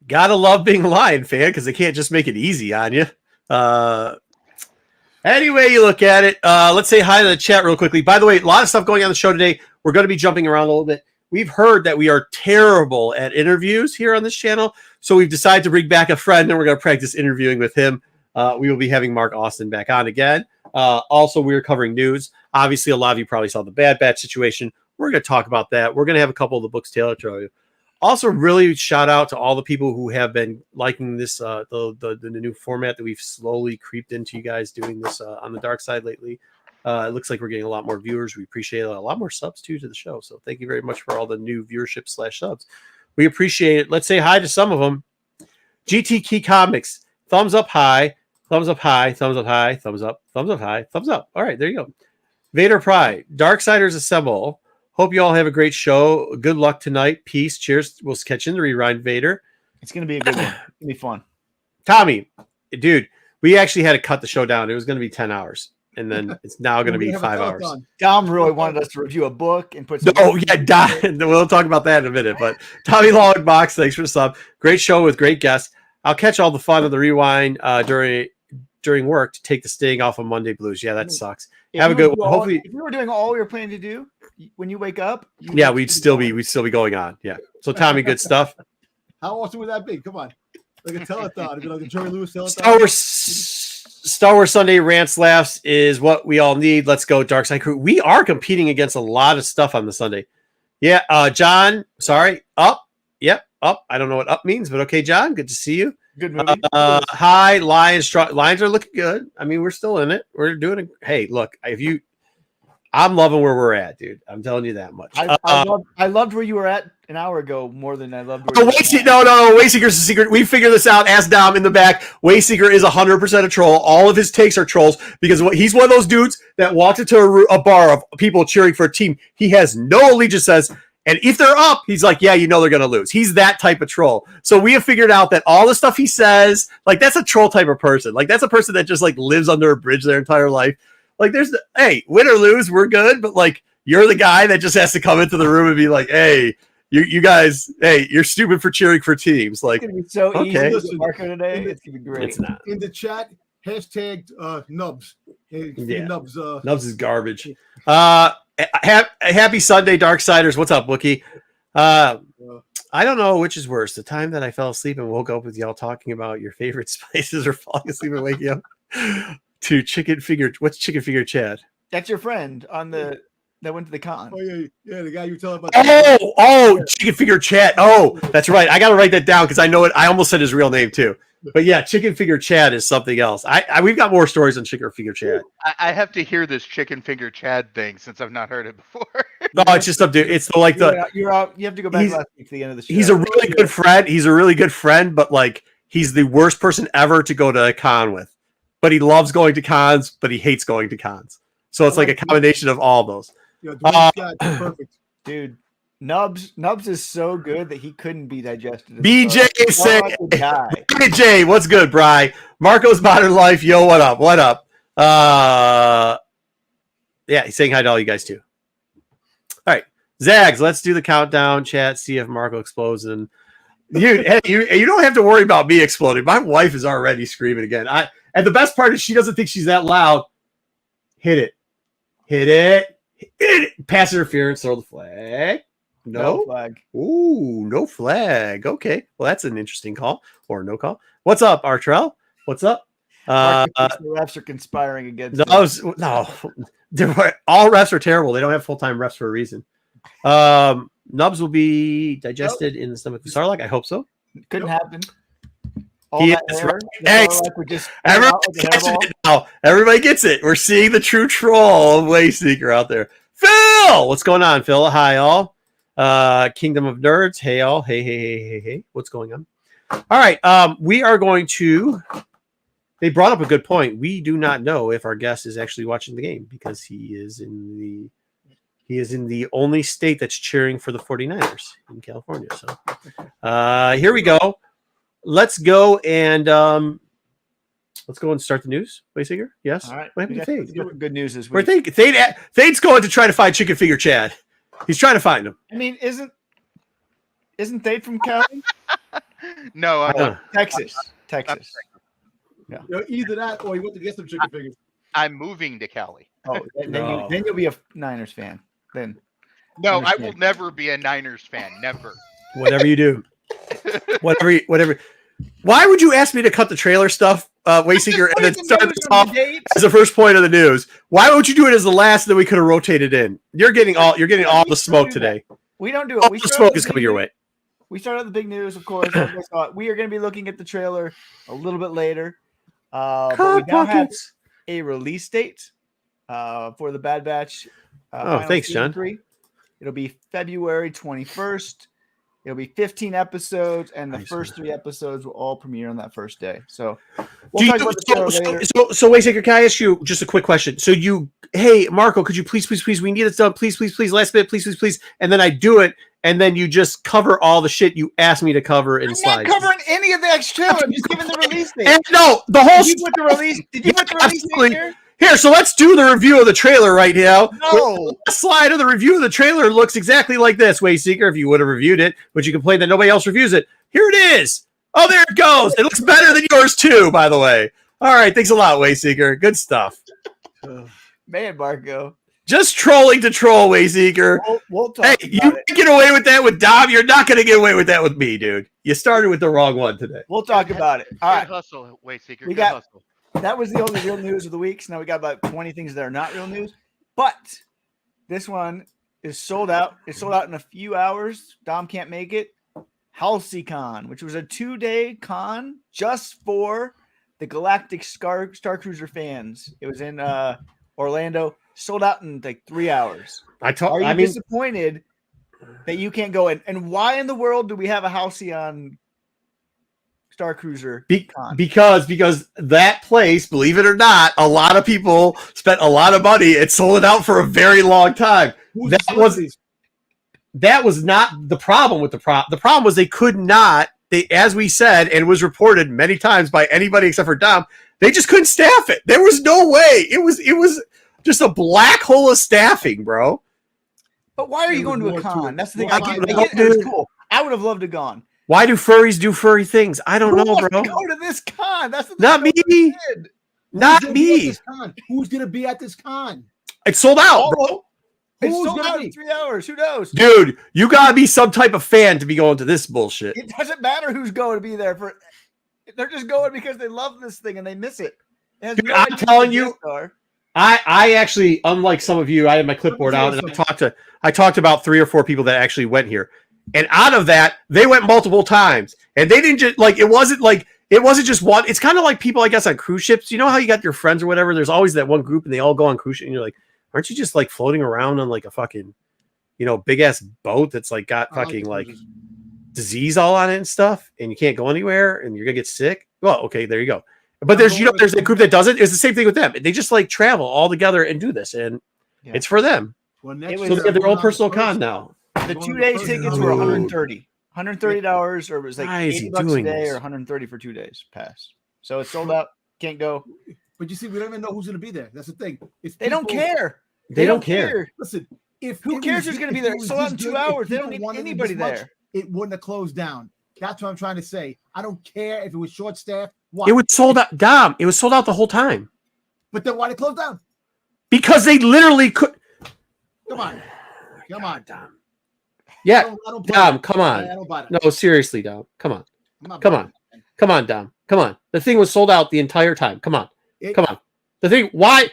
Gotta love being a Lion fan because they can't just make it easy on you. Anyway, you look at it. Let's say hi to the chat real quickly. By the way, a lot of stuff going on the show today. We're going to be jumping around a little bit. We've heard that we are terrible at interviews here on this channel, so we've decided to bring back a friend, and we're going to practice interviewing with him. We will be having Mark Austin back on again. Also, we're covering news. Obviously, a lot of you probably saw the Bad Batch situation. We're going to talk about that. We're going to have a couple of the books tailored to you. Also, really shout out to all the people who have been liking this, the new format that we've slowly creeped into you guys doing this on the dark side lately. It looks like we're getting a lot more viewers. We appreciate it. A lot more subs too to the show. So thank you very much for all the new viewership / subs. We appreciate it. Let's say hi to some of them. GT Key Comics, thumbs up high, thumbs up high, thumbs up high, thumbs up high, thumbs up. All right, there you go. Vader Pride, Darksiders Assemble. Hope you all have a great show. Good luck tonight. Peace. Cheers. We'll catch you in the rewind, Vader. It's going to be a good one. It's going to be fun. Tommy, dude, we actually had to cut the show down. It was going to be 10 hours, and then it's now going to be 5 hours. Dom really wanted us to review a book and put some... Oh, yeah, Dom. We'll talk about that in a minute. But Tommy Longbox, thanks for the sub. Great show with great guests. I'll catch all the fun of the rewind during work to take the sting off of Monday Blues. Yeah, that sucks. Have a good one. Hopefully, if you were doing all you're planning to do when you wake up, we'd still be going on. Yeah. So Tommy, good stuff. How awesome would that be? Come on, like a telethon. It'd be like a Jerry Lewis telethon. Star Wars Sunday rants laughs is what we all need. Let's go, Dark Side Crew. We are competing against a lot of stuff on the Sunday. Yeah, John. Sorry, up. Yep, up. I don't know what up means, but okay, John. Good to see you. Good movie. Hi, Lions. Lions are looking good. I mean, we're still in it. We're doing it. Hey, look, I'm loving where we're at, dude. I'm telling you that much. I loved where you were at an hour ago more than I loved where No. Wayseeker's a secret. We figured this out. Ask Dom in the back. Wayseeker is 100% a troll. All of his takes are trolls because he's one of those dudes that walks into a bar of people cheering for a team he has no allegiance. And if they're up, he's like, yeah, they're going to lose. He's that type of troll. So we have figured out that all the stuff he says, like, that's a troll type of person. Like, that's a person that just, like, lives under a bridge their entire life. Like, hey, win or lose, we're good. But, like, you're the guy that just has to come into the room and be like, hey, you guys, hey, you're stupid for cheering for teams. Like, it's going to be so easy to Marco today. It's going to be great. It's not. In the chat, hashtag Nubs. Yeah. Nubs. Nubs is garbage. Happy Sunday, Darksiders. What's up, Wookie? I don't know which is worse, the time that I fell asleep and woke up with y'all talking about your favorite spices or falling asleep and waking up to chicken finger. What's chicken finger Chad? That's your friend that went to the con. Oh, yeah, the guy you tell about. Oh, chicken finger Chad. Oh, that's right. I got to write that down because I know it. I almost said his real name too. But yeah, chicken finger Chad is something else. We've got more stories on chicken finger Chad. I have to hear this chicken finger Chad thing since I've not heard it before. No, it's just up to it's you're out. You have to go back last week to the end of the show. He's a really good friend. He's a really good friend, but like he's the worst person ever to go to a con with. But he loves going to cons, but he hates going to cons. So it's like a combination of all those. Yeah, perfect, dude. Nubs is so good that he couldn't be digested. BJ BJ, what's good, Bri? Marco's Modern Life, yo, what up? What up? Yeah, he's saying hi to all you guys too. All right, Zags, let's do the countdown chat. See if Marco explodes, and you don't have to worry about me exploding. My wife is already screaming again. And the best part is she doesn't think she's that loud. Hit it. Pass interference. Throw the flag. No flag. Ooh, no flag. Okay. Well, that's an interesting call or no call. What's up, Artrell? What's up? The refs are conspiring against No. All refs are terrible. They don't have full-time refs for a reason. Nubs will be digested in the stomach of Sarlacc. I hope so. Couldn't happen. Everybody gets it. We're seeing the true troll of Wayseeker out there. Phil, what's going on, Phil? Hi, all. Kingdom of Nerds. Hey, all. Hey. What's going on? All right. We are going to. They brought up a good point. We do not know if our guest is actually watching the game because he is in the only state that's cheering for the 49ers in California. So here we go. Let's go and start the news. Wayseeker, yes. All right. What happened to Thade? Good news this week. Thade's going to try to find chicken finger Chad. He's trying to find him. I mean, isn't Thade from Cali? No, I'm Texas. You know, either that or you went to get some chicken fingers. I'm moving to Cali. Oh, then you'll be a Niners fan. Then No, I Understand. will never be a Niners fan. Never. Whatever you do, whatever. Why would you ask me to cut the trailer stuff, Wayseeker, and then start this off as the first point of the news? Why would you do it as the last, and then we could have rotated in? You're getting all the smoke today. We don't do it. All the smoke is coming your way. We start out the big news, of course. We are going to be looking at the trailer a little bit later. But we now have a release date for the Bad Batch. Thanks, John. 3. It'll be February 21st. It'll be 15 episodes, and the first 3 episodes will all premiere on that first day. So we'll talk about the trailer later. So Wayseeker, can I ask you just a quick question? So hey, Marco, could you please, we need it done, please, last minute, please, and then I do it, and then you just cover all the shit you asked me to cover in slides. I'm not covering any of the extra trailer. I'm just giving the release date. And no, the whole. Did you put the release date here? Here, so let's do the review of the trailer right now. No. The slide of the review of the trailer looks exactly like this, Wayseeker, if you would have reviewed it, but you complained that nobody else reviews it. Here it is. Oh, there it goes. It looks better than yours, too, by the way. All right, thanks a lot, Wayseeker. Good stuff. Man, Marco. Just trolling to troll, Wayseeker. We'll talk Hey, about you it. can get away with that with Dom. You're not going to get away with that with me, dude. You started with the wrong one today. We'll talk about it. All right. Good hustle, Wayseeker. We Good got- hustle. That was the only real news of the week. So now we got about 20 things that are not real news. But this one is sold out. It's sold out in a few hours. Dom can't make it. HalseyCon, which was a 2-day con just for the Galactic Star Cruiser fans. It was in Orlando. Sold out in like 3 hours. Are you disappointed that you can't go in? And why in the world do we have a Halcyon Star Cruiser con? Because that place, believe it or not, a lot of people spent a lot of money. It sold it out for a very long time. That was not the problem with the problem was they could not. As we said, and was reported many times by anybody except for Dom, they just couldn't staff it. There was no way. It was just a black hole of staffing, bro. But why are you going to a con? That's the thing. Cool. I would have loved to have gone. Why do furries do furry things? I don't know, bro. Go to this con. That's the thing. Not me. Not me. Who's gonna be at this con? It's sold out, bro. It's Who's sold gonna out be? in 3 hours. Who knows? Dude, you gotta be some type of fan to be going to this bullshit. It doesn't matter who's going to be there. They're just going because they love this thing and they miss it. Dude, I'm telling you, I actually, unlike some of you, I had my clipboard out and I talked about 3 or 4 people that actually went here. And out of that, they went multiple times. And they didn't just it wasn't just one. It's kind of like people, I guess, on cruise ships. You know how you got your friends or whatever? There's always that one group and they all go on cruise ship and you're like, aren't you just like floating around on like a fucking, big ass boat that's like got fucking like disease all on it and stuff, and you can't go anywhere and you're gonna get sick? Well, okay, there you go. But there's a group that does it. It's the same thing with them. They just like travel all together and do this, and it's for them. Well, So they have their own personal con now. The 2-day tickets were $130. $130, or it was like $80 a day, or $130 for 2 days pass. So it's sold out. Can't go. But you see, we don't even know who's going to be there. That's the thing. They don't care. They don't care. Listen, who cares who's going to be there? It's sold out in 2 hours. They don't need anybody there. It wouldn't have closed down. That's what I'm trying to say. I don't care if it was short staffed. It was sold out, Dom. It was sold out the whole time. But then why did it close down? Because they literally could. Come on, Dom. Yeah, I don't Dom, come on. I don't buy that. No, seriously, Dom. Come on. Come on, Dom. Come on. The thing was sold out the entire time. Come on. Come on. The thing, why?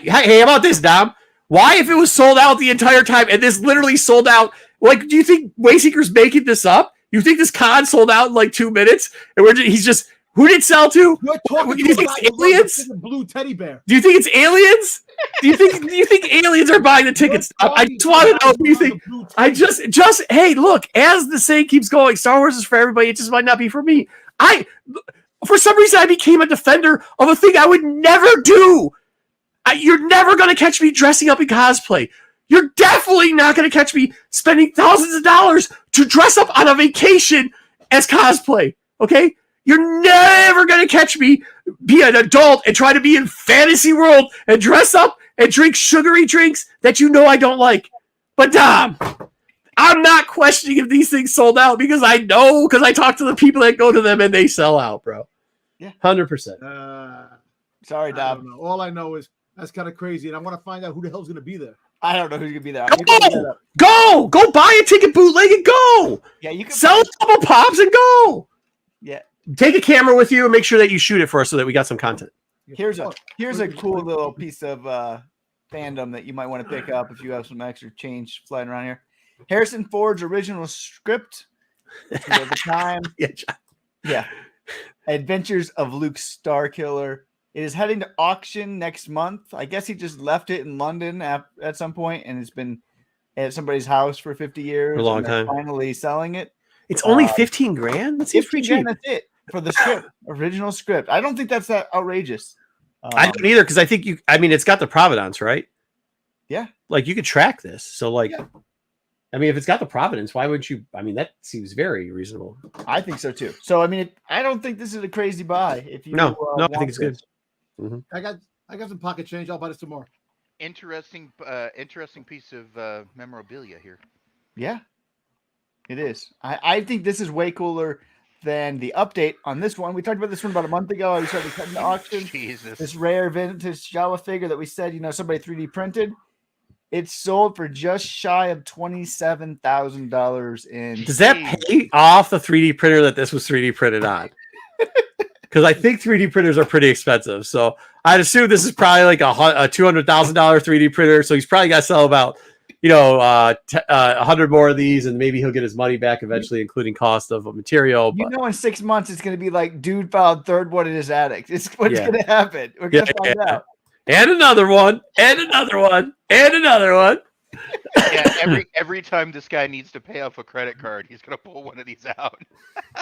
Hey, how about this, Dom? Why, if it was sold out the entire time and this literally sold out, like, do you think Wayseeker's making this up? You think this con sold out in like 2 minutes? And who did it sell to? You're talking Do you think it's aliens? Blue teddy bear. Do you think it's aliens? Do you think aliens are buying the tickets? I just want to know. Do you think? Hey, look. As the saying keeps going, Star Wars is for everybody. It just might not be for me. For some reason, I became a defender of a thing I would never do. You're never going to catch me dressing up in cosplay. You're definitely not going to catch me spending thousands of dollars to dress up on a vacation as cosplay. Okay? You're never going to catch me be an adult and try to be in fantasy world and dress up and drink sugary drinks that I don't like. But Dom, I'm not questioning if these things sold out because I know, because I talk to the people that go to them and they sell out, bro. Yeah. 100%. Sorry, I Dom. don't know. All I know is that's kind of crazy, and I want to find out who the hell's going to be there. I don't know who's gonna be there. Go buy a ticket, bootleg, and go. Yeah, you can Sell a couple pops and go. Yeah. Take a camera with you and make sure that you shoot it for us so that we got some content. Here's a cool little piece of fandom that you might want to pick up if you have some extra change flying around here. Harrison Ford's original script at the time. Yeah. Adventures of Luke Starkiller. It is heading to auction next month. I guess he just left it in London at some point and it's been at somebody's house for 50 years. For a long time. Finally selling it. It's only 15 grand? That seems pretty cheap. That's it for the script, original script. I don't think that's that outrageous. I don't either, because I think it's got the provenance, right? Yeah. Like you could track this. So like, yeah. I mean, if it's got the provenance, why wouldn't you? I mean, that seems very reasonable. I think so too. So I mean, I don't think this is a crazy buy. If you no, I think it's good. Mm-hmm. I got some pocket change. I'll buy this tomorrow. Interesting piece of memorabilia here. Yeah, it is. I think this is way cooler than the update on this one. We talked about this one about a month ago. We started cutting the auction. Jesus. This rare vintage Jawa figure that we said, somebody 3D printed. It's sold for just shy of $27,000 in. Does that pay off the 3D printer that this was 3D printed on? Because I think 3D printers are pretty expensive. So I'd assume this is probably like a $200,000 3D printer. So he's probably got to sell about, 100 more of these, and maybe he'll get his money back eventually, including cost of material. But... in 6 months, it's going to be like dude found third one in his attic. It's what's going to happen. We're going to find out. And another one, and another one, and another one. Yeah, every time this guy needs to pay off a credit card, he's going to pull one of these out.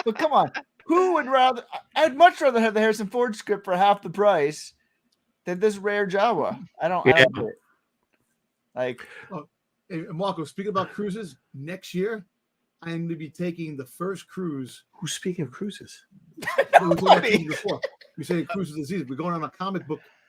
But come on. Who would rather? I'd much rather have the Harrison Ford script for half the price than this rare Jawa. I don't get it. Like, hey, Marco, speaking about cruises, next year I'm going to be taking the first cruise. Who's speaking of cruises? We say cruises this season. We're going on a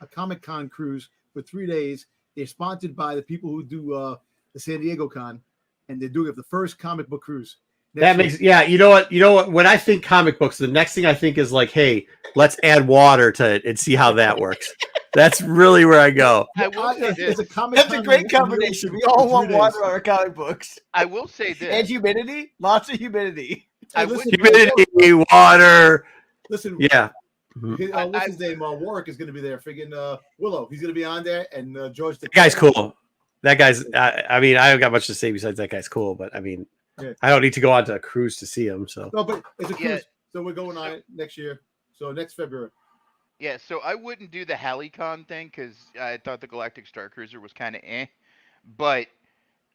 Comic-Con cruise for 3 days. They're sponsored by the people who do the San Diego Con, and they're doing it the first comic book cruise. You know what? When I think comic books, the next thing I think is like, hey, let's add water to it and see how that works. That's really where I go. That's a great combination. We all want water on our comic books. I will say this. And humidity. Lots of humidity. Humidity, water. Listen. Yeah. What's his name? Warwick is going to be there. Friggin' Willow. He's going to be on there. And George. That guy's cool. That guy's. I mean, I don't got much to say besides that guy's cool. But I mean, I don't need to go on to a cruise to see him. So. No, but it's a cruise. So we're going on it next year. So next February. Yeah, so I wouldn't do the HalleyCon thing because I thought the Galactic Star Cruiser was kind of but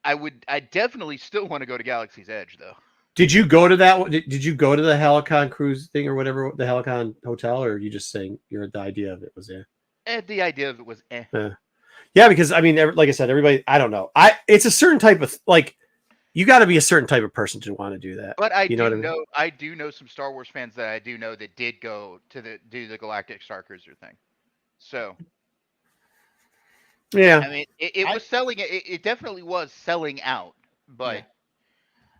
I definitely still want to go to Galaxy's Edge though. Did you go to that one? Did you go to the HalleyCon cruise thing or whatever, the HalleyCon hotel, or are you just saying the idea of it was there? The idea of it was Yeah, because I mean, like I said, everybody. I don't know. It's a certain type of like. You got to be a certain type of person to want to do that. But I do know some Star Wars fans that I do know that did go to do the Galactic Star Cruiser thing. So, yeah, I mean, it was selling. It definitely was selling out. But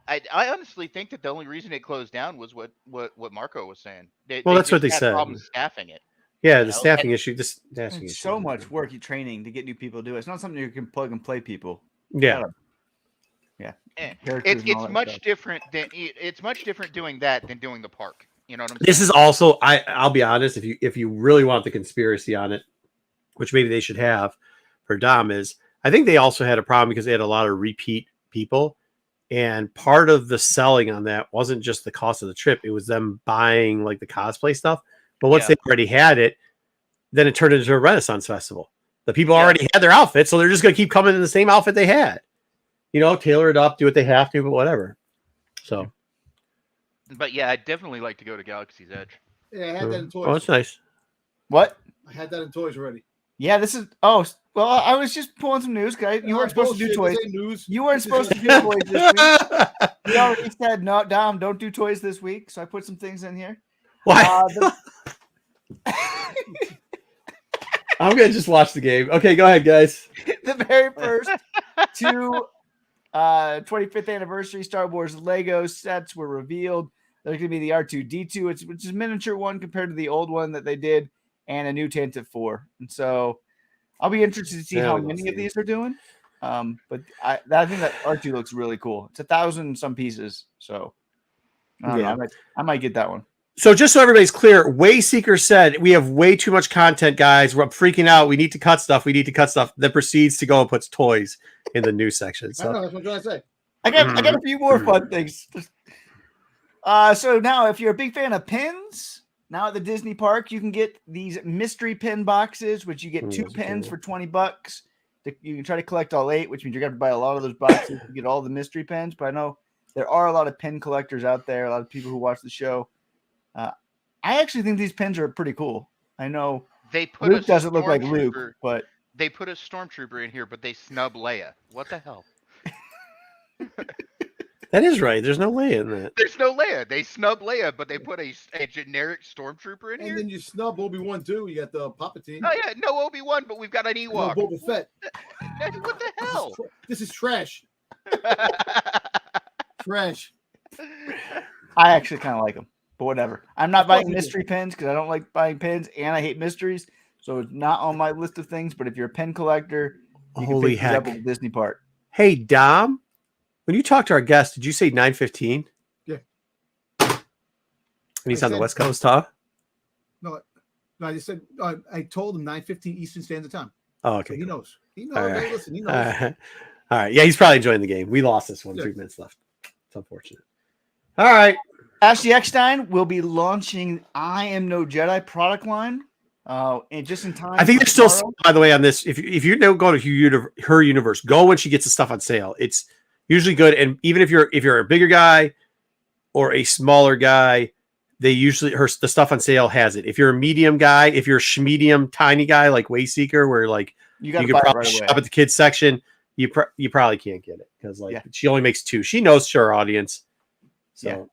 I honestly think that the only reason it closed down was what Marco was saying. That's what they said. Problems staffing it. Yeah, the staffing issue. So much work you training to get new people to do it. It's not something you can plug and play people. Yeah. It's much different doing that than doing the park. You know what I'm saying? This is also I'll be honest, if you really want the conspiracy on it, which maybe they should have for Dom, is I think they also had a problem because they had a lot of repeat people, and part of the selling on that wasn't just the cost of the trip, it was them buying like the cosplay stuff. But once they already had it, then it turned into a Renaissance festival. The people already had their outfits, so they're just going to keep coming in the same outfit they had. Tailor it up, do what they have to, but whatever. So, but yeah, I'd definitely like to go to Galaxy's Edge. Yeah, I had that in toys. Oh, that's nice. What? I had that in toys already. Yeah, this is. Oh, well, I was just pulling some news, guys. You weren't supposed to do toys. You weren't supposed to do toys this week. You already said no, Dom. Don't do toys this week. So I put some things in here. Why? I'm gonna just watch the game. Okay, go ahead, guys. The very first two 25th anniversary Star Wars Lego sets were revealed. There's going to be the R2-D2, which is a miniature one compared to the old one that they did, and a new Tantive 4. And so I'll be interested to see how many of these are doing. But I think that R2 looks really cool. It's 1,000 some pieces. So I don't know. I might get that one. So just so everybody's clear, Wayseeker said, we have way too much content, guys. We're freaking out. We need to cut stuff. Then proceeds to go and puts toys in the news section. So I know, that's what I'm trying to say. I got a few more fun things. So now, if you're a big fan of pins, now at the Disney park, you can get these mystery pin boxes, which you get 2 pins for $20. You can try to collect all 8, which means you're going to have to buy a lot of those boxes to get all the mystery pins. But I know there are a lot of pin collectors out there, a lot of people who watch the show. I actually think these pins are pretty cool. I know They put Luke doesn't look like Luke, but they put a stormtrooper in here, but they snub Leia. What the hell? that is right. There's no Leia in that. There's no Leia. They snub Leia, but they put a generic stormtrooper in And here. then you snub Obi-Wan too. You got the Palpatine. Oh yeah, no Obi-Wan, but we've got an No Ewok. Boba Fett. What the hell? This is trash. Trash. I actually kind of like them. But whatever. I'm not buying mystery pins because I don't like buying pins and I hate mysteries. So it's not on my list of things. But if you're a pen collector, you can pick these up at the Disney park. Hey, Dom, when you talked to our guest, did you say 9:15? Yeah. And he's on the West Coast, huh? No, I just said I told him 9:15 Eastern Standard Time. Oh, okay. So he knows. He knows. All right. Hey, listen, he knows. All right. Yeah, he's probably enjoying the game. We lost this one. 3 minutes left. It's unfortunate. All right. Ashley Eckstein will be launching I Am No Jedi product line. And just in time. I think there's still, by the way, on this. If you don't go to her universe, go when she gets the stuff on sale. It's usually good. And even if you're a bigger guy or a smaller guy, they usually the stuff on sale has it. If you're a medium guy, if you're a schmedium tiny guy like Wayseeker, where like you can probably shop at the kids section, you probably can't get it because she only makes 2. She knows her audience. So. Yeah.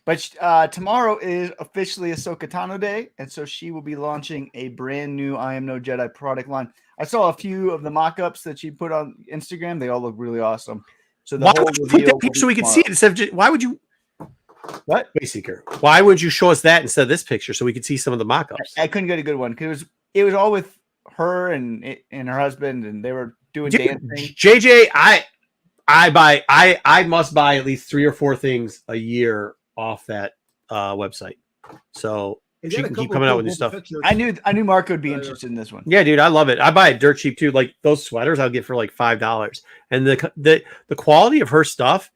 But tomorrow is officially Ahsoka Tano Day, and so she will be launching a brand new I Am No Jedi product line. I saw a few of the mock-ups that she put on Instagram. They all look really awesome. So the whole reveal so we can see it instead of why would you? What? Wayseeker. Why would you show us that instead of this picture so we could see some of the mock-ups? I couldn't get a good one because it was all with her and her husband, and they were doing dancing. JJ, I must buy at least 3 or 4 things a year off that website, so she can keep coming out with new stuff. I knew Mark would be interested in this one. Yeah, dude, I love it. I buy it dirt cheap too. Like those sweaters, I'll get for like $5, and the quality of her stuff.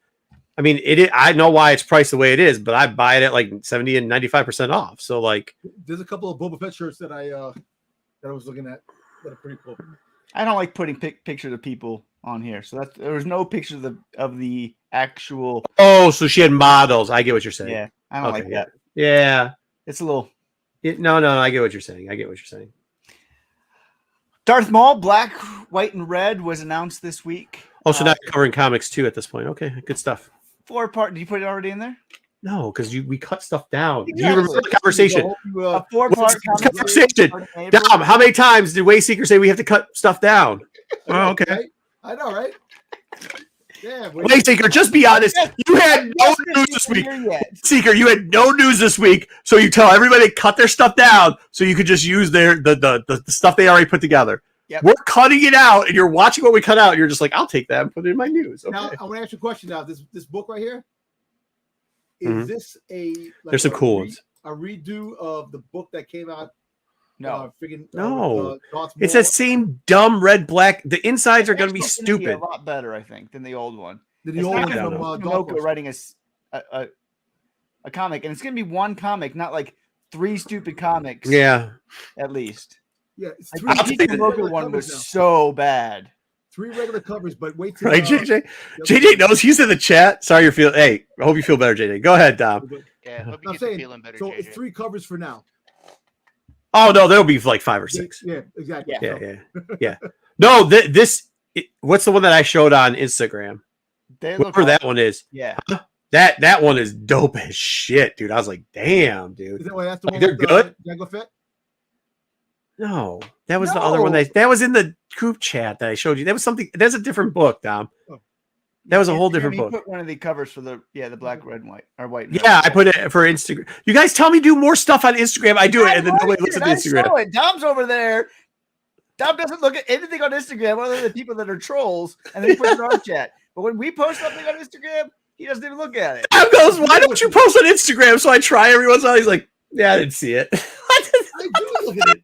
I mean, I know why it's priced the way it is, but I buy it at like 70 and 95% off. So like, there's a couple of Boba Fett shirts that I was looking at that are pretty cool. I don't like putting pictures of people on here, so there was no pictures of the actual. Oh, so she had models. I get what you're saying. Yeah, I don't like that. Yeah, it's a little. No, I get what you're saying. Darth Maul, Black, White, and Red was announced this week. Oh, so now you're covering comics too at this point. Okay, good stuff. 4-part. Did you put it already in there? No, because we cut stuff down. Do you remember the conversation? A 4-part conversation. Dom, how many times did Wayseeker say we have to cut stuff down? Oh, okay. I know, right? Yeah. Wayseeker, just be honest. You had no news this week. Seeker, you had no news this week, so you tell everybody to cut their stuff down so you could just use the stuff they already put together. Yep. We're cutting it out, and you're watching what we cut out. And you're just like, I'll take that and put it in my news. Okay. Now, I want to ask you a question. Now, this book right here, is this there's some cool ones. A redo of the book that came out? No, no. It's that same dumb red black. The insides are going to be stupid. A lot better, I think, than the old one. The old one from Noka writing a comic, and it's going to be one comic, not like 3 stupid comics. Yeah, at least. Yeah, the Noka one was so bad. 3 regular covers, but wait till right, JJ. JJ knows he's in the chat. Sorry, you're feeling. Hey, I hope you feel better, JJ. Go ahead, Dom. Yeah, hope you get feeling better. So JJ. it's 3 covers for now. Oh no, there'll be like 5 or 6. Yeah, exactly. Yeah. No, what's the one that I showed on Instagram? Whatever that one is. Yeah. That one is dope as shit, dude. I was like, damn, dude. Is that why that's the one they're good? Jango Fett? No, that was the other one that was in the group chat that I showed you. That was something. That's a different book, Dom. That was a whole Instagram, different you book. put one of the covers for the black, red, and white, or white. And Yeah, red. I put it for Instagram. You guys tell me do more stuff on Instagram. I do it, and then nobody looks at I Instagram. saw it. Dom's over there. Dom doesn't look at anything on Instagram other than the people that are trolls, and then he puts it in our chat. But when we post something on Instagram, he doesn't even look at it. Dom goes, "Why don't you post on Instagram?" So I try every once in a while. He's like, "Yeah, I didn't see it." I do look at it.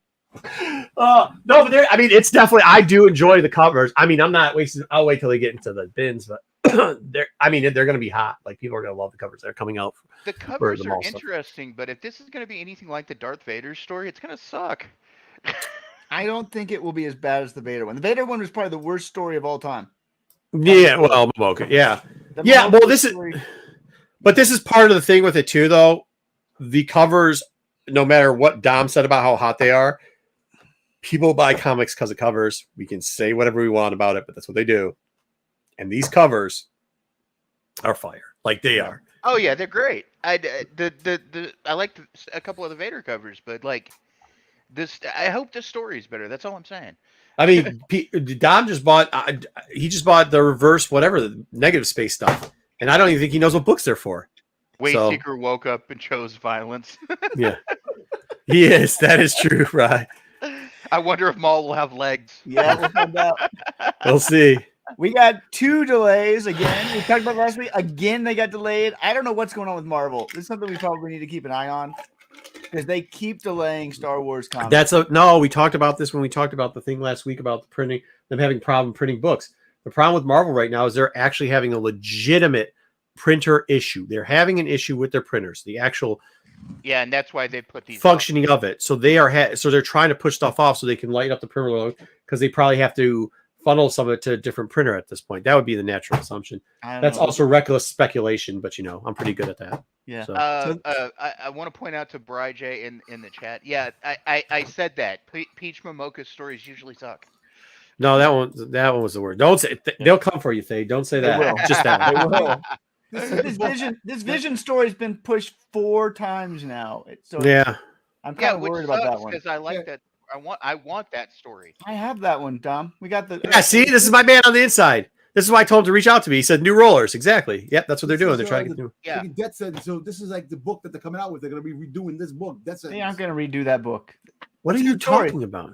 No, but I mean, it's definitely. I do enjoy the covers. I mean, I'm not wasting. I'll wait till they get into the bins, but they're going to be hot. Like people are going to love the covers that are coming out. The covers the are mall stuff. interesting, but if this is going to be anything like the Darth Vader story, it's going to suck. I don't think it will be as bad as the Vader one. The Vader one was probably the worst story of all time. Yeah, well, okay, yeah, The yeah. Marvel Well, this is, story- but this is part of the thing with it too, though. The covers, no matter what Dom said about how hot they are, people buy comics because of covers. We can say whatever we want about it, but that's what they do. And these covers are fire, like they are. Oh yeah, they're great. I like a couple of the Vader covers, but like this, I hope the story's better. That's all I'm saying. I mean, Dom just bought. He just bought the reverse, whatever the negative space stuff, and I don't even think he knows what books they're for. Wayseeker woke up and chose violence. Yeah, he is. That is true, right? I wonder if Maul will have legs. Yeah, we'll find out. We'll see. We got 2 delays again. We talked about last week. Again, they got delayed. I don't know what's going on with Marvel. This is something we probably need to keep an eye on because they keep delaying Star Wars comics. No. We talked about this when we talked about the thing last week about the printing, them having problem printing books. The problem with Marvel right now is they're actually having a legitimate printer issue. They're having an issue with their printers, the actual Yeah, and that's why they put these functioning of it. So they are so they're trying to push stuff off so they can lighten up the printer load because they probably have to funnel some of it to a different printer at this point. That would be the natural assumption. That's also reckless speculation, but I'm pretty good at that. Yeah. So. I want to point out to Bri J in the chat. Yeah, I said that Peach Momoka's stories usually suck. No, that one was the word. Don't say they'll come for you, Thay. Don't say that. will. Just that. They One. will. This vision story's been pushed 4 times now. Yeah. I'm kind of which worried about that one. because I like that. I want that story. I have that one, Dom. We got the. Yeah, see, this is my man on the inside. This is why I told him to reach out to me. He said new rollers. Exactly. Yep, that's what they're doing. They're trying to get new. Yeah. Death said, so this is like the book that they're coming out with. They're going to be redoing this book. That's it. They aren't going to redo that book. What are It's a you good story. talking about?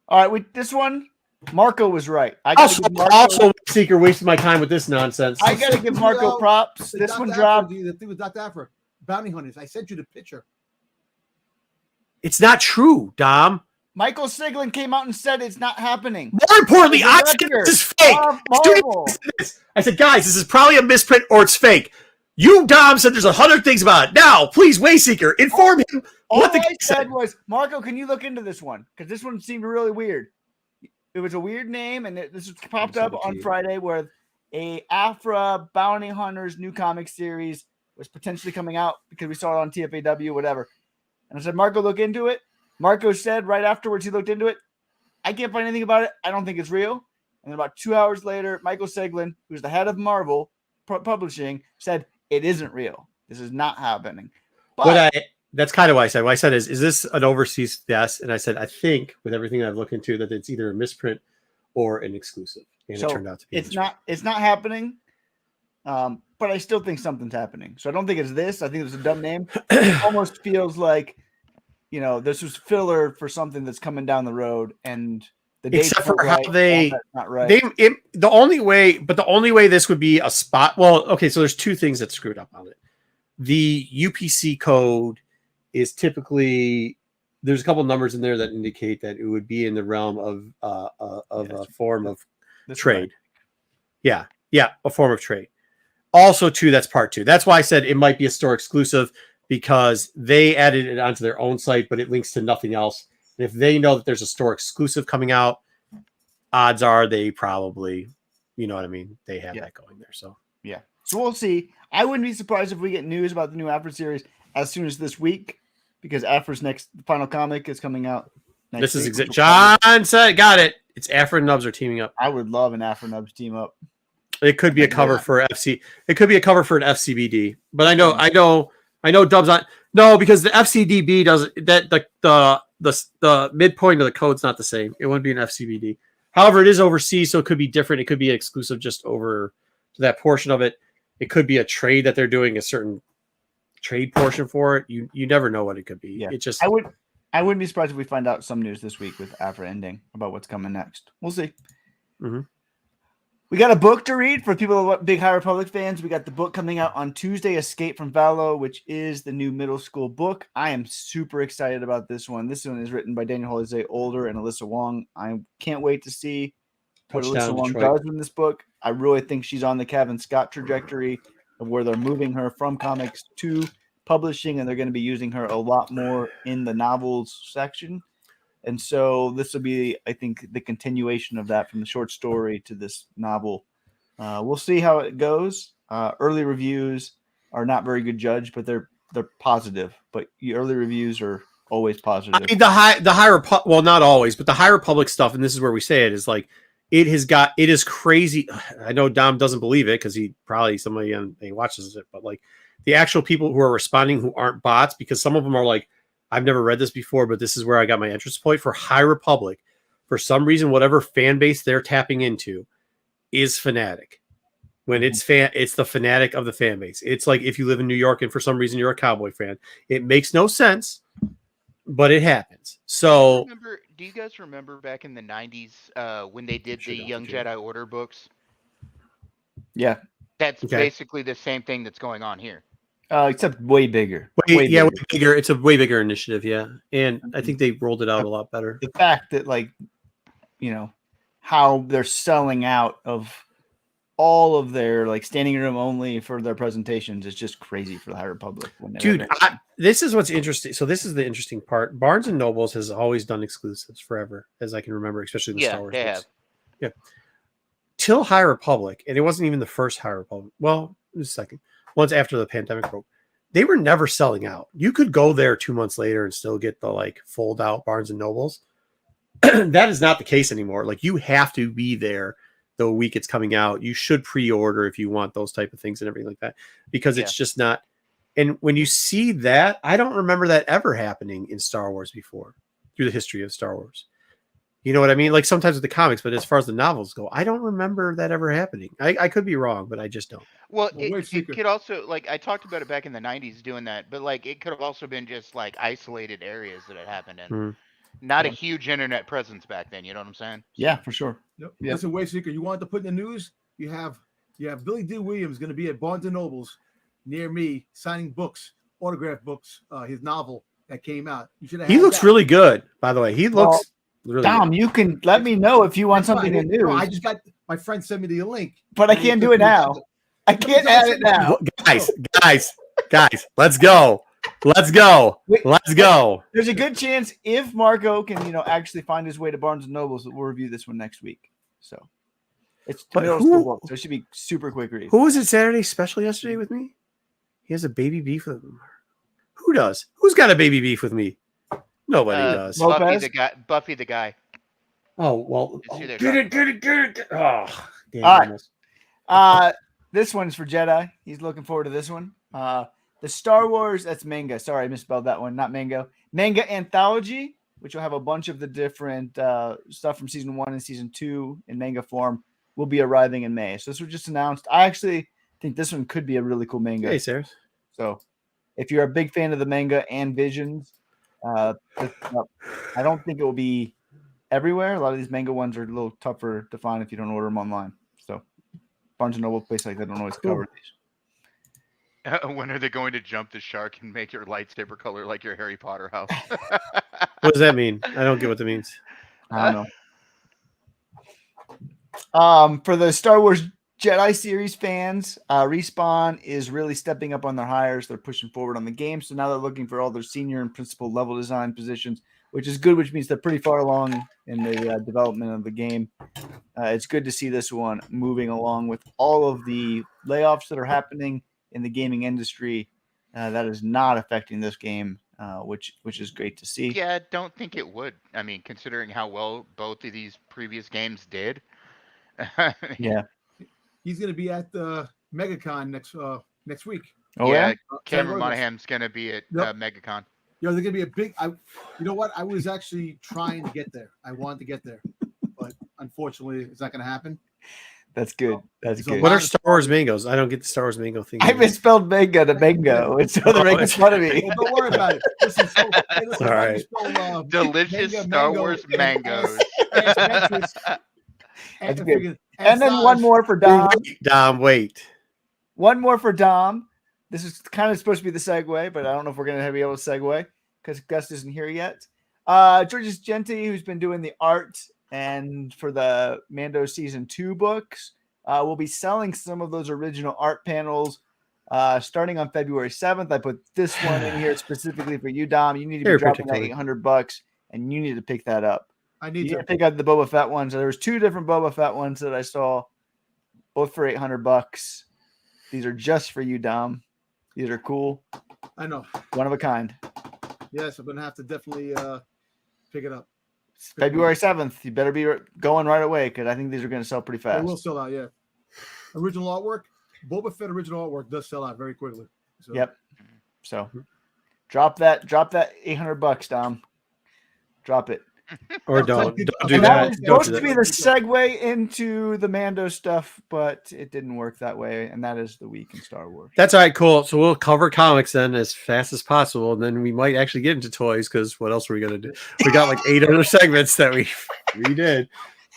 All right, this one, Marco was right. Also, Seeker wasted my time with this nonsense. I got to give Marco props. The This Dr. one Afra, dropped. The thing with Dr. Afra, Bounty Hunters. I sent you the picture. It's not true, Dom. Michael Siglin came out and said it's not happening. More importantly, The I said director this is fake. of Marvel. I said, guys, this is probably a misprint or it's fake. You, Dom, said there's 100 things about it. Now, please, Wayseeker, inform him All what the I said was, Marco, can you look into this one? Because this one seemed really weird. It was a weird name, and this popped up on Friday where a Afra Bounty Hunters new comic series was potentially coming out because we saw it on TFAW, whatever. And I said, Marco, look into it. Marco said right afterwards he looked into it. I can't find anything about it. I don't think it's real. And then about 2 hours later, Michael Siglin, who's the head of Marvel Publishing, said it isn't real. This is not happening. But that's kind of what I said. What I said is this an overseas yes? And I said, I think with everything I've looked into that it's either a misprint or an exclusive. And so it turned out to be it's not happening. But I still think something's happening. So I don't think it's this. I think it's a dumb name. It almost feels like, this was filler for something that's coming down the road, and the dates except for weren't how right, they all that's not right. the only way this would be a spot. Well, okay, so there's 2 things that screwed up on it. The UPC code is typically there's a couple numbers in there that indicate that it would be in the realm of a form of trade. Yeah, a form of trade. Also, 2, that's part 2. That's why I said it might be a store exclusive because they added it onto their own site, but it links to nothing else. And if they know that there's a store exclusive coming out, odds are they probably, you know what I mean? They have that going there. So we'll see. I wouldn't be surprised if we get news about the new Afra series as soon as this week, because Afra's next final comic is coming out next this week. is John said, got it. It's Afra and Nubs are teaming up. I would love an Afra Nubs team up. It could be a cover for FC. It could be a cover for an FCBD. But I know Dubs on no, because the FCDB does that the midpoint of the code's not the same. It wouldn't be an FCBD. However, it is overseas, so it could be different. It could be exclusive just over to that portion of it. It could be a trade that they're doing a certain trade portion for it. You never know what it could be. Yeah. It just I wouldn't be surprised if we find out some news this week with Afra ending about what's coming next. We'll see. Mhm. We got a book to read for people who are big High Republic fans. We got the book coming out on Tuesday, Escape from Valo, which is the new middle school book. I am super excited about this one. This one is written by Daniel Jose Older and Alyssa Wong. I can't wait to see what Alyssa Touchdown, Wong Detroit. does in this book. I really think she's on the Kevin Scott trajectory of where they're moving her from comics to publishing, and they're going to be using her a lot more in the novels section. And so this will be, I think, the continuation of that from the short story to this novel. We'll see how it goes. Early reviews are not very good judge, but they're positive. But early reviews are always positive. I mean, the High Republic, well, not always, but the High Republic stuff, and this is where we say it, is like it is crazy. I know Dom doesn't believe it because he probably somebody he watches it, but like the actual people who are responding who aren't bots, because some of them are like, I've never read this before, but this is where I got my interest point for High Republic. For some reason, whatever fan base they're tapping into is fanatic. When it's the fanatic of the fan base. It's like if you live in New York and for some reason you're a Cowboy fan. It makes no sense, but it happens. So, do you guys remember back in the 90s when they did the Young Jedi Order books? Yeah. That's basically the same thing that's going on here. Except way bigger. Way bigger. It's a way bigger initiative, yeah. And I think they rolled it out a lot better. The fact that, like, how they're selling out of all of their like standing room only for their presentations is just crazy for the High Republic. Dude, this is what's interesting. So this is the interesting part. Barnes and Nobles has always done exclusives forever, as I can remember, especially in the Star Wars books. Yeah. Till High Republic, and it wasn't even the first High Republic. Well, it was the second. Once after the pandemic broke, they were never selling out. You could go there 2 months later and still get the like fold out Barnes and Nobles. That is not the case anymore. Like you have to be there the week it's coming out. You should pre-order if you want those type of things and everything like that, because it's just not. And when you see that, I don't remember that ever happening in Star Wars before through the history of Star Wars. You know what I mean? Like sometimes with the comics, but as far as the novels go, I don't remember that ever happening. I could be wrong, but I just don't. Well, it could also, like, I talked about it back in the 90s doing that, but like it could have also been just like isolated areas that it happened in. Not a huge internet presence back then. You know what I'm saying? Yeah, for sure. Yep. Listen, Wayseeker, you want to put in the news? You have Billy D. Williams going to be at Barnes and Nobles near me signing books, autograph books, his novel that came out. You should have. He looks really good, by the way. He looks really Dom, good. you can let me know if you want something in news. No, I just got my friend sent me the link, but I can't do it now. I can't add it now. Guys, let's go. Let's go. There's a good chance if Marco can, actually find his way to Barnes and Nobles, that we'll review this one next week. So it's middle school book, so it should be super quick read. Who was it Saturday special yesterday with me? He has a baby beef with him. Who does? Who's got a baby beef with me? Nobody does. Buffy the guy. Oh well. Get it. Oh, damn. All right. This one's for Jedi. He's looking forward to this one. The Star Wars, that's manga. Sorry, I misspelled that one. Not mango. Manga anthology, which will have a bunch of the different stuff from season 1 and season 2 in manga form, will be arriving in May. So this was just announced. I actually think this one could be a really cool manga. Hey, Sarah. So if you're a big fan of the manga and Visions, I don't think it will be everywhere. A lot of these manga ones are a little tougher to find if you don't order them online. So Barnes & Noble, place like that don't always cover these. When are they going to jump the shark and make your lightsaber color like your Harry Potter house? What does that mean? I don't get what that means. I don't know. For the Star Wars Jedi series fans, Respawn is really stepping up on their hires. They're pushing forward on the game. So now they're looking for all their senior and principal level design positions, which is good, which means they're pretty far along in the development of the game. It's good to see this one moving along with all of the layoffs that are happening in the gaming industry. That is not affecting this game, which is great to see. Yeah, I don't think it would. I mean, considering how well both of these previous games did. Yeah. He's going to be at the MegaCon next week. Oh, yeah? Cameron Monaghan's going to be at MegaCon. They're going to be a big. You know what? I was actually trying to get there. I wanted to get there, but unfortunately, it's not going to happen. That's good. That's So good. What are Star Wars mangoes? I don't get the Star Wars mango thing. I misspelled mango to mango. It's so they're making fun of me. Well, don't worry about it. Listen, All right. Delicious Star Wars mangoes. That's good. And then one more for Dom. Dom. Dom, wait. One more for Dom. This is kind of supposed to be the segue, but I don't know if we're going to be able to segue because Gus isn't here yet. Georges Genti, who's been doing the art and for the Mando Season 2 books, will be selling some of those original art panels starting on February 7th. I put this one in here specifically for you, Dom. You need to be dropping that $800, and you need to pick that up. I need to pick up the Boba Fett ones. There was 2 different Boba Fett ones that I saw, both for $800. These are just for you, Dom. These are cool. I know. One of a kind. Yes, I'm gonna have to definitely pick it up. February 7th. You better be going right away because I think these are going to sell pretty fast. They will sell out, yeah. Original artwork, Boba Fett original artwork does sell out very quickly. So. Yep. So drop that $800, Dom. Drop it. Or don't do and that. was supposed to be the segue into the Mando stuff, but it didn't work that way. And that is the week in Star Wars. That's all right, cool. So we'll cover comics then as fast as possible, and then we might actually get into toys because what else are we gonna do? We got like 8 other segments that we did.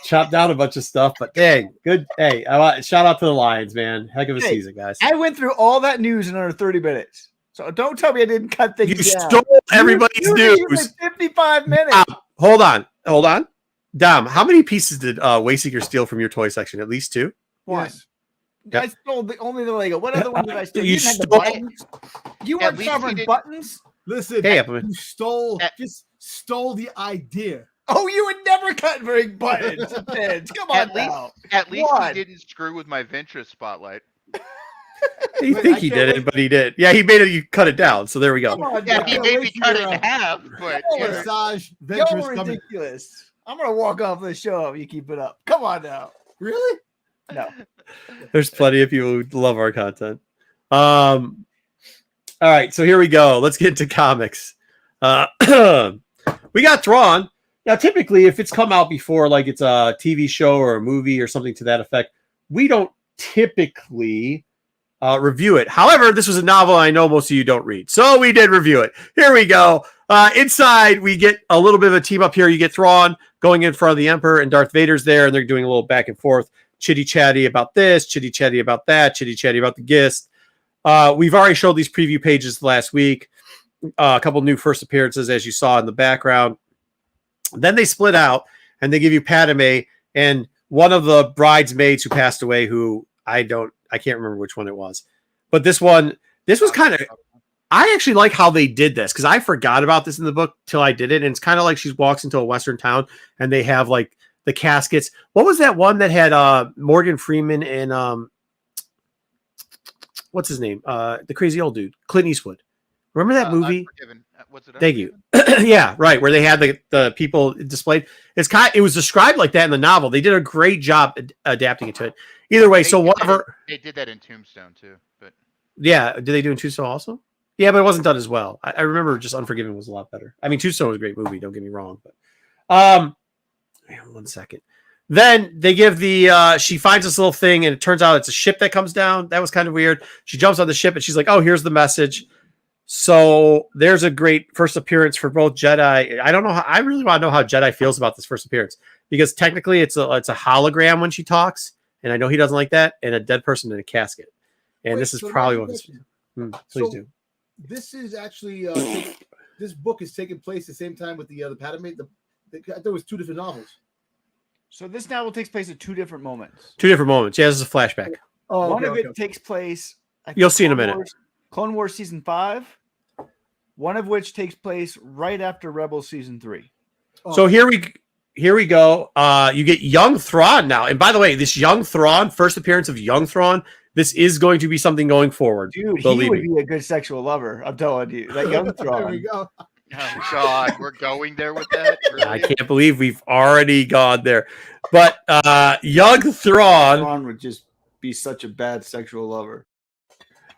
Chopped down a bunch of stuff, but dang, good. Hey, shout out to the Lions, man. Heck of a season, guys. I went through all that news in under 30 minutes. So don't tell me I didn't cut things down. You stole everybody's news. Like 55 minutes. Hold on. Dom, how many pieces did Wayseeker steal from your toy section? At least 2? One. Yes. I stole only the Lego. What other one did I steal? You didn't have the stole- buttons. You weren't covering buttons? Listen, Hey, you just stole the idea. Oh, you would never cut very buttons. Come on now. At least he didn't screw with my Ventress Spotlight. You think he did it, but he did. Yeah, he made it. You cut it down. So there we go. Yeah, he made me cut it in half. But Massage You're Ventress coming. ridiculous. I'm gonna walk off the show if you keep it up. Come on now. Really? No. There's plenty of people who love our content. All right, so here we go. Let's get into comics. We got Thrawn. Now, typically, if it's come out before, like it's a TV show or a movie or something to that effect, we don't typically review it. However, this was a novel I know most of you don't read, so we did review it. Here we go. Inside, we get a little bit of a team up here. You get Thrawn going in front of the Emperor, and Darth Vader's there, and they're doing a little back and forth, chitty-chatty about this, chitty-chatty about that, chitty-chatty about the Gist. We've already showed these preview pages last week. A couple new first appearances, as you saw in the background. Then they split out, and they give you Padme and one of the bridesmaids who passed away, who I can't remember which one it was. But this was kind of, I actually like how they did this, because I forgot about this in the book till I did it. And it's kind of like she walks into a Western town, and they have like the caskets. What was that one that had Morgan Freeman and what's his name? The crazy old dude, Clint Eastwood. Remember that movie? What's it? Thank you. Yeah, right. Where they had the people displayed. It was described like that in the novel. They did a great job adapting it to it. Either way, they did that in Tombstone too. But yeah, did they do in Tombstone also? Yeah, but it wasn't done as well. I remember just Unforgiven was a lot better. I mean, Tombstone was a great movie. Don't get me wrong, but 1 second. Then they give she finds this little thing, and it turns out it's a ship that comes down. That was kind of weird. She jumps on the ship, and she's like, "Oh, here's the message." So there's a great first appearance for both Jedi. I really want to know how Jedi feels about this first appearance, because technically it's a hologram when she talks, and I know he doesn't like that, and a dead person in a casket. And this is probably what this. Please do. This is actually this book is taking place the same time with the Padme. There was 2 different novels. So this novel takes place at 2 different moments. 2 different moments. Yeah, this is a flashback. One of it takes place. You'll see in a minute. Clone Wars Season 5, one of which takes place right after Rebels Season 3. So here we go. You get young Thrawn now. And by the way, this young Thrawn, first appearance of young Thrawn, this is going to be something going forward. Dude, he would be a good sexual lover. I'm telling you. That young Thrawn. There we go. Oh, God, we're going there with that? Really? I can't believe we've already gone there. But young Thrawn would just be such a bad sexual lover.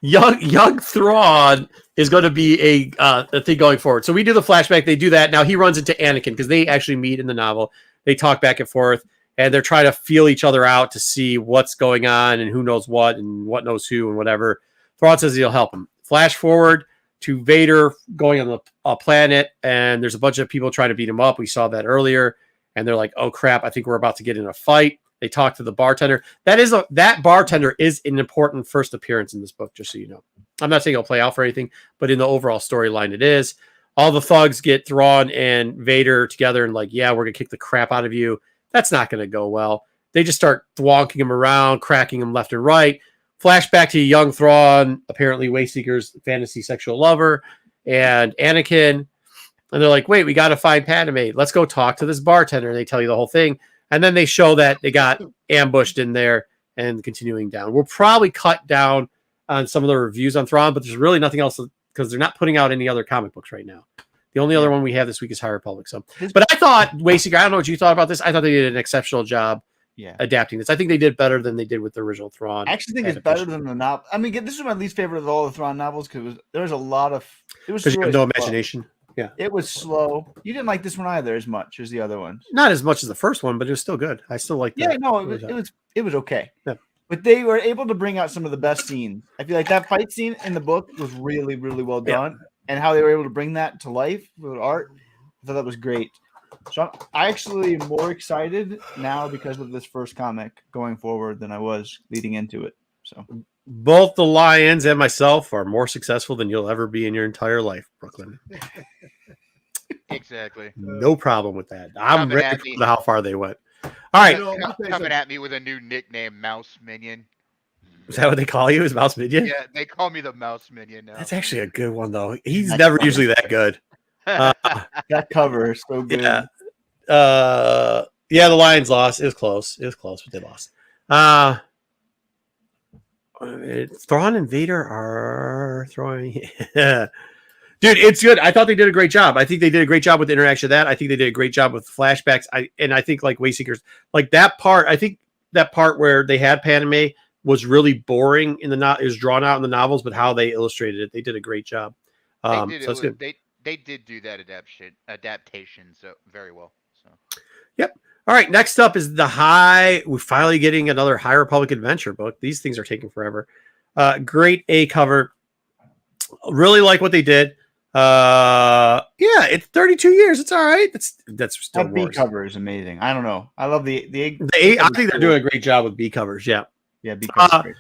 Young Thrawn is going to be a thing going forward. So we do the flashback. They do that. Now he runs into Anakin because they actually meet in the novel. They talk back and forth. and they're trying to feel each other out to see what's going on and who knows what and what knows who and whatever. Thrawn says he'll help him. Flash forward to Vader going on a planet, and there's a bunch of people trying to beat him up. We saw that earlier, and they're like, "Oh crap! I think we're about to get in a fight." They talk to the bartender. That bartender is an important first appearance in this book, just so you know. I'm not saying it'll play out for anything, but in the overall storyline, it is. All the thugs get Thrawn and Vader together and like, yeah, we're gonna kick the crap out of you. That's not gonna go well. They just start thwonking him around, cracking him left and right. Flashback to young Thrawn, apparently Wayseeker's fantasy sexual lover, and Anakin. And they're like, wait, we got to find Padme. Let's go talk to this bartender. And they tell you the whole thing. And then they show that they got ambushed in there and continuing down. We'll probably cut down on some of the reviews on Thrawn, but there's really nothing else because they're not putting out any other comic books right now. The only other one we have this week is High Republic. So, but I thought Wayseeker, I don't know what you thought about this. I thought they did an exceptional job adapting this. I think they did better than they did with the original Thrawn. I actually think it's better than the novel. I mean, this is my least favorite of all the Thrawn novels because there was a lot of. It was because you have no imagination. Yeah, it was slow. You didn't like this one either as much as the other ones. Not as much as the first one, but it was still good. I still like. Yeah, no, it was okay. Yeah. But they were able to bring out some of the best scenes. I feel like that fight scene in the book was really, really well done, and how they were able to bring that to life with art, I thought that was great. So I actually am more excited now because of this first comic going forward than I was leading into it. So both the Lions and myself are more successful than you'll ever be in your entire life, Brooklyn. Exactly. No problem with that. I'm ready for how far they went. All right. Coming at me with a new nickname, Mouse Minion. Is that what they call you? Is Mouse Minion? Yeah, they call me the Mouse Minion now. That's actually a good one, though. He's never usually that good. That cover is so good. Yeah. The Lions lost. It was close, but they lost. Thrawn and Vader are throwing. Dude, it's good. I thought they did a great job. I think they did a great job with the interaction of that. I think they did a great job with flashbacks. I think like Wayseekers, like that part. I think that part where they had Padme was really boring in the it was drawn out in the novels, but how they illustrated it, they did a great job. So it's good. They did do that adaptation so very well. So. Yep. All right. Next up is we're finally getting another High Republic adventure book. These things are taking forever. Great A cover. Really like what they did. It's 32 years. It's all right. That's still that B cover is amazing. I don't know. I love the A. I think they're doing a great job with B covers. Yeah. Yeah. B covers. Great.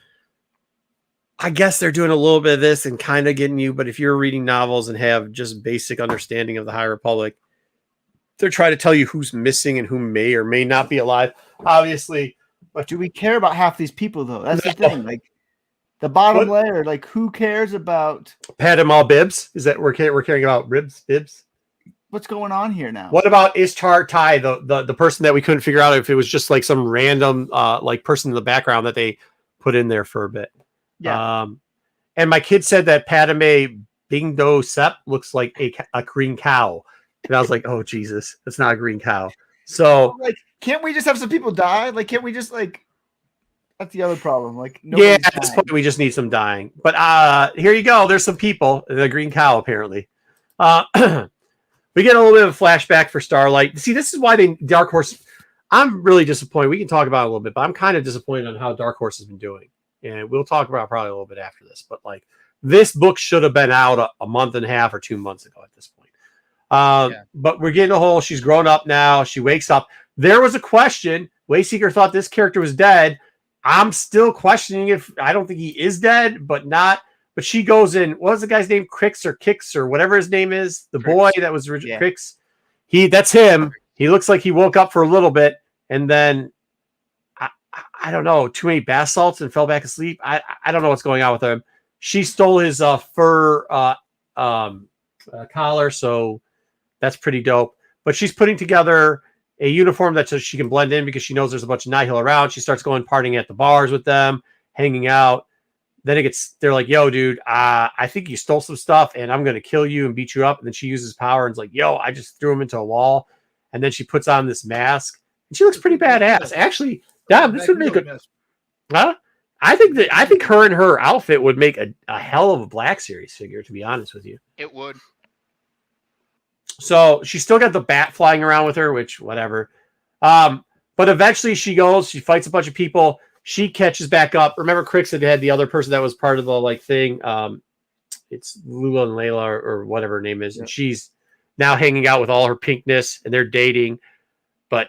I guess they're doing a little bit of this and kind of getting you, but if you're reading novels and have just basic understanding of the High Republic, they're trying to tell you who's missing and who may or may not be alive. Obviously, but do we care about half these people though? That's the thing. Like the bottom layer, like who cares about Padme Bibs? Is that we're caring about Bibs? What's going on here now? What about Ishtar Tai, the person that we couldn't figure out if it was just like some random like person in the background that they put in there for a bit? Yeah. And my kid said that Padme Bingdo Sep looks like a green cow. And I was like, oh, Jesus, it's not a green cow. So, like, can't we just have some people die? Like, can't we just, like, that's the other problem. Like, at this point, we just need some dying. But here you go. There's some people. The green cow, apparently. We get a little bit of a flashback for Starlight. See, this is why Dark Horse, I'm really disappointed. We can talk about it a little bit, but I'm kind of disappointed on how Dark Horse has been doing. And we'll talk about it probably a little bit after this. But, like, this book should have been out a month and a half or 2 months ago at this point. But we're getting a whole, she's grown up now. She wakes up. There was a question. Wayseeker thought this character was dead. I'm still questioning if I don't think he is dead, but she goes in. What was the guy's name? Kix or whatever his name is. The boy that was Kix. That's him. He looks like he woke up for a little bit and then I don't know, too many bath salts and fell back asleep. I don't know what's going on with him. She stole his fur collar, so that's pretty dope. But she's putting together a uniform that so she can blend in because she knows there's a bunch of Nihil around. She starts going partying at the bars with them, hanging out. Then they're like, yo, dude, I think you stole some stuff and I'm going to kill you and beat you up. And then she uses power and is like, yo, I just threw him into a wall. And then she puts on this mask and she looks pretty badass. Actually, Dom, this would make I think her and her outfit would make a hell of a Black Series figure, to be honest with you. It would. So she's still got the bat flying around with her, which whatever. But eventually she goes, she fights a bunch of people. She catches back up. Remember, Crix had the other person that was part of the like thing. It's Lula and Layla or whatever her name is, and she's now hanging out with all her pinkness, and they're dating. But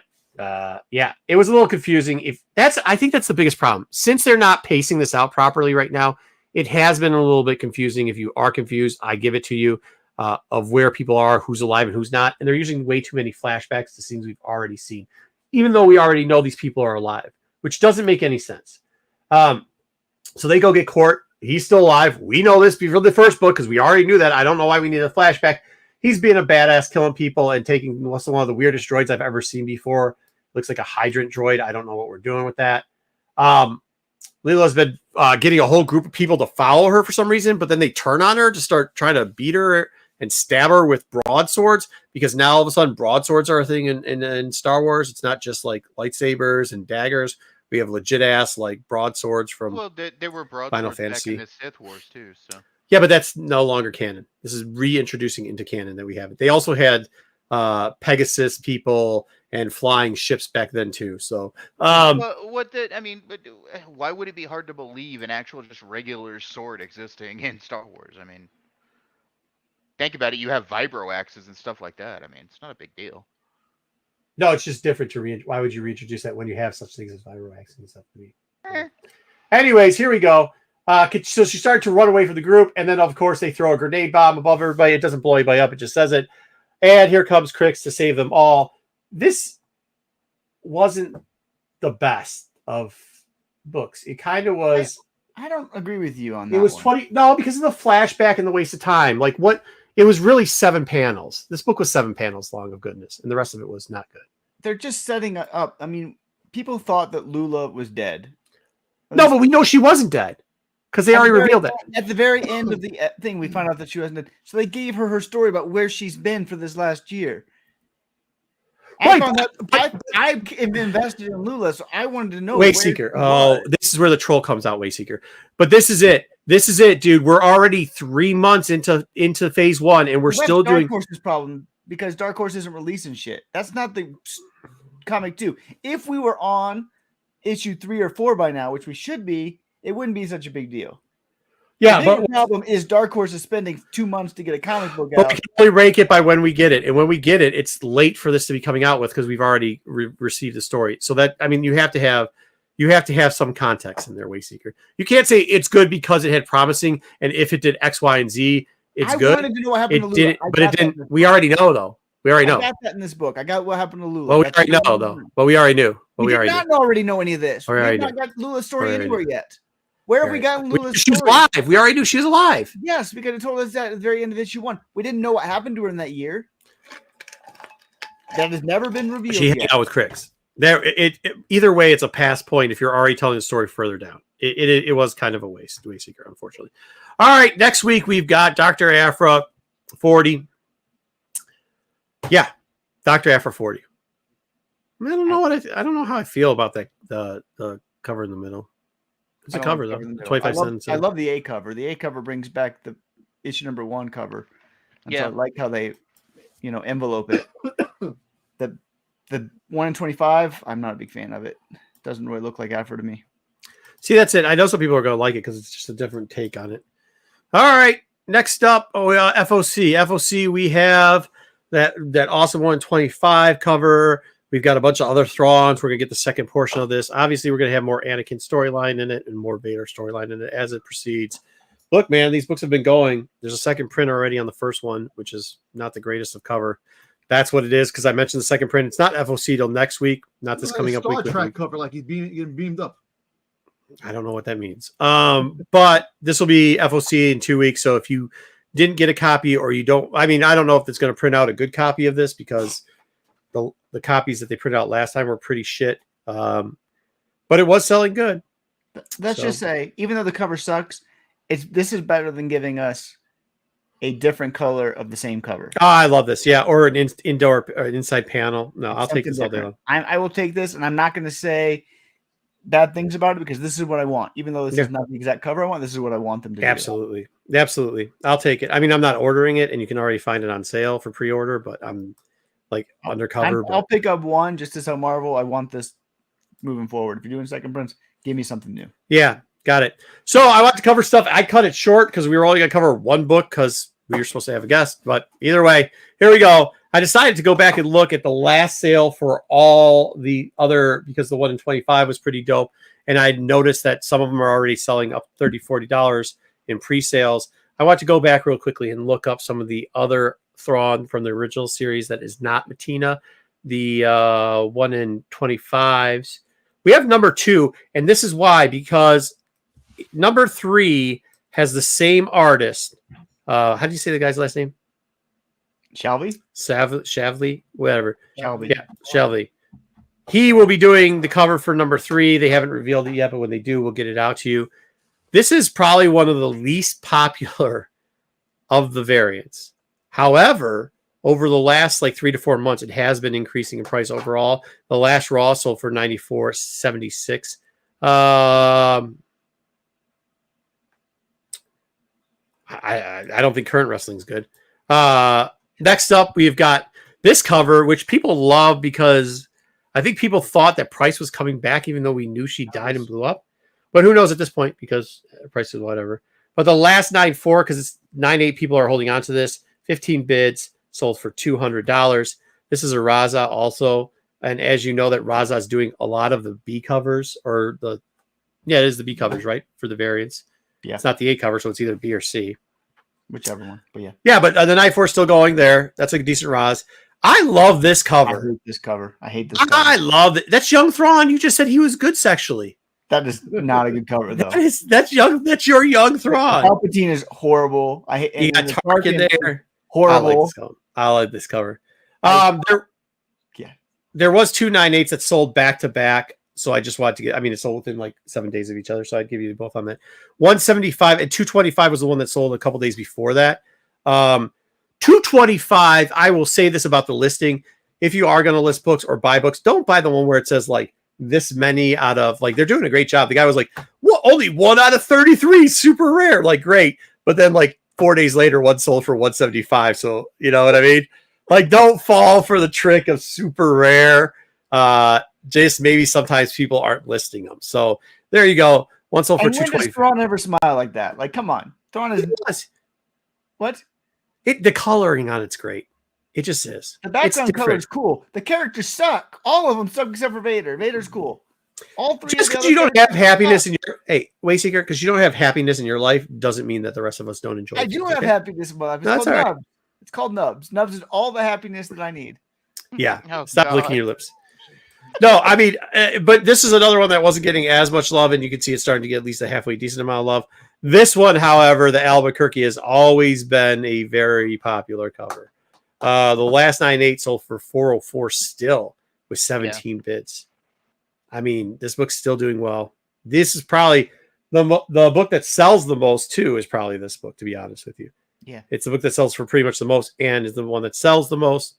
yeah, it was a little confusing. I think that's the biggest problem. Since they're not pacing this out properly right now, it has been a little bit confusing. If you are confused, I give it to you of where people are, who's alive and who's not, and they're using way too many flashbacks to scenes we've already seen, even though we already know these people are alive, which doesn't make any sense. So they go get Court. He's still alive. We know this before the first book because we already knew that. I don't know why we need a flashback. He's being a badass, killing people and taking one of the weirdest droids I've ever seen before. Looks like a hydrant droid. I don't know what we're doing with that. Leela's been getting a whole group of people to follow her for some reason, but then they turn on her to start trying to beat her and stab her with broadswords because now all of a sudden broadswords are a thing in Star Wars. It's not just like lightsabers and daggers. We have legit ass like broadswords from they were Final broadswords back Fantasy. in the Sith Wars too. So yeah, but that's no longer canon. This is reintroducing into canon that we have it. They also had Pegasus people and flying ships back then too. So why would it be hard to believe an actual just regular sword existing in Star Wars? I mean, think about it. You have vibro axes and stuff like that. I mean, it's not a big deal. No, it's just different to why would you reintroduce that when you have such things as vibro axes and stuff? Anyways, here we go. So she started to run away from the group, and then of course they throw a grenade bomb above everybody. It doesn't blow anybody up; it just says it. And here comes Crix to save them all. This wasn't the best of books. It kind of was. I don't agree with you on that. It was 20. No, because of the flashback and the waste of time. Like what? It was really 7 panels. This book was 7 panels long of goodness, and the rest of it was not good. They're just setting up. I mean, people thought that Lula was dead. No, but we know she wasn't dead because they already revealed it. At the very end of the thing, we found out that she wasn't dead. So they gave her story about where she's been for this last year. Right, I invested in Lula, so I wanted to know. Wayseeker. Oh, this is where the troll comes out, Wayseeker. But this is it. This is it, dude. We're already 3 months into phase 1, and we're still doing Dark Horse's problem because Dark Horse isn't releasing shit. That's not the comic 2. If we were on issue 3 or 4 by now, which we should be, it wouldn't be such a big deal. Yeah, but the problem is Dark Horse is spending 2 months to get a comic book out. But we can only rank it by when we get it, and when we get it, it's late for this to be coming out with because we've already received the story. So that you have to have some context in there, Wayseeker. You can't say it's good because it had promising, and if it did X, Y, and Z, it's good. I wanted to know what happened to Lula. But it didn't. We already know though. We already know. I got that in this book. I got what happened to Lula. Well, we already know though. But we already knew. We did not already know any of this. We have not got Lula's story anywhere yet. Where have we gotten Lula's story? She's alive. We already knew she was alive. Yes, because it told us that at the very end of issue 1. We didn't know what happened to her in that year. That has never been revealed. She hung out with Crix. Either way, it's a pass point if you're already telling the story further down. It was kind of a waste, Wayseeker, unfortunately. All right, next week we've got Dr. Aphra 40. Yeah, Dr. Aphra 40. I don't know how I feel about that the cover in the middle. It's a cover though. 25 cents. I love the A cover. The A cover brings back the issue number 1 cover. And so I like how they, envelope it. The 1 in 25, I'm not a big fan of it. Doesn't really look like Aphra to me. See, that's it. I know some people are going to like it because it's just a different take on it. All right. Next up, F.O.C. F.O.C. We have that awesome 1 in 25 cover. We've got a bunch of other Thrawns. We're going to get the second portion of this. Obviously, we're going to have more Anakin storyline in it and more Vader storyline in it as it proceeds. Look, man, these books have been going. There's a second print already on the first one, which is not the greatest of cover. That's what it is because I mentioned the second print. It's not F.O.C. till next week, not this coming up week. Star Trek cover like he's getting beamed up. I don't know what that means. But this will be F.O.C. in 2 weeks. So if you didn't get a copy or you don't, I don't know if it's going to print out a good copy of this because the copies that they printed out last time were pretty shit. But it was selling good. Let's just say, even though the cover sucks, this is better than giving us a different color of the same cover. Oh, I love this. Yeah, or an indoor or an inside panel. No, I'll take this all day long. I will take this, and I'm not going to say bad things about it because this is what I want. Even though this is not the exact cover I want, this is what I want them to do. Absolutely. I'll take it. I'm not ordering it, and you can already find it on sale for pre-order, but I'm like undercover. I'll pick up one just to sell Marvel. I want this moving forward. If you're doing second prints, give me something new. Yeah, got it. So I want to cover stuff. I cut it short because we were only going to cover one book because we were supposed to have a guest. But either way, here we go. I decided to go back and look at the last sale for all the other, because the one in 25 was pretty dope. And I noticed that some of them are already selling up $30, $40 in pre-sales. I want to go back real quickly and look up some of the other Thrawn from the original series that is not Matina. The one in 25s. We have number 2, and this is why, because number 3 has the same artist. How do you say the guy's last name? Shalvey? Shavli, whatever. Shalvey. Yeah, Shelby. He will be doing the cover for number 3. They haven't revealed it yet, but when they do, we'll get it out to you. This is probably one of the least popular of the variants. However, over the last 3 to 4 months, it has been increasing in price overall. The last Raw sold for $94.76. I don't think current wrestling's good. Next up, we've got this cover, which people love because I think people thought that Price was coming back, even though we knew she died and blew up. But who knows at this point, because Price is whatever. But the last 9.4, because it's 9.8 people are holding on to this. 15 bids, sold for $200. This is a Raza also. And as you know, that Raza is doing a lot of the B covers, or it is the B covers, right? For the variants. Yeah. It's not the A cover, so it's either B or C. Whichever one. But yeah. Yeah, but the 9.4 is still going there. That's a decent Raz. I love this cover. I hate this cover. I hate this cover. I love it. That's young Thrawn. You just said he was good sexually. That is not a good cover, though. That's young. That's your young Thrawn. Palpatine is horrible. I hate. You got Tarkin there. Horrible. I like this cover. There was 2 9.8s that sold back to back. So I just wanted to get, it sold within 7 days of each other. So I'd give you both on that. 175 and 225 was the one that sold a couple days before that. 225, I will say this about the listing. If you are going to list books or buy books, don't buy the one where it says this many out of, they're doing a great job. The guy was like, well, only 1 out of 33, super rare. Great. But then 4 days later, one sold for 175. So you know what I mean? Don't fall for the trick of super rare. Just maybe sometimes people aren't listing them. So there you go. One sold for 220. Does Thrawn ever smile like that? Come on. Thrawn is what? The coloring on it's great. It just is. The background color is cool. The characters suck. All of them suck except for Vader. Vader's cool. All 3. Just because you don't have happiness in your Wayseeker, because you don't have happiness in your life doesn't mean that the rest of us don't enjoy it. I do have happiness in my life. It's called Nubs. It's called Nubs. Nubs is all the happiness that I need. Yeah. Stop licking your lips. No, but this is another one that wasn't getting as much love, and you can see it's starting to get at least a halfway decent amount of love. This one, however, the Albuquerque has always been a very popular cover. The last 9.8 sold for $404 still with 17 bids. This book's still doing well. This is probably the book that sells the most too. Is probably this book, to be honest with you. Yeah, it's the book that sells for pretty much the most, and is the one that sells the most.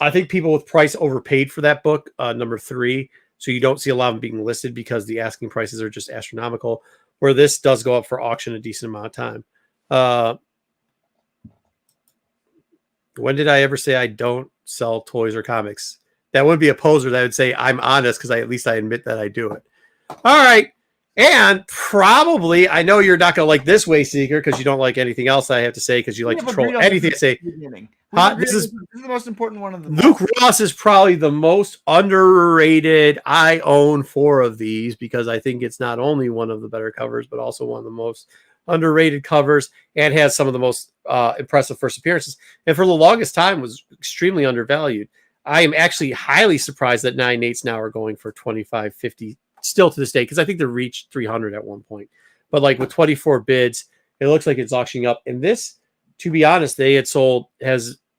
I think people with price overpaid for that book, number 3. So you don't see a lot of them being listed because the asking prices are just astronomical. Where this does go up for auction a decent amount of time. When did I ever say I don't sell toys or comics? That would be a poser that would say I'm honest because at least I admit that I do it. All right. And probably, I know you're not going to like this Wayseeker because you don't like anything else I have to say because you like to troll anything I say. This is the most important one of them. Luke Ross is probably the most underrated. I own 4 of these because I think it's not only one of the better covers, but also one of the most underrated covers and has some of the most impressive first appearances. And for the longest time was extremely undervalued. I am actually highly surprised that 9.8s now are going for $25.50 still to this day, because I think they reached 300 at one point. But with 24 bids, it looks like it's auctioning up. And this, to be honest, has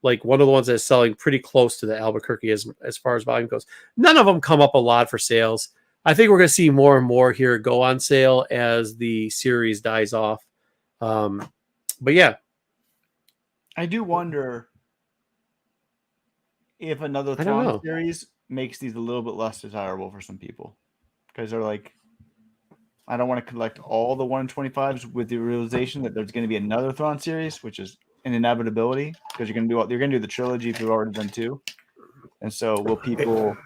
one of the ones that's selling pretty close to the Albuquerque as far as volume goes. None of them come up a lot for sales. I think we're going to see more and more here go on sale as the series dies off. But yeah. I do wonder if another Thrawn series makes these a little bit less desirable for some people. Because they're I don't want to collect all the 125s with the realization that there's going to be another Thrawn series, which is an inevitability because you're going to do the trilogy if you've already done 2. And so will people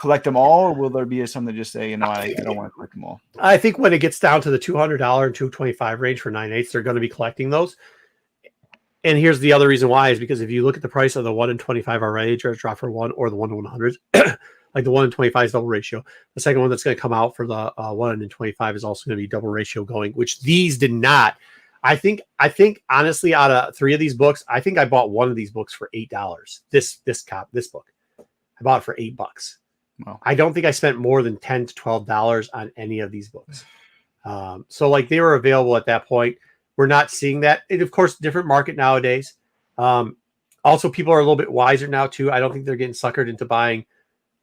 collect them all, or will there be some that just say, you know, I don't want to collect them all? I think when it gets down to the $200 and $225 range for 9/8, they're going to be collecting those. And here's the other reason why is because if you look at the price of the 1 in 25 already, drop for 1 or the 1 in 100, like the 1 in 25 is double ratio. The second one that's going to come out for the 1 in 25 is also going to be double ratio going, which these did not. I think honestly, out of 3 of these books, I think I bought one of these books for $8. This book, I bought it for $8. Wow. I don't think I spent more than $10 to $12 on any of these books. So like they were available at that point. We're not seeing that. And of course, different market nowadays. Also, people are a little bit wiser now too. I don't think they're getting suckered into buying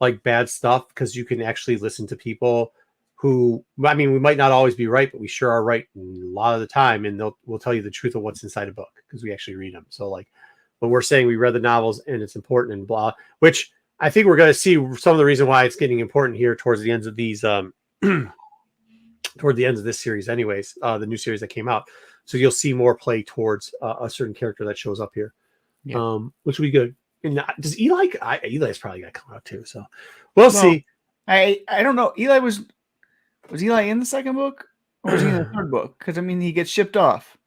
like bad stuff because you can actually listen to people who, I mean, we might not always be right, but we sure are right a lot of the time. And we'll tell you the truth of what's inside a book because we actually read them. So like when we're saying we read the novels and it's important and blah, which I think we're going to see some of the reason why it's getting important here towards the ends of these, toward the ends of this series anyways, the new series that came out. So you'll see more play towards a certain character that shows up here, which will be good. And does Eli? Eli's probably got to come out too. So we'll see. I don't know. Eli was Eli in the second book or was he in the third book? Because I mean, he gets shipped off.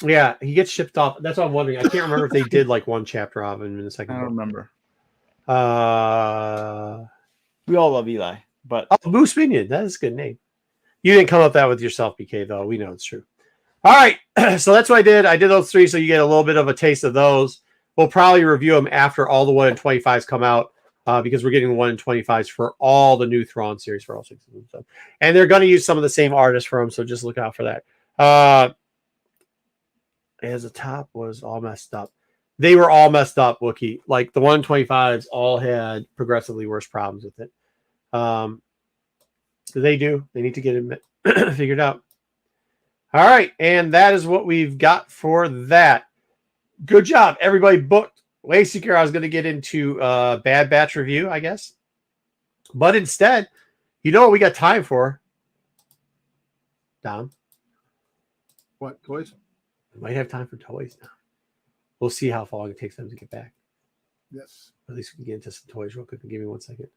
Yeah, he gets shipped off. That's what I'm wondering. I can't remember if they did like one chapter of him in the second. I don't book. remember. We all love Eli, but Moose Minion. That is a good name. You didn't come up with that with yourself, BK, though. We know it's true. All right, so that's what I did. I did those 3, so you get a little bit of a taste of those. We'll probably review them after all the 1 in 25s come out because we're getting the 1 in 25s for all the new Thrawn series for all 6 of them. So, and they're going to use some of the same artists for them, so just look out for that. As the top was all messed up. They were all messed up, Wookie. Like the 1 in 25s all had progressively worse problems with it. So they do. They need to get it figured out. All right, and that is what we've got for that. Good job. Everybody booked. Wayseeker, I was going to get into Bad Batch review, I guess. But instead, you know what we got time for? Dom? What, toys? We might have time for toys now. We'll see how long it takes them to get back. Yes. At least we can get into some toys real quick. Give me 1 second.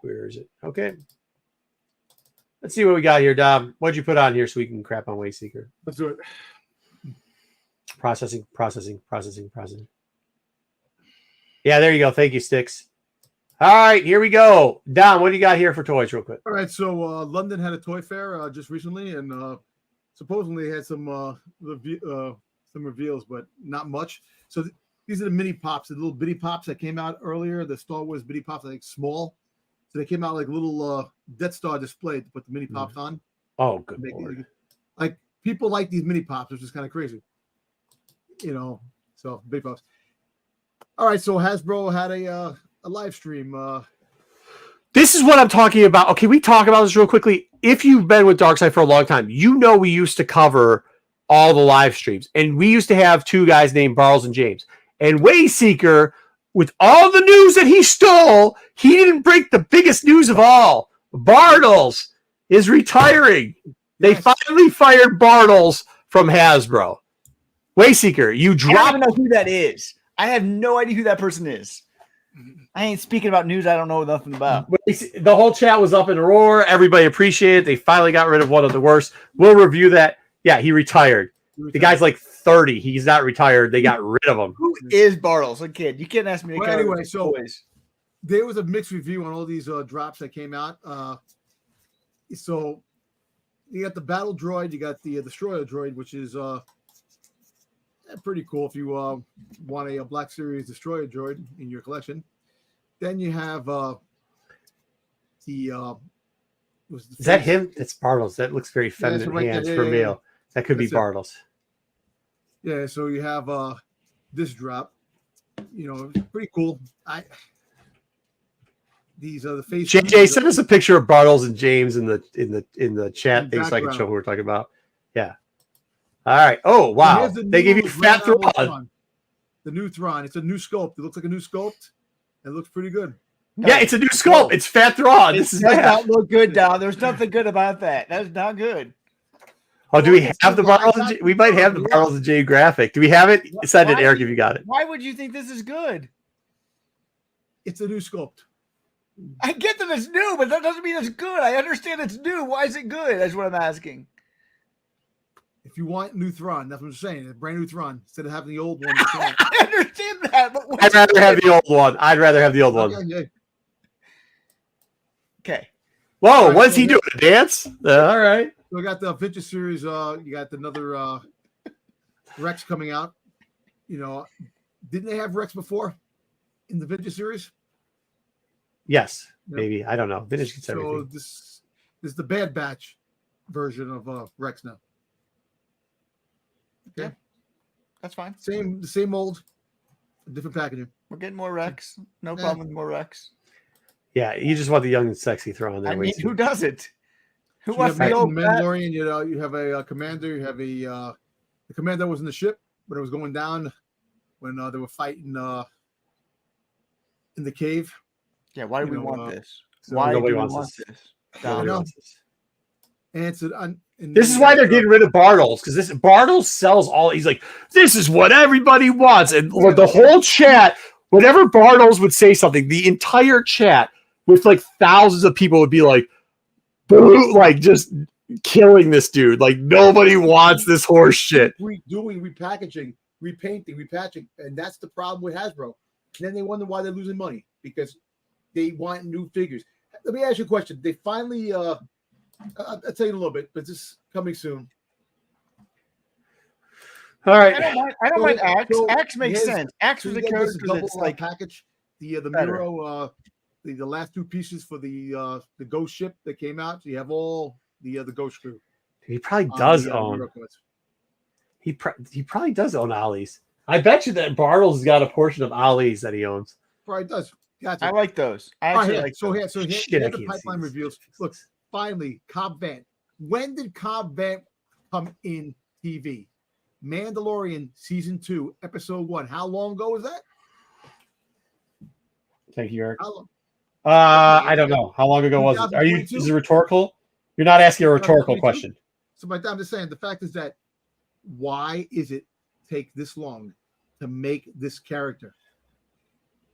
Where is it? Okay. Let's see what we got here, Dom. What'd you put on here so we can crap on Wayseeker? Let's do it. Processing. Yeah, there you go. Thank you, Sticks. All right, here we go. Dom, what do you got here for toys real quick? All right, so London had a toy fair just recently, and supposedly had some reveals, but not much. So these are the mini pops, the little bitty pops that came out earlier. The Star Wars bitty pops, I think, small. So they came out like little Death Star display to put the mini pops on. Oh, good Lord. Like people like these mini pops, which is kind of crazy. You know, so big pops. All right, so Hasbro had a live stream. This is what I'm talking about. Okay, we talk about this real quickly. If you've been with Darkside for a long time, you know we used to cover all the live streams. And we used to have 2 guys named Bartles and James. And Wayseeker, with all the news that he stole, he didn't break the biggest news of all. Bartles is retiring. They finally fired Bartles from Hasbro. Wayseeker, you dropped. I don't even know who that is. I have no idea who that person is. I ain't speaking about news I don't know nothing about. The whole chat was up in a roar. Everybody appreciated it. They finally got rid of one of the worst. We'll review that. Yeah, he retired. The guy's like 30. He's not retired. They got rid of him. Who is Bartles? A kid. You can't ask me to anyway, so there was a mixed review on all these drops that came out. So you got the battle droid, you got the destroyer droid, which is pretty cool if you want a Black Series destroyer droid in your collection. Then you have is that him? That's Bartles. That looks very feminine hands for male. That could be Bartles. Yeah, so you have this drop. You know, pretty cool. These are the face. JJ, send us a picture of Bartles and James in the chat thing so I can show who we're talking about. Yeah. All right. Oh wow. They give you Fat Thrawn. The new Thrawn. It's a new sculpt. It looks like a new sculpt. It looks pretty good. Yeah, it's a new sculpt. It's Fat Thrawn. This does not look good, Don. There's nothing good about that. That's not good. Oh, do we Well, have the well, Bartles? exactly. We might have the Bartles and Jay graphic. Do we have it? Send it, Why Eric, do if you got it. Why would you think this is good? It's a new sculpt. I get that it's new, but that doesn't mean it's good. I understand it's new. Why is it good? That's what I'm asking. If you want new Thrawn, that's what I'm saying. A brand new Thrawn instead of having the old one. You can't. I understand that, but I'd rather have the old one. I'd rather have the old one. Yeah. Okay. Whoa, what's he doing? A dance? All right. So we got the Ventress series. You got another Rex coming out. You know, didn't they have Rex before in the Ventress series? Yes, maybe. I don't know. Vintage gets So everything. this is the Bad Batch version of Rex now. Okay, That's fine. the same old, different packaging. We're getting more Rex. No problem with more Rex. Yeah, you just want the young and sexy Thrawn there. I mean, who does it? Who So wants you have the old the Mandalorian. You have a commander. You have the commander that was in the ship when it was going down when they were fighting in the cave. Yeah, why do You we know, want this? so Why do nobody we wants want this. this? Nobody know. wants this. And it's This is why they're getting rid of Bartles, because this Bartles sells all. He's like, this is what everybody wants, and the whole chat. Whenever Bartles would say something, the entire chat with like thousands of people would be like, boo, like just killing this dude. Like nobody wants this horse shit. Doing repackaging, repainting, repatching, and that's the problem with Hasbro. And then they wonder why they're losing money because they want new figures. Let me ask you a question. They finally, I'll tell you in a little bit, but this is coming soon. All right. I don't mind Axe. So Axe makes here's- sense. Axe was a This character double that's like package. The better. Miro, the last two pieces for the ghost ship that came out. So you have all the ghost crew. He probably does the own. Miro cards. He probably does own Ollie's. I bet you that Bartles has got a portion of Ollie's that he owns. Probably does. Gotcha. I like those. I All actually right, like so those. here Shit, I the can't see pipeline this. reveals. Look, finally, Cobb Vanth. When did Cobb Vanth come in TV? Mandalorian season 2, episode 1. How long ago was that? Thank you, Eric. How long? I don't know. How long ago was it? Are you? 2022? Is it rhetorical? You're not asking a rhetorical 2022? question. So I'm just saying the fact is that why is it take this long to make this character?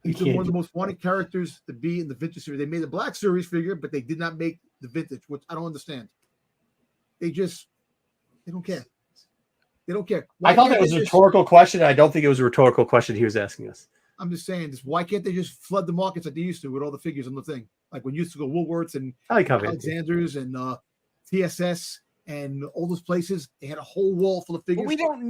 He's one of the most wanted characters to be in the vintage series. They made the Black Series figure, but they did not make the vintage, which I don't understand. They don't care. They don't care. I thought that was a rhetorical question. I don't think it was a rhetorical question he was asking us. I'm just saying this. Why can't they just flood the markets like they used to with all the figures on the thing? Like when you used to go Woolworths and I like how Vanth. Alexander's and TSS and all those places, they had a whole wall full of figures. But we don't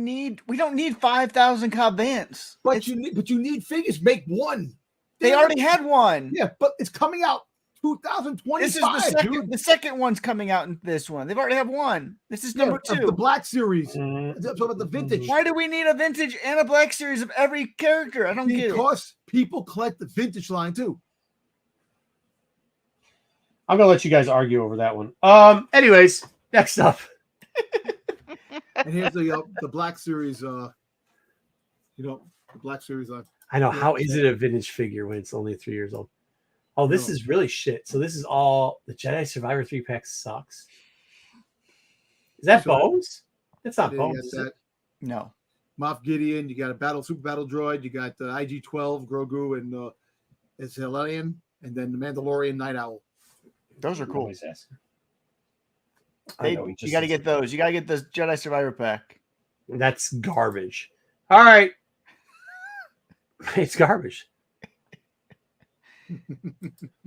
need 5,000 Cobb Vanths. But you need figures. Make one. They already had one. Yeah, but it's coming out 2025. This is the second. Dude. The second one's coming out in this one. They've already have one. This is number of 2. the Black Series. Mhm. That's about the vintage. Why do we need a vintage and a Black Series of every character? I don't get it. Because people collect the vintage line too. I'm gonna let you guys argue over that one. Anyways, next up. And here's the Black Series. The Black Series line. I know. How is it a vintage figure when it's only 3 years old? Oh, this is really shit. So this is all the Jedi Survivor 3-pack sucks. Is that Bones? That's not You Bones. got Is it? that No. Moff Gideon. You got a super battle droid. You got the IG-12 Grogu and it's Hellion, and then the Mandalorian Night Owl. Those are cool. Nobody's asking. I know, he You just got to says- get those. You got to get the Jedi Survivor pack. That's garbage. All right. It's garbage.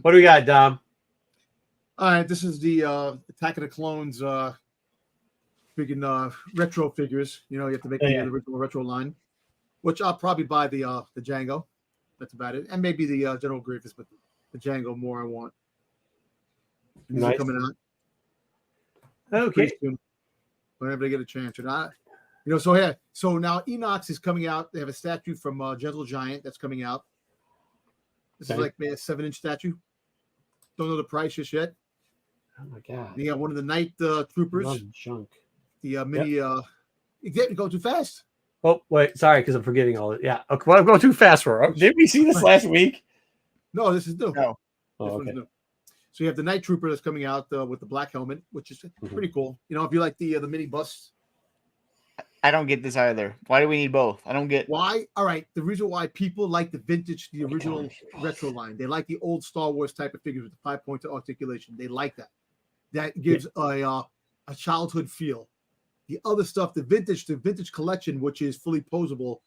What do we got, Dom? All right, this is the Attack of the Clones freaking retro figures. You know, you have to make the original retro line, which I'll probably buy the Django. That's about it, and maybe the General Grievous, but the Django more I want. These are Nice. coming out Okay. pretty soon, whenever they get a chance. Or not, so now Enox is coming out. They have a statue from Gentle Giant that's coming out. This Okay. is like a 7-inch statue. Don't know the price just yet. Oh my god. You got one of the night troopers. Love junk. The mini you get to go too fast. Oh wait, sorry, because I'm forgetting all it. Yeah. Okay, well, I'm going too fast for. Did we see this last week? No, this is new. No. Oh, This one's okay. new. So you have the Night Trooper that's coming out with the black helmet, which is pretty cool. You know, if you like the mini bus. I don't get this either. Why do we need both? I don't get why. All right, the reason why people like the vintage, the original retro line, they like the old Star Wars type of figures with the 5 points of articulation. They like that. That gives a childhood feel. The other stuff, the vintage collection, which is fully posable,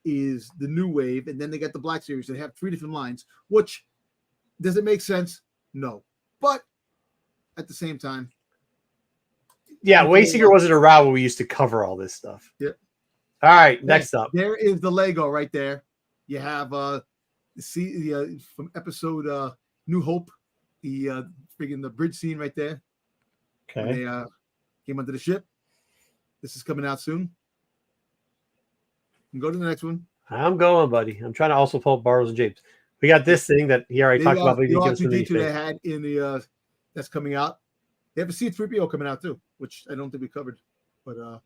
is the new wave, and then they got the Black Series. They have 3 different lines. Which does it make sense? No, but at the same time. Yeah, Wayseeker wasn't around when we used to cover all this stuff. Yep. All right, next up. There is the Lego right there. You have from episode New Hope, the friggin' the bridge scene right there. Okay. When they came onto the ship. This is coming out soon. And go to the next one. I'm going, buddy. I'm trying to also pull up Barrows and Japes. We got this thing that he already talked about. The R2D2 they had in the that's coming out. They have a C3PO coming out too, which I don't think we covered. But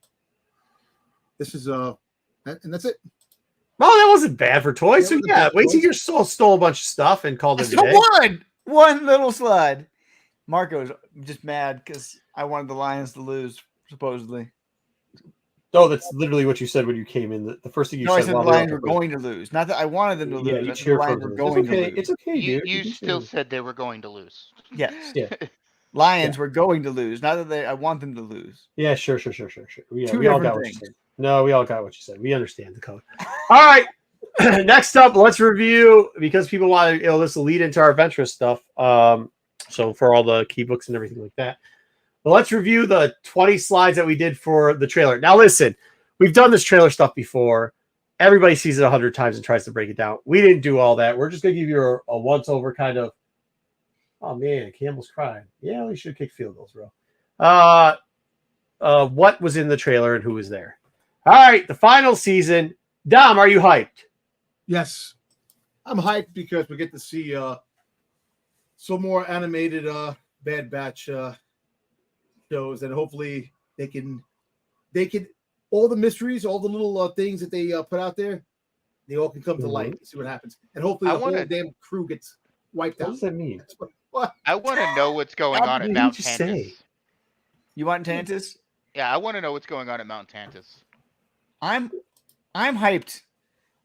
this is and that's it. Well, that wasn't bad for toys. So yeah, Wayseeker stole a bunch of stuff and called it a day. One little slide. Marco's just mad because I wanted the Lions to lose, supposedly. Oh, that's literally what you said when you came in. The first thing you said. I said the Lions were going to lose. Not that I wanted them to lose. You I said the Lions were going to lose. It's okay, dude. You still said they were going to lose. Yes. Yeah. Lions were going to lose. Not that I want them to lose. Yeah, sure. We Two all got different what you things. said. No, we all got what you said. We understand the code. All right. Next up, let's review, because people want to, this will lead into our Ventress stuff. So for all the key books and everything like that. But let's review the 20 slides that we did for the trailer. Now, listen, we've done this trailer stuff before. Everybody sees it 100 times and tries to break it down. We didn't do all that. We're just going to give you a once-over kind of, oh, man, Campbell's crying. Yeah, we should kick field goals, bro. What was in the trailer and who was there. All right, the final season. Dom, are you hyped? Yes. I'm hyped because we get to see some more animated Bad Batch shows, and hopefully they can all the mysteries, all the little things that they put out there, they all can come to light and see what happens. And hopefully the whole damn crew gets wiped out. What does that mean? What? I want to know what's going on at Mount Tantus. You want Tantus? Yeah, I want to know what's going on at Mount Tantus. I'm hyped.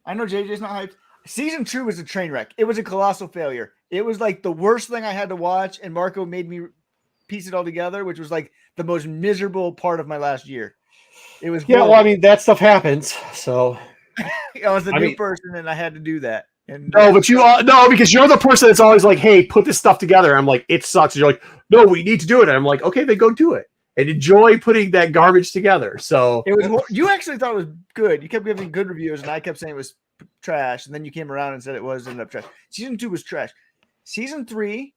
I know JJ's not hyped. Season 2 was a train wreck. It was a colossal failure. It was like the worst thing I had to watch, and Marco made me piece it all together, which was like the most miserable part of my last year. It was well, I mean, that stuff happens. So I was a new person, and I had to do that. And no, but because you're the person that's always like, "Hey, put this stuff together." I'm like, "It sucks." And you're like, "No, we need to do it." And I'm like, "Okay, then go do it and enjoy putting that garbage together." So it was. You actually thought it was good. You kept giving good reviews, and I kept saying it was trash. And then you came around and said it was ended up trash. Season 2 was trash. Season 3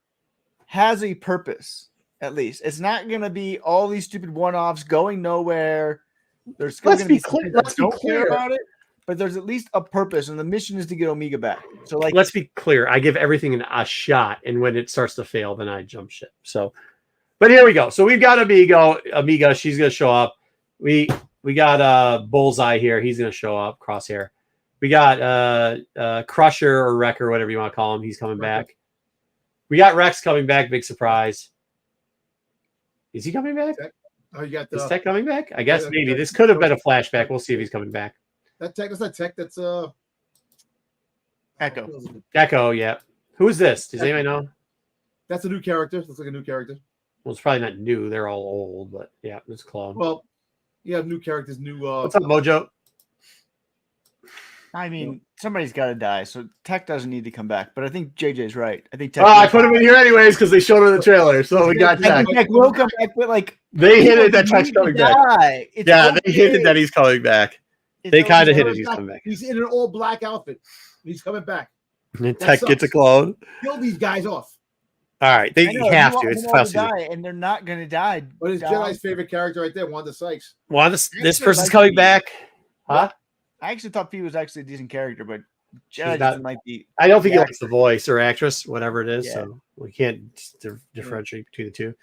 has a purpose. At least it's not going to be all these stupid one-offs going nowhere. There's going to be clear. Don't care about it. But there's at least a purpose, and the mission is to get Omega back. So, like, let's be clear. I give everything a shot, and when it starts to fail, then I jump ship. So, but here we go. So we've got Amiga. She's gonna show up. We got Bullseye here. He's gonna show up. Crosshair. We got Crusher or Wrecker, whatever you want to call him. He's coming back. We got Rex coming back. Big surprise. Is he coming back? Oh, you got is Tech coming back? I guess maybe this could have been a flashback. We'll see if he's coming back. That's not Tech. That's Echo. Yeah. Who is this? Does anybody know? That's a new character. Looks like a new character. Well, it's probably not new. They're all old, but yeah, it's a clone. Well, you have new characters. New. What's up, Mojo? I mean, somebody's got to die, so Tech doesn't need to come back. But I think JJ's right. I think Tech. I put him in here anyways because they showed him in the trailer, so we got Tech. Tech will come back, but like they hinted that Tech's coming back. Yeah, they hinted that he's coming back. They kind of hinted he's coming back. He's in an all black outfit. He's coming back. And Tech gets a clone. Kill these guys off. All right, they have to. It's fast. And they're not going to die. But it's Jedi's favorite character right there, Wanda Sykes. Well, this person's coming back, huh? I actually thought P was actually a decent character, but Jedi might be. I don't think he likes the voice or actress, whatever it is. Yeah. So we can't differentiate between the two.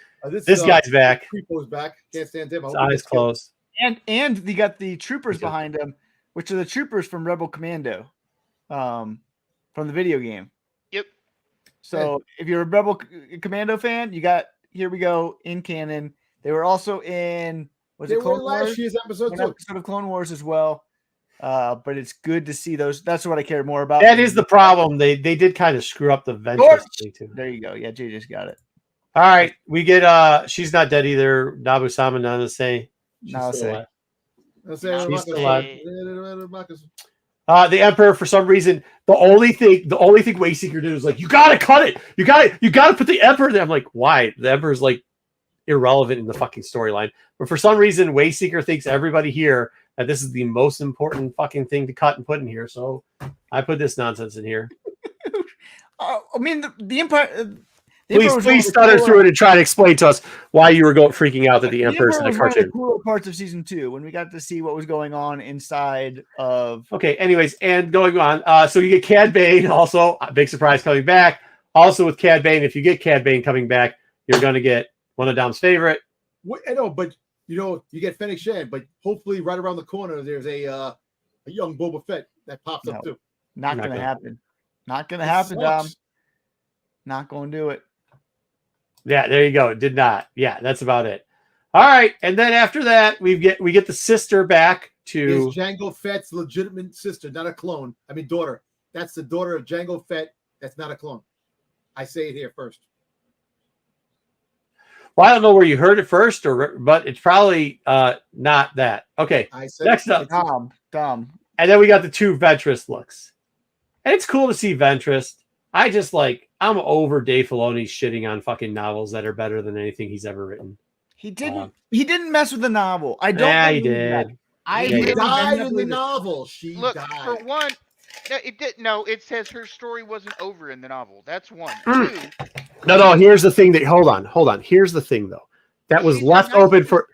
This guy's back. Creepo's back. Can't stand him. His eyes closed. And they got the troopers behind him, which are the troopers from Rebel Commando, from the video game. Yep. So if you're a Rebel Commando fan, you got Here We Go in canon. They were also in They were in last year's episode One too. episode of Clone Wars as well. But it's good to see those. That's what I care more about. That is the problem. They did kind of screw up the Ventress thing too. There you go. Yeah, Jay just got it. All right, we get she's not dead either. Nabu Sama Nanase. Now say. I'll say She's still the Emperor, for some reason, the only thing Wayseeker did was like, you gotta cut it. You gotta put the Emperor there. I'm like, why? The Emperor's like irrelevant in the fucking storyline. But for some reason, Wayseeker thinks everybody here that this is the most important fucking thing to cut and put in here. So I put this nonsense in here. I mean, the Empire. Please stutter through it and try to explain to us why you were freaking out that the Emperor's in the was one of cartoon. the cooler parts of season 2 when we got to see what was going on inside of. Okay, anyways, and going on. So you get Cad Bane also, a big surprise coming back. Also with Cad Bane, if you get Cad Bane coming back, you're going to get one of Dom's favorite. I know, but you get Fennec Shand, but hopefully right around the corner there's a young Boba Fett that pops up too. Not going to happen. Not going to happen, Dom. Not going to do it. Yeah, there you go. It did not. Yeah, that's about it. All right, and then after that, we get the sister back to It's Jango Fett's legitimate sister, not a clone. I mean, daughter. That's the daughter of Jango Fett. That's not a clone. I say it here first. Well, I don't know where you heard it first, but it's probably not that. Okay, I said next up, Dom. And then we got the 2 Ventress looks, and it's cool to see Ventress. I'm over Dave Filoni shitting on fucking novels that are better than anything he's ever written. He didn't mess with the novel. I don't. Yeah, he did. She died in the novel. Look, died. for one, it did. No, it says her story wasn't over in the novel. That's one. 2. No. Here's the thing. Hold on. Here's the thing, though. That was left open for.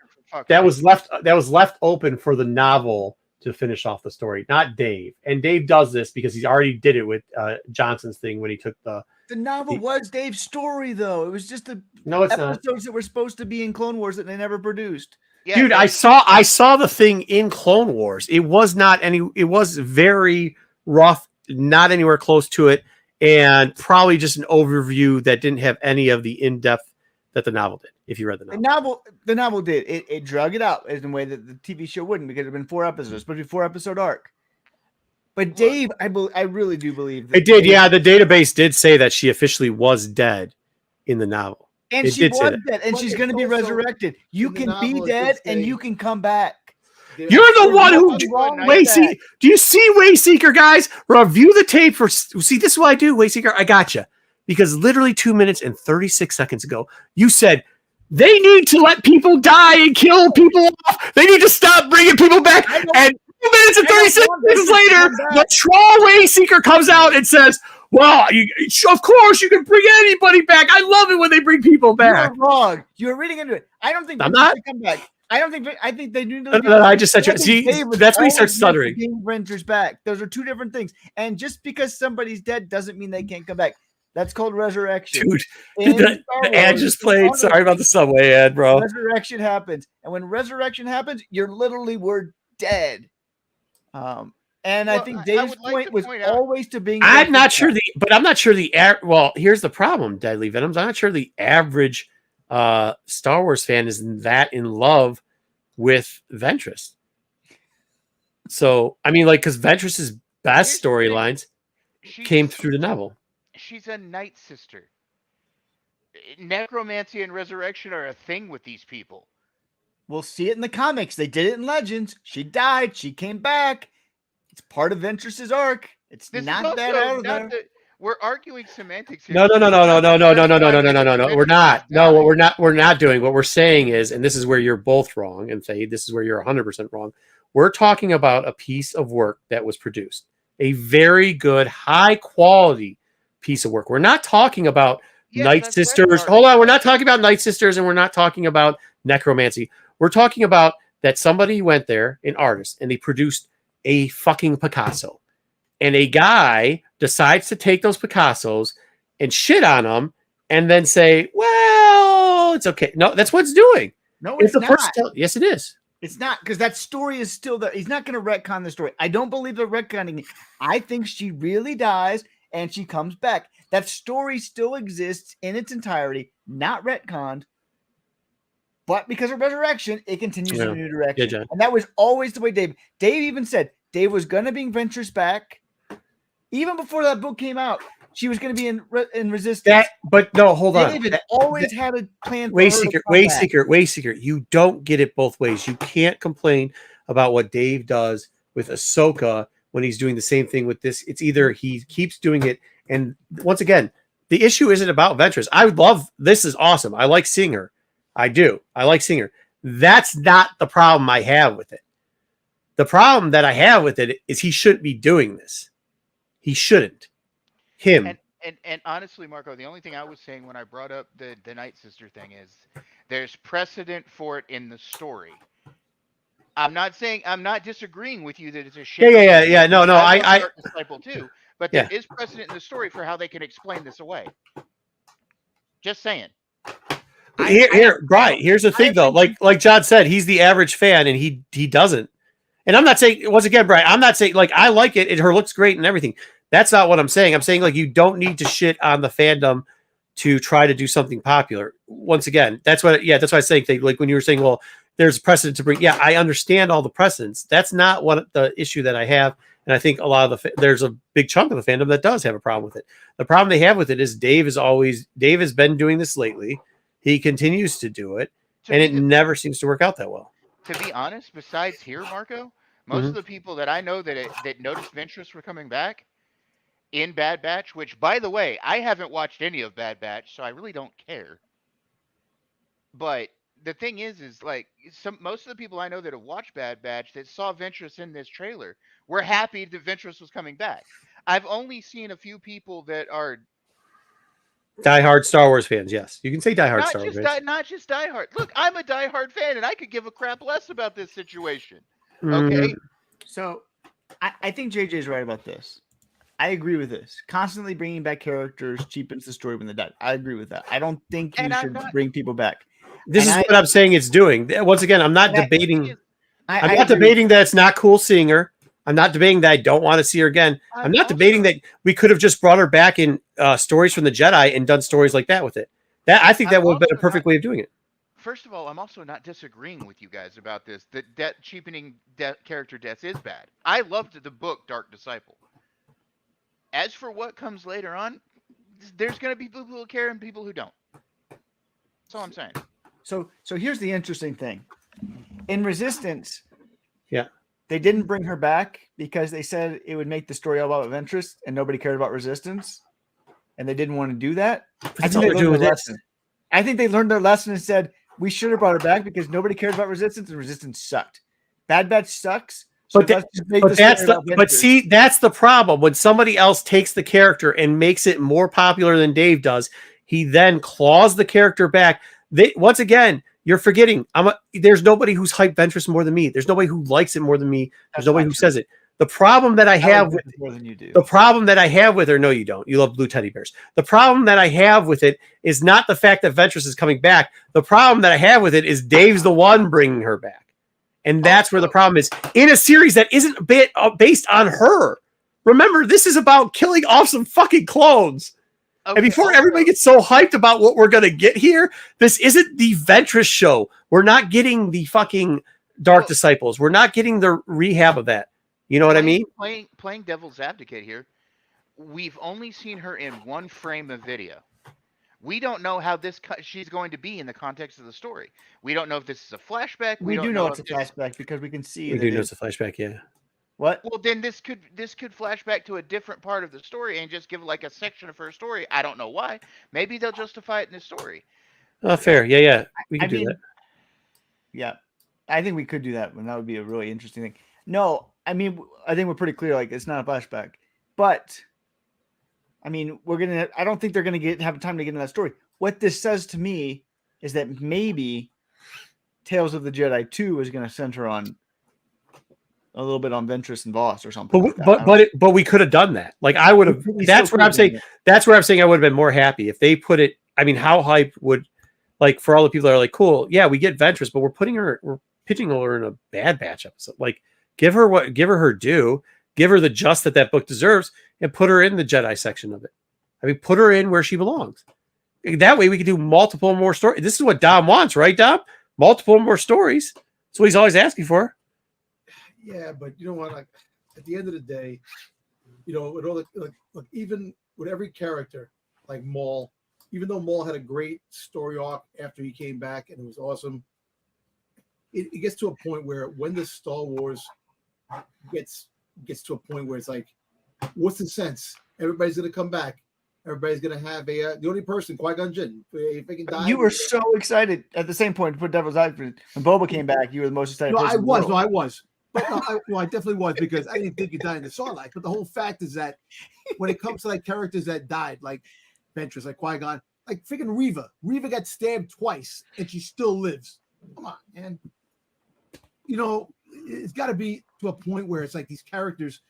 That was left open for the novel to finish off the story, not Dave. And Dave does this because he's already did it with Johnson's thing when he took the. The novel was Dave's story, though. It was just the episodes that were supposed to be in Clone Wars that they never produced. Yeah, dude, I saw the thing in Clone Wars. It was not any. It was very rough, not anywhere close to it, and probably just an overview that didn't have any of the in depth that the novel did. If you read the novel, the novel did. It drug it out in a way that the TV show wouldn't, because it had been 4 episodes, but a 4-episode arc. But Dave, I really do believe that it did. Yeah, the database did say that she officially was dead in the novel, and she was dead, and she's going to be resurrected. You can be dead, and you can come back. You're the one who Wayseeker. Do you see Wayseeker, guys? Review the tape for. See, this is what I do, Wayseeker. I got you, because literally 2 minutes and 36 seconds ago, you said they need to let people die and kill people off. They need to stop bringing people back. And 2 minutes and 36 seconds later, the troll Wayseeker comes out and says, well, of course you can bring anybody back. I love it when they bring people back. You're wrong. You're reading into it. I don't think I'm not. Come back. I think they need to. No, I just said you. See, that's when he starts stuttering. Ventress back. Those are 2 different things. And just because somebody's dead doesn't mean they can't come back. That's called resurrection. Dude, the ad just played. Sorry about the subway ad, bro. Resurrection happens. And when resurrection happens, you're literally we're dead. And I think Dave's point was always to being. I'm not sure well, here's the problem, Deadly Venoms. I'm not sure the average Star Wars fan is that in love with Ventress. So, I mean, because Ventress's best storylines came through the novel. She's a Night Sister. Necromancy and resurrection are a thing with these people. We'll see it in the comics. They did it in Legends. She died. She came back. It's part of Ventress's arc. It's not that out of there. We're arguing semantics here. No. We're not. No, what we're not doing. What we're saying is, and this is where you're both wrong, and Thade, this is where you're 100% wrong. We're talking about a piece of work that was produced, a very good, high quality piece of work. We're not talking about Night Sisters. Hold on, we're not talking about Night Sisters, and we're not talking about necromancy. We're talking about that somebody went there, an artist, and they produced a fucking Picasso. And a guy decides to take those Picassos and shit on them and then say, well, it's okay. No, that's what it's doing. No, it's not. Yes, it is. It's not, because that story is still there. He's not going to retcon the story. I don't believe they're retconning it. I think she really dies and she comes back. That story still exists in its entirety, not retconned. But because of resurrection, it continues in a new direction. John. And that was always the way Dave even said Dave was going to bring Ventress back. Even before that book came out, she was going to be in Resistance. But no, hold on. David always had a plan for Wayseeker, you don't get it both ways. You can't complain about what Dave does with Ahsoka when he's doing the same thing with this. It's either he keeps doing it, and once again, the issue isn't about Ventress. I love this is awesome. I like seeing her. I do. I like seeing her. That's not the problem I have with it. The problem that I have with it is he shouldn't be doing this. He shouldn't. Him. And honestly, Marco, the only thing I was saying when I brought up the Night Sister thing is there's precedent for it in the story. I'm not disagreeing with you that it's a shit. Yeah. No. I Disciple too, but there is precedent in the story for how they can explain this away. Just saying. Here's the thing though. Like John said, he's the average fan, and he doesn't. And I'm not saying, once again, Brian, I'm not saying like I like it and her looks great and everything. That's not what I'm saying. I'm saying like you don't need to shit on the fandom to try to do something popular. Once again, that's what I was saying. Like when you were saying, well, there's precedent to bring. Yeah, I understand all the precedents. That's not what the issue that I have. And I think a lot of there's a big chunk of the fandom that does have a problem with it. The problem they have with it is Dave has been doing this lately. He continues to do it, and it never seems to work out that well. To be honest, besides here, Marco, most of the people that I know that noticed Ventress were coming back in Bad Batch, which, by the way, I haven't watched any of Bad Batch, so I really don't care. But the thing is like most of the people I know that have watched Bad Batch that saw Ventress in this trailer were happy that Ventress was coming back. I've only seen a few people that are diehard Star Wars fans. Yes, you can say diehard Star Wars fans. Not just diehard. Look, I'm a diehard fan, and I could give a crap less about this situation. Okay, so I think JJ's right about this. I agree with this. Constantly bringing back characters cheapens the story when they're dead. I agree with that. I don't think you should bring people back. This is what I'm saying it's doing. Once again, I'm not debating. I'm not debating that it's not cool seeing her. I'm not debating that I don't want to see her again. I'm not debating that we could have just brought her back in stories from the Jedi and done stories like that with it. I think that would have been a perfect way of doing it. First of all, I'm also not disagreeing with you guys about this. That cheapening character deaths is bad. I loved the book Dark Disciple. As for what comes later on, there's going to be people who care and people who don't. That's all I'm saying. So here's the interesting thing. In Resistance, they didn't bring her back because they said it would make the story all about Ventress and nobody cared about Resistance. And they didn't want to do that. I think they learned their lesson. I think they learned their lesson and said, we should have brought her back because nobody cared about Resistance and Resistance sucked. Bad Batch sucks. So that's the problem. When somebody else takes the character and makes it more popular than Dave does, he then claws the character back. Once again, you're forgetting. There's nobody who's hyped Ventress more than me. There's nobody who likes it more than me. There's nobody who says it. The problem that I have with more than you do. The problem that I have with her, no, you don't. You love blue teddy bears. The problem that I have with it is not the fact that Ventress is coming back. The problem that I have with it is Dave's the one bringing her back. And that's where the problem is. In a series that isn't based on her. Remember, this is about killing off some fucking clones. Okay. And before everybody gets so hyped about what we're going to get here, this isn't the Ventress show. We're not getting the fucking Dark Disciples. We're not getting the rehab of that. You know what I mean? Playing devil's advocate here, we've only seen her in one frame of video. We don't know how she's going to be in the context of the story. We don't know if this is a flashback. We do know it's a flashback because we can see. We do know it's a flashback. Yeah. What? Well, then this could flashback to a different part of the story and just give like a section of her story. I don't know why. Maybe they'll justify it in the story. Oh, fair. Yeah. We can do that. Yeah, I think we could do that, and that would be a really interesting thing. No, I mean, I think we're pretty clear. Like, it's not a flashback, but I mean, I don't think they're gonna have time to get into that story. What this says to me is that maybe Tales of the Jedi 2 is gonna center on a little bit on Ventress and Voss or something. But we could have done that. Like, I would have. That's where I'm saying. That's where I'm saying I would have been more happy if they put it. I mean, how hype would, like, for all the people that are like, cool, yeah, we get Ventress, but we're pitching her in a Bad Batch episode. Like, give her her due. Give her the just that book deserves. and put her in the Jedi section of it. I mean, put her in where she belongs. That way we can do multiple more stories. This is what Dom wants, right, Dom? Multiple more stories. That's what he's always asking for. Yeah, but you know what? Like at the end of the day, you know, with all the like even with every character, like Maul, even though Maul had a great story arc after he came back and it was awesome, it gets to a point where when the Star Wars gets to a point where it's like, what's the sense? Everybody's gonna come back. Everybody's gonna have a the only person, Qui-Gon Jinn. If they can die, You were so excited at the same point to put Devil's Advocate. When Boba came back, you were the most excited. No, person I in the was. world. No, I was. But no, I definitely was because I didn't think he died in the Sarlacc. But the whole fact is that when it comes to like characters that died, like Ventress, like Qui-Gon, like freaking Reva. Reva got stabbed twice and she still lives. Come on, man. You know, it's got to be to a point where it's like these characters,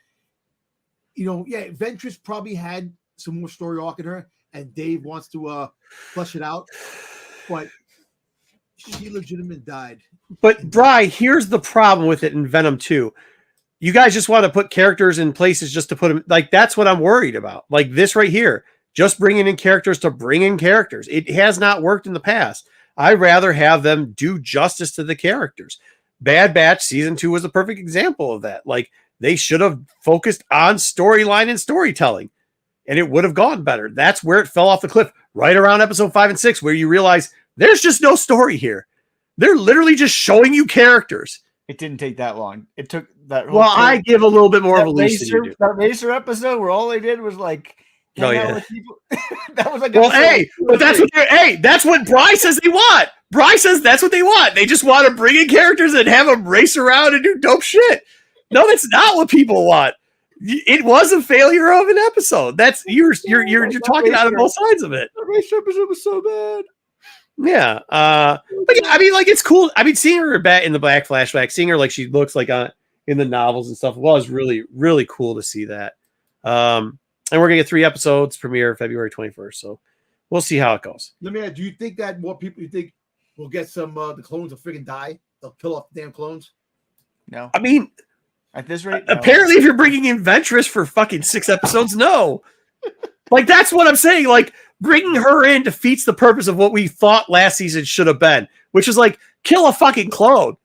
you know, yeah, Ventress probably had some more story arc in her, and Dave wants to flush it out, but she legitimately died. But Bri, here's the problem with it in Venom 2. You guys just want to put characters in places just to put them, like that's what I'm worried about. Like this right here, just bringing in characters to bring in characters. It has not worked in the past. I'd rather have them do justice to the characters. Bad Batch season 2 was a perfect example of that. Like they should have focused on storyline and storytelling, and it would have gone better. That's where it fell off the cliff, right around episode 5 and 6, where you realize there's just no story here. They're literally just showing you characters. It didn't take that long. It took that. Well, I give a little bit more of a leash than you do. That Racer episode where all they did was like, Oh yeah. That was like. Well, hey, but that's what that's what Bri says they want. Bri says that's what they want. They just want to bring in characters and have them race around and do dope shit. No, that's not what people want. It was a failure of an episode. That's you're talking out of both sides of it. The Racer episode was so bad. Yeah. But yeah, I mean, like it's cool. I mean, seeing her in the Black flashback, seeing her like she looks like in the novels and stuff was really, really cool to see that. And we're gonna get 3 episodes, premiere February 21st. So we'll see how it goes. Let me ask, do you think that more people you think will get some the clones will freaking die? They'll kill off the damn clones? No. I mean, At this rate, no. apparently, if you're bringing in Ventress for fucking 6 episodes, no. Like that's what I'm saying. Like bringing her in defeats the purpose of what we thought last season should have been, which is like kill a fucking clone.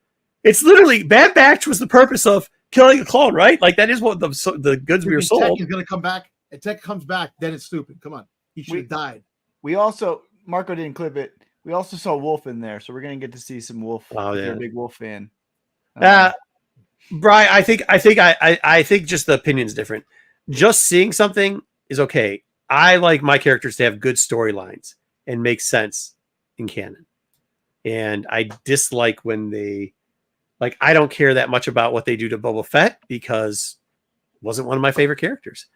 It's literally Bad Batch was the purpose of killing a clone, right? Like that is what the goods we were sold. Tech is gonna come back. If Tech comes back, then it's stupid. Come on, he should have died. We also Marco didn't clip it. We also saw Wolf in there, so we're gonna get to see some Wolf. Oh, You're yeah. a big Wolf fan. Brian, I think just the opinion's different. Just seeing something is okay. I like my characters to have good storylines and make sense in canon. And I dislike when they like I don't care that much about what they do to Boba Fett because it wasn't one of my favorite characters.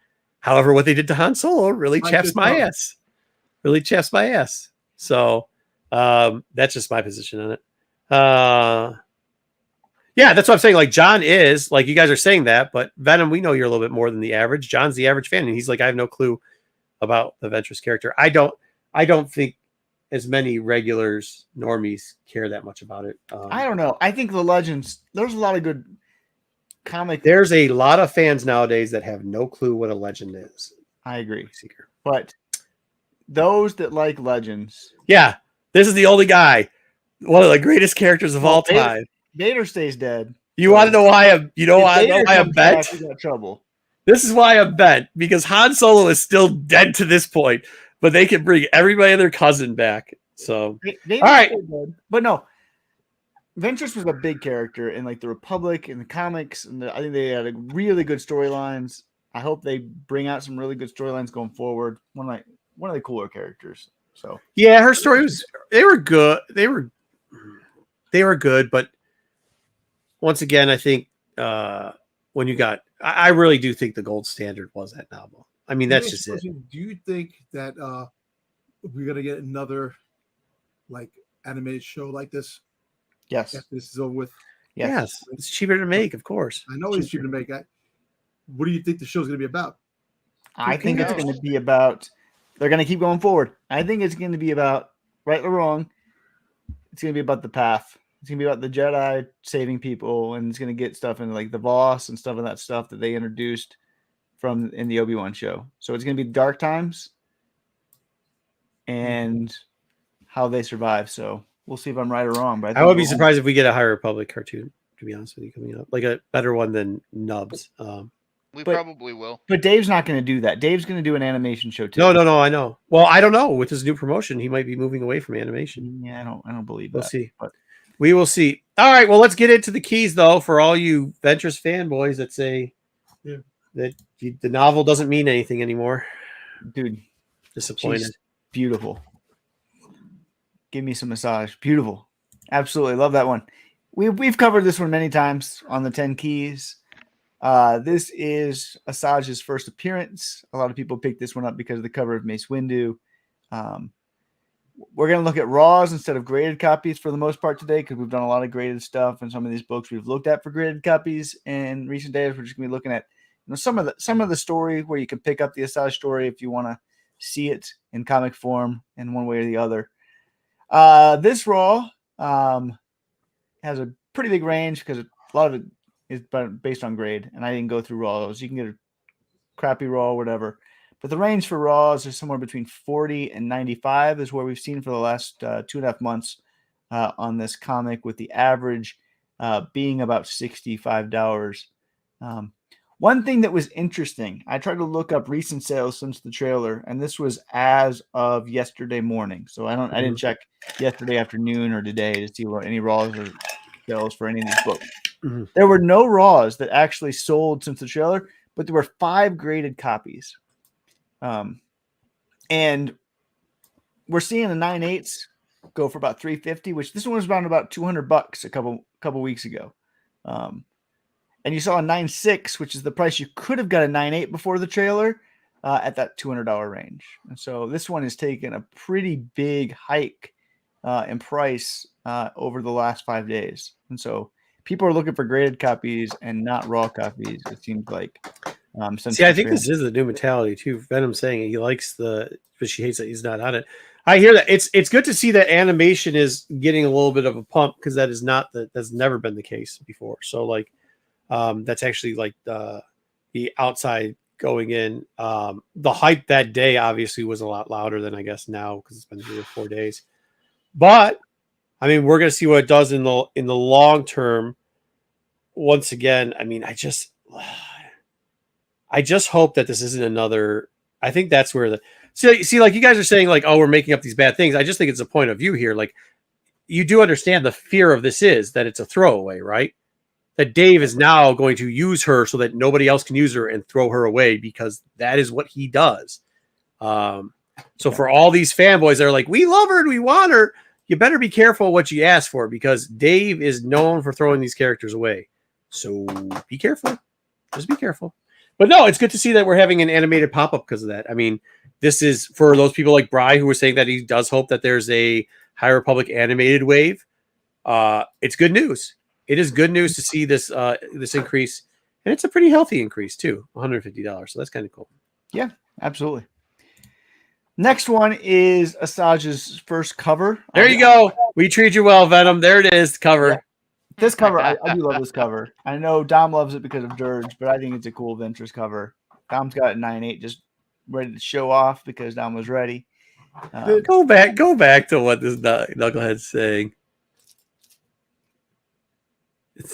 However, what they did to Han Solo really chaps my ass. Really chaps my ass. So that's just my position on it. Yeah, that's what I'm saying. Like John is like you guys are saying that, but Venom, we know you're a little bit more than the average. John's the average fan, and he's like, I have no clue about the Ventress character. I don't think as many regulars, normies care that much about it. I don't know. I think the Legends. There's a lot of good comic. There's a lot of fans nowadays that have no clue what a legend is. I agree, Wayseeker. but those that like Legends, Yeah, this is the only guy, one of the greatest characters of all time. Vader stays dead. You want to know why I'm? You know why I'm bent? We got trouble. This is why I'm bent because Han Solo is still dead to this point, but they can bring everybody and their cousin back. So Vader's all right, still dead. But no, Ventress was a big character in like the Republic and the comics, and I think they had really good storylines. I hope they bring out some really good storylines going forward. One of the cooler characters. So yeah, her story was they were good. They were good, but once again, I think when you got, I really do think the gold standard was that novel. I mean, that's just it. Do you think that we're gonna get another like animated show like this? yes, After this is over with. Yes, it's cheaper to make, of course. I know it's cheaper to make that. What do you think the show's gonna be about? I think it's going to be about. They're going to keep going forward. I think it's going to be about right or wrong. It's going to be about the path. It's going to be about the Jedi saving people, and it's going to get stuff into like the Boss and stuff of that stuff that they introduced. from in the Obi-Wan show. So it's going to be dark times and how they survive. So we'll see if I'm right or wrong. But I would be surprised if we get a High Republic cartoon, to be honest with you, coming up. Like a better one than Nubs. We But- probably will. But Dave's not going to do that. Dave's going to do an animation show too. No, I know. Well, I don't know. With his new promotion, he might be moving away from animation. Yeah, I don't believe We'll that. see. But We will see. All right, well, let's get into the keys, though, for all you Ventress fanboys that say that the novel doesn't mean anything anymore. dude, Disappointed. she's beautiful. Give me some massage. Beautiful. Absolutely love that one. We've covered this one many times on the 10 keys. This is Asage's first appearance. A lot of people picked this one up because of the cover of Mace Windu. We're going to look at raws instead of graded copies for the most part today because we've done a lot of graded stuff, and some of these books we've looked at for graded copies in recent days. We're just going to be looking at some of the story where you can pick up the Asajj story if you want to see it in comic form in one way or the other. This raw has a pretty big range because a lot of it is based on grade, and I didn't go through raws. You can get a crappy raw, whatever. But the range for raws is somewhere between 40 and 95 is where we've seen for the last 2.5 months on this comic, with the average being about $65. One thing that was interesting, I tried to look up recent sales since the trailer, and this was as of yesterday morning. So I didn't check yesterday afternoon or today to see what any raws or sales for any of these books. Mm-hmm. There were no raws that actually sold since the trailer, but there were 5 graded copies. And we're seeing the 9/8s go for about $350, which this one was around about $200 a couple weeks ago. And you saw a 9/6, which is the price you could have got a 9/8 before the trailer, at that $200 range. And so this one has taken a pretty big hike in price over the last 5 days. And so people are looking for graded copies and not raw copies, it seems like. See, I think this is the new mentality too. Venom saying he likes but she hates that he's not on it. I hear that. It's good to see that animation is getting a little bit of a pump because that's never been the case before. So like, that's actually like the outside going in. The hype that day obviously was a lot louder than I guess now because it's been 3 or 4 days. But I mean, we're gonna see what it does in the long term. Once again, I mean, I just hope that this isn't another. I think that's where see, like you guys are saying, like, oh, we're making up these bad things. I just think it's a point of view here. Like, you do understand the fear of this is that it's a throwaway, right? That Dave is now going to use her so that nobody else can use her and throw her away because that is what he does. So for all these fanboys that are like, we love her and we want her, you better be careful what you ask for because Dave is known for throwing these characters away. So be careful. Just be careful. But no, it's good to see that we're having an animated pop-up because of that. I mean, this is for those people like Bri who were saying that he does hope that there's a High Republic animated wave. It's good news. It is good news to see this this increase, and it's a pretty healthy increase too, $150. So that's kind of cool. Yeah, absolutely. Next one is Asajj's first cover. There you go. We treat you well, Venom. There it is, cover. Yeah. This cover, I do love this cover. I know Dom loves it because of Dirge, but I think it's a cool Ventress cover. Dom's got a 9/8 just ready to show off because Dom was ready. Go back to what this knucklehead's saying.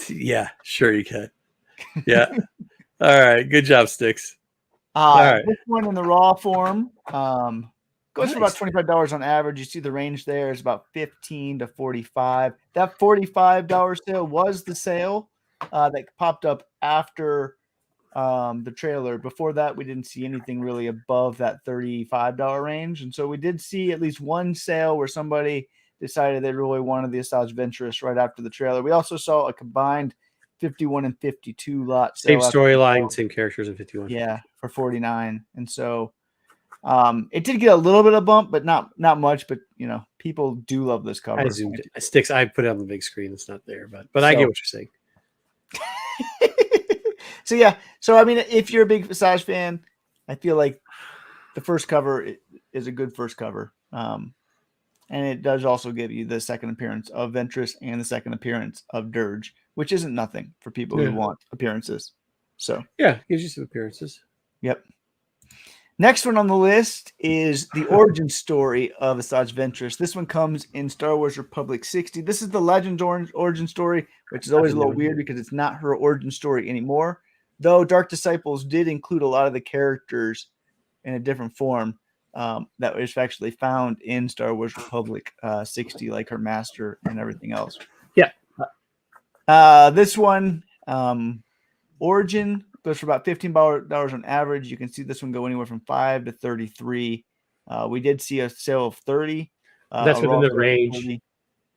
Yeah, sure you can. Yeah. All right. Good job, Sticks. All right. This one in the raw form goes for about $25 on average. You see the range there is about $15 to $45. That $45 sale was the sale that popped up after the trailer. Before that, we didn't see anything really above that $35 range. And so we did see at least one sale where somebody decided they really wanted the Asajj Ventress right after the trailer. We also saw a combined 51 and 52 lot Same sale storyline, same characters in 51. Yeah, for 49. And so it did get a little bit of bump, but not much. But you know, people do love this cover. I zoomed it. Sticks. I put it on the big screen. It's not there, but I get what you're saying. So yeah, so I mean, if you're a big Asajj fan, I feel like the first cover is a good first cover. And it does also give you the second appearance of Ventress and the second appearance of Dirge, which isn't nothing for people who want appearances. So yeah, gives you some appearances. Yep. Next one on the list is the origin story of Asajj Ventress. This one comes in Star Wars Republic 60. This is the Legends origin story, which is always a little weird because it's not her origin story anymore. Though Dark Disciples did include a lot of the characters in a different form that was actually found in Star Wars Republic 60, like her master and everything else. Yeah. This one, origin, goes for about $15 on average. You can see this one go anywhere from 5 to 33. We did see a sale of 30. That's within the range. 30.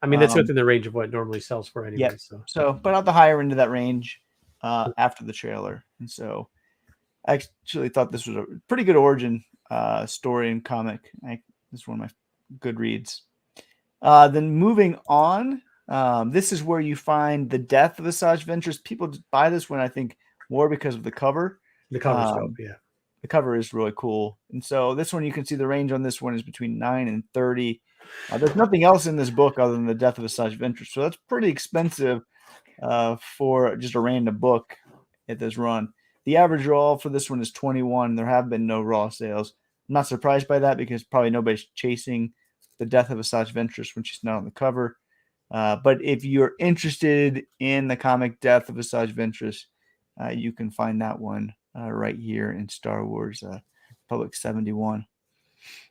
I mean, that's within the range of what it normally sells for anyway. Yep. So, but at the higher end of that range after the trailer. And so I actually thought this was a pretty good origin story and comic. This is one of my good reads. Then moving on, this is where you find the death of Asajj Ventress. People buy this one, I think, more because of the cover. The cover's dope, yeah. The cover is really cool. And so this one, you can see the range on this one is between 9 and 30. There's nothing else in this book other than the death of Asajj Ventress. So that's pretty expensive for just a random book at this run. The average raw for this one is 21. There have been no raw sales. I'm not surprised by that because probably nobody's chasing the death of Asajj Ventress when she's not on the cover. But if you're interested in the comic Death of Asajj Ventress, you can find that one right here in Star Wars Republic 71.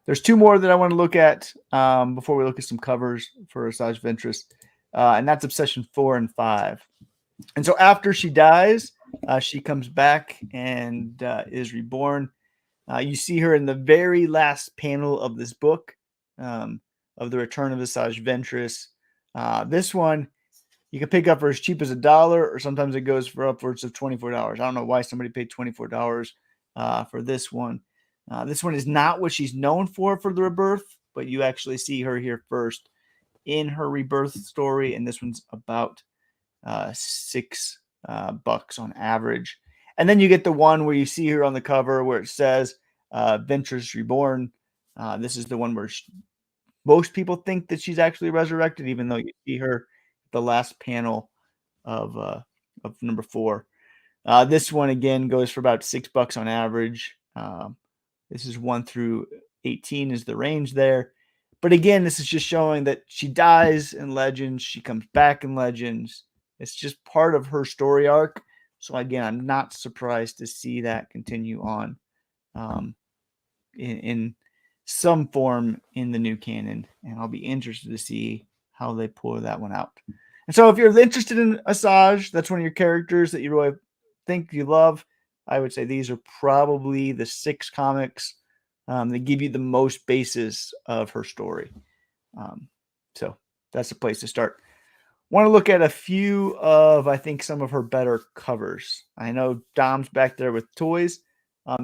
There's two more that I want to look at before we look at some covers for Asajj Ventress, and that's Obsession 4 and 5. And so after she dies, she comes back and is reborn. You see her in the very last panel of this book of the Return of Asajj Ventress. This one you can pick up for as cheap as $1, or sometimes it goes for upwards of $24. I don't know why somebody paid $24 for this one. This one is not what she's known for the rebirth, but you actually see her here first in her rebirth story, and this one's about $6 on average. And then you get the one where you see her on the cover where it says Ventress Reborn. This is the one where most people think that she's actually resurrected, even though you see her at the last panel of number 4. This one again goes for about $6 on average. This is 1 through 18 is the range there. But again, this is just showing that she dies in Legends. She comes back in Legends. It's just part of her story arc. So again, I'm not surprised to see that continue on in some form in the new canon. And I'll be interested to see how they pull that one out. And so if you're interested in Asajj, that's one of your characters that you really think you love, I would say these are probably the 6 comics that give you the most basis of her story. So that's a place to start. Want to look at a few of, I think, some of her better covers. I know Dom's back there with toys.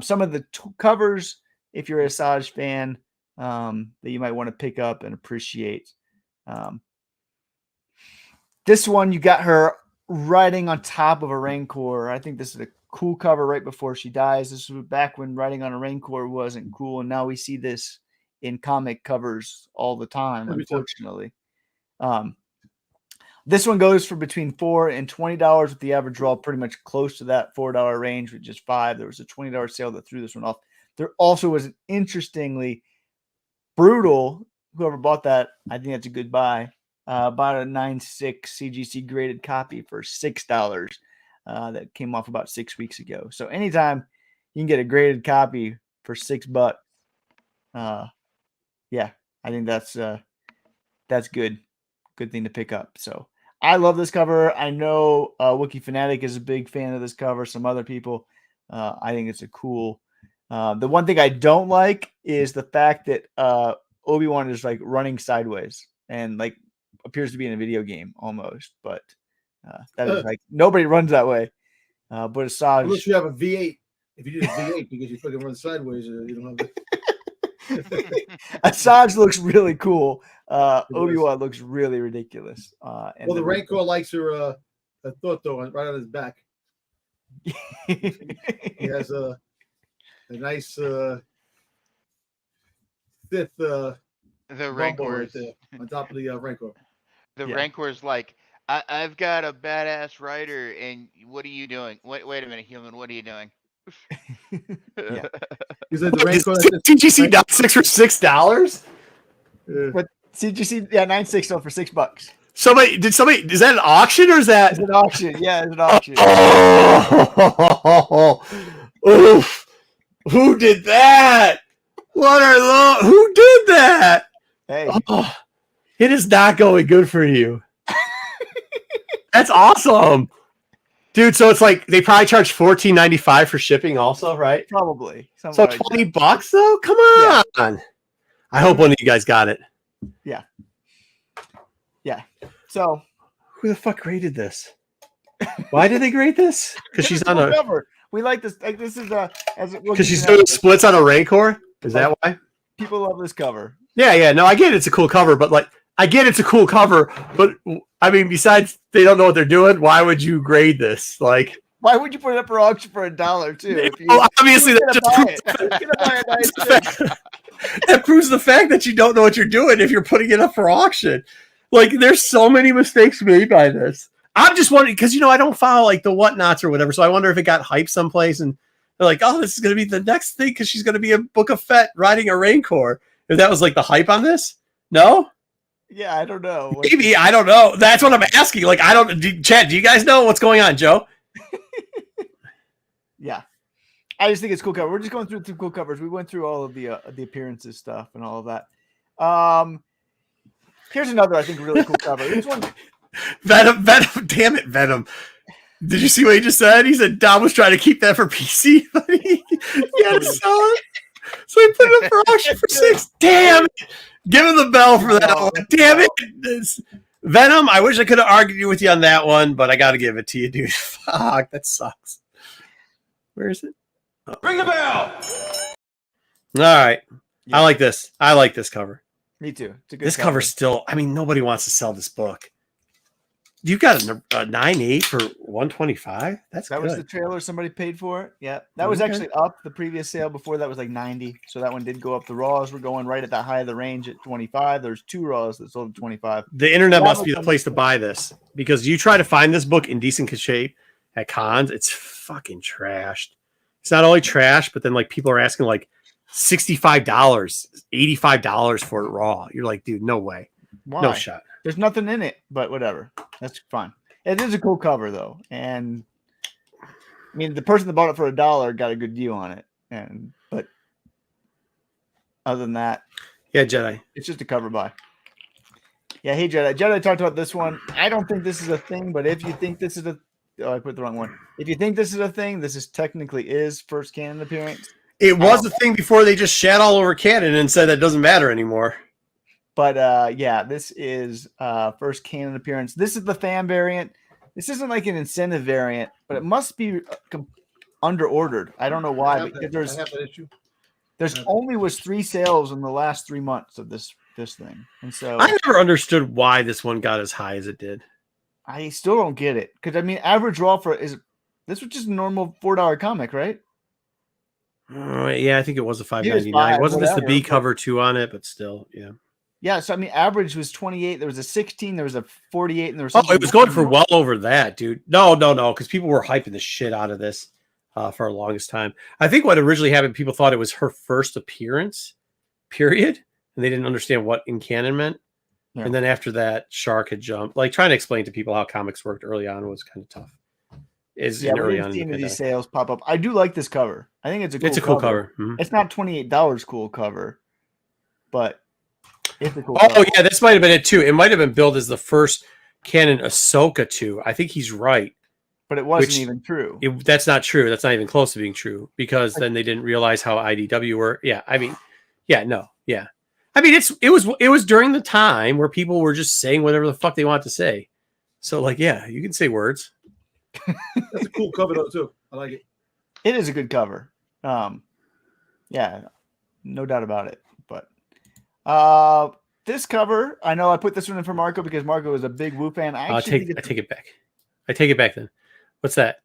Some of the covers, if you're a Asajj fan, that you might want to pick up and appreciate. This one, you got her riding on top of a Rancor. I think this is a cool cover right before she dies. This was back when riding on a Rancor wasn't cool, and now we see this in comic covers all the time, unfortunately. This one goes for between $4 and $20 with the average draw pretty much close to that $4 range, which is $5. There was a $20 sale that threw this one off. There also was an interestingly brutal, whoever bought that, I think that's a good buy, bought a 9.6 CGC graded copy for $6 that came off about 6 weeks ago. So anytime you can get a graded copy for $6, yeah, I think that's good thing to pick up. So I love this cover. I know Wookiee Fanatic is a big fan of this cover. Some other people, I think it's a cool. The one thing I don't like is the fact that Obi-Wan is like running sideways and like appears to be in a video game almost, but that is like nobody runs that way. But Asajj, unless you have a V8. If you did a V8 because you fucking run sideways, you don't have the. Asajj looks really cool. Obi-Wan looks really ridiculous. And well, the Rancor likes her thought though right on his back. He has a nice fifth the Rancor right there on top of the Rancor. The Rancor's like, I've got a badass rider, and what are you doing? Wait a minute, human, what are you doing? Yeah. He said the raincoat. TGC dot 6 for $6. But CGC, yeah, 9.6 sold for $6. Is that an auction or is that? It's an auction. Yeah, it's an auction. Oh, oof. Who did that? Who did that? Hey, Oh, it is not going good for you. That's awesome. Dude, so it's like they probably charge $14.95 for shipping also, right? probably. So Something like that. $20 though? Come on. I hope one of you guys got it. Yeah. So Who the fuck graded this? Why did they grade this? Because she's on a cover. We like this. Like this is because she's doing splits on a Rancor. Is that why? people love this cover. Yeah. No, I get it's a cool cover, but like I get it's a cool cover, but I mean, besides they don't know what they're doing, why would you grade this? Like, Why would you put it up for auction for $1 too? If you, obviously that just buy proves, it. You're gonna buy a nice thing. that proves the fact that you don't know what you're doing if you're putting it up for auction. Like, there's so many mistakes made by this. I'm just wondering because I don't follow like the whatnots or whatever, so I wonder if it got hyped someplace and they're like, "Oh, this is going to be the next thing because she's going to be a Boba Fett riding a Rancor." If that was like the hype on this, no, Yeah, I don't know. maybe I don't know. That's what I'm asking. Like, I don't. Chad, do you guys know what's going on, Joe? Yeah, I just think it's cool cover. We're just going through some cool covers. We went through all of the appearances stuff and all of that. Here's another I think really cool cover. This one, Venom, damn it, Venom. Did you see what he just said? He said Dom was trying to keep that for PC, but he had to sell it. So he put it up for auction for $6. Damn it. Give him the bell for that one. Damn it. Venom, I wish I could have argued with you on that one, but I got to give it to you, dude. Fuck, that sucks. Where is it? Oh. Ring the bell. All right. Yeah. I like this. I like this cover. me too. It's a good This cover still, I mean, nobody wants to sell this book. You got a 9.8 for $125. That's That good. was the trailer somebody paid for it. Yeah, that was Okay. actually up. The previous sale before that was like 90, so that one did go up. The raws were going right at the high of the range at 25. There's 2 raws that sold at 25. The internet That must was be the on place to buy this because you try to find this book in decent shape at cons, it's fucking trashed. It's not only trash, but then like people are asking like $65, $85 for it raw. You're like, dude, no way, Why? no shot. There's nothing in it, but whatever. That's fine. It is a cool cover though, and I mean the person that bought it for $1 got a good deal on it. But other than that, Yeah, Jedi. it's just a cover buy. Yeah, hey Jedi. Jedi talked about this one. I don't think this is a thing, but if you think this is I put the wrong one. If you think this is a thing, this is technically is first canon appearance. It was a thing before they just shat all over canon and said that doesn't matter anymore. But yeah, this is first canon appearance. This is the fan variant. This isn't like an incentive variant, but it must be under ordered. I don't know why. Because I have that issue. there's only was 3 sales in the last 3 months of this thing, and so I never understood why this one got as high as it did. I still don't get it. Because I mean, average raw for this was just a normal $4 comic, right? Yeah, I think it was a It was $5.99. $5, Wasn't this the whatever, B but- cover too on it? But still, yeah. Yeah, so I mean, average was 28. There was a 16. There was a 48, and there was. Oh, something it was going for more. well over that, dude. No, because people were hyping the shit out of this for the longest time. I think what originally happened, people thought it was her first appearance, period, and they didn't understand what in canon meant. Yeah. And then after that, Shark had jumped. Like trying to explain to people how comics worked early on was kind of tough. Yeah, Early we've on in seen the these pandemic. sales pop up. I do like this cover. I think it's a cool. It's a cool cover. Mhm. It's not $28 cool cover, but it's a cool. Oh cover. yeah, this might have been it too. It might have been billed as the first canon Ahsoka 2. I think he's right. But it wasn't which- even true. That's not true. That's not even close to being true because then they didn't realize how IDW were. Yeah, I mean, yeah, no, yeah. I mean, it was during the time where people were just saying whatever the fuck they want to say. So like, yeah, you can say words. That's a cool cover though too. I like it. It is a good cover. Yeah, no doubt about it. But this cover, I know I put this one in for Marco because Marco is a big Woo fan. I take take it back. I take it back then. What's that?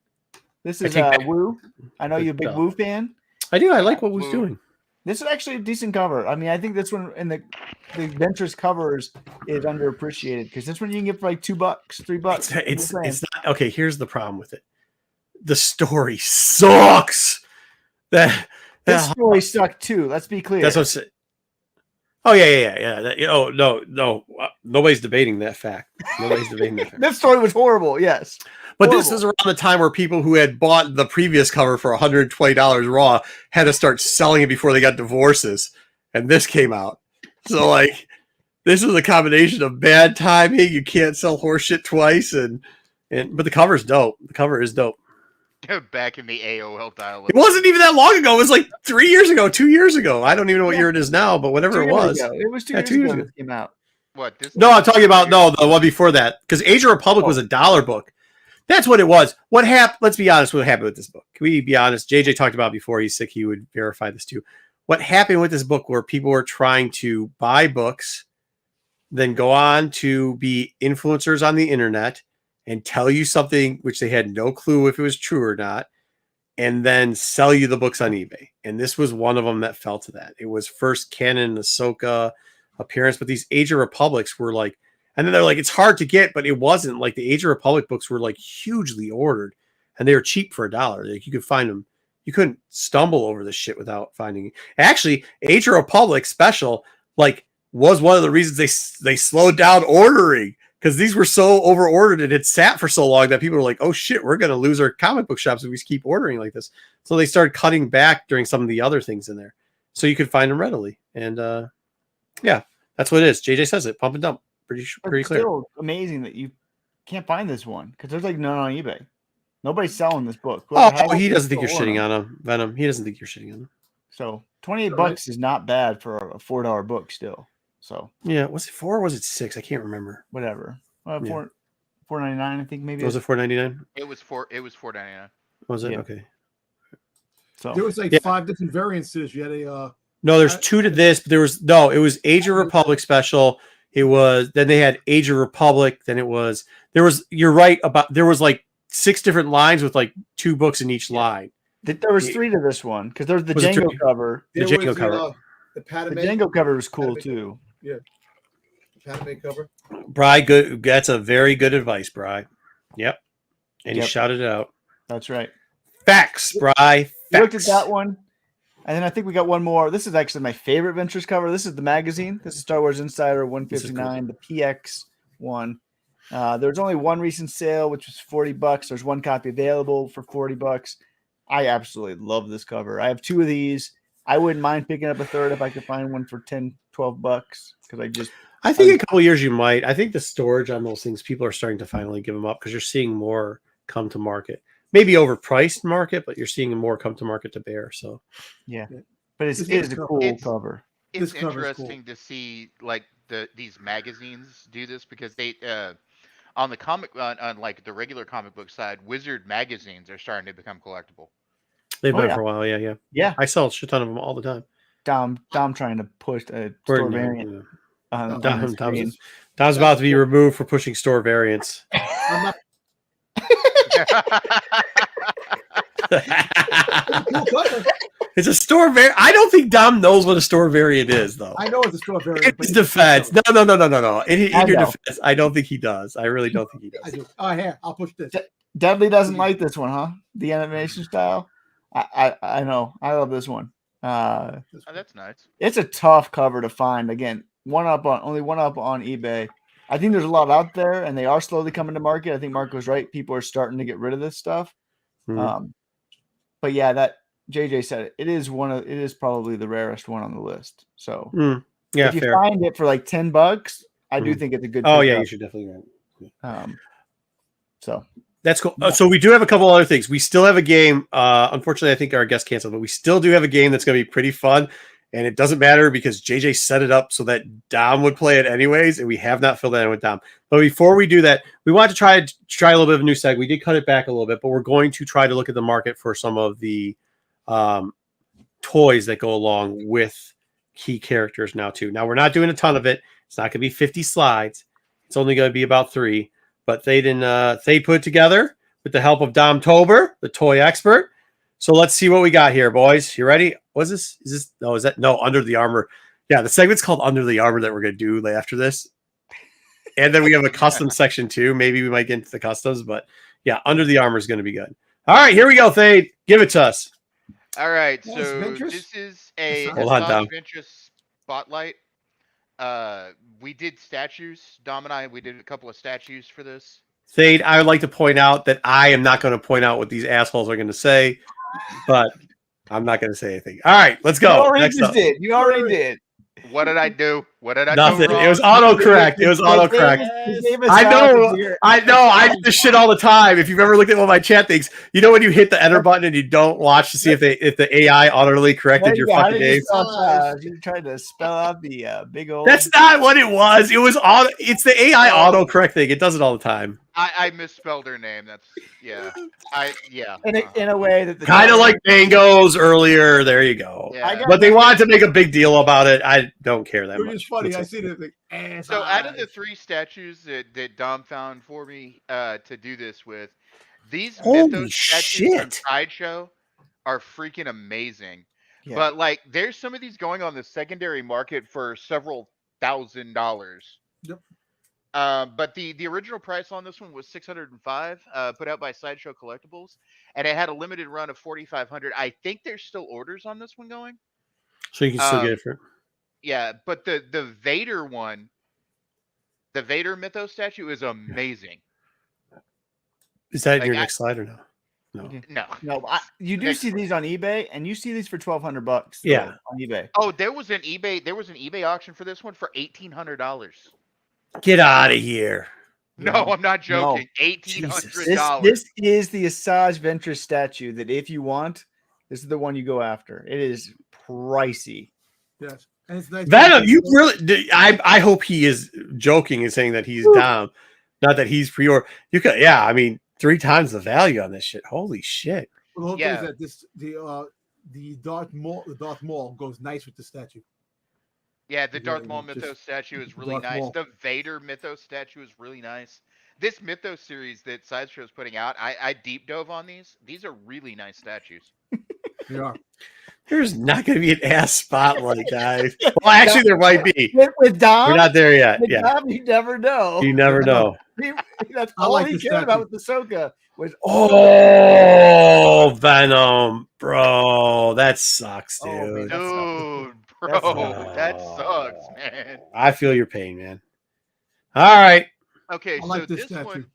This I is take back- Woo. I know you're a big No. Woo fan. I do. I like what Woo's doing. This is actually a decent cover. I mean, I think this one in the Ventress covers is underappreciated because this one you can get for like $2, $3. It's not okay. Here's the problem with it. The story sucks. That, This story sucked too. Let's be clear. that's what I'm saying. Oh yeah. Oh no. Nobody's debating that fact. Nobody's debating that fact. This story was horrible. Yes, But horrible. this is around the time where people who had bought the previous cover for $120 raw had to start selling it before they got divorces, and this came out. So like, this is a combination of bad timing. You can't sell horseshit twice, but the cover is dope. The cover is dope. Back in the AOL dial-up. It wasn't even that long ago. It was like 3 years ago, 2 years ago. I don't even know what year it is now, but whatever 2 it years was. ago. It was 2 Yeah, years 2 years ago ago. this came out. What? This No, I'm talking about the one before that, because Age of Republic was a $1 book. That's what it was. What happened? Let's be honest. What happened with this book? Can we be honest? JJ talked about it before. He's sick. He would verify this too. What happened with this book, where people were trying to buy books, then go on to be influencers on the internet and tell you something which they had no clue if it was true or not, and then sell you the books on eBay. And this was one of them that fell to that. It was first canon Ahsoka appearance, but these Age of Republics were like, and then they're like, it's hard to get, but it wasn't. Like the Age of Republic books were like hugely ordered, and they were cheap for $1. Like you could find them. You couldn't stumble over this shit without finding it. Actually, Age of Republic special like was one of the reasons they slowed down ordering, because these were so over ordered and had sat for so long that people were like, oh shit, we're going to lose our comic book shops if we keep ordering like this. So they started cutting back during some of the other things in there, so you could find them readily. And yeah, that's what it is. JJ says it, pump and dump. Pretty clear. Still amazing that you can't find this one, because there's like none on eBay. Nobody's selling this book. Whoever has He it doesn't think you're still shitting on on him, Venom. He doesn't think you're shitting on him. So $28 is not bad for a $4 book still. So Yeah, was it 4 or was it 6? I can't remember. whatever. Yeah. $4.99, I think maybe. Was it $4.99? It was $4.99. Was it? Yeah. Okay. So There was like Yeah. 5 different variances. You had a No, there's 2 to this, but it was Age of Republic special. Then they had Age of Republic. Then you're right about, there was like 6 different lines with like 2 books in each line. there was 3 to this one, because there's the Was it Django 3? cover. The there Django was cover. The The Padme, Django cover was cool Padme- too. the Padme cover. Bri, good. That's a very good advice, Bri. Yep. And he Yep. shouted it out. That's right. Facts, Bri. We looked at Facts. that one, and then I think we got one more. This is actually my favorite Ventress cover. This is the magazine. This is Star Wars Insider 159, the PX one. There's only one recent sale, which was $40. There's one copy available for $40. I absolutely love this cover. I have 2 of these. I wouldn't mind picking up a third if I could find one for $10, $12, because I think in a couple of years you might. I think the storage on those things, people are starting to finally give them up, because you're seeing more come to market. Maybe overpriced market, but you're seeing more come to market to bear. So but it is a cool cover. It's This cover is interesting to see like these magazines do this, because they on the comic on like the regular comic book side, Wizard magazines are starting to become collectible. they've Oh, been yeah. for a while. Yeah. Yeah, I sell a shit ton of them all the time. Dom trying to push a store variant on the screen. Dom's about to be removed for pushing store variants. I'm not cool cover. It's a store variant. I don't think Dom knows what a store variant is, though. I know it's a store variant. In but his it's a defense, cover. no. In your know. defense, I don't think he does. I really don't think he I does. do. Oh, here, I'll push this. Deadly doesn't like this one, huh? The animation style. I know. I love this one. Oh, that's nice. It's a tough cover to find. Again, only one up on eBay. I think there's a lot out there, and they are slowly coming to market. I think Marco's right. People are starting to get rid of this stuff. Mhm. But yeah, that JJ said it is probably the rarest one on the list. So Yeah, if you fair. find it for like $10, I do Mhm. think it's a good. Oh yeah, you pickup. should definitely. So That's cool. So we do have a couple other things. We still have a game. Unfortunately, I think our guest canceled, but we still do have a game that's going to be pretty fun. And it doesn't matter because JJ set it up so that Dom would play it anyways, and we have not filled that in with Dom. But before we do that, we want to try a little bit of a new seg. We did cut it back a little bit, but we're going to try to look at the market for some of the toys that go along with key characters now too. Now we're not doing a ton of it. It's not going to be 50 slides. It's only going to be about 3. But they put it together with the help of Dom Tober, the toy expert. So let's see what we got here, boys. You ready? What's this? Under the Armor? Yeah, the segment's called Under the Armor that we're gonna do after this. And then we have a custom section too. Maybe we might get into the customs, but yeah, Under the Armor is gonna be good. All right, here we go, Thade. Give it to us. All right, Yes, so Ventress. this is a Hold on, Dom. Ventress Spotlight. We did statues. Dom and I, we did a couple of statues for this. Thade, I would like to point out that I am not going to point out what these assholes are going to say, but I'm not going to say anything. All right, let's You go. already Next just up. did. You already did. What did I do? What did I Nothing. do wrong? It was autocorrect. It was autocorrect. I know. I do this shit all the time. If you've ever looked at one of my chat things, you know when you hit the enter button and you don't watch to see if the AI utterly corrected your fucking name. You tried to spell out the big old. That's not what it was. It was auto. It's the AI autocorrect thing. It does it all the time. I misspelled her name. That's in a way that the Kind of like Mango's earlier. There you go. Yeah. But they wanted to make a big deal about it. I don't care that It much. was funny. I That's see the ass. So out of the 3 statues that Dom found for me to do this with, these Holy Mythos statues from shit. Sideshow are freaking amazing. Yeah. But like, there's some of these going on the secondary market for several $1,000s. Yep. But the original price on this one was $605, put out by Sideshow Collectibles, and it had a limited run of 4,500. I think there's still orders on this one going. So you can still get it for. Yeah, but the Vader one, the Vader Mythos statue is amazing. Is that in Like, your next slide or no? No. No, you do see these on eBay, and you see these for $1,200. Yeah. On eBay. Oh, there was an eBay auction for this one for $1,800. Get out of here. No, I'm not joking. $1,800. This is the Asajj Ventress statue that if you want, this is the one you go after. It is pricey. Yes. And it's nice. Venom, you really? I hope he is joking and saying that he's down, not that he's pre-order. You could, yeah. I mean, 3 times the value on this shit. Holy shit! Well, the whole Yeah. thing is that the Darth Maul goes nice with the statue. Yeah, the Yeah, Darth Maul just Mythos statue is really Darth nice. Maul. The Vader Mythos statue is really nice. This Mythos series that Sideshow is putting out, I deep dove on these. These are really nice statues. They are. There's not going to be an ass spotlight, guys. Well, actually, there might be. With Dom, We're not there yet. with Yeah, Dom, you never know. you never know. That's I all like he the cared about statue. with Ahsoka was Oh, Venom, bro, that sucks, dude. Oh, man, Dude, That's bro, that sucks, man. I feel your pain, man. All right. Okay, I so like this this statue. one,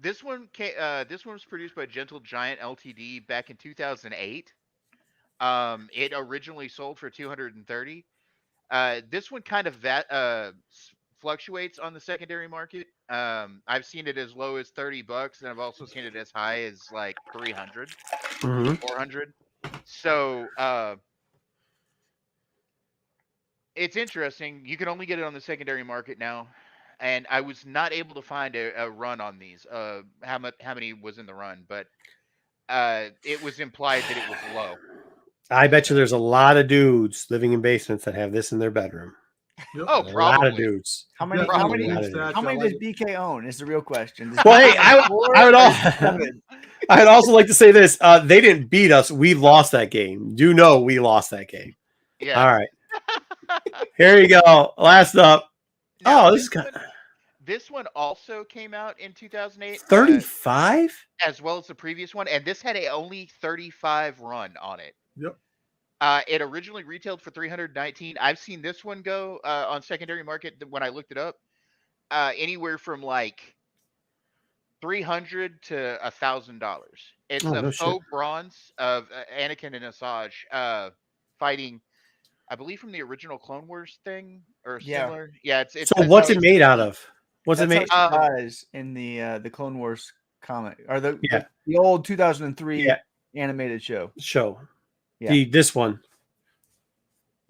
this one was produced by Gentle Giant Ltd. Back in 2008. It originally sold for 230. This one kind of fluctuates on the secondary market. I've seen it as low as $30, and I've also seen it as high as like 300, Mm-hmm. 400. So it's interesting. You can only get it on the secondary market now, and I was not able to find a run on these. How many was in the run, but it was implied that it was low. I bet you there's a lot of dudes living in basements that have this in their bedroom. Yep. Oh, A lot of probably. dudes. how many? Yeah, How probably many? not even. How many I does like it. BK own? Is the real question. Does Well, BK hey, I own would 4 or also, 7? I'd also like to say this. They didn't beat us. We lost that game. Do know we lost that game. Yeah. All right. Here you go. Last up. Now, Oh, this is kind this one also came out in 2008. 35? As well as the previous one, and this had a only 35 run on it. Yep. It originally retailed for 319. I've seen this one go on secondary market when I looked it up, anywhere from like $300 to $1,000. It's Oh, a no faux bronze of Anakin and Asajj fighting, I believe, from the original Clone Wars thing or Yeah. similar. Yeah, it's So what's it made out of? What's it made? That's how she dies in the Clone Wars comic or the Yeah. the old 2003 Yeah. animated show. Show. Yeah. This one.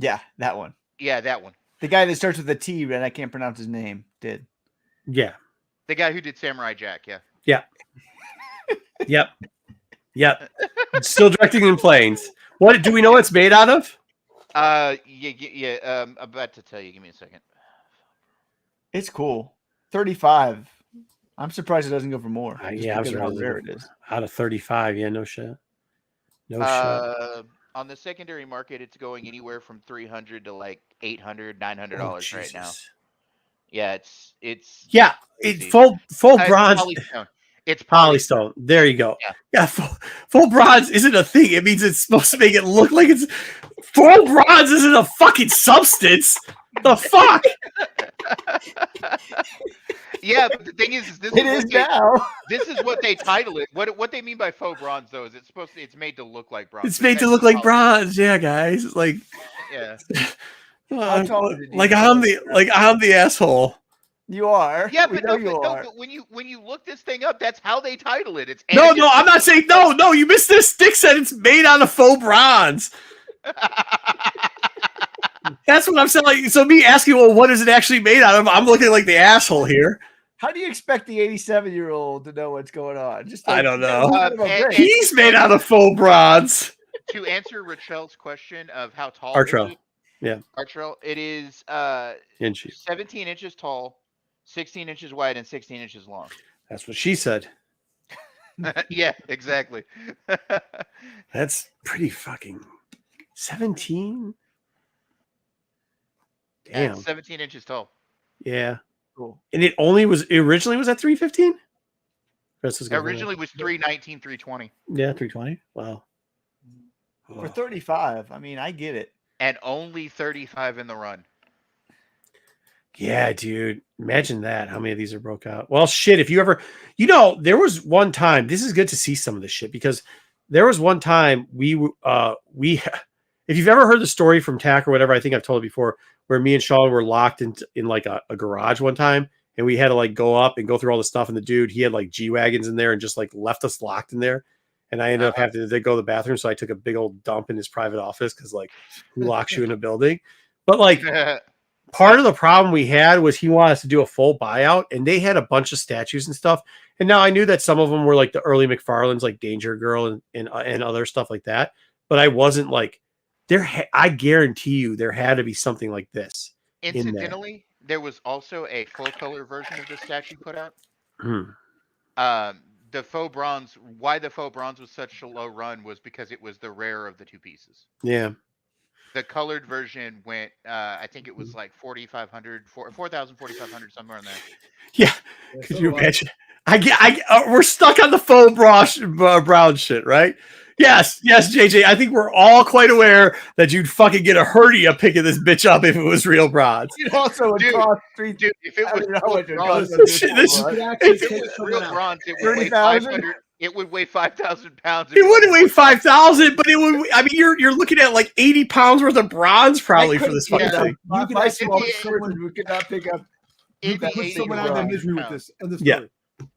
Yeah, that one. Yeah, that one. The guy that starts with a T, and I can't pronounce his name. Did. Yeah. The guy who did Samurai Jack. Yeah. Yep. Yep. Still directing in planes. What do we know it's made out of? Yeah. I'm about to tell you. Give me a second. It's cool. 35. I'm surprised it doesn't go for more. just Yeah, I was because of how rather rare it is. out of 35. Yeah, no shit. No shit. On the secondary market, it's going anywhere from $300 to like $800, $900 right now. Jesus. Yeah, it's Yeah, easy. it's full It's bronze. Polystone. It's Polystone. There you go. Yeah. Yeah, full bronze isn't a thing. It means it's supposed to make it look like it's full bronze isn't a fucking substance. The fuck? Yeah, but the thing is this It is now. This is what they title it. What they mean by faux bronze though is it's made to look like bronze. It's made to look like bronze. Yeah, guys. It's like Yeah. How tall is it? like I'm the asshole. You are. Yeah, We but, know no, you but, are. no, but when you look this thing up, that's how they title it. It's No, I'm not saying no. You missed this. Stick said it's made out of faux bronze. That's what I'm saying. Like, so me asking, well, what is it actually made out of? I'm looking like the asshole here. How do you expect the 87-year-old to know what's going on? Just I don't know. and- He's made out of faux bronze. To answer Rachel's question of how tall Artrell. is it? Yeah. Artrell, it is Inches. 17 inches tall, 16 inches wide, and 16 inches long. That's what she said. Yeah, exactly. That's pretty fucking 17. Yeah, Damn. it's 17 inches tall. Yeah. Cool. And it originally was at 315? Originally was 319, 320. Yeah, 320. Wow. For 35, I mean, I get it. And only 35 in the run. Yeah, dude. Imagine that. How many of these are broke out? Well, shit. If you ever, there was one time. This is good to see some of this shit because there was one time we, if you've ever heard the story from TAC or whatever, I think I've told it before, where me and Sean were locked in like a garage one time, and we had to like go up and go through all the stuff. And the dude, he had like G-Wagons in there and just like left us locked in there. And I ended up having to go to the bathroom, so I took a big old dump in his private office because like who locks you in a building? But like. Part of the problem we had was he wanted us to do a full buyout, and they had a bunch of statues and stuff. And now I knew that some of them were like the early McFarlanes, like Danger Girl and other stuff like that. But I wasn't like I guarantee you there had to be something like this. Incidentally, there was also a full color version of this statue put out. The faux bronze. Why the faux bronze was such a low run was because it was the rarer of the two pieces. Yeah. The colored version went, I think it was like 4,500, 4,000, 4,500, somewhere in there. Yeah. Could you imagine? We're stuck on the faux brown shit, right? Yes, JJ. I think we're all quite aware that you'd fucking get a hernia picking this bitch up if it was real bronze. It also would cost Dude, if it was real bronze, it would weigh 500. It would weigh 5,000 pounds. It wouldn't weigh 5,000, but it would. I mean, you're looking at like 80 pounds worth of bronze probably for this fucking thing. You could have someone who could not pick up. You can put someone out of their misery with this. And this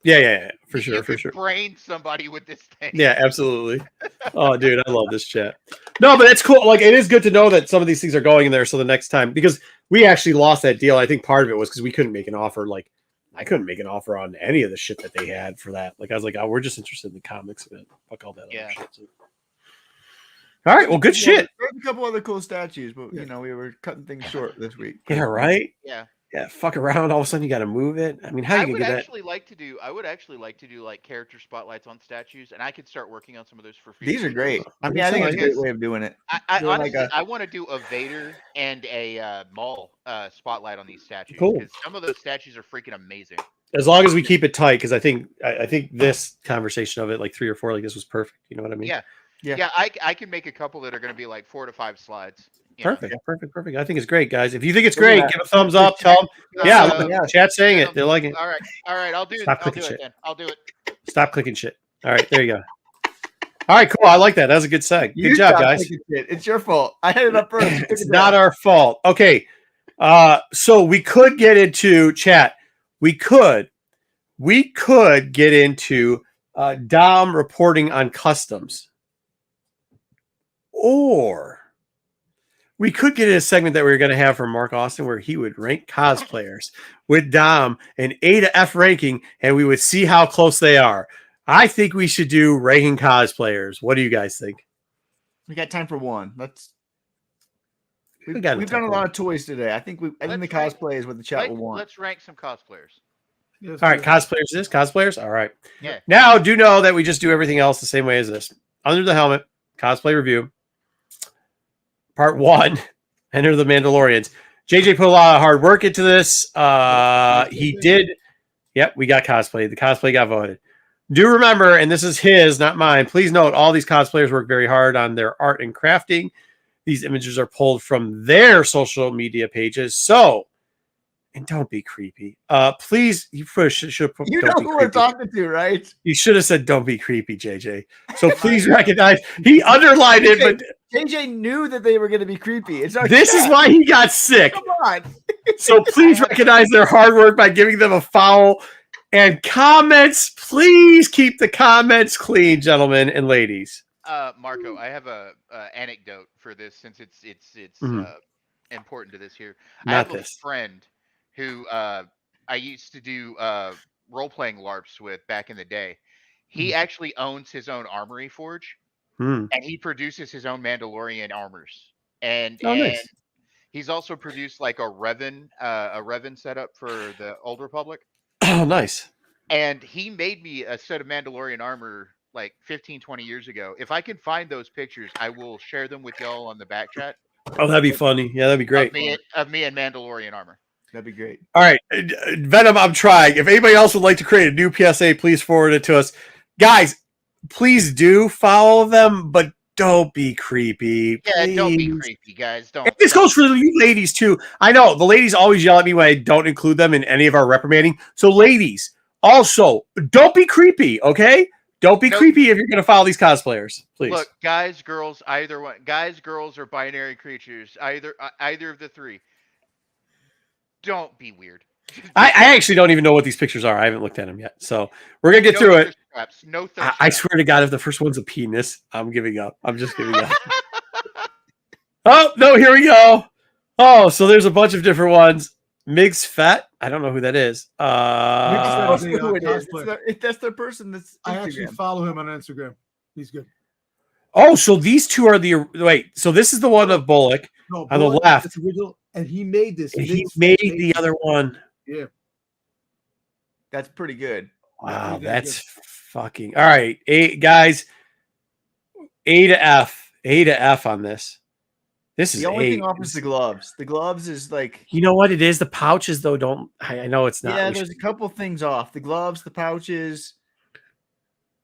Yeah, for sure. Brain somebody with this thing. Yeah, absolutely. Oh, dude, I love this chat. No, but it's cool. Like, it is good to know that some of these things are going in there. So the next time, because we actually lost that deal, I think part of it was because we couldn't make an offer. Like, I couldn't make an offer on any of the shit that they had for that. Like, I was like, oh, we're just interested in the comics of it. Fuck all that other shit. So. All right, well, good shit. There's a couple other cool statues, but we were cutting things short this week. Yeah, right. Yeah, fuck around. All of a sudden, you got to move it. I mean, how you gonna do that? I would actually like to do like character spotlights on statues, and I could start working on some of those for free. These are great. I mean, I think it's a great way of doing it. I honestly, I want to do a Vader and a Maul spotlight on these statues. Cool. Because some of those statues are freaking amazing. As long as we keep it tight, because I think this conversation of it, like 3 or 4, like this was perfect. You know what I mean? Yeah. I can make a couple that are going to be like 4 to 5 slides. Perfect. I think it's great, guys. If you think it's great, give a thumbs up. Tell them. Chat's saying it. They're liking it. All right. I'll do it. I'll do it. Stop clicking shit. All right, there you go. All right, cool. I like that. That was a good seg. Good job, guys. It's your fault. I had it up first. It's not our fault. Okay. So we could get into chat. We could get into Dom reporting on customs. Or we could get in a segment that we were going to have from Mark Austin where he would rank cosplayers with Dom an A to F ranking, and we would see how close they are. I think we should do ranking cosplayers. What do you guys think? We got time for one. We've done a lot of toys today. I think the cosplay is what the chat will want. Let's rank some cosplayers. All right, cosplayers. All right. Yeah. Now, do know that we just do everything else the same way as this. Under the Helmet, cosplay review. Part 1, Enter the Mandalorians. JJ put a lot of hard work into this. He did. Yep, we got cosplay. The cosplay got voted. Do remember, and this is his, not mine. Please note, all these cosplayers work very hard on their art and crafting. These images are pulled from their social media pages. So, and don't be creepy. Please, you should have put. You know Don't be who we're creepy. talking to, right? You should have said, "Don't be creepy, JJ." So please recognize. He underlined it, but JJ knew that they were going to be creepy. It's our this is why he got sick. Come on. So please recognize their hard work by giving them a follow and comments. Please keep the comments clean, gentlemen and ladies. Marco, I have a anecdote for this since it's important to this here. I Not have a this. friend who I used to do role playing LARPs with back in the day. He actually owns his own armory forge, and he produces his own Mandalorian armors. And Nice. he's also produced like a Revan setup for the Old Republic. Oh, nice. And he made me a set of Mandalorian armor like 15, 20 years ago. If I can find those pictures, I will share them with y'all on the back chat. Oh, that'd be funny. Yeah, that'd be great. Of me in Mandalorian armor. That'd be great. All right, Venom, I'm trying. If anybody else would like to create a new PSA, please forward it to us. Guys, please do follow them, but don't be creepy. Yeah, please. don't be creepy, guys. Don't. And this goes for you ladies, too. I know the ladies always yell at me when I don't include them in any of our reprimanding. So, ladies, also, don't be creepy, okay? Don't be creepy if you're going to follow these cosplayers, please. Look, guys, girls, either one. Guys, girls, or binary creatures. Either of the three. Don't be weird. I actually don't even know what these pictures are. I haven't looked at them yet. So we're going to get through it. Traps, no thirst I swear to God, if the first one's a penis, I'm giving up. I'm just giving up. Oh, no, here we go. Oh, so there's a bunch of different ones. Mig's Fett. I don't know who that is. That's the person that's. I actually follow him on Instagram. He's good. Oh, so these two are the wait. So this is the one of Bullock on the left, original, and he made this. And he made the other one. Yeah, that's pretty good. Wow, that's fucking all right. Guys, A to F on this. This is the only thing off is the gloves. The gloves is like, you know what it is. The pouches though don't. I know it's not. Yeah, there's a couple things off. The gloves, the pouches.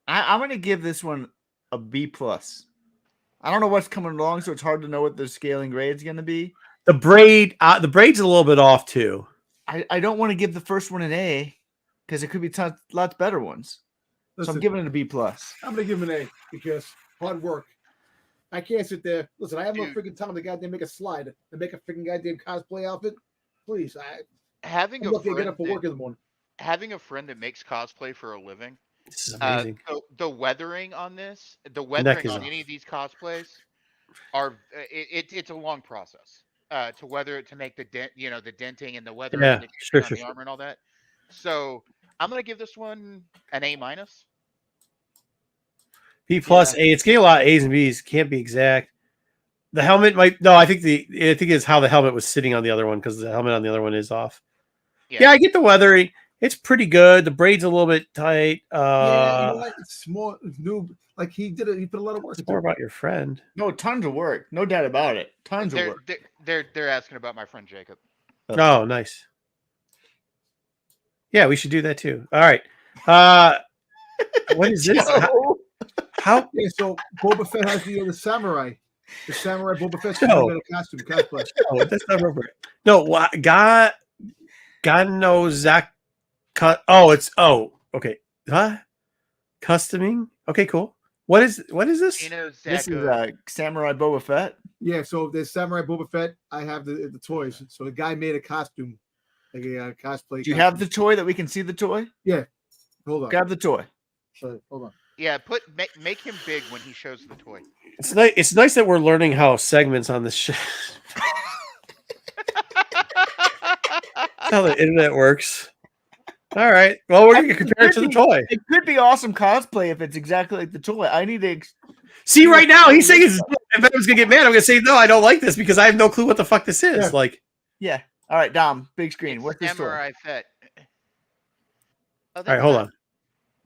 I'm gonna give this one a B+. I don't know what's coming along, so it's hard to know what the scaling grade's gonna be. The braid's a little bit off too. I don't want to give the first one an A because it could be lots better ones. Listen, so I'm giving it a B+. I'm gonna give him an A because hard work. I can't sit there. Listen, I have no freaking time to goddamn make a slide and make a freaking goddamn cosplay outfit. Please, having I'm lucky to get up for work in the morning. Having a friend that makes cosplay for a living. This is amazing. The weathering on this, the weathering on any of these cosplays, it's a long process to weather it, to make the dent, the denting and the weathering on the armor and all that. So I'm gonna give this one an A-. B+, A. It's getting a lot of A's and B's. Can't be exact. The helmet might. No, I think it's how the helmet was sitting on the other one because the helmet on the other one is off. Yeah, I get the weathering. It's pretty good. The braid's a little bit tight. Yeah, you know what? It's small. It's new. Like he did it. He put a lot of work. It's more about your friend. No, tons of work. No doubt about it. Tons of work. They're asking about my friend Jacob. Oh, nice. Yeah, we should do that too. All right. What is this? How? Yeah, so Boba Fett has the samurai. The samurai Boba Fett's made a costume cosplay. No, that's not appropriate. No, God knows Zach. Okay. Huh? Customing. Okay, cool. What is this? This is Samurai Boba Fett. Yeah, so there's Samurai Boba Fett. I have the toys. So the guy made a costume, like a cosplay. Do you have the toy that we can see the toy? Yeah. Hold on. Grab the toy. Sorry, hold on. Yeah, make him big when he shows the toy. It's nice that we're learning how segments on this show. How the internet works. All right. Well, we're gonna compare it to the toy. It could be awesome cosplay if it's exactly like the toy. I need to see right now. He's saying if anyone's gonna get mad, I'm gonna say no. I don't like this because I have no clue what the fuck this is. Yeah. All right, Dom. Big screen. What's this Samurai Fett? All right, hold on.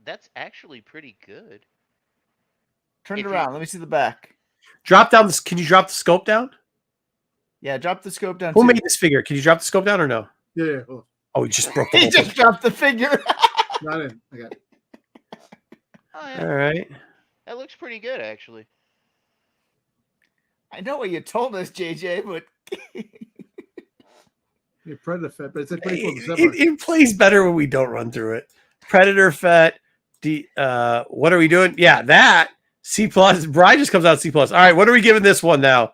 That's actually pretty good. Turn it around. Let me see the back. Drop down this. Can you drop the scope down? Yeah, drop the scope down. Who made this figure? Can you drop the scope down or no? Yeah. Oh, he just broke the whole thing. Dropped the figure. Not in. I got it. Oh, All yeah. right. That looks pretty good, actually. I know what you told us, JJ, but Yeah, Predator Fett, but it's like pretty cool. December. It plays better when we don't run through it. Predator Fett. What are we doing? Yeah, that C plus. Brian just comes out C plus. All right, what are we giving this one now?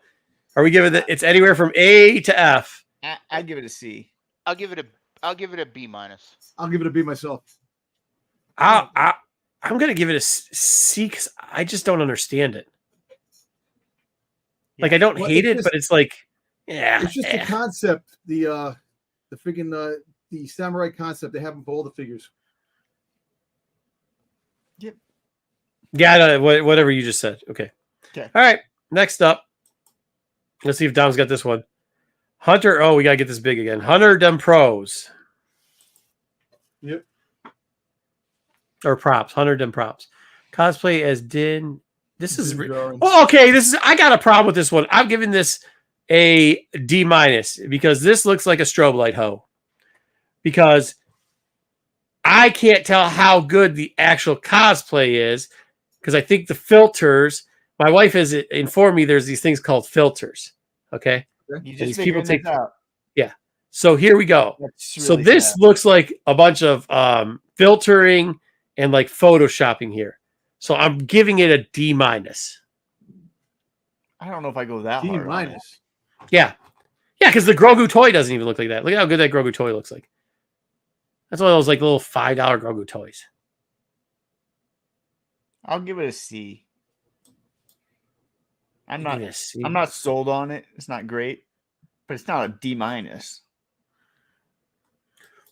Are we giving it? It's anywhere from A to F. I'd give it a C. I'll give it a B minus. I'll give it a B myself. I'm gonna give it a C because I just don't understand it. Like I don't Well, hate it's it, just- but it's like, yeah, It's just the concept, the freaking the samurai concept. They have them for all the figures. yeah. I don't know, whatever you just said. Okay. Okay. All right. Next up, let's see if Dom's got this one. Hunter. Oh, we gotta get this big again. Hunter Dem Pros. Yep. Or props. Hunter Dem Props. Cosplay as Din. This is. Din Djarin. Oh, okay. This is. I got a problem with this one. I'm giving this a D minus because this looks like a strobe light hoe. Because I can't tell how good the actual cosplay is because I think the filters. My wife has informed me there's these things called filters. Okay. You these just people figuring this out. So here we go. That's So really this sad. looks like a bunch of filtering and like photoshopping here. So I'm giving it a D minus. I don't know if I go that D hard. on it. minus. Yeah. Yeah, because the Grogu toy doesn't even look like that. Look at how good that Grogu toy looks like. That's one of those like little $5 Grogu toys. I'll give it a C. I'm not. Give it a C. I'm not sold on it. It's not great, but it's not a D minus.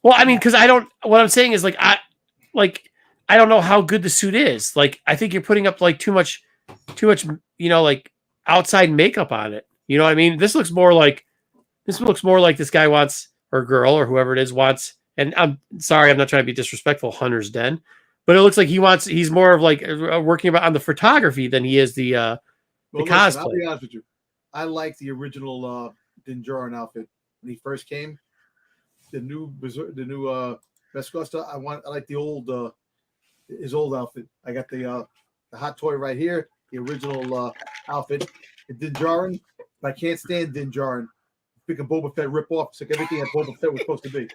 Well, I mean, because I don't. What I'm saying is I don't know how good the suit is. Like, I think you're putting up like too much, like outside makeup on it. You know what I mean? This looks more like this guy wants, or girl, or whoever it is wants. And I'm sorry, I'm not trying to be disrespectful, Hunter's Den, but it looks like he's more of like working on the photography than he is the Well, listen, cosplay. I'll be honest with you. I like the original Din Djarin outfit when he first came. The new Vescosta. I like the old his old outfit. I got the hot toy right here, the original outfit. The Din Djarin, but I can't stand Din Djarin. Freaking Boba Fett rip off. It's like everything that Boba Fett was supposed to be.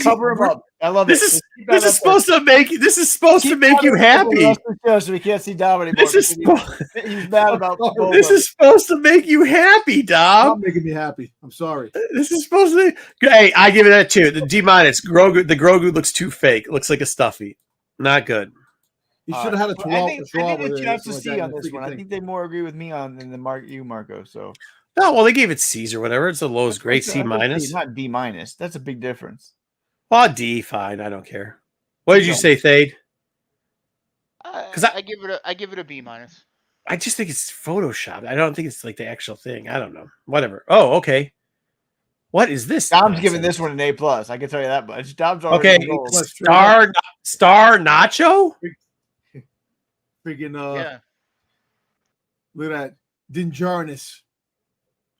Cover him up. I love This it. is Just keep this that is up there. supposed to make Keep that you up there for the happy. rest of the show so we can't see Dom anymore. This is because he's mad about Boba. this is supposed to make you happy, Dom. Not making me happy. I'm sorry. This is supposed to. Hey, I give it a 2. The D minus. Grogu. The Grogu looks too fake. It looks like a stuffy. Not good. You should have had a I think with the it, chance to something see like on that, this freaking one. I thing. think they more agree with me than Marco. So No, well, they gave it C's or whatever. It's the lowest grade, C minus. not D minus. That's a big difference. Oh, D, fine. I don't care. What did you say, Thade? I give it a B minus. I just think it's photoshopped. I don't think it's like the actual thing. I don't know. Whatever. Oh, okay. What is this? Dom's giving this one an A plus. I can tell you that much. Dom's already Okay, gold. Star Nacho. Freaking Yeah. look at that Din Djarin.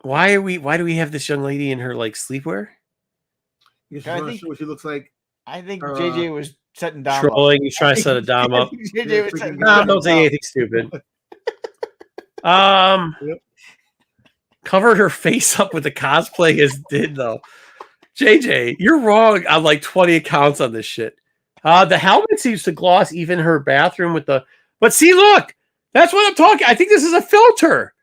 Why do we have this young lady in her like sleepwear? You I should want to think- show what she looks like. I think Or, JJ was setting Dom Trolling. He's trying to set a Dom up. up. JJ was setting No, Dom don't say up. anything stupid. Yep. Covered her face up with the cosplay as did though. JJ, you're wrong on like 20 accounts on this shit. The helmet seems to gloss even her bathroom with the. But see, look, that's what I'm talking. I think this is a filter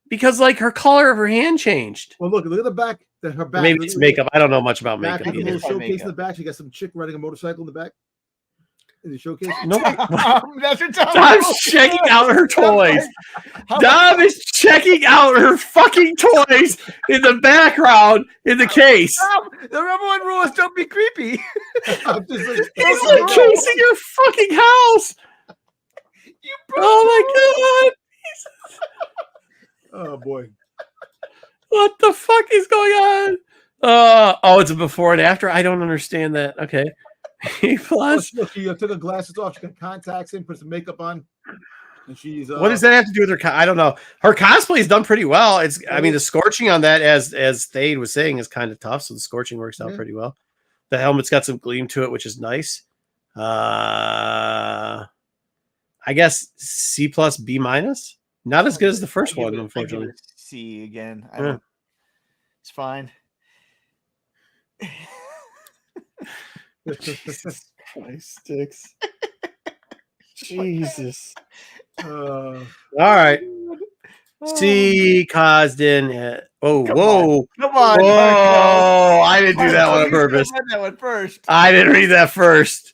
because like her color of her hand changed. Well, look at the back. Her back. Maybe Look it's at makeup. I don't know much about Back makeup with a either. little showcase Makeup. in the back. She got some chick riding a motorcycle in the back. In the showcase. No, That's what Dom Dom's checking out her toys. Dom is checking out her fucking toys in the background in the case. The number one rule is don't be creepy. I'm just like, He's like casing your fucking house. Oh my god. oh boy. What the fuck is going on? Oh, it's a before and after. I don't understand that. Okay. Plus, Look, she took her glasses off. She got contacts in, put some makeup on, and she's. what does that have to do with her? I don't know. Her cosplay is done pretty well. It's. I mean, the scorching on that, as Thade was saying, is kind of tough. So the scorching works out Yeah. pretty well. The helmet's got some gleam to it, which is nice. I guess C plus B minus. Not as good as the first I one, give unfortunately. it a C again. I Yeah. don't. It's fine. Jesus Christ, sticks. Jesus. Uh, All right. Oh, C Cosden. Oh, come whoa. on, come on, Marco. Whoa. I didn't do that Marco, one on you should have purpose. read that one first. I didn't read that first.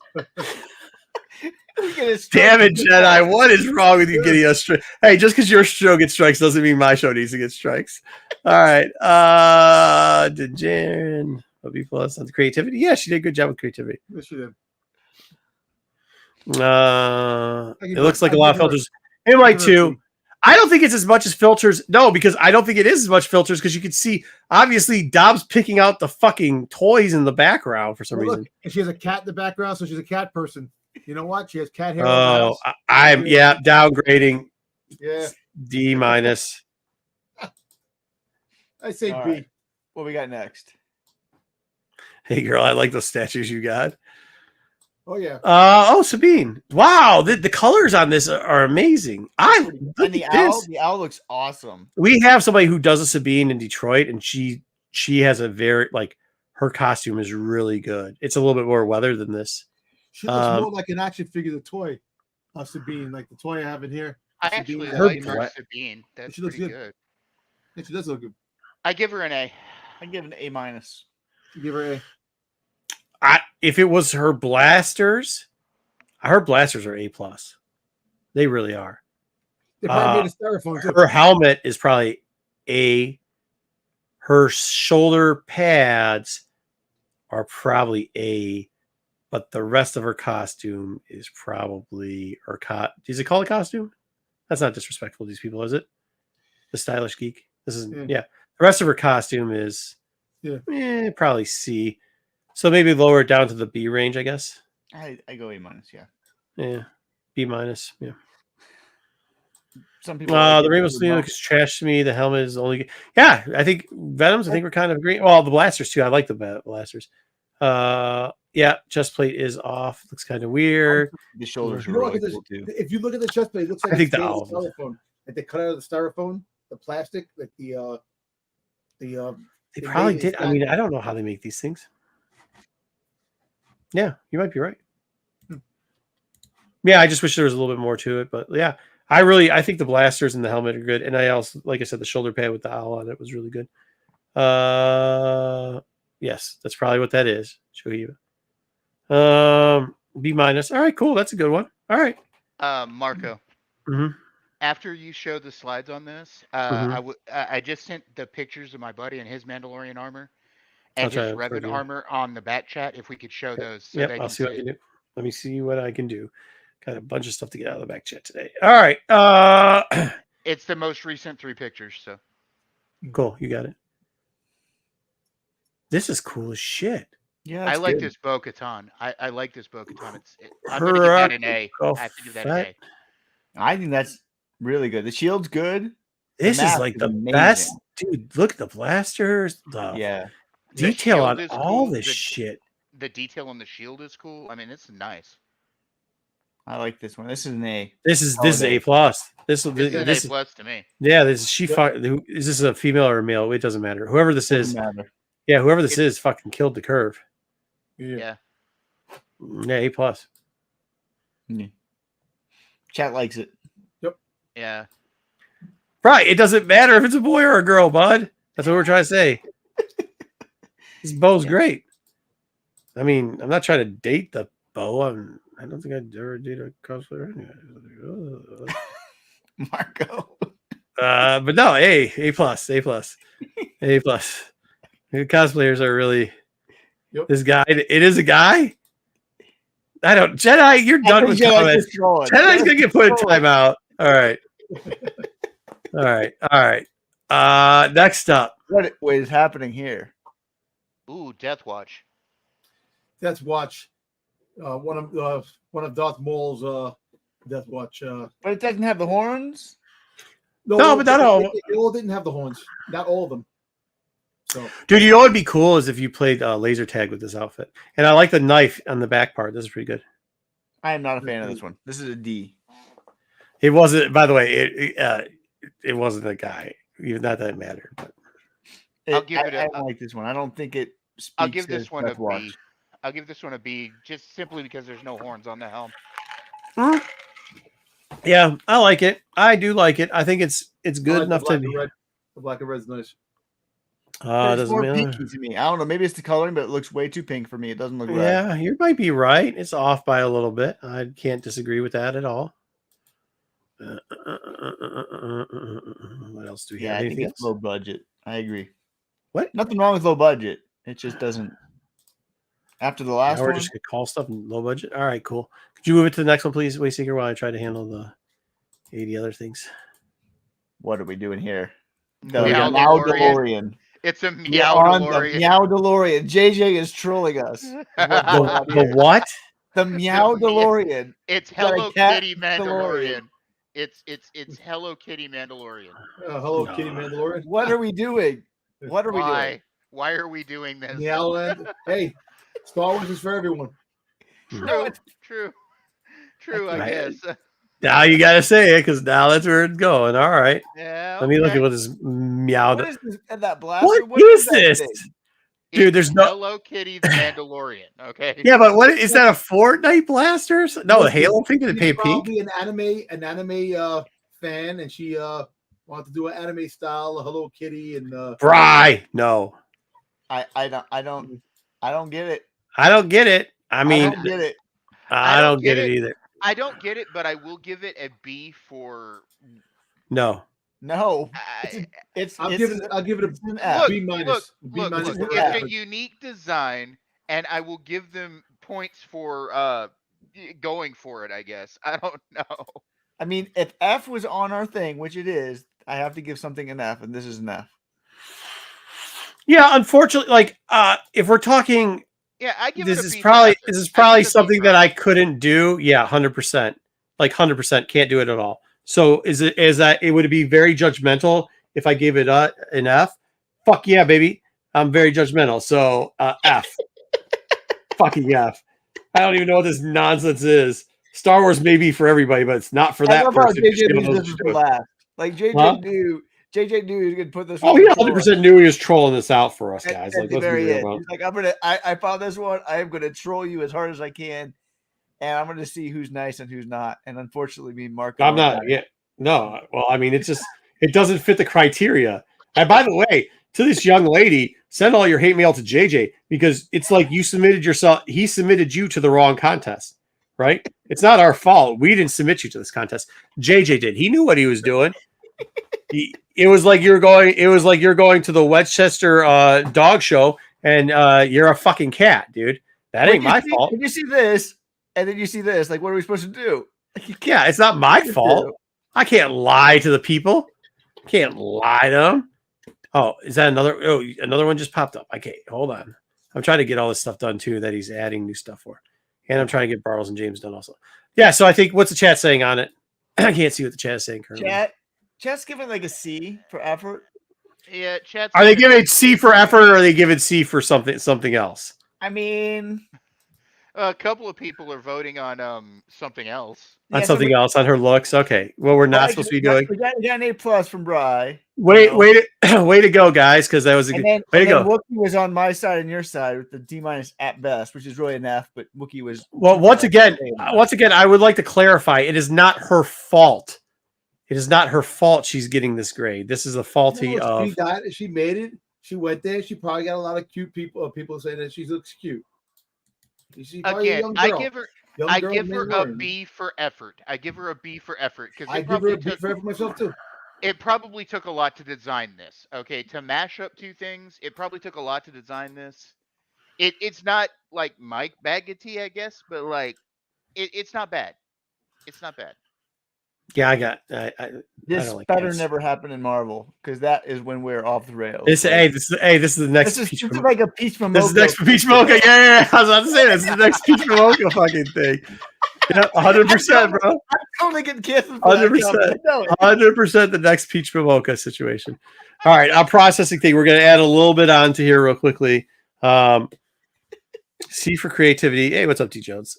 We get a strike Damn it, for this Jedi. one. What is wrong with you getting a strike? Hey, just because your show gets strikes doesn't mean my show needs to get strikes. All right. Did Jen a B plus on the creativity? Yeah, she did a good job with creativity. yes, you did. It looks like I a lot of give her- filters. It I might give her a too. C. I don't think it's as much as filters. No, because I don't think it is as much filters because you can see obviously Dom's picking out the fucking toys in the background for some Well, reason. look, and she has a cat in the background, so she's a cat person. You know what? She has cat hair. on the Oh, house. I'm downgrading Yeah. D minus. I say All B. right. What we got next? Hey girl, I like those statues you got. Oh yeah. Sabine. Wow, the colors on this are amazing. And Look the at owl. this. The owl looks awesome. We have somebody who does a Sabine in Detroit, and she has a very her costume is really good. It's a little bit more weather than this. She looks more like an action figure, the toy of Sabine, like the toy I have in here. I Sabine, actually that like I her know. Sabine. That's She looks pretty good. good. Yeah, she does look good. I give her an A. I give it an A minus. Give her A. If it was her blasters are A plus. They really are. They probably made a styrofoam too. Her helmet is probably A. Her shoulder pads are probably A, but the rest of her costume is probably is it called a costume? That's not disrespectful to these people, is it? The stylish geek. This is Yeah. The rest of her costume is probably C. So maybe lower it down to the B range, I guess. I go A minus. Yeah. Yeah. B minus. Yeah. Some people. The Rainbow Sleeve looks trash to me. The helmet is only. Yeah, I think Venoms. I think we're kind of agreeing. Well, the blasters too. I like the blasters. Yeah, chest plate is off. Looks kind of weird. The shoulders are You know, really look at cool too. if you look at the chest plate, it looks like I think it's the made of olive is- styrofoam. Like they cut out of the styrofoam, the plastic, like the. They They probably made it did. I mean, I don't know how they make these things. Yeah, you might be right. Yeah, I just wish there was a little bit more to it, but yeah, I think the blasters and the helmet are good, and I also, like I said, the shoulder pad with the owl on it was really good. Yes, that's probably what that is. Shohiba. B minus. All right, cool. That's a good one. All right. Marco. Mhm. After you showed the slides on this, Mhm. I just sent the pictures of my buddy and his Mandalorian armor I'll and try his to Revan review. armor on the back chat. If we could show those, so Yep, they I'll can see what I see can it. do. Let me see what I can do. Got a bunch of stuff to get out of the back chat today. All right. It's the most recent 3 pictures. So Cool. You got it. This is cool as shit. Yeah, I like good. this Bo-Katan. I like this Bo-Katan. I'm gonna give that an A. I have to give that an A. I think that's really good. The shield's good. This is mask like is the amazing. best, dude. Look at the blasters, the Yeah. The detail shield on is all cool. this shit. The detail on the shield is cool. I mean, it's nice. I like this one. This is an A. This is Holiday. A plus. This This is an is A plus to me. yeah. This is is this a female or a male? It doesn't matter. Whoever this is, Doesn't matter. yeah, whoever this is, fucking killed the curve. Yeah. Yeah, A plus. Yeah. Chat likes it. Yeah. Right. It doesn't matter if it's a boy or a girl, bud. That's what we're trying to say. This bow's great. I mean, I'm not trying to date the bow. I don't think I'd ever date a cosplayer anyway. Marco. But no, A plus. A plus. The cosplayers are really this guy. It is a guy. I don't Jedi. You're done with comments. Jedi's gonna get put in timeout. All right. Next up. What is happening here? Ooh, Death Watch. Death Watch. One of Darth Maul's Death Watch. But it doesn't have the horns. No, but not all. They all didn't have the horns. Not all of them. So, Dude, you know what'd be cool is if you played laser tag with this outfit. And I like the knife on the back part. This is pretty good. I am not a fan of this one. This is a D. It wasn't. By the way, it wasn't a guy. Even not that it mattered. But. I'll give it I don't like this one. I don't think it speaks I'll give this one a Death Watch. B. I'll give this one a B, just simply because there's no horns on the helm. Yeah, I like it. I do like it. I think it's good enough to be. The black and red's nice. It's Doesn't more matter. pinky to me. I don't know. Maybe it's the coloring, but it looks way too pink for me. It doesn't look right. Yeah, you might be right. It's off by a little bit. I can't disagree with that at all. What else do we Yeah, have? I think Anything it's else? low budget. I agree. What? Nothing wrong with low budget. It just doesn't. After the last Now we're one, just gonna call stuff low budget. All right, cool. Could you move it to the next one, please, Wayseeker, while I try to handle the 80 other things? what are we doing here? The Meow Meow DeLorean. DeLorean. It's a We're meow on the DeLorean. Meow DeLorean. JJ is trolling us. The what? The Meow DeLorean. It's got a Hello cat Kitty DeLorean. Mandalorian. It's Hello Kitty Mandalorian. Hello Kitty Mandalorian. What are we doing? What are we doing? Why are we doing this? Meowland. Hey, Star Wars is for everyone. True, true. I Right. guess. Now you gotta say it because now that's where it's going. All right. Yeah. Let me look okay. at what this meowed. What is this? And that blaster? What is that this? thing? Dude, It's there's no- Hello Kitty the Mandalorian. Okay. Yeah, but what is that? A Fortnite blaster? or something? No, the Halo thing. Did it She's pay pink? probably an anime fan, and she wanted to do an anime style of Hello Kitty and Bry. No, I don't get it. I don't get it. I mean, I don't get it. I don't get it either. I don't get it, but I will give it a B for. No. No, I- I'll give it an a F. B minus. B Look, minus. look, for yeah. it's a effort. unique design, and I will give them points for going for it. I guess I don't know. I mean, if F was on our thing, which it is, I have to give something an F, and this is an F. Yeah, unfortunately, like if we're talking, Yeah, I give this it a is B for probably effort. this is I probably give it a B something for that I effort. couldn't do. Yeah, 100%, like 100% can't do it at all. So is that it would be very judgmental if I gave it an F? Fuck yeah, baby, I'm very judgmental. So F, fucking F. I don't even know what this nonsense is. Star Wars may be for everybody, but it's not for I that love how person. JJ who knew knows this was what for to do. last. Like JJ Huh? knew he was gonna put this. Oh, one he before 100% knew he was trolling this out for us, at- guys. At Like, the let's be very real end, about he's like, I found this one. I am gonna troll you as hard as I can, and I'm gonna see who's nice and who's not. And unfortunately, me and Mark. I'm not. Yeah, no. Well, I mean, it's just it doesn't fit the criteria. And by the way, to this young lady, send all your hate mail to JJ because it's like you submitted yourself. He submitted you to the wrong contest, right? It's not our fault. We didn't submit you to this contest. JJ did. He knew what he was doing. It was like you're going. It was like you're going to the Westchester dog show, and you're a fucking cat, dude. That ain't my fault. When you see this, and then you see this, like, what are we supposed to do? Yeah, it's not my fault. I can't lie to the people. Can't lie to them. Oh, is that another? Oh, another one just popped up. Okay, hold on. I'm trying to get all this stuff done too that he's adding new stuff for, and I'm trying to get Bartles and James done also. Yeah, so I think what's the chat saying on it? I can't see what the chat is saying currently. Chat's giving like a C for effort. Yeah, chat's. Are they giving C for effort, or are they giving C for something else? I mean, A couple of people are voting on something else. On yeah, something else on her looks. Okay, well we're not supposed to be doing. We got an A+ from Bry. Way know. way to go, guys, because that was a good And then, way to and then go. Wookie was on my side and your side with the D- at best, which is really an F. But Wookie was Well, once again, I would like to clarify: it is not her fault. It is not her fault she's getting this grade. This is a faulty of. She made it. She went there. She probably got a lot of cute people. People saying that she looks cute. She's probably a Again, young I girl. give her. Young I girl give her a Mandalorian. B for effort. I give her a B for effort because I give her a B for effort myself too. it probably took a lot to design this. Okay, to mash up two things, it probably took a lot to design this. It's not like my bag of tea, I guess, but like it's not bad. It's not bad. Yeah, I got. this don't like better cats. never happen in Marvel because that is when we're off the rails. This is the next. This is Peach like a Peach Momoko. This is the next Peach Mocha. Yeah. I was about to say this is the next Peach Mocha fucking thing. Yeah, 100%, bro. I'm totally getting canceled. for that 100%. comment. No, 100% the next Peach Mocha situation. All right, our processing thing. We're going to add a little bit onto here real quickly. C for creativity. Hey, what's up, T Jones?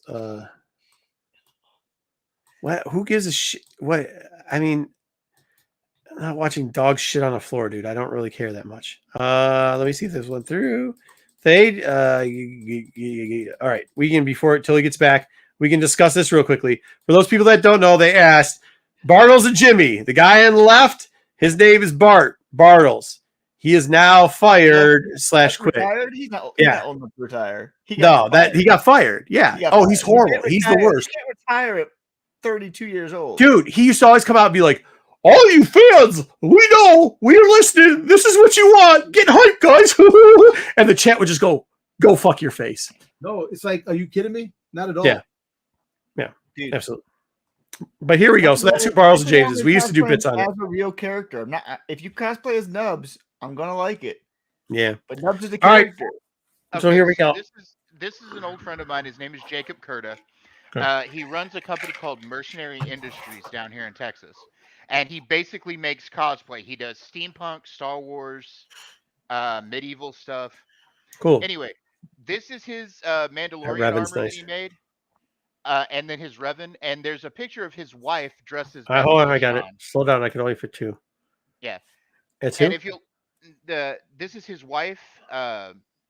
What? Who gives a shit? What? I mean, I'm not watching dogs shit on the floor, dude. I don't really care that much. Let me see if this went through. Fade. All right. We can, before till he gets back, we can discuss this real quickly. For those people that don't know, they asked Bartles and Jimmy. The guy on the left, his name is Bart Bartles. He is now fired / quit. Retired? He's not old enough to retire. He got fired. Yeah. He's horrible. He's the worst. He can't retire at 32 years old. Dude, he used to always come out and be like, all you fans, we know, we're listening. This is what you want. Get hyped, guys. And the chat would just go fuck your face. No, it's like, are you kidding me? Not at all. Yeah. Dude. Absolutely. But here we go. So that's who Bartles and James is. We used to do bits on it. As a real character. I'm not, if you cosplay as Nubs, I'm going to like it. Yeah. But Nubs is a character. All right. So here we go. This is an old friend of mine. His name is Jacob Kurta. Okay. He runs a company called Mercenary Industries down here in Texas. And he basically makes cosplay. He does steampunk, Star Wars, medieval stuff. Cool. Anyway, this is his Mandalorian armor that he made. And then his Revan. And there's a picture of his wife dressed as hold on, I got it. Slow down. I can only fit 2. Yeah. That's and him? if you'll this is his wife,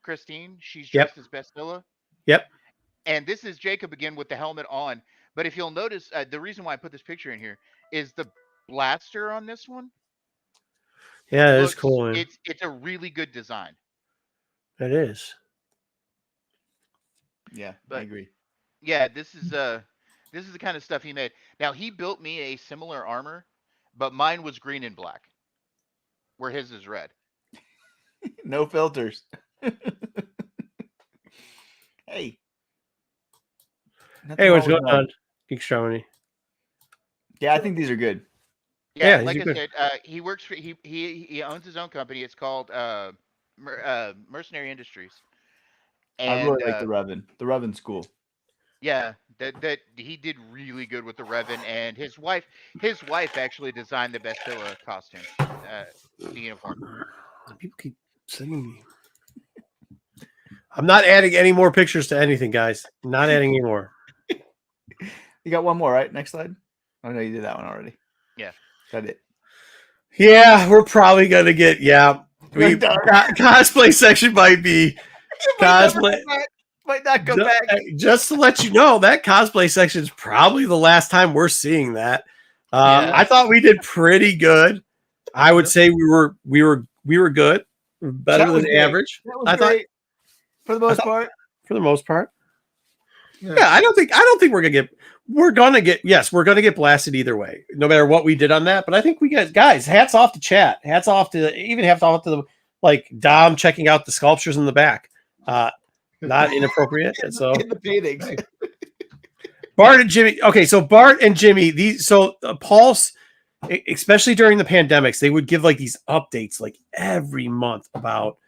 Christine. She's dressed as Bastilla. Yep. And this is Jacob again with the helmet on. But if you'll notice, the reason why I put this picture in here is the blaster on this one. Yeah, it is cool, man. It's a really good design. It is. Yeah, I agree. Yeah, this is the kind of stuff he made. Now he built me a similar armor, but mine was green and black, where his is red. No filters. Hey. Hey, what's going on, Geekstronomy? Yeah, I think these are good. Yeah, like I said, he works for he owns his own company. It's called Mercenary Industries. And I really like the Revan. The Revan's cool. Yeah, that he did really good with the Revan, and his wife actually designed the Bastilla costume, the uniform. People keep sending me. I'm not adding any more pictures to anything, guys. I'm not adding any more. You got one more, right? Next slide. Oh no, you did that one already. Yeah, that it. Yeah, we're probably gonna get cosplay section might be cosplay. Might not come back. Just to let you know, that cosplay section is probably the last time we're seeing that. I thought we did pretty good. I would say we were good, better than average. I thought for the most part. For the most part. Yeah, I don't think we're gonna get. We're gonna get blasted either way, no matter what we did on that. But I think we guys, hats off to chat. Hats off to the Dom checking out the sculptures in the back. Not inappropriate. So in the paintings. Bart and Jimmy. Okay, so Bart and Jimmy. Pulse, especially during the pandemics, they would give like these updates like every month about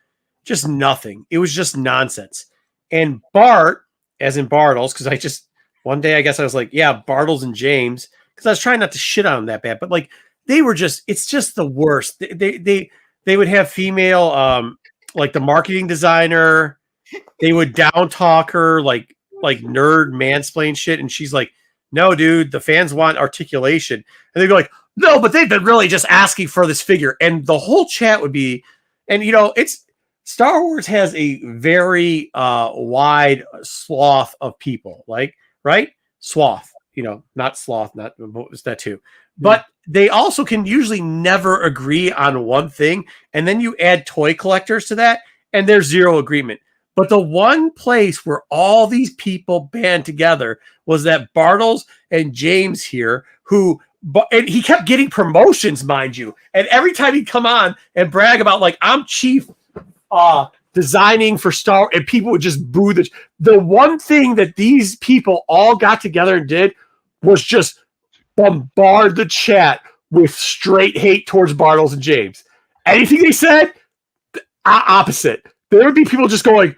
just nothing. It was just nonsense. And Bart, as in Bartles, because one day I guess I was like, yeah, Bartles and James, because I was trying not to shit on them that bad, but like they were it's just the worst. They would have female like the marketing designer. They would down talk her like nerd mansplain shit, and she's like, "No, dude, the fans want articulation." And they'd be like, "No, but they've been really just asking for this figure." And the whole chat would be, and it's Star Wars has a very wide swath of people, like right swath, not sloth, not that too, but they also can usually never agree on one thing, and then you add toy collectors to that, and there's zero agreement. But the one place where all these people band together was that Bartles and James here, and he kept getting promotions, mind you. And every time he'd come on and brag about like, I'm chief designing for Star, and people would just boo the one thing that these people all got together and did was just bombard the chat with straight hate towards Bartles and James. Anything they said, opposite. There would be people just going,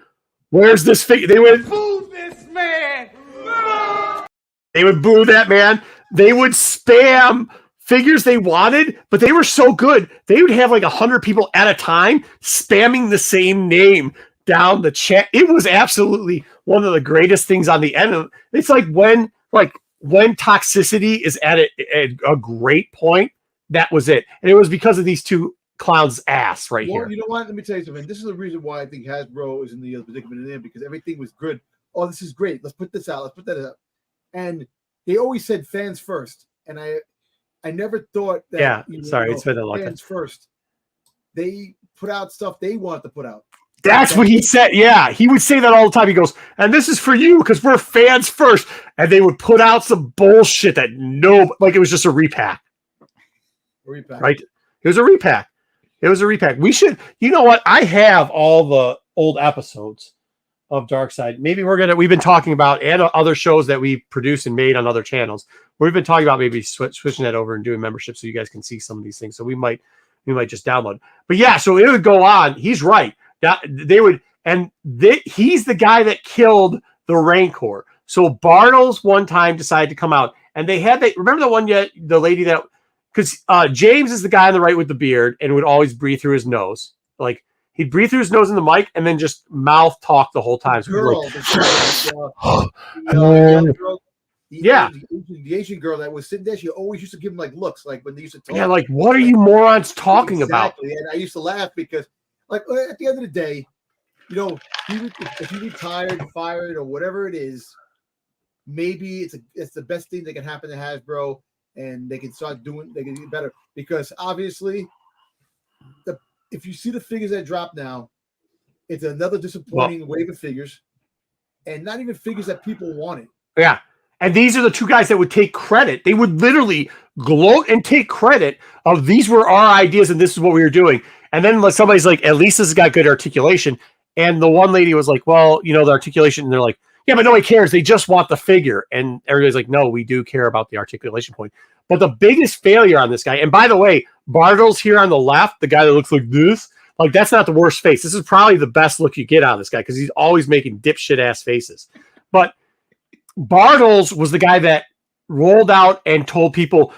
"Where's this figure?" They would boo this man. They would boo that man. They would spam figures they wanted, but they were so good. They would have like 100 people at a time spamming the same name down the chat. It was absolutely one of the greatest things on the end. It's like when when toxicity is at a great point, that was it. And it was because of these two clowns' ass right here. You know what? Let me tell you something. This is the reason why I think Hasbro is in the predicament in there, because everything was good. Oh, this is great. Let's put this out. Let's put that out. And they always said fans first. And I never thought that. Yeah, it's been a long time. Fans first. They put out stuff they want to put out. That's what he said. Yeah, he would say that all the time. He goes, and this is for you because we're fans first. And they would put out some bullshit that it was just a repack. Right? It was a repack. We should, you know what? I have all the old episodes of Darkside. Maybe we've been talking about, and other shows that we produced and made on other channels. We've been talking about maybe switching that over and doing membership so you guys can see some of these things. So we might just download. But yeah, so it would go on. He's right. He's the guy that killed the Rancor. So Bartles one time decided to come out, and remember the lady that, because James is the guy on the right with the beard and would always breathe through his nose. Like he'd breathe through his nose in the mic and then just mouth talk the whole time. So the Asian girl that was sitting there, she always used to give him like looks, like when they used to talk. Yeah, like what are you morons talking about? And I used to laugh because, like, at the end of the day, you know, if he retired, fired, or whatever it is, maybe it's the best thing that can happen to Hasbro, and they can get better, because obviously, if you see the figures that drop now, it's another disappointing wave of figures, and not even figures that people wanted. Yeah. And these are the two guys that would take credit. They would literally gloat and take credit of these were our ideas and this is what we were doing. And then somebody's like, at least this has got good articulation. And the one lady was like, well, you know, the articulation. And they're like, yeah, but nobody cares. They just want the figure. And everybody's like, no, we do care about the articulation point. But the biggest failure on this guy, and by the way, Bartles here on the left, the guy that looks like this, like that's not the worst face. This is probably the best look you get out of this guy because he's always making dipshit ass faces. But Bartles was the guy that rolled out and told people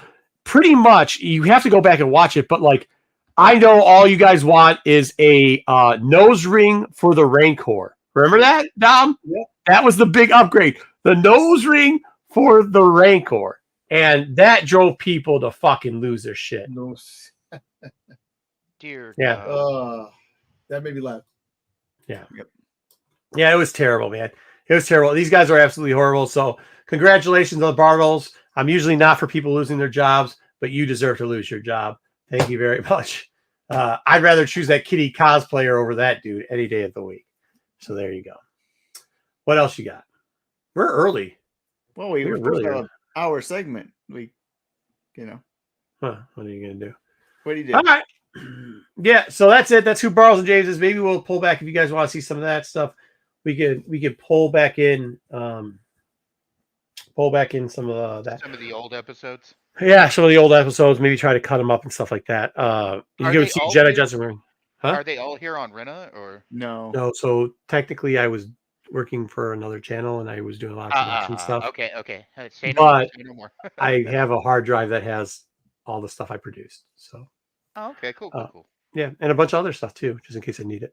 pretty much, you have to go back and watch it, but like, I know all you guys want is a nose ring for the Rancor. Remember that, Dom? Yeah. That was the big upgrade. The nose ring for the Rancor. And that drove people to fucking lose their shit. No. Dear yeah. That made me laugh. Yeah. Yep. Yeah, it was terrible, man. It was terrible. These guys are absolutely horrible. So congratulations on the Bartles. I'm usually not for people losing their jobs, but you deserve to lose your job. Thank you very much. I'd rather choose that kitty cosplayer over that dude any day of the week. So there you go. What else you got? We're early. Well, we were really an hour segment. What are you going to do? What do you do? All right. Yeah, so that's it. That's who Bartles and James is. Maybe we'll pull back if you guys want to see some of that stuff. We could pull back in some of the old episodes. Yeah, some of the old episodes. Maybe try to cut them up and stuff like that. You can see Jedi Judgment. Huh? Are they all here on Rena or no? No. So technically, I was working for another channel and I was doing a lot of production stuff. Okay. Say no more. I have a hard drive that has all the stuff I produced. So. Oh, okay. Cool. Yeah, and a bunch of other stuff too, just in case I need it.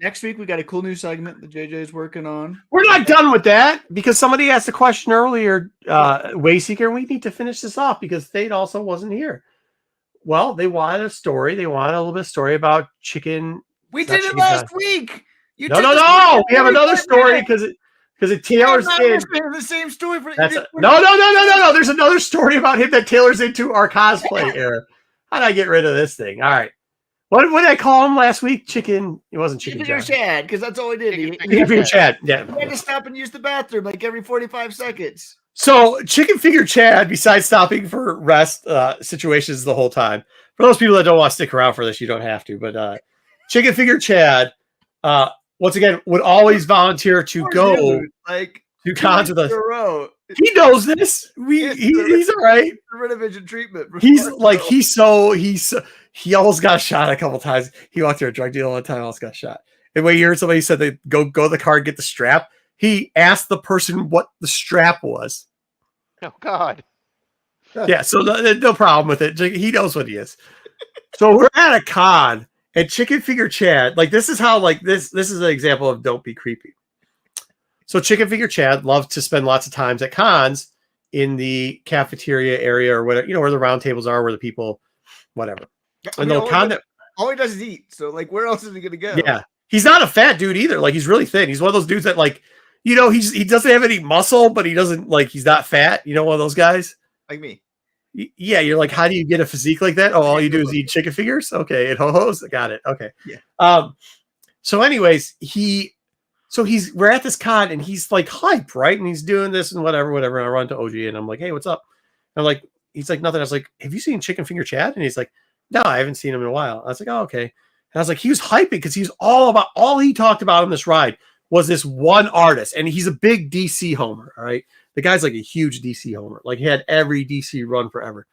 Next week we got a cool new segment that JJ is working on. We're not done with that because somebody asked a question earlier, Wayseeker, and we need to finish this off because Thade also wasn't here. Well, they wanted a story. They wanted a little bit of story about chicken. We did it last week. No. We have another story because it tailors in the same story. No. There's another story about him that tailors into our cosplay era. How did I get rid of this thing? All right. What did I call him last week? Chicken. It wasn't Chicken Chad, because that's all he did. Chicken Figure Chad. Yeah. He had to stop and use the bathroom like every 45 seconds. So Chicken Figure Chad, besides stopping for rest situations the whole time, for those people that don't want to stick around for this, you don't have to. But Chicken Figure Chad, once again, would always volunteer to go to cons with us. He knows this. He's all right. Renovision treatment. He almost got shot a couple times. He walked through a drug deal one time, almost got shot. And when you heard somebody said they go to the car and get the strap, he asked the person what the strap was. Oh God. Yeah, so no problem with it. He knows what he is. So we're at a con, and Chicken Figure Chad, this is how this is an example of don't be creepy. So Chicken Figure Chad loves to spend lots of times at cons in the cafeteria area or whatever, where the round tables are, where the people, whatever. I mean, all he does is eat. So like, where else is he gonna go? Yeah, he's not a fat dude either. Like he's really thin. He's one of those dudes that like, he doesn't have any muscle, but he doesn't like he's not fat. One of those guys like me. Yeah, you're like, how do you get a physique like that? Oh, all you do is eat chicken fingers. Okay, and ho-hos. Got it. Okay. Yeah. So, anyways, we're at this con and he's like hype, right? And he's doing this and whatever. And I run to OG and I'm like, hey, what's up? And I'm like, he's like, nothing. I was like, have you seen Chicken Finger Chad? And he's like, no, I haven't seen him in a while. I was like, oh, okay. And I was like, he was hyping because he's all he talked about on this ride was this one artist. And he's a big DC homer. All right. The guy's like a huge DC homer. Like he had every DC run forever.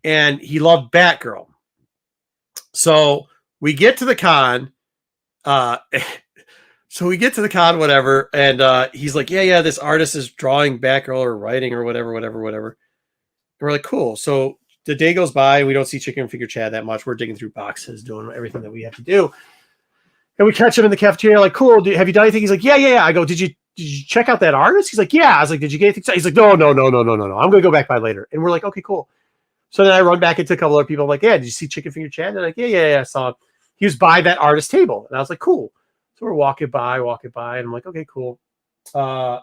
And he loved Batgirl. So we get to the con. Whatever. And he's like, yeah, this artist is drawing Batgirl or writing or whatever. And we're like, cool. So the day goes by. We don't see Chicken Finger Chad that much. We're digging through boxes, doing everything that we have to do. And we catch him in the cafeteria, like, cool. Have you done anything? He's like, yeah. I go, did you check out that artist? He's like, yeah. I was like, did you get anything? He's like, no. I'm going to go back by later. And we're like, okay, cool. So then I run back into a couple other people. I'm like, yeah, did you see Chicken Finger Chad? And they're like, yeah, I saw him. He was by that artist table. And I was like, cool. So we're walking by. And I'm like, okay, cool. The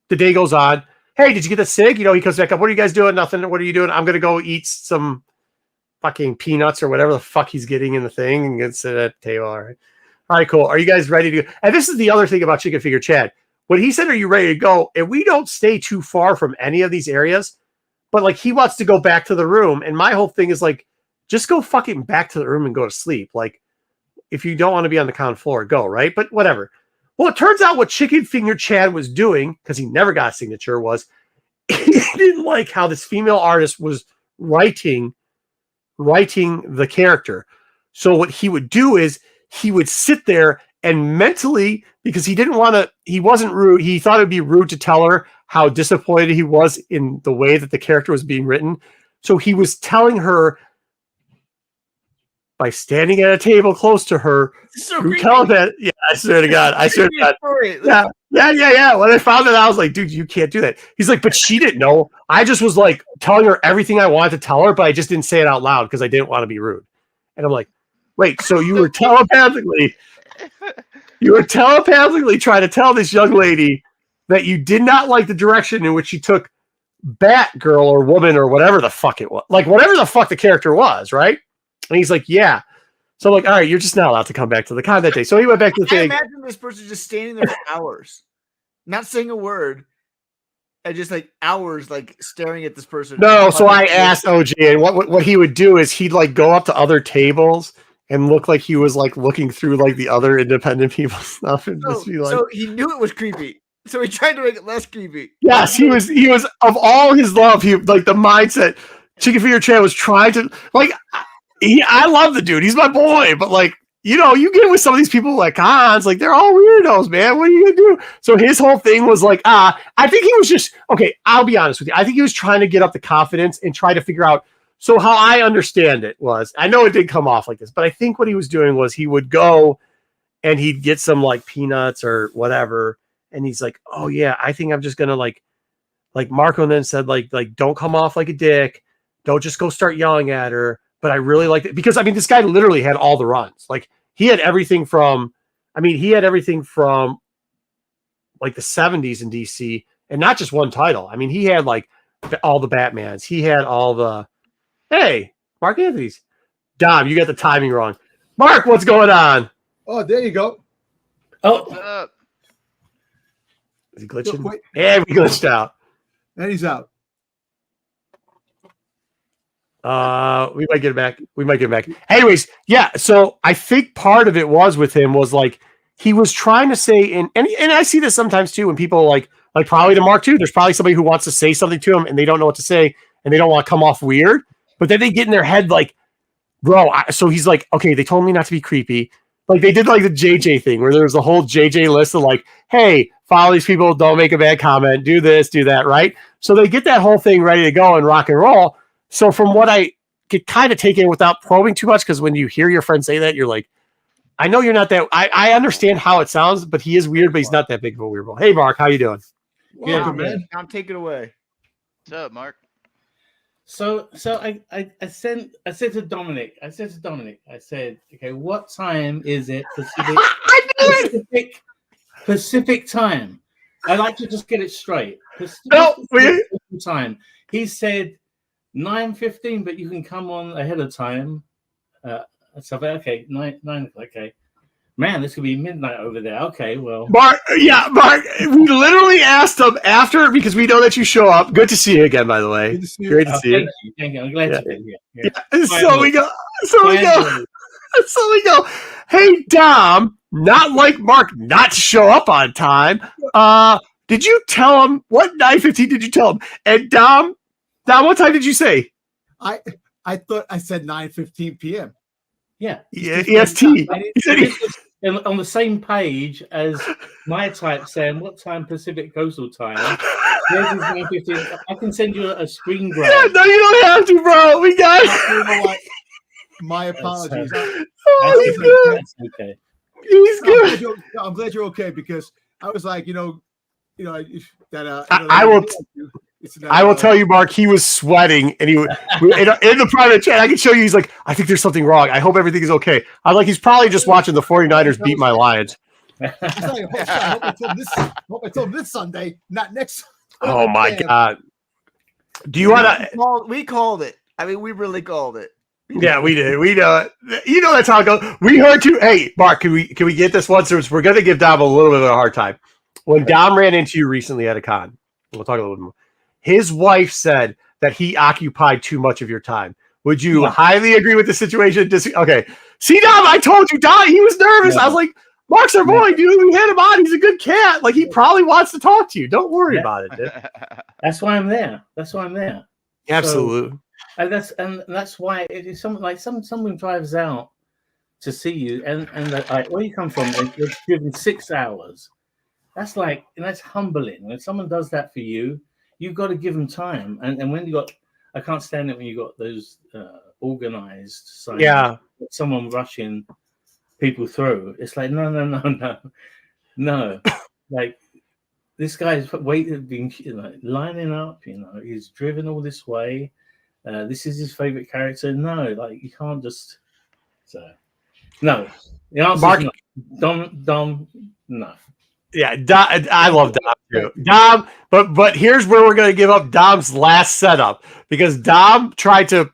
day goes on. Hey, did you get the cig? He comes back up. What are you guys doing? Nothing. What are you doing? I'm going to go eat some fucking peanuts or whatever the fuck he's getting in the thing and get sit at the table. All right, cool. Are you guys ready to go? And this is the other thing about Chicken Finger Chad. When he said, are you ready to go? And we don't stay too far from any of these areas, but like he wants to go back to the room. And my whole thing is like, just go fucking back to the room and go to sleep. Like if you don't want to be on the con floor, go, right? But whatever. Well, it turns out what Chicken Finger Chad was doing, because he never got a signature, was he didn't like how this female artist was writing the character. So what he would do is he would sit there and mentally, because he wasn't rude. He thought it'd be rude to tell her how disappointed he was in the way that the character was being written. So he was telling her by standing at a table close to her. So yeah, I swear to God. Yeah. When I found it, I was like, dude, you can't do that. He's like, but she didn't know. I just was like telling her everything I wanted to tell her, but I just didn't say it out loud because I didn't want to be rude. And I'm like, wait, so you were telepathically trying to tell this young lady that you did not like the direction in which she took Batgirl or woman or whatever the fuck it was. Like whatever the fuck the character was, right? And he's like, yeah. So I'm like, all right, you're just not allowed to come back to the con that day. So he went back to the thing. I imagine this person just standing there for hours, not saying a word, and just like hours, like staring at this person. No, so I asked OG, and what he would do is he'd like go up to other tables and look like he was like looking through like the other independent people's stuff and just be like. So he knew it was creepy. So he tried to make it less creepy. Yes, he was of all his love, he like the mindset. Chicken Finger Chad was trying to like. I love the dude. He's my boy, but like, you get with some of these people like cons, like they're all weirdos, man. What are you gonna do? So his whole thing was like, I think he was just okay. I'll be honest with you. I think he was trying to get up the confidence and try to figure out. So how I understand it was, I know it didn't come off like this, but I think what he was doing was he would go and he'd get some like peanuts or whatever, and he's like, oh yeah, I think I'm just gonna like Marco then said like don't come off like a dick, don't just go start yelling at her. But I really liked it because I mean, this guy literally had all the runs. Like he had everything from like the 70s in DC and not just one title. I mean, he had like all the Batmans. He had all the, hey, Mark Anthony's. Dom, you got the timing wrong. Mark, what's going on? Oh, there you go. Oh, What's up? Is he glitching? Yeah, we glitched out. And he's out. We might get it back. Anyways, yeah. So I think part of it was with him was like he was trying to say, and I see this sometimes too when people like probably to Mark too. There's probably somebody who wants to say something to him and they don't know what to say and they don't want to come off weird, but then they get in their head like, bro. So he's like, okay, they told me not to be creepy. Like they did like the JJ thing where there was a whole JJ list of like, hey, follow these people, don't make a bad comment, do this, do that, right? So they get that whole thing ready to go and rock and roll. So from what I could kind of take in without probing too much, because when you hear your friend say that, you're like, I know you're not that. I understand how it sounds, but he is weird, but he's not that big of a weirdo. Hey, Mark, how you doing? Yeah, man. Tom, take it away. What's up, Mark? So I said to Dominic, I said, okay, what time is it Pacific time? I like to just get it straight. No, Pacific time. He said 9:15, but you can come on ahead of time. So okay, 9 o'clock. Okay, man, this could be midnight over there. Okay, well, Mark, we literally asked him after because we know that you show up. Good to see you again, by the way. Good to see you. Great to see you. Thank you. I'm glad to be here. Yeah. So we go. Hey, Dom, not like Mark not to show up on time. Did you tell him what 9:15 did you tell him? And Dom, what time did you say? I thought I said 9:15 p.m. Yeah. EST. He said on the same page as my type saying what time Pacific Coastal time. There's his 9:15. I can send you a screen grab. Yeah, no, you don't have to, bro. We got it. My apologies. That's okay. He's good. I'm glad you're okay because I was like, that. I will tell you, Mark. He was sweating, and he in the private chat. I can show you. He's like, I think there's something wrong. I hope everything is okay. I'm like, he's probably just watching the 49ers beat my Lions. I hope I told him this Sunday, not next. Oh my God! Do you want to? We called it. I mean, we really called it. Yeah, we did. We know it. You know that's how it goes. We heard you. Hey, Mark, can we get this once? We're going to give Dom a little bit of a hard time. When Dom ran into you recently at a con, we'll talk a little bit more. His wife said that he occupied too much of your time. Would you highly agree with the situation? Okay. See, Dom, I told you, Dom, he was nervous. I was like, Mark's our boy, dude. We had him on. He's a good cat. Like, he probably wants to talk to you. Don't worry about it, dude. That's why I'm there. Absolutely. So, and that's why it is something like someone drives out to see you and like, where you come from, they're driven 6 hours. That's like, and that's humbling. When someone does that for you, you've got to give them time. And when you got, I can't stand it when you got those organized signs. Yeah. Someone rushing people through. It's like, no. Like, this guy's been lining up, he's driven all this way. This is his favorite character. No, like, you can't just. So, no. The answer is no. Dom, no. Yeah, I love Dom too. Dom, but here's where we're going to give up Dom's last setup because Dom tried to.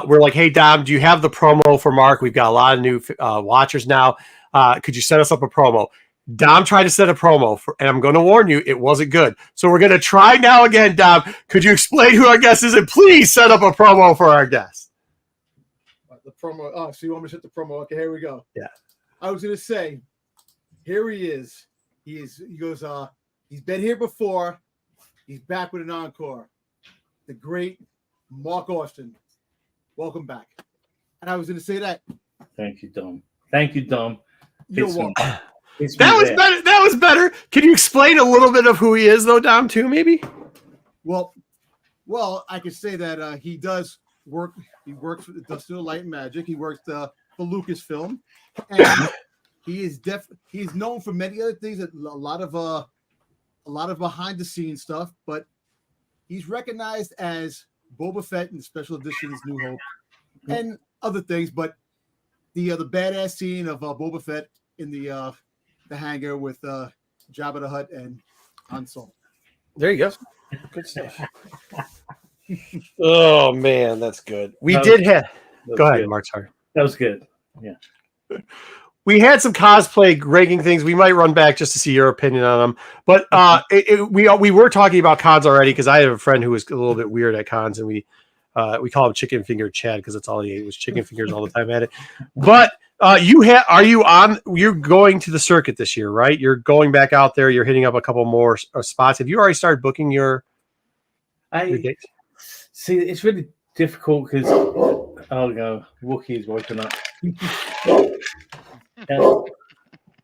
We're like, hey Dom, do you have the promo for Mark? We've got a lot of new watchers now. Could you set us up a promo? Dom tried to set a promo and I'm going to warn you, it wasn't good. So we're going to try now again, Dom. Could you explain who our guest is and please set up a promo for our guest? The promo. Oh, so you want me to hit the promo? Okay, here we go. Yeah. I was going to say, here he is. He goes, he's been here before. He's back with an encore. The great Mark Austin. Welcome back. And I was going to say that. Thank you, Dom. You're welcome. That was better. Can you explain a little bit of who he is, though, Dom, too, maybe? Well, I could say that he does work. He works with Industrial Light and Magic. He works for Lucasfilm. And he's known for many other things, a lot of behind the scenes stuff, but he's recognized as Boba Fett in the special editions New Hope and other things, but the badass scene of Boba Fett in the hangar with Jabba the Hutt and Han Solo. There you go. Good stuff. Oh man, that's good. Go ahead, Mark. Sorry. That was good. Yeah. We had some cosplay ranking things. We might run back just to see your opinion on them. But we were talking about cons already because I have a friend who was a little bit weird at cons, and we call him Chicken Finger Chad because that's all he ate was chicken fingers all the time at it. But you're going to the circuit this year, right? You're going back out there. You're hitting up a couple more spots. Have you already started booking your dates? See, it's really difficult because Wookiee's woken up.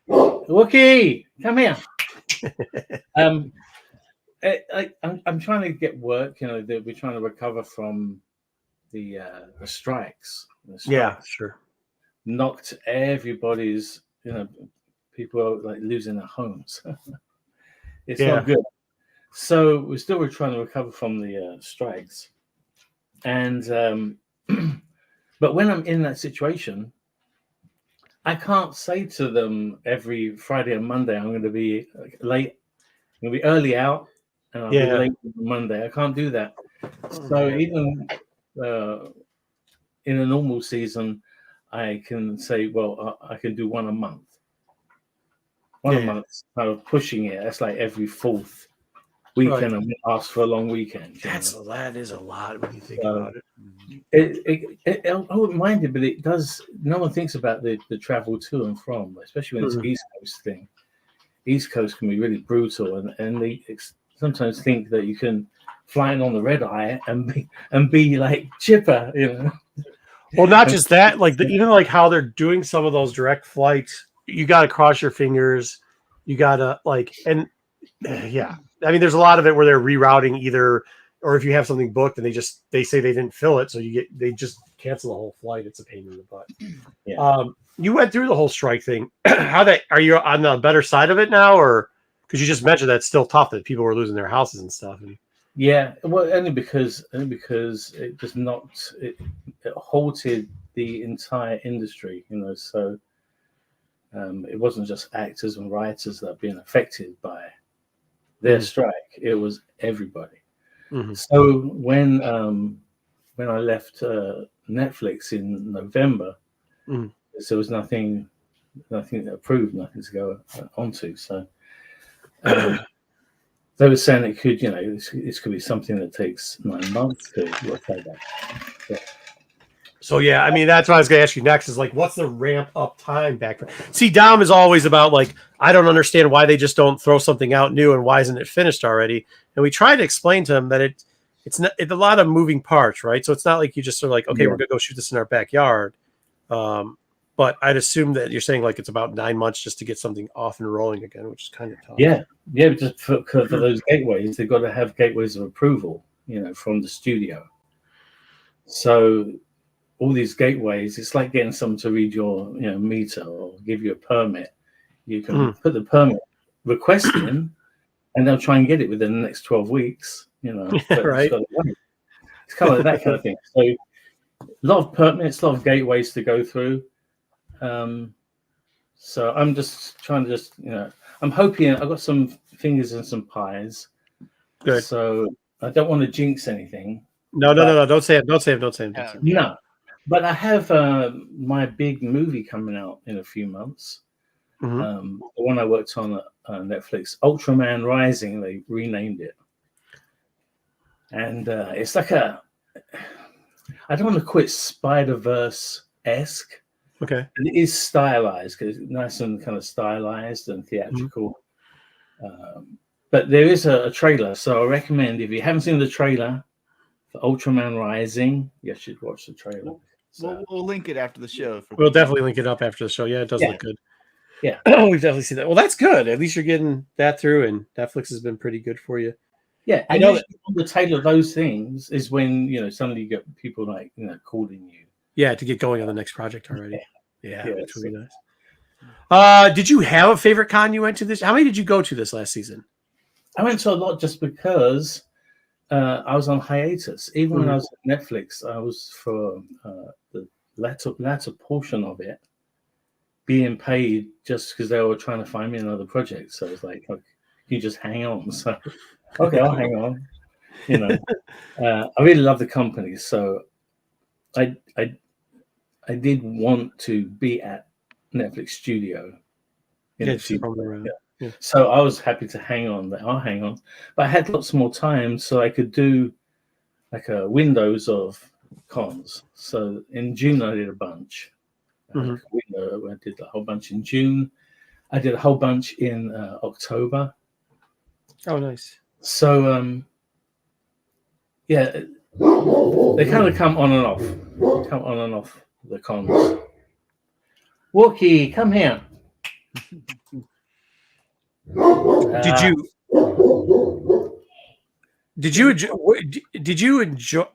Wookiee, come here. I'm trying to get work. We're trying to recover from the strikes. Yeah, sure. Knocked everybody's. People are like losing their homes. It's not good. So we're still trying to recover from the strikes, and but when I'm in that situation, I can't say to them every Friday and Monday I'm going to be late. I'm going to be early out, and I'll be late on Monday. I can't do that. So even in a normal season, I can say, well, I can do one a month. One a month, kind of pushing it. That's like every fourth weekend, and ask for a long weekend. That is a lot when you think about it. I wouldn't mind it, but it does. No one thinks about the travel to and from, especially when it's East Coast thing. East Coast can be really brutal, and they sometimes think that you can fly in on the red eye and be like chipper, you know. Well, not just that, like even like how they're doing some of those direct flights, you got to cross your fingers. You got to and I mean, there's a lot of it where they're rerouting either, or if you have something booked and they say they didn't fill it, so they just cancel the whole flight. It's a pain in the butt. Yeah. You went through the whole strike thing. Are you on the better side of it now, or because you just mentioned that's still tough that people were losing their houses and stuff? Yeah, well, only because it just knocked it halted the entire industry, you know. So it wasn't just actors and writers that are being affected by their strike; it was everybody. So when I left Netflix in November, there was nothing approved, nothing to go onto. So. They were saying it could, you know, this could be something that takes 9 months to work out. Yeah. So yeah, I mean that's what I was going to ask you next. Is like, what's the ramp up time back? See, Dom is always about like, I don't understand why they just don't throw something out new and why isn't it finished already? And we try to explain to him that it's a lot of moving parts, right? So it's not like you just are like, okay, we're gonna go shoot this in our backyard. But I'd assume that you're saying like it's about 9 months just to get something off and rolling again, which is kind of tough. Yeah, just for those gateways, they've got to have gateways of approval, you know, from the studio. So all these gateways, it's like getting someone to read your, you know, meter or give you a permit. You can put the permit request in, and they'll try and get it within the next 12 weeks. You know, right? It's kind of like that kind of thing. So a lot of permits, a lot of gateways to go through. So I'm just trying to you know, I'm hoping I've got some fingers and some pies. Good. So I don't want to jinx anything. No. Don't say it. Don't say it. No. But I have my big movie coming out in a few months. The one I worked on at Netflix, Ultraman Rising, they renamed it. And it's like I don't want to quit Spider-Verse-esque. Okay. And it is stylized, because it's nice and kind of stylized and theatrical. But there is a trailer, so I recommend, if you haven't seen the trailer for Ultraman Rising, you should watch the trailer. So, we'll link it after the show. We'll definitely link it up after the show. Yeah, it does look good. Yeah. We've definitely seen that. Well, that's good. At least you're getting that through, and Netflix has been pretty good for you. Yeah, I know that on the tail of those things is when, you know, suddenly you get people like, you know, calling you. Yeah, to get going on the next project already. Yeah, which would be nice. Did you have a favorite con you went to this? How many did you go to this last season? I went to a lot just because I was on hiatus. Even when I was at Netflix, I was for the latter portion of it being paid just because they were trying to find me another project. So it's like, okay, you just hang on. So, okay, I'll hang on. You know, I really love the company. So I did want to be at Netflix Studio. So I was happy to hang on. I'll hang on. But I had lots more time, so I could do like a windows of cons. So in June, I did a bunch. I did a whole bunch in June. I did a whole bunch in October. Oh, nice. So, yeah, they kind of come on and off. The cons. Wookie, come here. Did you enjoy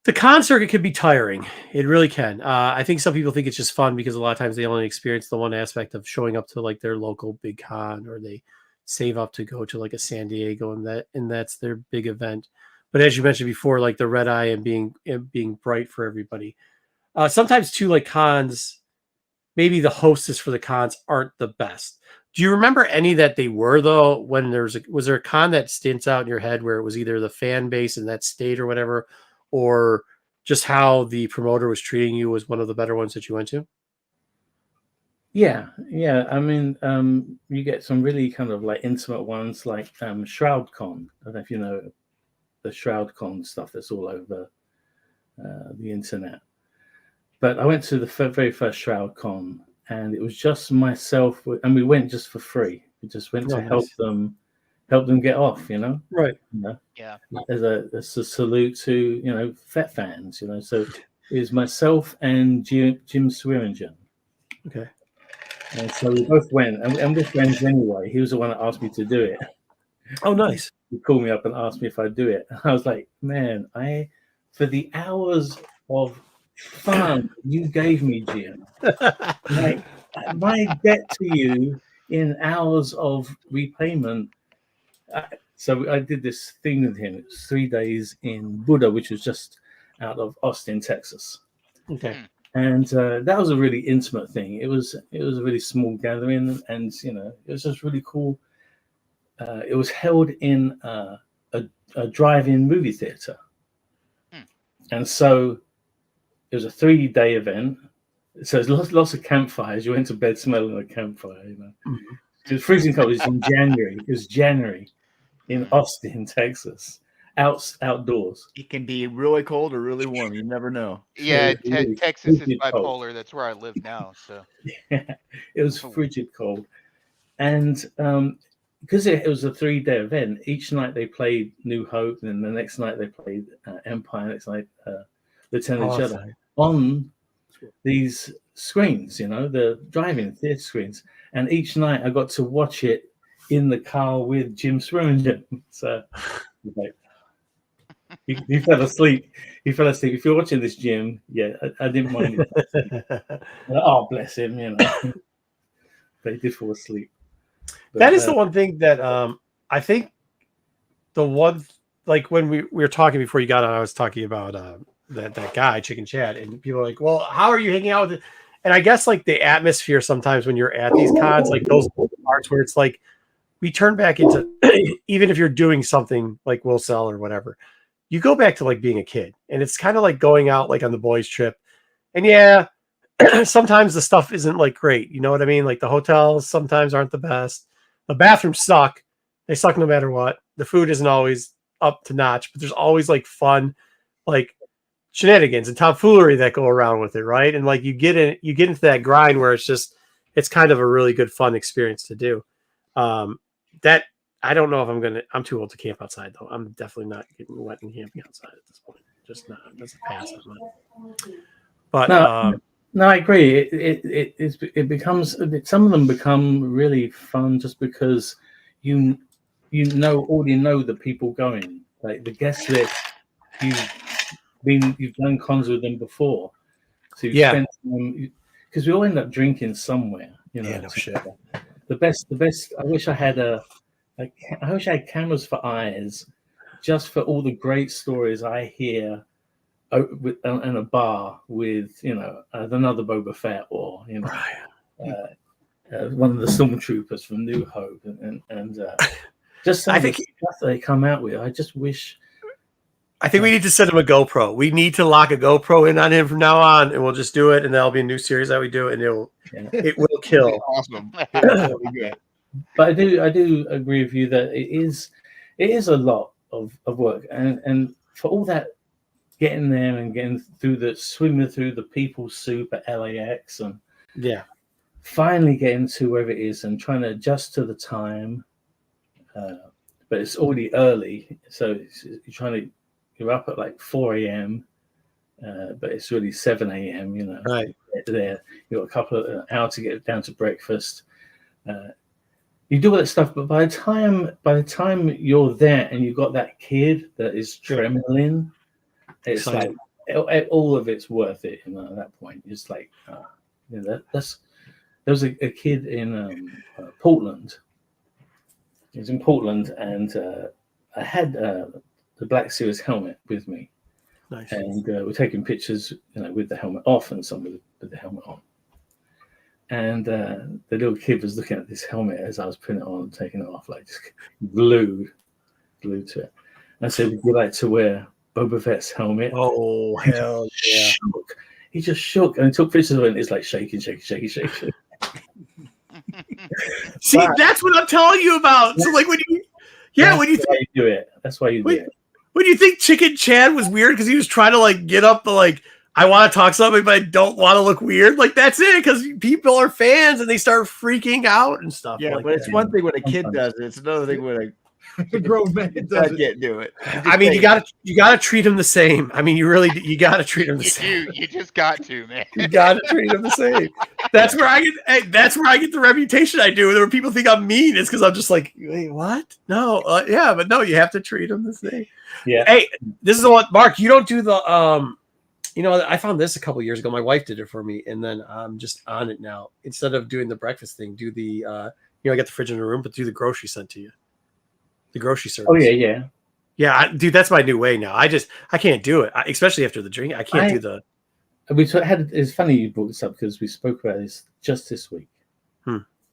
the con circuit? Can be tiring. It really can. I think some people think it's just fun because a lot of times they only experience the one aspect of showing up to like their local big con, or they save up to go to like a San Diego, and that's their big event. But as you mentioned before, like the red eye and being bright for everybody. Sometimes too, like cons, maybe the hostess for the cons aren't the best. Do you remember any that they were though? When was there a con that stands out in your head where it was either the fan base in that state or whatever, or just how the promoter was treating you was one of the better ones that you went to? Yeah. I mean, you get some really kind of like intimate ones, like Shroud Con. I don't know if you know the Shroud Con stuff that's all over the internet. But I went to the very first Shroud Con, and it was just myself, and we went just for free. We just went to help them get off, Right. Yeah. As a salute to Fett fans, So it was myself and Jim Swearingen. Okay. And so we both went, and we're friends anyway. He was the one that asked me to do it. Oh, nice. He called me up and asked me if I'd do it. And I was like, man, for the hours of fun you gave me, Jim, like my debt to you in hours of repayment. So I did this thing with him. It was 3 days in Buddha, which was just out of Austin, Texas. Okay. And that was a really intimate thing. It was a really small gathering, and it was just really cool. It was held in a drive-in movie theater, and so it was a 3-day event. So there's lots of campfires. You went to bed smelling a campfire. Mm-hmm. It was freezing cold. It was in January. It was January in Austin, Texas. Outdoors. It can be really cold or really warm. You never know. Yeah, Really Texas is frigid bipolar. cold. That's where I live now. So Yeah, it was frigid cold, and because it was a 3-day event, each night they played New Hope, and then the next night they played Empire, next night Lieutenant Jedi on these screens, the drive-in theater screens, and each night I got to watch it in the car with Jim Swearingen. So like, he fell asleep. If you're watching this, Jim, I didn't mind it. Oh, bless him, But he did fall asleep. But, that is the one thing that I think the one, like when we were talking before you got on, I was talking about that guy, Chicken Chad, and people are like, well, how are you hanging out with it? And I guess like the atmosphere sometimes when you're at these cons, like those parts where it's like we turn back into even if you're doing something like Will Sell or whatever, you go back to like being a kid, and it's kind of like going out like on the boys trip. And yeah, sometimes the stuff isn't like great. You know what I mean? Like the hotels sometimes aren't the best. The bathrooms suck. They suck no matter what. The food isn't always up to notch, but there's always like fun, like shenanigans and tomfoolery that go around with it, right? And like you get into that grind where it's kind of a really good fun experience to do. That I don't know if I'm too old to camp outside though. I'm definitely not getting wet and camping outside at this point. Just not. That's a pass on that. But no, I agree. It becomes, some of them become really fun just because you already know the people going, like the guest list. You've done cons with them before, so you spent time, because we all end up drinking somewhere. Yeah, no shit. The best. I wish I had I wish I had cameras for eyes, just for all the great stories I hear. In a bar with another Boba Fett or one of the stormtroopers from New Hope and just some of the stuff they come out with. I just wish. I think we need to send him a GoPro. We need to lock a GoPro in on him from now on, and we'll just do it. And that'll be a new series that we do, and it will kill. Awesome. But I do agree with you that it is a lot of work, and for all that. Getting there and swimming through the people's soup at LAX and finally getting to wherever it is and trying to adjust to the time, but it's already early, so you're up at like 4 a.m. But it's really 7 a.m. Right there. You got a couple of hours to get down to breakfast. You do all that stuff, but by the time you're there and you've got that kid that is trembling. It's exciting. Like all of it's worth it. At that point, it's like there was a kid in Portland It was in Portland, and I had the Black Series helmet with me, Nice. and we're taking pictures, with the helmet off, and some with the helmet on. And the little kid was looking at this helmet as I was putting it on and taking it off, like just glued to it. And I said, "Would you like to wear Boba Fett's helmet?" Oh, hell yeah. Shook. He just shook, and he took pictures of it, and it's like shaking. See, that's what I'm telling you about. So, like, when you do it. That's why you do it. When you think Chicken Chad was weird because he was trying to like get up the like, I want to talk something, but I don't want to look weird. Like, that's it, because people are fans and they start freaking out and stuff. Yeah, like but it's one thing when a kid does it. It's another thing when The grown man I does it. can't do it. I mean, you gotta treat him the same. I mean, you gotta treat him the same. You just got to, man. You gotta treat him the same. That's where I get the reputation I do. Where people think I'm mean, it's because I'm just like, wait, what? No, but no, you have to treat him the same. Yeah. Hey, this is the one, Mark. You don't do the I found this a couple years ago. My wife did it for me, and then I'm just on it now. Instead of doing the breakfast thing, do the I got the fridge in the room, but do the grocery sent to you. The grocery service. Oh yeah. Yeah, dude, that's my new way now. I can't do it, especially after the drink. I can't do the. It's funny you brought this up because we spoke about this just this week.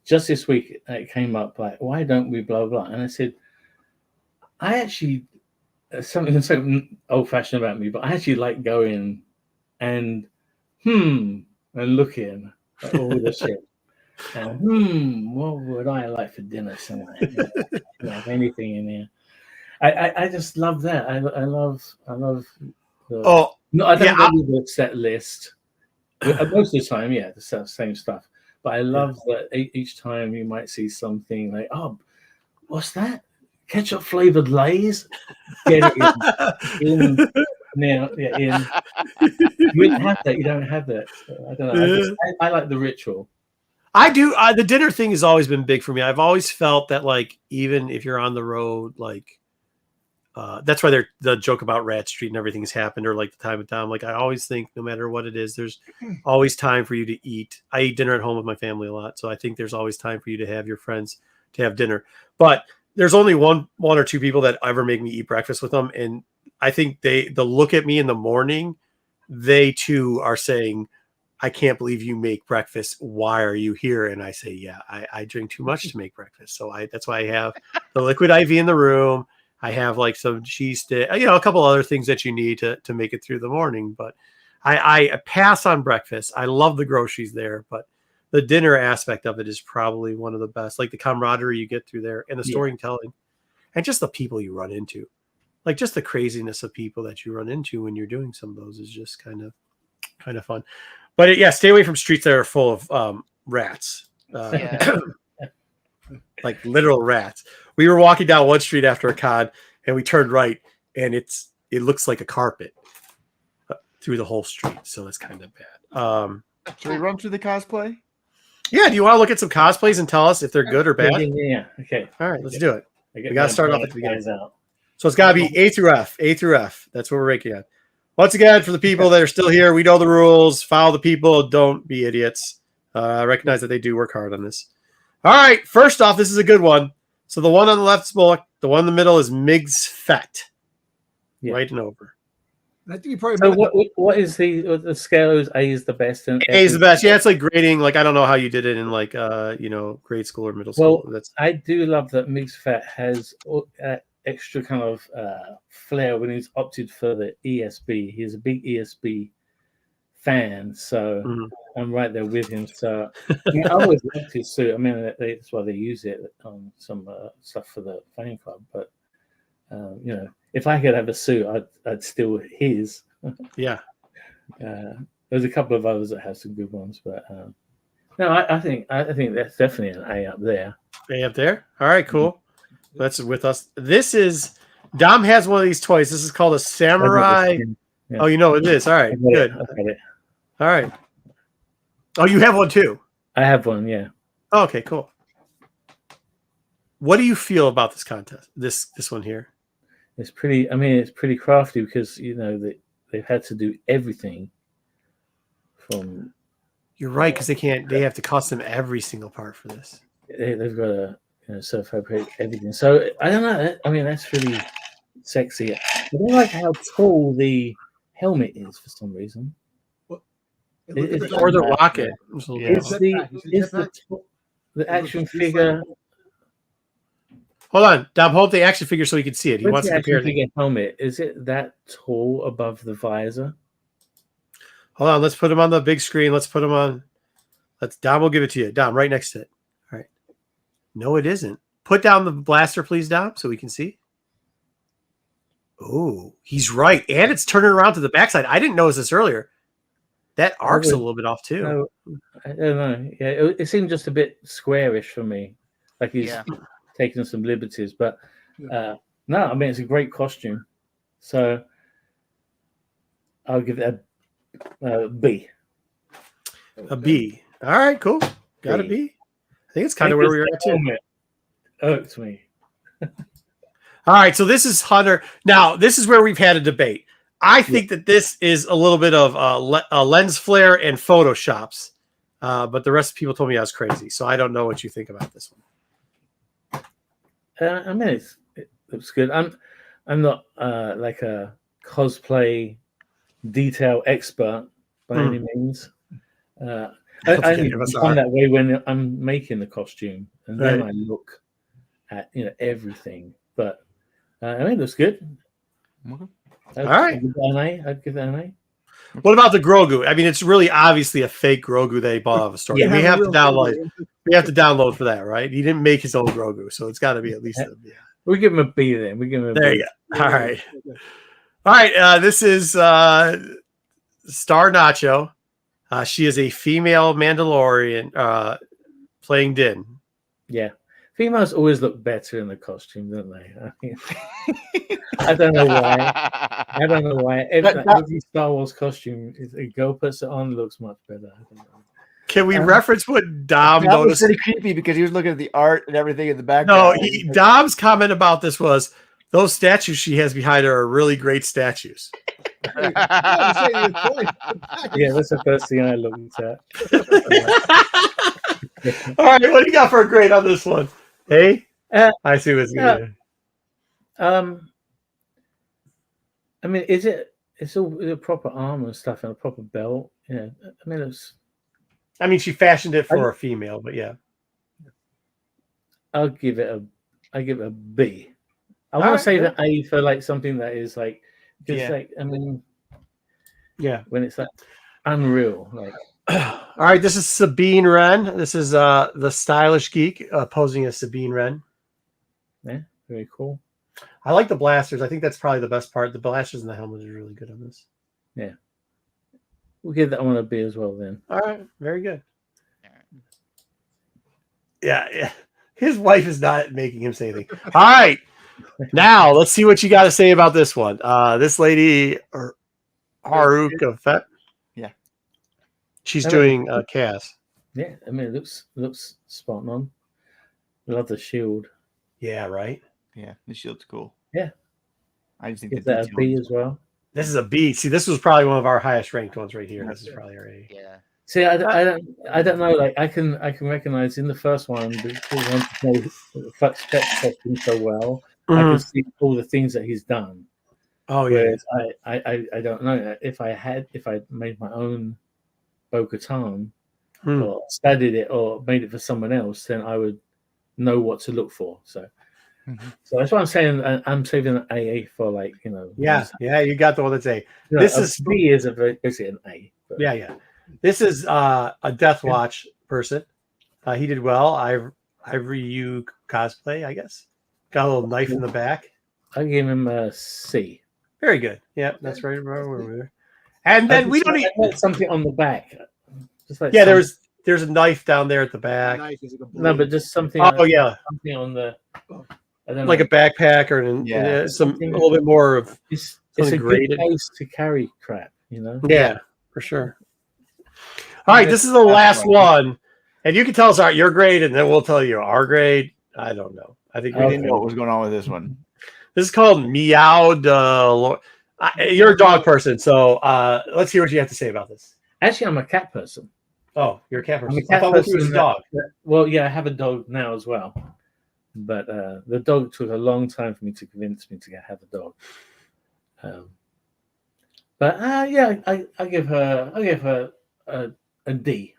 Just this week, it came up like, why don't we blah blah? And I said, I actually something so old fashioned about me, but I actually like going and looking at all the shit. What would I like for dinner tonight? Anything in here. I just love that. I love. I don't go with the set list. Most of the time, the same stuff. But I love that each time you might see something like, oh, what's that? Ketchup flavored Lay's? Get it in now. Yeah, in. You don't have that. You don't have that. I don't know. I like the ritual. I do. The dinner thing has always been big for me. I've always felt that, like, even if you're on the road, like, that's why the joke about Rat Street and everything's happened, or like the time of Tom. Like, I always think no matter what it is, there's always time for you to eat. I eat dinner at home with my family a lot, so I think there's always time for you to have your friends to have dinner. But there's only one or two people that ever make me eat breakfast with them, and I think they look at me in the morning. They too are saying, I can't believe you make breakfast. Why are you here? And I say, yeah, I drink too much to make breakfast. So that's why I have the liquid IV in the room. I have like some cheese stick, a couple other things that you need to make it through the morning. But I pass on breakfast. I love the groceries there, but the dinner aspect of it is probably one of the best. Like the camaraderie you get through there and the storytelling and just the people you run into. Like just the craziness of people that you run into when you're doing some of those is just kind of fun. But stay away from streets that are full of rats, like literal rats. We were walking down one street after a con, and we turned right, and it looks like a carpet through the whole street. So that's kind of bad. Should we run through the cosplay? Yeah. Do you want to look at some cosplays and tell us if they're good or bad? Yeah. Okay. All right. Let's do it. We got to start off at the beginning. Out. So it's got to be A through F. A through F. That's what we're ranking on. Once again, for the people that are still here, we know the rules. Follow the people. Don't be idiots. I recognize that they do work hard on this. All right. First off, this is a good one. So the one on the left is Bullock. The one in the middle is Migs Fett. Yeah. Right and over. I think you probably. So what is the scale? Is A is the best? And A is the best. Yeah, it's like grading. Like I don't know how you did it in like grade school or middle school. Well, I do love that Migs Fett has extra kind of flair when he's opted for the ESB. He's a big ESB fan, so I'm right there with him. So I always liked his suit. I mean, that's why they use it on some stuff for the fan club. But if I could have a suit, I'd steal his. Yeah. There's a couple of others that have some good ones, but no, I think that's definitely an A up there. A up there. All right, cool. That's with us. This is Dom has one of these toys. This is called a samurai. Yeah. Oh, you know what it is. All right, good. All right. Oh, you have one too. I have one. Yeah. Oh, okay, cool. What do you feel about this contest? This one here. It's pretty. I mean, it's pretty crafty because they've had to do everything from. You're right, because they have to custom every single part for this. They've got to self-fabricate everything. So I don't know. I mean, that's really sexy. I don't like how tall the helmet is for some reason. It's Or the jetpack. rocket. Yeah. The action figure. Hold on, Dom. Hold the action figure so he can see it. He Where's wants the to compare action figure helmet? Is it that tall above the visor? Hold on, let's put him on the big screen. Let's put him on. Dom will give it to you. Dom, right next to it. All right. No, it isn't. Put down the blaster, please, Dom, so we can see. Oh, he's right. And it's turning around to the backside. I didn't notice this earlier. That arc's a little bit off, too. No, I don't know. Yeah, it seemed just a bit squarish for me. Like he's taking some liberties. But no, I mean, it's a great costume. So I'll give it a B. A B. All right, cool. Got a B. I think it's kind of where we were at, too. Irks me. All right, so this is Hunter. Now, this is where we've had a debate. I think that this is a little bit of a lens flare and Photoshops, but the rest of people told me I was crazy, so I don't know what you think about this one. I mean, it looks good. I'm not like a cosplay detail expert by any means. I find that way when I'm making the costume, and then I look at everything. But I mean, it looks good. Okay. All right. I'd give that an A. What about the Grogu? I mean, it's really obviously a fake Grogu that he bought off a store. Yeah, we have to download. We have to download for that, right? He didn't make his own Grogu, so it's got to be at least. We give him a B then. We give him a there B. you go. All right. All right. This is Star Nacho. She is a female Mandalorian playing Din. Yeah. Females always look better in the costume, don't they? I mean, I don't know why. I don't know why. Every Star Wars costume, if a girl puts it on, looks much better. I don't know. Can we reference what Dom that noticed? was pretty creepy because he was looking at the art and everything in the background. No, Dom's comment about this was those statues she has behind her are really great statues. Yeah, that's the first thing I looked at. All right, what do you got for a grade on this one? Hey, I see what's good. I mean, it's all proper armor and stuff and a proper belt. Yeah, I mean, she fashioned it for a female, but yeah. I give it a B. I want to say the A for like something that is like just like when it's like unreal. Like, all right, this is Sabine Wren. This is the stylish geek posing as Sabine Wren. Yeah, very cool. I like the blasters. I think that's probably the best part. The blasters and the helmet are really good on this. Yeah. We'll give that one a B as well then. All right. Very good. Yeah. His wife is not making him say anything. All right. Now, let's see what you got to say about this one. This lady, Haruka Fett. Yeah. She's doing Cass. Yeah. I mean, it looks spot on. Love the shield. Yeah, right? Yeah, the shield's cool. Yeah. I just think Is that a B as well? This is a B. See, this was probably one of our highest ranked ones right here. This is probably our A. Yeah. See, I don't know. Like, I can recognize in the first one because Fett testing so well. I can see all the things that he's done. Oh yeah. Whereas I don't know if I made my own Bo-Katan or studied it or made it for someone else, then I would know what to look for. So that's why I'm saying I'm saving an AA for Yeah, you got the one that's A. This is B is basically an A. But. Yeah. This is a Death Watch person. He did well. I Ryu cosplay, I guess. Got a little knife in the back. I gave him a C. Very good. Yeah, that's right. And then we don't need something on the back. Just like there's a knife down there at the back. No, but just something. Something on the. I don't know. Like a backpack or a little bit more of. It's a good place to carry crap, Yeah, for sure. All right, this is the last one, and you can tell us your grade, and then we'll tell you our grade. I don't know. I think we didn't know what was going on with this one. This is called Meow. You're a dog person, so let's hear what you have to say about this. Actually, I'm a cat person. Oh, you're a cat person. I'm a cat person. A dog. Well, yeah, I have a dog now as well. But the dog took a long time for me to convince me to have a dog. But yeah, I give her a D.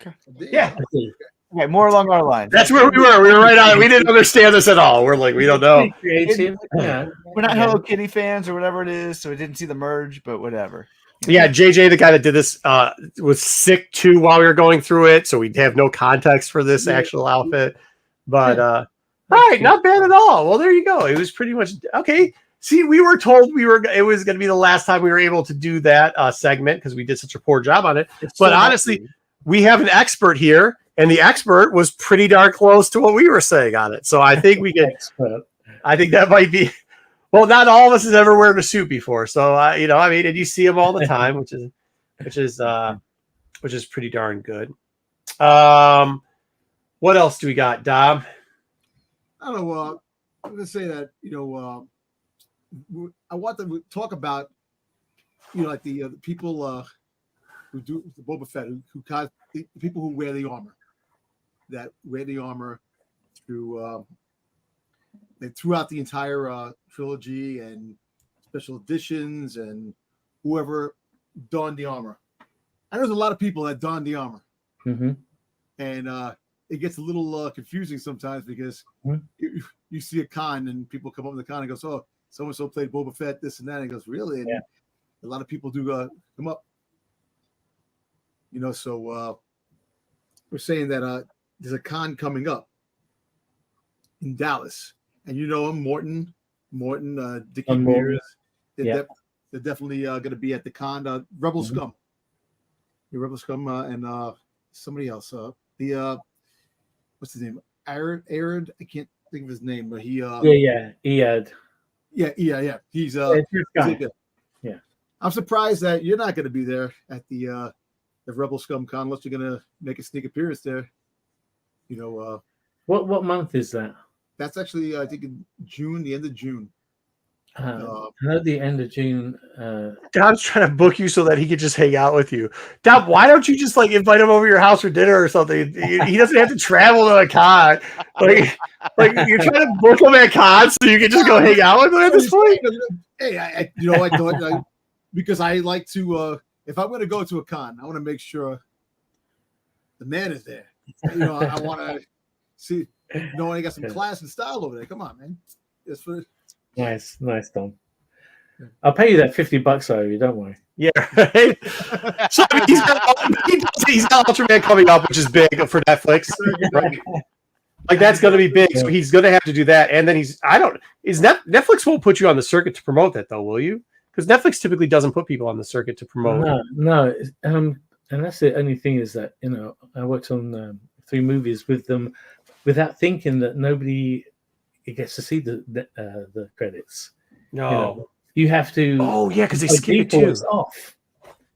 Okay. Yeah. A D. Okay, more along our lines. That's where we were. We were right on it. We didn't understand this at all. We're like, we don't know. Pretty creative. Yeah. We're not Hello Kitty fans or whatever it is, so we didn't see the merge, but whatever. Yeah, JJ, the guy that did this, was sick too while we were going through it, so we have no context for this actual outfit. But all right, not bad at all. Well, there you go. It was pretty much okay. See, we were told it was going to be the last time we were able to do that segment because we did such a poor job on it. But honestly, we have an expert here, and the expert was pretty darn close to what we were saying on it. So I think we can. I think that might be. Well, not all of us has ever worn a suit before, so I mean, and you see them all the time, which is pretty darn good. What else do we got, Dom? I don't know. I'm gonna say that I want to talk about like the people who do the Boba Fett the people who wear the armor, throughout the entire trilogy and special editions and whoever donned the armor. I know there's a lot of people that don the armor, and it gets a little confusing sometimes because you see a con and people come up in the con and goes, "Oh, so and so played Boba Fett, this and that." And he goes, "Really?" And a lot of people do come up, So we're saying that there's a con coming up in Dallas. And him, Morton, Dickie Beers. They're definitely going to be at the con. Rebel Scum. The Rebel Scum and somebody else. What's his name? Aaron. I can't think of his name, but he. Ead. Yeah. He's good. Yeah. I'm surprised that you're not going to be there at the Rebel Scum con unless you're going to make a sneak appearance there. What month is that? That's actually, I think, in June, the end of June. I know the end of June. Dom's trying to book you so that he could just hang out with you. Dom, why don't you just invite him over your house for dinner or something? He doesn't have to travel to a con. Like you're trying to book him at cons so you can just go hang out with him at this point. Hey, I thought because I like to, if I'm going to go to a con, I want to make sure the man is there. I want to see. I got some class and style over there. Come on, man. Nice, Tom. I'll pay you that $50 over you. Don't worry. Yeah, right. So I mean, he's got Ultraman coming up, which is big for Netflix. Right? That's going to be big. So he's going to have to do that, and then Netflix won't put you on the circuit to promote that, though, will you? Because Netflix typically doesn't put people on the circuit to promote. No. And that's the only thing is that I worked on 3 movies with them without thinking that nobody gets to see the credits. No, you have to. Oh yeah, because they skip it too. Off.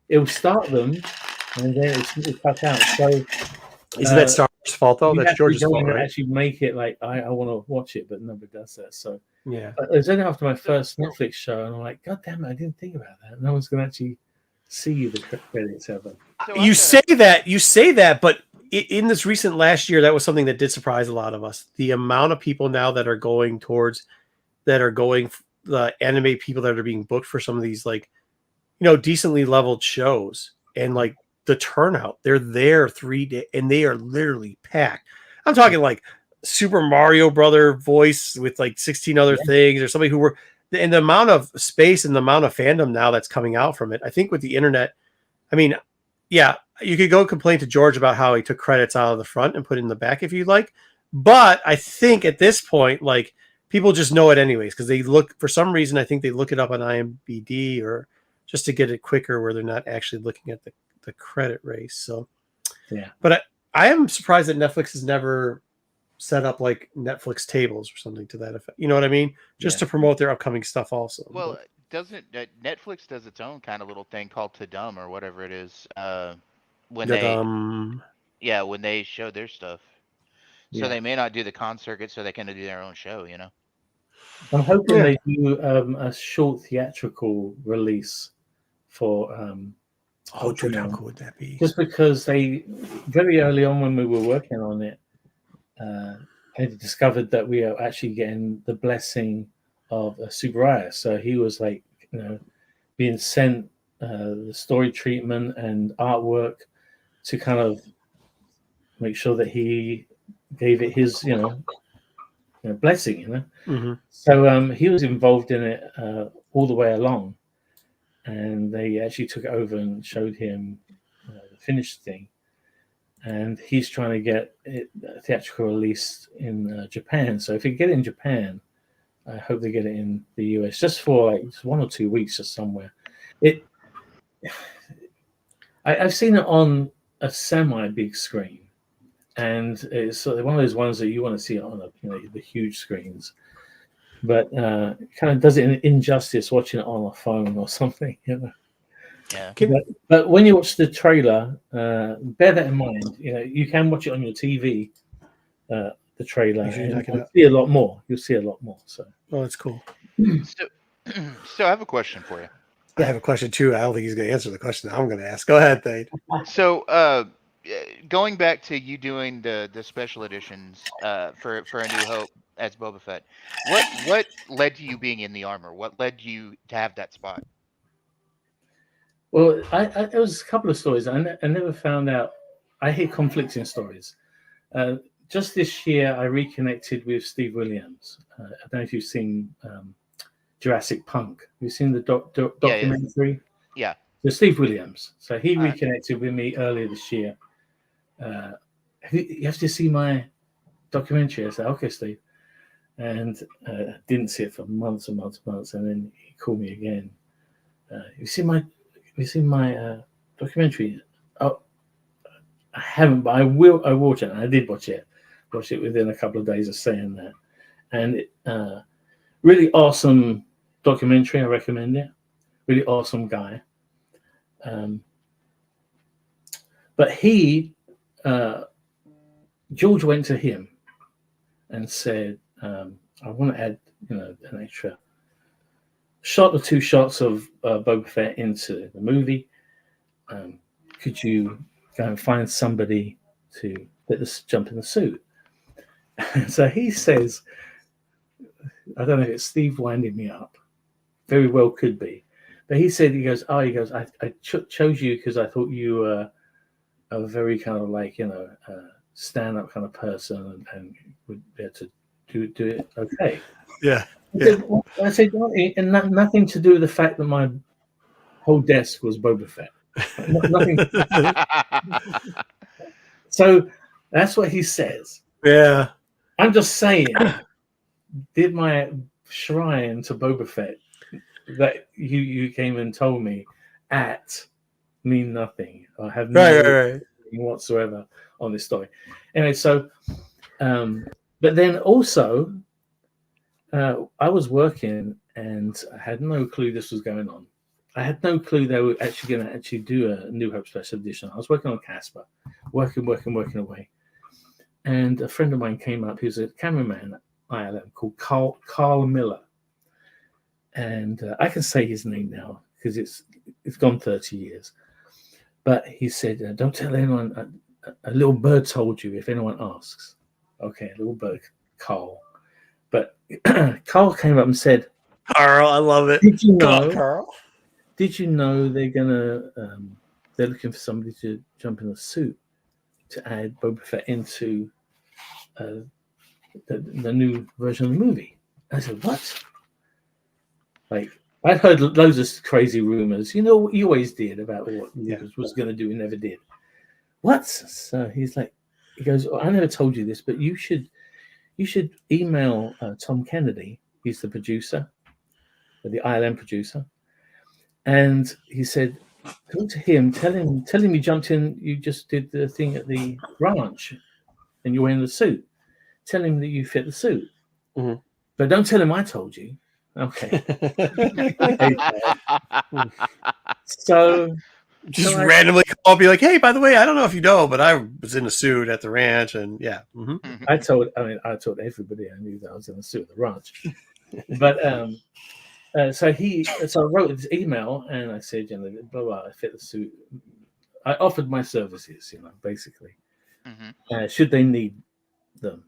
It will start them, and then it's cut out. So isn't that Star Wars' fault though? That's George's fault, right? Actually, make it I want to watch it, but nobody does that. So yeah, it was only after my first Netflix show, and I'm like, God damn it, I didn't think about that. No one's going to actually see the credits ever. So you say that, but in this recent last year, that was something that did surprise a lot of us. The amount of people now that are going the anime people that are being booked for some of these decently leveled shows, and the turnout. They're there 3 days and they are literally packed. I'm talking Super Mario Brother voice with 16 other things, or somebody who were, and the amount of space and the amount of fandom now that's coming out from it. I think with the internet, I mean, yeah, you could go complain to George about how he took credits out of the front and put it in the back if you'd like. But I think at this point, people just know it anyways, because they look, for some reason, I think they look it up on IMDb or just to get it quicker where they're not actually looking at the credit race. So, yeah. But I am surprised that Netflix has never set up Netflix tables or something to that effect. You know what I mean? Just to promote their upcoming stuff also. Well, Netflix does its own kind of little thing called Tadum or whatever it is when they show their stuff. So they may not do the con circuit, so they can do their own show. I'm hoping they do a short theatrical release for. Dude, how cool would that be? Just because they very early on when we were working on it, had discovered that we are actually getting the blessing of Subaraya. So he was like, being sent the story treatment and artwork to kind of make sure that he gave it his, blessing, Mm-hmm. So he was involved in it all the way along, and they actually took it over and showed him the finished thing. And he's trying to get it theatrical release in Japan. So if you get it in Japan, I hope they get it in the US just for like 1 or 2 weeks or somewhere. I've seen it on a semi-big screen, and it's one of those ones that you want to see it on the huge screens. But it kind of does it an injustice watching it on a phone or something, Yeah. But when you watch the trailer, bear that in mind. You can watch it on your TV, the trailer, Make sure and you knock it you'll out. see a lot more. You'll see a lot more. So, Oh, that's cool. So I have a question for you. Yeah, I have a question too. I don't think he's going to answer the question I'm going to ask. Go ahead, Thane. So going back to you doing the special editions for A New Hope as Boba Fett, what led to you being in the armor? What led you to have that spot? well, there was a couple of stories. I never found out. I hear conflicting stories. Just this year, I reconnected with Steve Williams. I don't know if you've seen Jurassic Punk. You've seen the documentary? Yeah. So Steve Williams. So he All right. reconnected with me earlier this year. You have to see my documentary. I said, okay, Steve. And didn't see it for months and months and months. And then he called me again. You seen my documentary? Oh, I haven't, but I will watch it. And I did watch it. Watched it within a couple of days of saying that. And really awesome documentary. I recommend it. Really awesome guy. But George went to him and said, I want to add, an extra shot or 2 shots of Boba Fett into the movie. Could you go and find somebody to let this jump in the suit? So he says, I don't know if it's Steve winding me up. Very well could be. But he goes, I chose you because I thought you were a very kind of like, stand-up kind of person and would be able to do it okay. Yeah. I said, and nothing to do with the fact that my whole desk was Boba Fett. Nothing. So that's what he says. Yeah. I'm just saying, did my shrine to Boba Fett that you came and told me mean nothing? I have no whatsoever on this story. Anyway, so, but then also, I was working and I had no clue this was going on. I had no clue they were actually going to do a New Hope special edition. I was working on Casper, working away. And a friend of mine came up, who's a cameraman at ILM called Carl Miller. And I can say his name now because it's gone 30 years. But he said, don't tell anyone. A little bird told you if anyone asks. Okay, a little bird, Carl. But Carl came up and said, Carl, I love it. Did you know, Carl? Did you know they're looking for somebody to jump in a suit to add Boba Fett into the new version of the movie? I said, what? Like, I'd heard loads of crazy rumors. You always did about what Lucas was going to do and never did. What? So he goes, I never told you this, but you should email Tom Kennedy. He's the producer, the ILM producer. And he said, go to him, tell him you jumped in, you just did the thing at the ranch and you're wearing the suit. Tell him that you fit the suit. Mm-hmm. But don't tell him I told you. Okay. So just randomly call, be like, hey, by the way, I don't know if you know, but I was in a suit at the ranch, and yeah. Mm-hmm. I told everybody I knew that I was in a suit at the ranch. But so I wrote this email and I said, blah blah, I fit the suit. I offered my services, basically. Mm-hmm. Should they need them.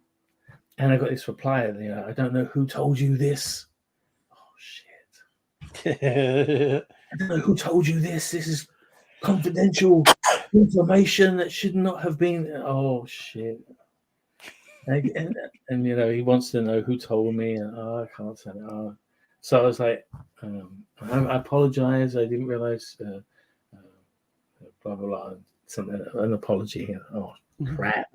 And I got this reply, I don't know who told you this. Oh shit! I don't know who told you this. This is confidential information that should not have been. Oh shit! And he wants to know who told me, and I can't say it. So I was like, I apologize. I didn't realize. Blah blah blah. An apology. Crap.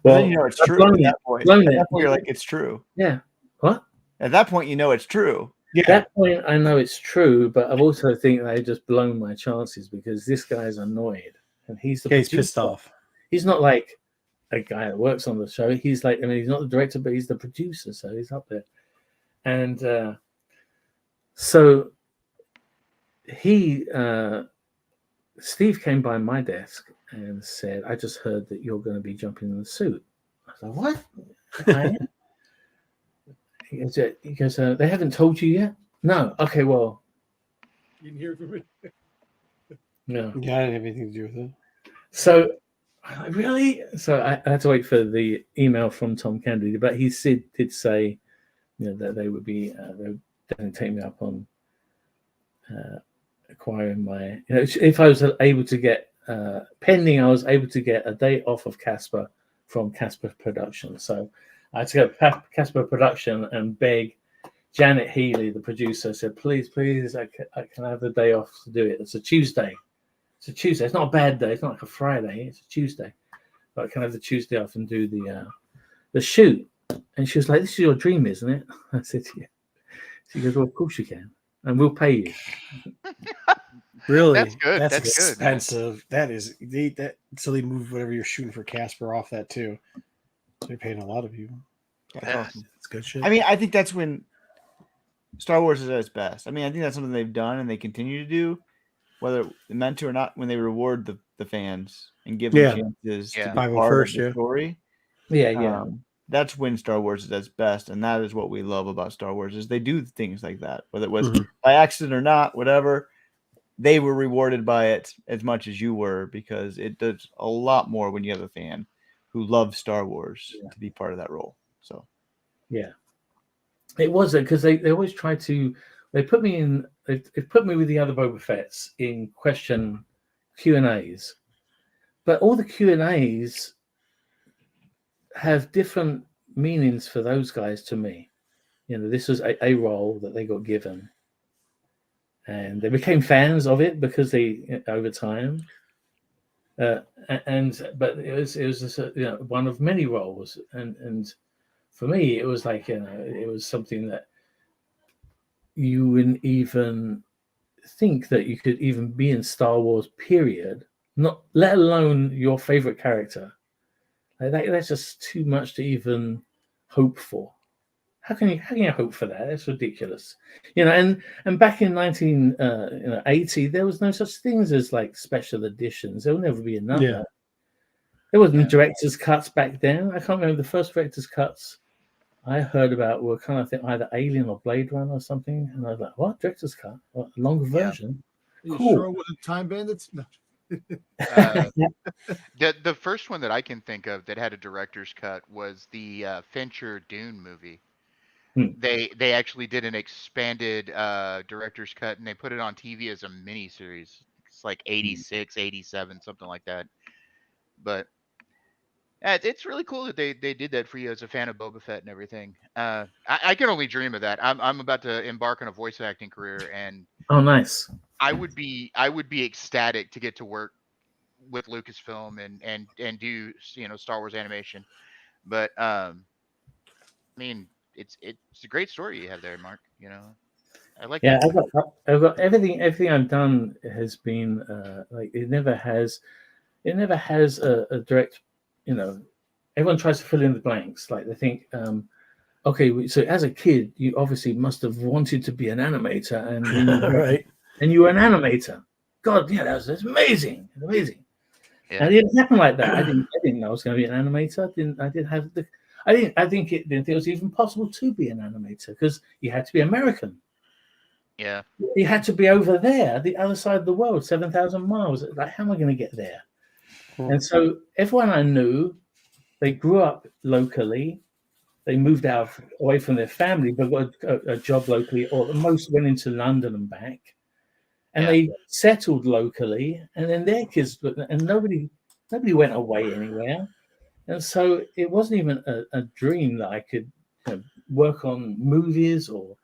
Well, then it's true. At that point, you're like, it's true. Yeah. What? At that point, it's true. Yeah. At that point, I know it's true, but I also think they just blown my chances because this guy's annoyed and he's pissed off. He's not like a guy that works on the show. He's like, he's not the director, but he's the producer, so he's up there. And so Steve came by my desk and said, I just heard that you're going to be jumping in the suit. I was like, what? He goes, they haven't told you yet? No. Okay, well. You didn't hear it from me? No. Yeah, I didn't have anything to do with it. So, really? So I had to wait for the email from Tom Kennedy, but he did say that they would be, they would definitely take me up on acquiring my, if I was able to get, pending I was able to get a day off of Casper from Casper Production. So I had to go to Casper Production and beg Janet Healy, the producer, said, please, I can have the day off to do it. It's a Tuesday. It's not a bad day. It's not like a Friday. It's a Tuesday. But I can have the Tuesday off and do the shoot. And she was like, this is your dream, isn't it? I said, yeah. She goes, well, of course you can. And we'll pay you. Really? That's good. That's expensive. Good. That is so they move whatever you're shooting for Casper off that too. They're paying a lot of you. That's awesome. That's good shit. I think that's when Star Wars is at its best. I think that's something they've done and they continue to do, whether they're meant to or not, when they reward the fans and give them chances to be part of the story. Yeah. That's when Star Wars is at its best, and that is what we love about Star Wars is they do things like that, whether it was by accident or not, whatever. They were rewarded by it as much as you were because it does a lot more when you have a fan who loves Star Wars to be part of that role. So, yeah, it was because they always try to. They put me in. They put me with the other Boba Fett's in question Q&As, but all the Q&As have different meanings for those guys to me. This was a role that they got given. And they became fans of it because they over time, but it was just one of many roles, and for me it was like it was something that you wouldn't even think that you could even be in Star Wars. Period. Not let alone your favorite character. That's just too much to even hope for. How can you hope for that? That's ridiculous. And back in 1980, there was no such things as like special editions. There will never be enough. Yeah. There wasn't director's cuts back then. I can't remember the first director's cuts I heard about were kind of either Alien or Blade Runner or something. And I was like, what? Director's cut? What, a longer version? You Cool. sure it wasn't Time Bandits? No. The first one that I can think of that had a director's cut was the Fincher Dune movie. They actually did an expanded director's cut and they put it on TV as a mini series. It's like 86, 87, something like that. But it's really cool that they did that for you as a fan of Boba Fett and everything. I can only dream of that. I'm about to embark on a voice acting career, and oh, nice. I would be ecstatic to get to work with Lucasfilm and do Star Wars animation. But it's a great story you have there, Mark. I like. Yeah, I've got everything. Everything I've done has been like it never has a direct. Everyone tries to fill in the blanks. Like they think, okay, so as a kid, you obviously must have wanted to be an animator, and right, and you were an animator. God, yeah, that's amazing, amazing. Yeah. And it didn't happen like that. I didn't know I was going to be an animator. I think it didn't think it was even possible to be an animator because you had to be American. Yeah. You had to be over there, the other side of the world, 7,000 miles. Like, how am I going to get there? And so everyone I knew, they grew up locally, they moved away from their family, but got a job locally, or at most went into London and back, and Yeah. they settled locally, and then their kids, and nobody went away anywhere, and so it wasn't even a dream that I could work on movies or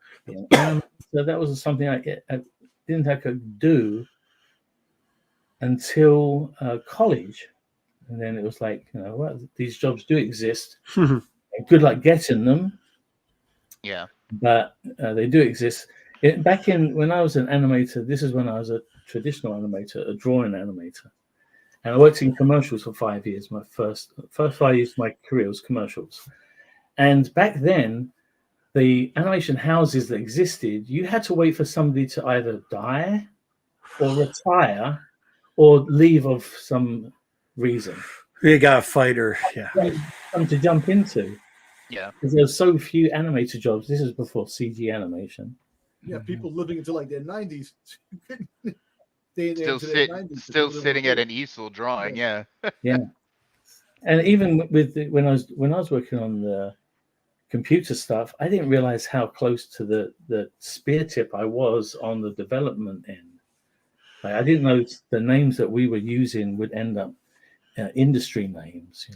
anime. So that wasn't something I didn't think I could do until college, and then it was like, well, these jobs do exist. Good luck getting them. Yeah. But they do exist. Back in when I was an animator, this is when I was a traditional animator, a drawing animator, and I worked in commercials for 5 years. My first 5 years of my career was commercials, and back then, the animation houses that existed, you had to wait for somebody to either die or retire or leave of some reason. You got a fighter, yeah. Something to jump into. Yeah. Because there were so few animator jobs. This is before CG animation. Yeah, people living until like their 90s. Still sitting at an easel drawing. Yeah. Yeah. And even with when I was working on the computer stuff, I didn't realize how close to the spear tip I was on the development end. Like, I didn't know the names that we were using would end up industry names,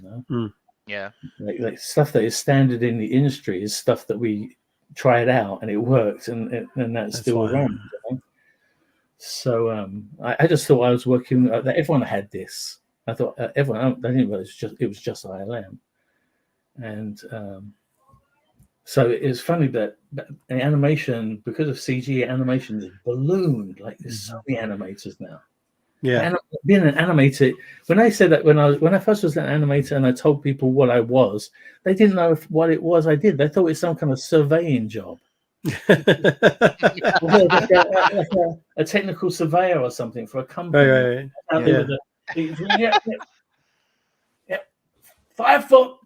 Yeah. like stuff that is standard in the industry is stuff that we tried out and it worked, and that's still around. So I just thought I was working that everyone had this. I thought everyone, I didn't realize it was just ILM. And so it's funny that animation, because of CG, animation is ballooned. Like, there's so many animators now. Yeah. And being an animator, when I said that when I first was an animator and I told people what I was, they didn't know what it was I did. They thought it was some kind of surveying job. Like a technical surveyor or something for a company. Right. Yeah. 5 foot.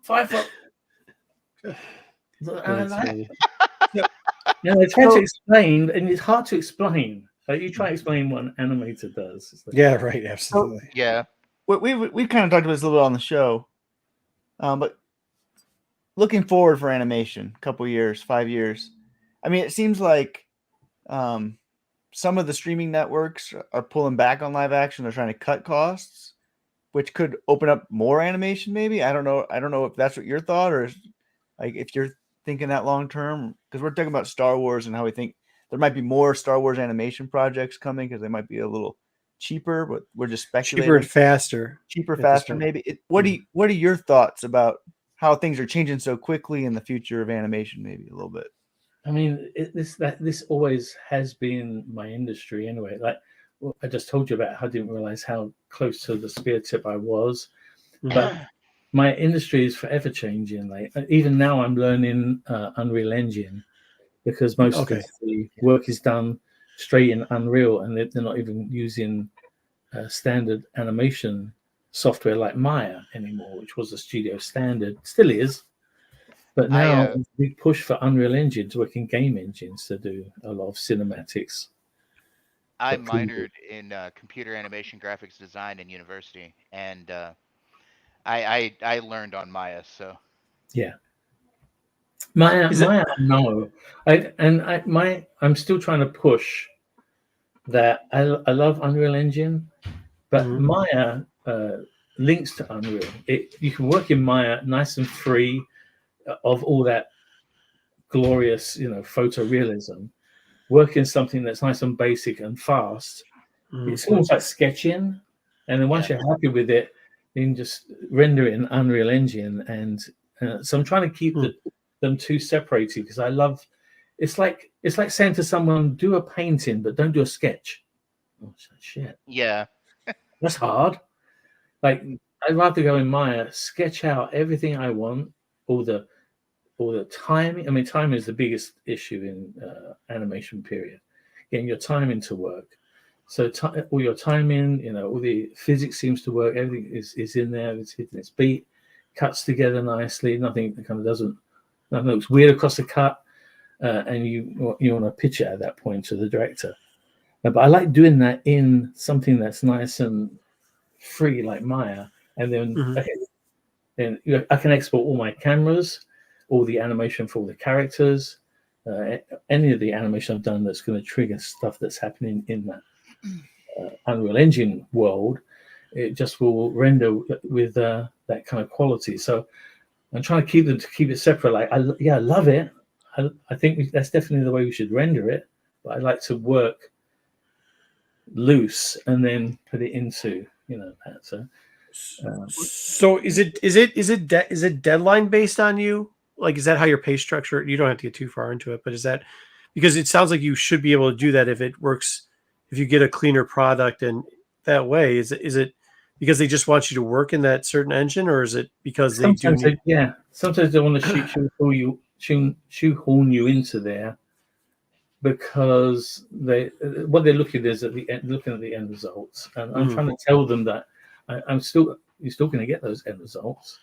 And they try to explain, and it's hard to explain. Like, you try to explain what an animator does. It's like, Yeah, right, absolutely. Yeah. We kind of talked about this a little bit on the show, but looking forward for animation, a couple years, 5 years. I mean, it seems like some of the streaming networks are pulling back on live action. They're trying to cut costs, which could open up more animation. Maybe, I don't know if that's what your thought, or like if you're thinking that long term, because we're talking about Star Wars and how we think there might be more Star Wars animation projects coming because they might be a little cheaper, but we're just speculating. Cheaper and faster. Faster, maybe. What are your thoughts about how things are changing so quickly in the future of animation? Maybe a little bit. I mean, this always has been my industry anyway. Like, I just told you about how I didn't realize how close to the spear tip I was, but my industry is forever changing. Like, even now, I'm learning Unreal Engine because most of the work is done straight in Unreal, and they're not even using standard animation software like Maya anymore, which was a studio standard, still is. But now there's a big push for Unreal Engine to work in game engines to do a lot of cinematics. I minored in computer animation graphics design in university, and I learned on Maya. So yeah, Maya, no, I'm still trying to push that. I love Unreal Engine, but Maya links to Unreal. You can work in Maya nice and free of all that glorious, photorealism. Work in something that's nice and basic and fast. It's almost like sketching, and then once you're happy with it, you can just render it in Unreal Engine. And so I'm trying to keep them two separated, because I love. It's like saying to someone, do a painting but don't do a sketch. Oh shit! Yeah, that's hard. Like, I'd rather go in Maya, sketch out everything I want, all the timing. I mean, timing is the biggest issue in animation, period. Getting your timing to work. So all your timing, all the physics seems to work. Everything is in there. It's hitting its beat, cuts together nicely. Nothing nothing looks weird across the cut, and you want to pitch it at that point to the director. But I like doing that in something that's nice and free, like Maya, and then then I can export all my cameras, all the animation for all the characters, any of the animation I've done that's going to trigger stuff that's happening in that Unreal Engine world. It just will render with that kind of quality. So I'm trying to keep it separate. Like, I love it. I think that's definitely the way we should render it. But I like to work loose and then put it into that. So is it deadline based on you? Like, is that how your pay structure? You don't have to get too far into it, but is that because it sounds like you should be able to do that if it works, if you get a cleaner product and that way? Is it because they just want you to work in that certain engine, or is it because sometimes they want to shoehorn you into there because what they're looking at the end results, and I'm trying to tell them that you're still going to get those end results.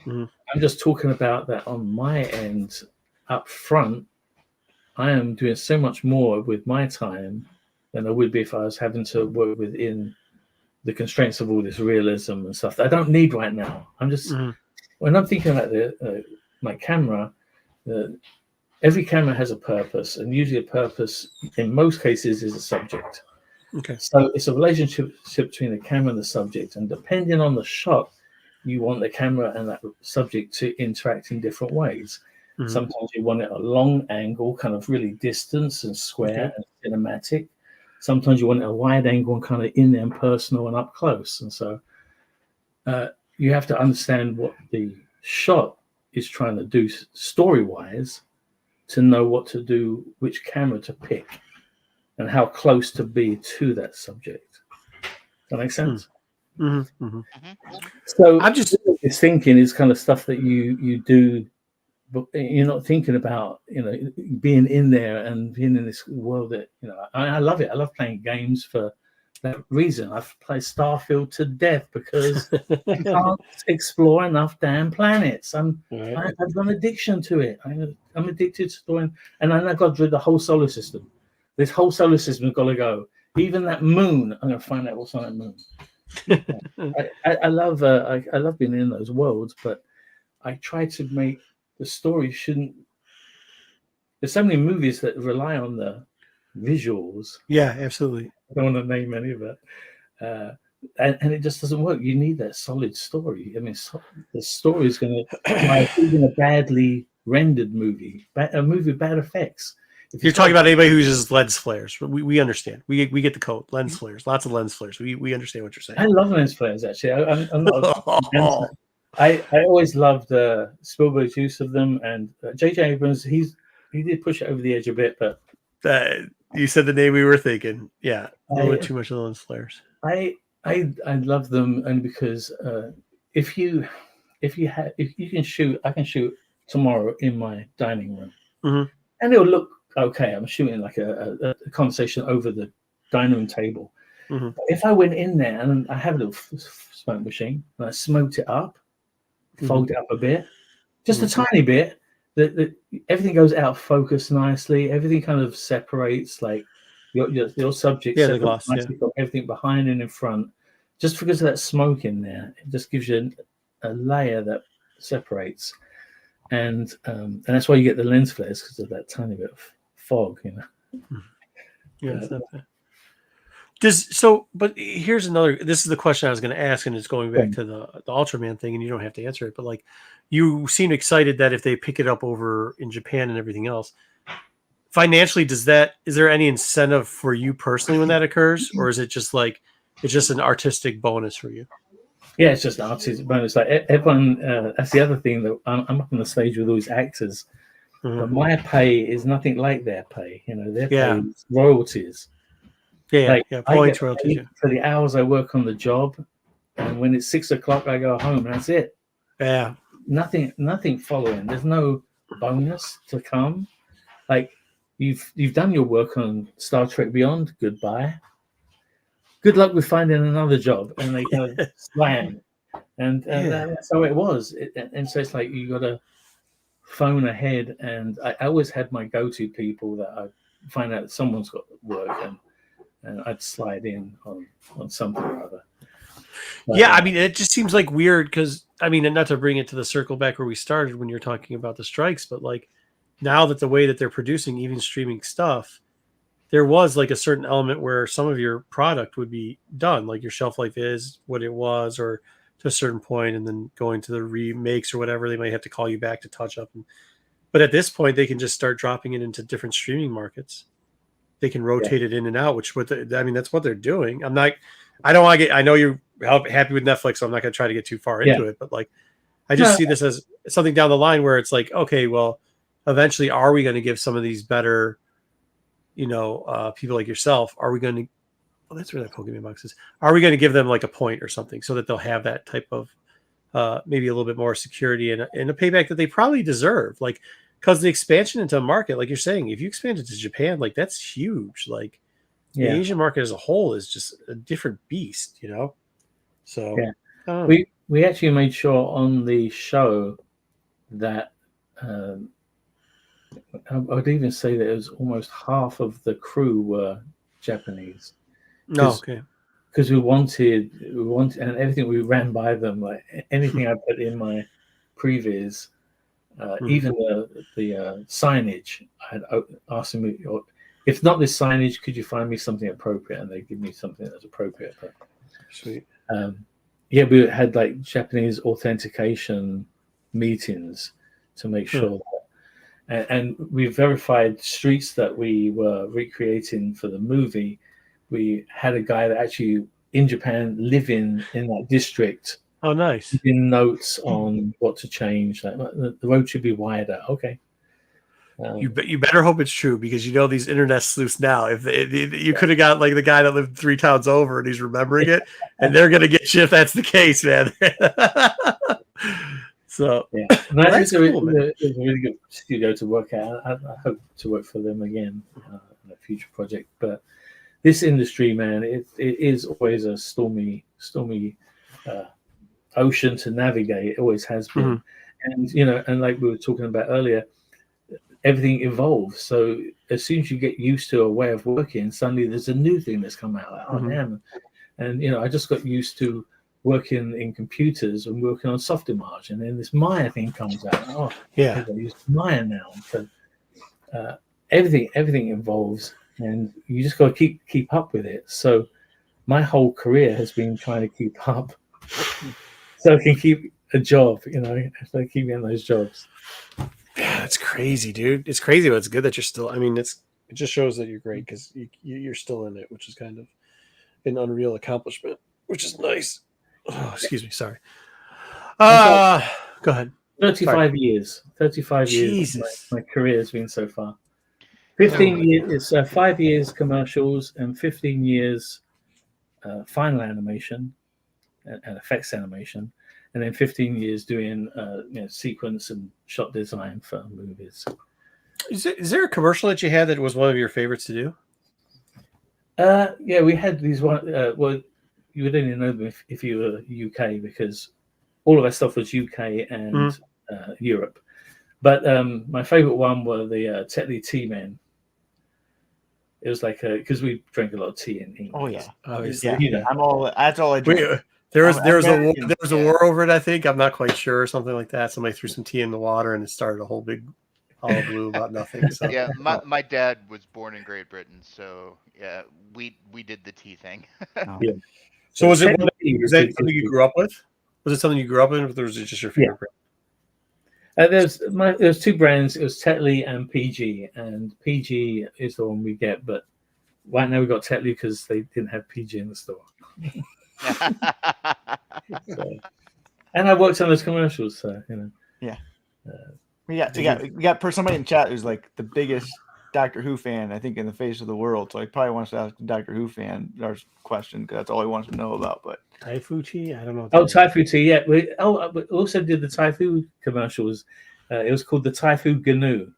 I'm just talking about that on my end up front. I am doing so much more with my time than I would be if I was having to work within the constraints of all this realism and stuff that I don't need right now. I'm just when I'm thinking about my camera, every camera has a purpose, and usually a purpose in most cases is a subject. Okay. So it's a relationship between the camera and the subject, and depending on the shot, you want the camera and that subject to interact in different ways. Sometimes you want it a long angle, kind of really distant and square and cinematic. Sometimes you want it a wide angle and kind of in there and personal and up close. And so you have to understand what the shot is trying to do story-wise to know what to do, which camera to pick, and how close to be to that subject. Does that make sense? So I'm just thinking is kind of stuff that you do, but you're not thinking about, being in there and being in this world that, I love it. I love playing games for that reason. I've played Starfield to death because I can't explore enough damn planets. I've got an addiction to it. I'm addicted to doing, and I've got to do the whole solar system. This whole solar system has got to go. Even that moon, I'm going to find out what's on that moon. I love being in those worlds, but I try to make the story shouldn't. There's so many movies that rely on the visuals. Yeah, absolutely. I don't want to name any of it, and it just doesn't work. You need that solid story. I mean, the story is going to even a badly rendered movie, a movie with bad effects. If you're talking about anybody who uses lens flares, we understand. We get the code. Lens flares, lots of lens flares. We understand what you're saying. I love lens flares. Actually, I'm not. I always loved Spielberg's use of them, and J.J. Abrams. He did push it over the edge a bit, but you said the name we were thinking. Yeah, a little too much of the lens flares. I love them only because if you can shoot, I can shoot tomorrow in my dining room, and it'll look okay. I'm shooting like a conversation over the dining room table. If I went in there and I have a little smoke machine and I smoked it up, fold it up a bit, just a tiny bit, that everything goes out of focus nicely. Everything kind of separates, like your subject separates nicely from everything behind and in front. Just because of that smoke in there, it just gives you a layer that separates, and that's why you get the lens flares, because of that tiny bit of fog, Yeah. But here's another. This is the question I was going to ask, and it's going back to the Ultraman thing, and you don't have to answer it. But like, you seem excited that if they pick it up over in Japan and everything else, financially, is there any incentive for you personally when that occurs, or is it just like it's just an artistic bonus for you? Yeah, it's just an artistic bonus. Like everyone, that's the other thing that I'm up on the stage with all these actors, but my pay is nothing like their pay. Their pay is royalties. I get royalties for the hours I work on the job, and when it's 6 o'clock, I go home, and that's it. Yeah, nothing following. There's no bonus to come. Like you've done your work on Star Trek Beyond. Goodbye. Good luck with finding another job. And they kind of slam, and that's how it was. And so it's like you got to phone ahead, and I always had my go-to people that I find out that someone's got work, and I'd slide in on something or other. I mean, it just seems like weird because I mean, and not to bring it to the circle back where we started when you're talking about the strikes, but like now that the way that they're producing even streaming stuff, there was like a certain element where some of your product would be done, like your shelf life is what it was, or to a certain point, and then going to the remakes or whatever, they might have to call you back to touch up. But at this point, they can just start dropping it into different streaming markets. They can rotate it in and out, which I mean, that's what they're doing. I don't want to get. I know you're happy with Netflix, so I'm not going to try to get too far into it. But like, I just see this as something down the line where it's like, okay, well, eventually, are we going to give some of these better, people like yourself? Are we going to? Well, that's where that Pokemon box is. Are we going to give them like a point or something so that they'll have that type of maybe a little bit more security and a payback that they probably deserve? Like, because the expansion into a market, like you're saying, if you expand it to Japan, like that's huge. Like the Asian market as a whole is just a different beast, So we actually made sure on the show that I would even say that it was almost half of the crew were Japanese. No, okay. Because we wanted, and everything we ran by them, like anything I put in my previs, even the signage, I had asked them, if not this signage, could you find me something appropriate? And they give me something that's appropriate. But, sweet. We had like Japanese authentication meetings to make sure that, and we verified streets that we were recreating for the movie. We had a guy that actually in Japan living in that district. Oh, nice. Giving notes on what to change. Like the road should be wider. Okay. You better hope it's true, because these internet sleuths now. If you could have got like the guy that lived 3 towns over and he's remembering it, and they're gonna get you if that's the case, man. So that's cool, it's a really good studio to work at. I hope to work for them again in a future project. But this industry, man, it is always a stormy ocean to navigate. It always has been. And and like we were talking about earlier, everything evolves. So as soon as you get used to a way of working, suddenly there's a new thing that's come out. Like, oh damn. And I just got used to working in computers and working on Softimage, and then this Maya thing comes out. Oh yeah, I use Maya now. So everything evolves, and you just got to keep up with it. So my whole career has been trying to keep up, so I can keep a job. So I keep getting those jobs. Yeah, it's crazy, dude. It's crazy, but it's good that you're still. I mean, it just shows that you're great, because you're still in it, which is kind of an unreal accomplishment, which is nice. Oh, excuse me, sorry. Go ahead. 35 years. 35 Jesus. years. My career has been so far. 15 years. It's 5 years commercials and 15 years final animation and effects animation, and then 15 years doing sequence and shot design for movies. Is there a commercial that you had that was one of your favorites to do? We had these one. Well, you would only know them if you were UK, because all of our stuff was UK and Europe. But my favorite one were the Tetley Tea Men. It was like because we drank a lot of tea in England. Oh yeah, obviously. I'm all. That's all I drink. There was a war over it. I think, I'm not quite sure, something like that. Somebody threw some tea in the water, and it started a whole big hullabaloo about nothing. So. Yeah, my dad was born in Great Britain, so yeah, we did the tea thing. Yeah. So was that something you grew up with? Was it something you grew up with, or was it just your favorite brand? There's 2 brands. It was Tetley and PG, and PG is the one we get. But right now we got Tetley because they didn't have PG in the store. And I worked on those commercials, so Yeah. We got somebody in chat who's like the biggest Doctor Who fan, I think, in the face of the world. So he probably wants to ask the Doctor Who fan our question, because that's all he wants to know about. But Taifu tea? I don't know. Taifu tea, yeah. We also did the Taifu commercials. It was called the Taifu GNU,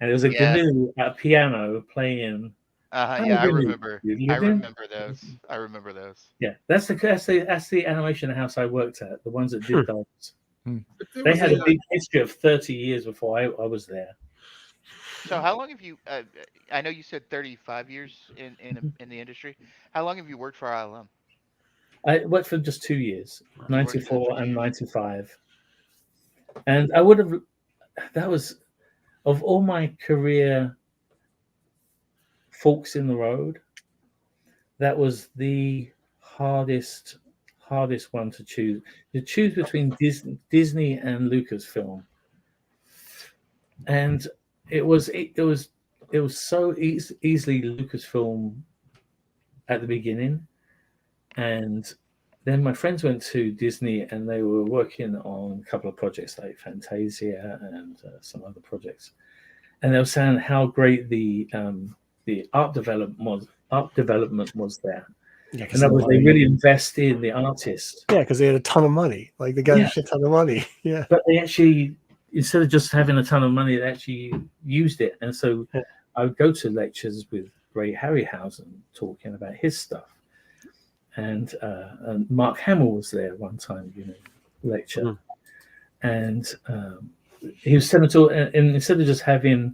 and it was a GNU at a piano playing. I remember. I remember those. Yeah, that's the animation house I worked at. The ones that did those. They had a big history of 30 years before I was there. So how long have you? I know you said 35 years in the industry. How long have you worked for ILM? I worked for just 2 years, Working at 94 and 2 years. 95. And I would have, that was, of all my career forks in the road, that was the hardest one to choose. To choose between Disney and Lucasfilm. And it was so easily Lucasfilm at the beginning. And then my friends went to Disney and they were working on a couple of projects like Fantasia and some other projects. And they were saying how great the art development was there. Yeah, And that was they really invested in the artists. Yeah, because they had a ton of money. Like they got a shit ton of money. Yeah. But they actually, instead of just having a ton of money, they actually used it. And so I would go to lectures with Ray Harryhausen talking about his stuff. And Mark Hamill was there one time, lecture. And he was telling to, and instead of just having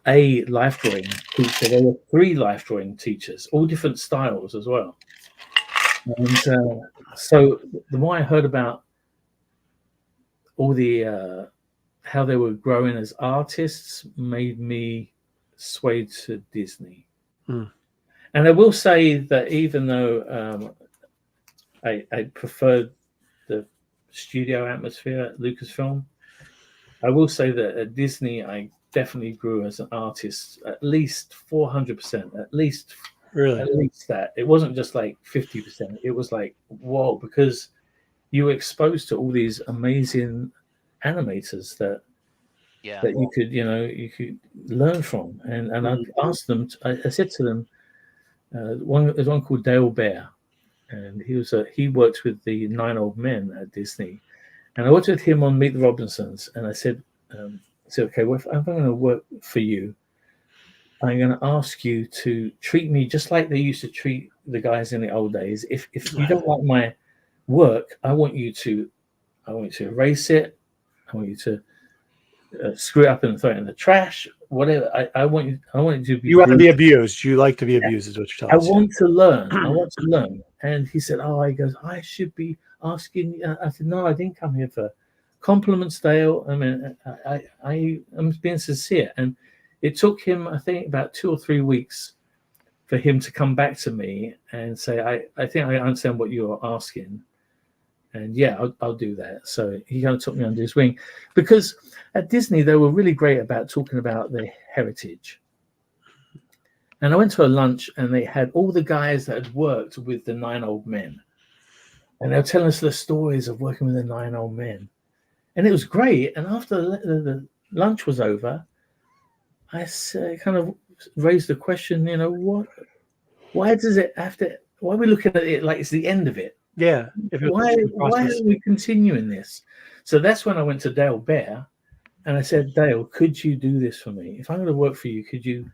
a life drawing teacher, there were 3 life drawing teachers, all different styles as well. And so the more I heard about all the how they were growing as artists, made me sway to Disney. And I will say that even though I preferred the studio atmosphere at Lucasfilm, I will say that at Disney, I definitely grew as an artist at least 400%, at least that. It wasn't just like 50%. It was like, whoa, because you were exposed to all these amazing animators that you could learn from. And I asked them, I said to them, there's one called Dale Bear, and he worked with the 9 Old Men at Disney, and I worked with him on Meet the Robinsons. And I said, okay, well, if I'm going to work for you, I'm going to ask you to treat me just like they used to treat the guys in the old days. If you don't like my work, I want you to erase it. I want you to screw it up and throw it in the trash. Whatever. I want you to be. You want to be abused. You like to be abused, is what you're telling us. I want to learn. I want to learn. And he said, he goes, I should be asking. I said, no, I didn't come here for compliments, Dale. I mean, I'm being sincere. And it took him, I think, about 2 or 3 weeks for him to come back to me and say, I think I understand what you're asking. And yeah, I'll do that. So he kind of took me under his wing, because at Disney, they were really great about talking about their heritage. And I went to a lunch and they had all the guys that had worked with the 9 Old Men. And they were telling us the stories of working with the 9 Old Men. And it was great. And after the lunch was over, I kind of raised the question, why does it have to, why are we looking at it like it's the end of it? Yeah. Why are we continuing this? So that's when I went to Dale Bear and I said, Dale, could you do this for me? If I'm going to work for you, could you?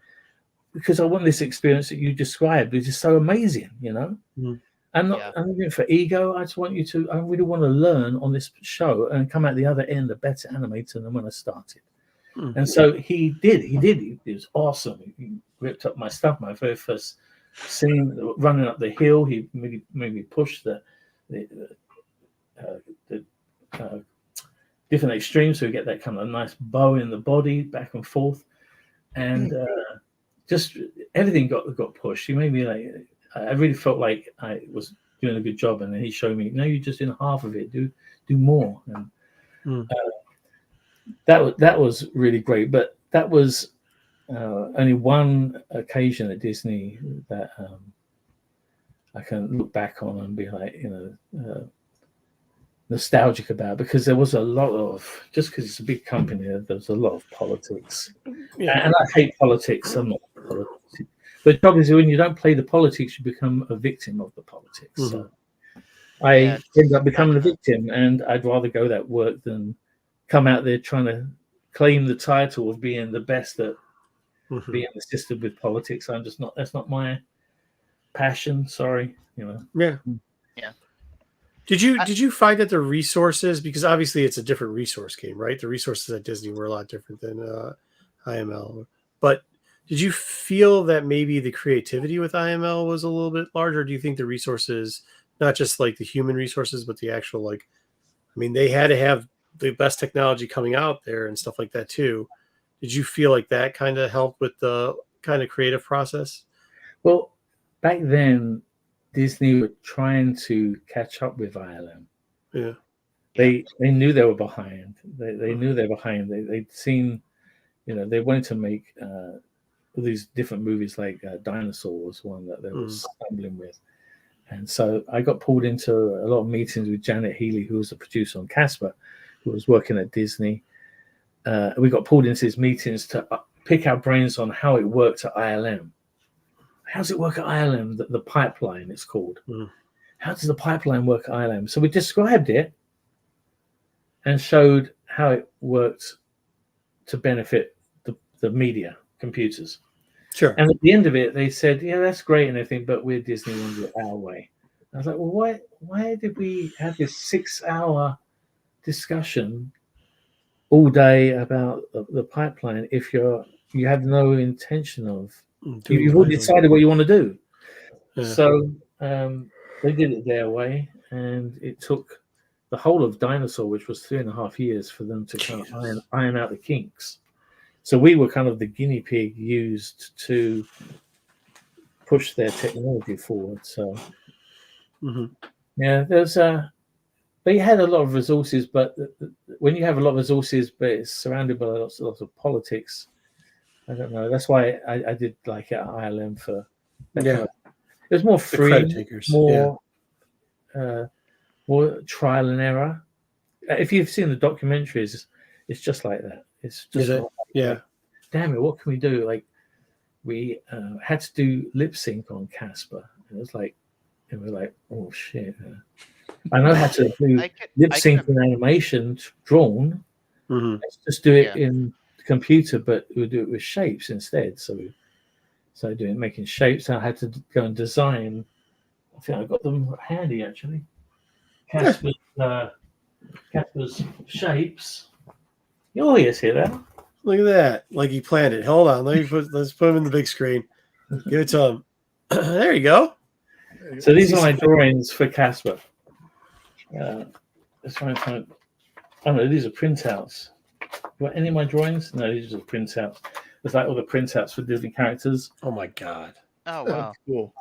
Because I want this experience that you described, which is so amazing, I'm not doing it for ego. I just want you to, I really want to learn on this show and come out the other end a better animator than when I started. And so he did. It was awesome. He ripped up my stuff, my very first scene, running up the hill. He made me push the different extremes, so we get that kind of nice bow in the body, back and forth, and just everything got pushed. He made me like, I really felt like I was doing a good job, and then he showed me, no, you're just in half of it. Do more. And that was really great. But that was only one occasion at Disney that I can look back on and be like, nostalgic about, because there was a lot of, just because it's a big company, there's a lot of politics. And I hate politics. I'm not politics. But the trouble is, when you don't play the politics, you become a victim of the politics. So I ended up becoming a victim, and I'd rather go that work than come out there trying to claim the title of being the best at being assisted with politics. I'm just not, that's not my passion. Sorry, Yeah. Did you find that the resources, because obviously it's a different resource game, right? The resources at Disney were a lot different than IML. But did you feel that maybe the creativity with IML was a little bit larger? Or do you think the resources not just like the human resources, but the actual like. I mean, they had to have the best technology coming out there and stuff like that too. Did you feel like that kind of helped with the kind of creative process? Well, back then, Disney were trying to catch up with ILM. Yeah. They knew they were behind. They knew they were behind. They'd seen, they wanted to make these different movies like Dinosaur was one that they were stumbling with. And so I got pulled into a lot of meetings with Janet Healy, who was a producer on Casper, who was working at Disney. We got pulled into these meetings to pick our brains on how it worked at ILM. How does it work at ILM? The pipeline, it's called. How does the pipeline work at ILM? So we described it and showed how it worked to benefit the media, computers. Sure. And at the end of it, they said, yeah, that's great and everything, but we're Disney and we'll do it our way. I was like, well, why did we have this 6-hour discussion all day about the pipeline if you have no intention of you've already decided what you want to do? Yeah. So they did it their way, and it took the whole of Dinosaur, which was 3.5 years, for them to kind of iron out the kinks. So we were kind of the guinea pig used to push their technology forward. So yeah, they had a lot of resources, but when you have a lot of resources, but it's surrounded by lots of politics, I don't know. That's why I did like it at ILM for that kind of, it was more free, more trial and error. If you've seen the documentaries, it's just like that. It's just damn it, what can we do? Like we had to do lip sync on Casper, and it was like, and we're like, oh shit. I know how to do lip sync and animation drawn. Let's just do it in the computer, but we'll do it with shapes instead. So making shapes. I had to go and design. I think I got them handy actually. Casper's shapes. You always hear that. Look at that. Like he planned it. Hold on. Let's put him in the big screen. Give it to him. There you go. So these are my drawings for Casper. Let's try and find. Oh no, these are printouts. What, any of my drawings? No, these are just printouts. It's like all the printouts for Disney characters. Oh my god. Oh wow. Cool.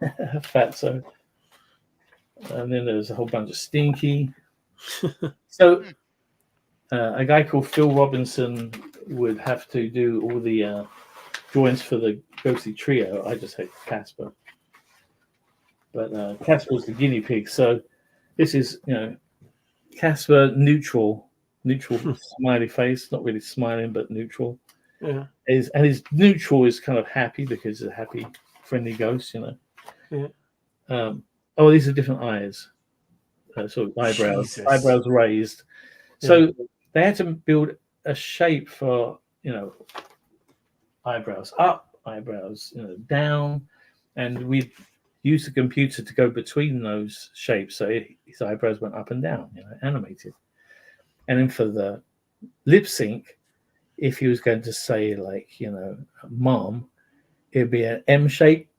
Fatso. And then there's a whole bunch of Stinky. So a guy called Phil Robinson would have to do all the drawings for the Ghostly Trio. I just hate Casper. But Casper was the guinea pig. So this is, Casper neutral smiley face, not really smiling, but neutral. Yeah. And his neutral is kind of happy because he's a happy, friendly ghost, Yeah. These are different eyes. Sort of eyebrows, Jesus. eyebrows raised. So they had to build a shape for, eyebrows up, eyebrows, down, and we used the computer to go between those shapes. So his eyebrows went up and down, animated. And then for the lip sync, if he was going to say like, mom, it'd be an M shape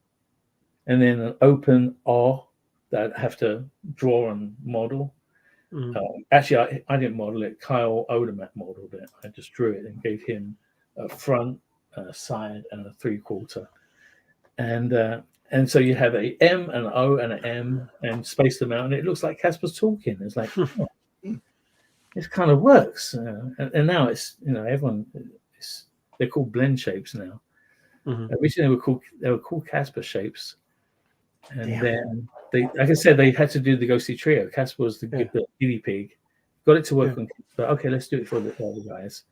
and then an open R that I'd have to draw and model. Actually, I didn't model it. Kyle Odermatt modeled it. I just drew it and gave him a front, a side, and a 3/4. And so you have a M, an O, and an M, and space them out, and it looks like Casper's talking. It's like, it kind of works. And now it's, everyone, they're called blend shapes now. Originally they were called Casper shapes. And then like I said, they had to do the Ghostly Trio. Casper was the guinea pig. Got it to work on Casper. Okay, let's do it for the other guys.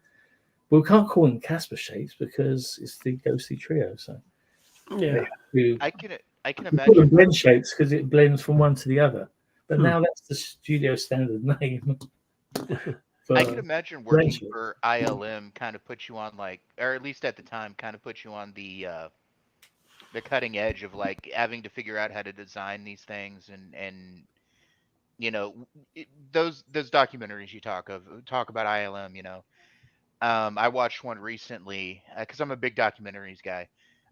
But we can't call them Casper shapes because it's the Ghostly Trio. So I can we imagine call them blend shapes because it blends from one to the other. But now that's the studio standard name. I can imagine working for ILM kind of puts you on or at least at the time, kind of puts you on the cutting edge of having to figure out how to design these things and those documentaries you talk about ILM. I watched one recently because I'm a big documentaries guy.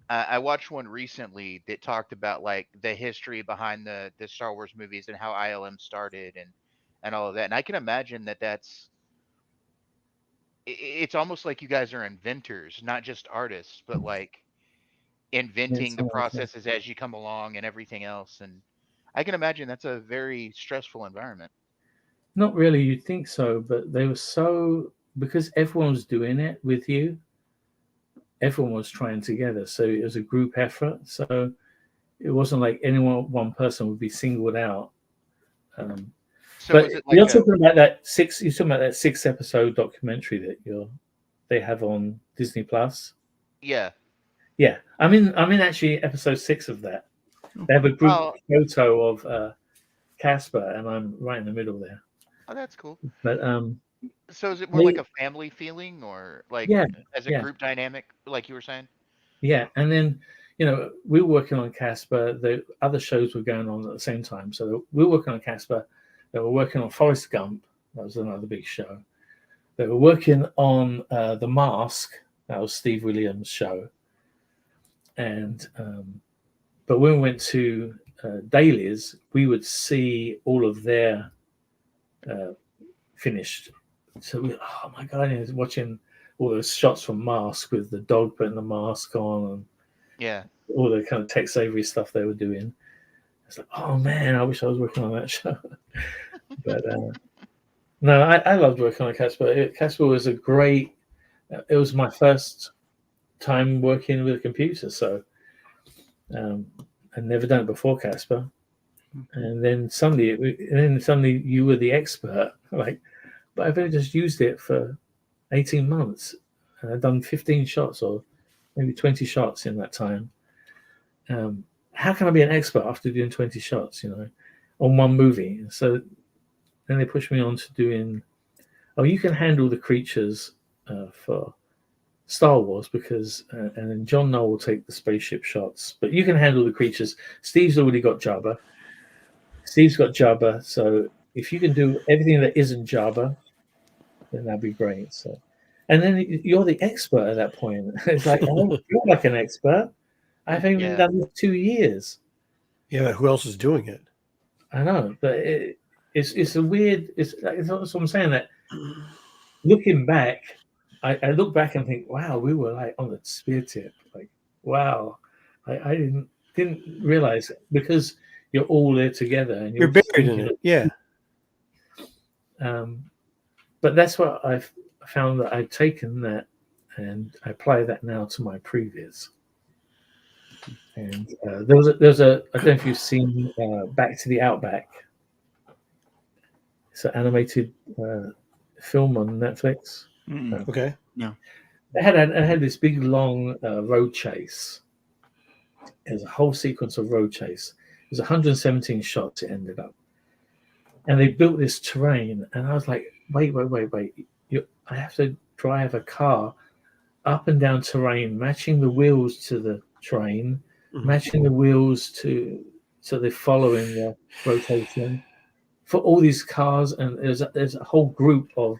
I watched one recently that talked about like the history behind the Star Wars movies and how ILM started and all of that. And I can imagine that it's almost like you guys are inventors, not just artists, but like Yeah, inventing the something like that. processes as you come along and everything else. And I can imagine that's a very stressful environment. Not really, you'd think so, but they were so, because everyone was doing it with you, everyone was trying together. So it was a group effort. So it wasn't like one person would be singled out. So But was it you're like a talking about that you're talking about that 6 episode documentary that they have on Disney Plus. yeah? Yeah. I'm in actually episode 6 of that. They have a group Well, photo of Casper, and I'm right in the middle there. oh, that's cool. But So is it more like they a family feeling or like yeah, as a yeah. group dynamic, like you were saying? Yeah, and then we were working on Casper. The other shows were going on at the same time, so we were working on Casper. They were working on Forrest Gump. That was another big show. They were working on The Mask. That was Steve Williams' show. And but when we went to dailies, we would see all of their finished. So oh my god, I was watching all those shots from Mask with the dog putting the mask on and Yeah. all the kind of Tex Avery stuff they were doing. It's like, oh man, I wish I was working on that show. But no, I loved working on Casper. Casper was a great. It was my first time working with a computer, so I'd never done it before Casper. And then suddenly you were the expert. Like, but I've only just used it for 18 months, and I've done 15 shots or maybe 20 shots in that time. How can I be an expert after doing 20 shots, on one movie? So then they pushed me on to doing, you can handle the creatures for Star Wars because, and then John Knoll will take the spaceship shots, but you can handle the creatures. Steve's already got Jabba. So if you can do everything that isn't Jabba, then that'd be great. So, and then you're the expert at that point. It's like, I don't feel like an expert. I've only done this 2 years. Yeah, but who else is doing it? I know, but it's a weird. It's what I'm saying. That looking back, I look back and think, wow, we were like on the spear tip. Like, wow, I didn't realize because you're all there together and You're buried in it. Yeah. But that's what I've found, that I've taken that and I apply that now to my previous. And there's a I don't know if you've seen Back to the Outback. It's an animated film on Netflix. Okay. No. I had this big long road chase. There's a whole sequence of road chase. It was 117 shots. It ended up, and they built this terrain. And I was like, wait! I have to drive a car up and down terrain, matching the wheels to the train, matching the wheels so they're following the rotation for all these cars. And there's a whole group of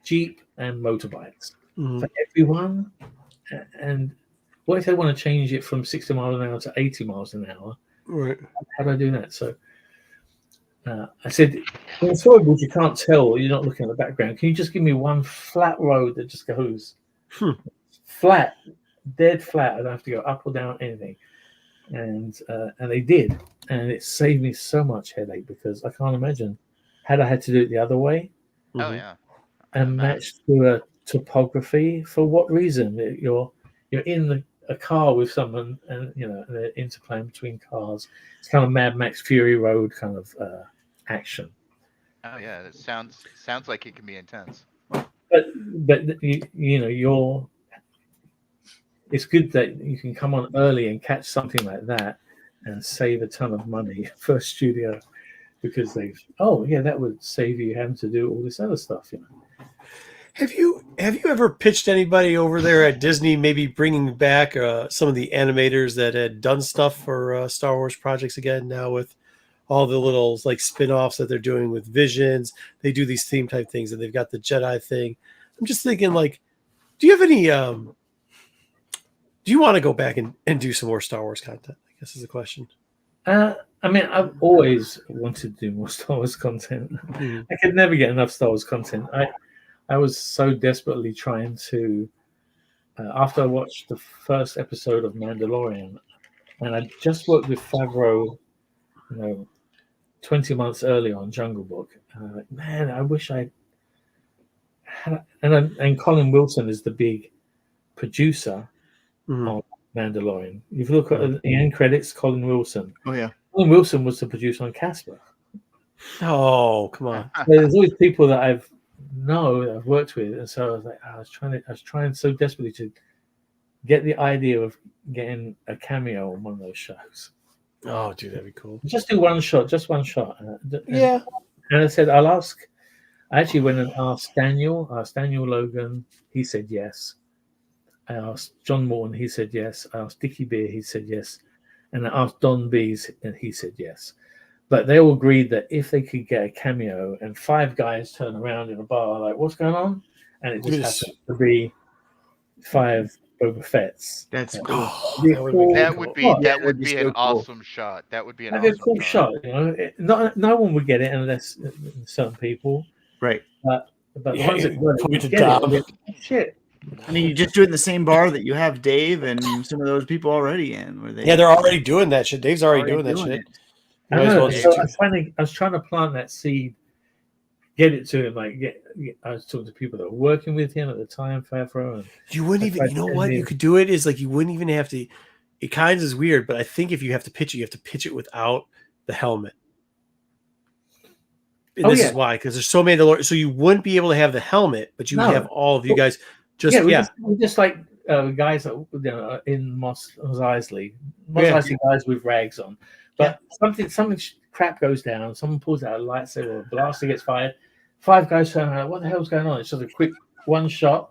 Jeep and motorbikes for everyone. And what if they want to change it from 60 miles an hour to 80 miles an hour? Right. How do I do that? So I said, in storyboards, you can't tell. You're not looking at the background. Can you just give me one flat road that just goes flat, dead flat? I don't have to go up or down, anything. And they did. And it saved me so much headache because I can't imagine had I had to do it the other way. Oh yeah. And matched to a topography. For what reason? You're in a car with someone, and they're interplaying between cars. It's kind of Mad Max Fury Road kind of action. Oh yeah, it sounds like it can be intense. But it's good that you can come on early and catch something like that and save a ton of money for a studio because that would save you having to do all this other stuff. Have you ever pitched anybody over there at Disney, maybe bringing back some of the animators that had done stuff for Star Wars projects again now with all the little like spin-offs that they're doing with Visions? They do these theme type things, and they've got the Jedi thing. I'm just thinking, like, do you have any Do you want to go back and do some more Star Wars content? I guess is the question. I mean, I've always wanted to do more Star Wars content. Mhm. I could never get enough Star Wars content. I was so desperately trying to. After I watched the first episode of Mandalorian, and I just worked with Favreau, 20 months earlier on Jungle Book. Man, I wish I had. And Colin Wilson is the big producer Mhm. on Mandalorian. If you look at the end credits, Colin Wilson. Oh yeah. Colin Wilson was the producer on Casper. Oh, come on. So there's always people that I've worked with, and so I was like, I was trying so desperately to get the idea of getting a cameo on one of those shows. Oh, dude, that'd be cool. Just do one shot, just one shot. Yeah. And I said, I'll ask. I actually went and asked Daniel Logan. He said yes. I asked John Morton. He said yes. I asked Dickie Beer. He said yes. And I asked Don Bees, and he said yes. But they all agreed that if they could get a cameo, and 5 guys turn around in a bar like, "What's going on?" and it just happened to be 5 Boba Fett's. That's cool. Oh, That would be so an cool. awesome shot. That would be an That'd be a awesome cool shot. No one would get it unless certain people. Right. But the ones that Point to get Dom. it, shit. I mean, you just do it in the same bar that you have Dave and some of those people already in. Where they Yeah, they're already doing that shit. Dave's already doing that shit. it. You might as well So just I was trying to plant that seed, get it to him. I was talking to people that were working with him at the time, Favreau. And You wouldn't even. You know what you could do it is like you wouldn't even have to. It kind of is weird, but I think if you have to pitch it, you have to pitch it without the helmet. And this is why, because there's so many. So you wouldn't be able to have the helmet, but you have all of you guys. We just like guys that in Mos Eisley, guys with rags on. But something crap goes down. Someone pulls out a lightsaber, or a blaster gets fired. 5 guys turn around. What the hell's going on? It's just a quick one shot.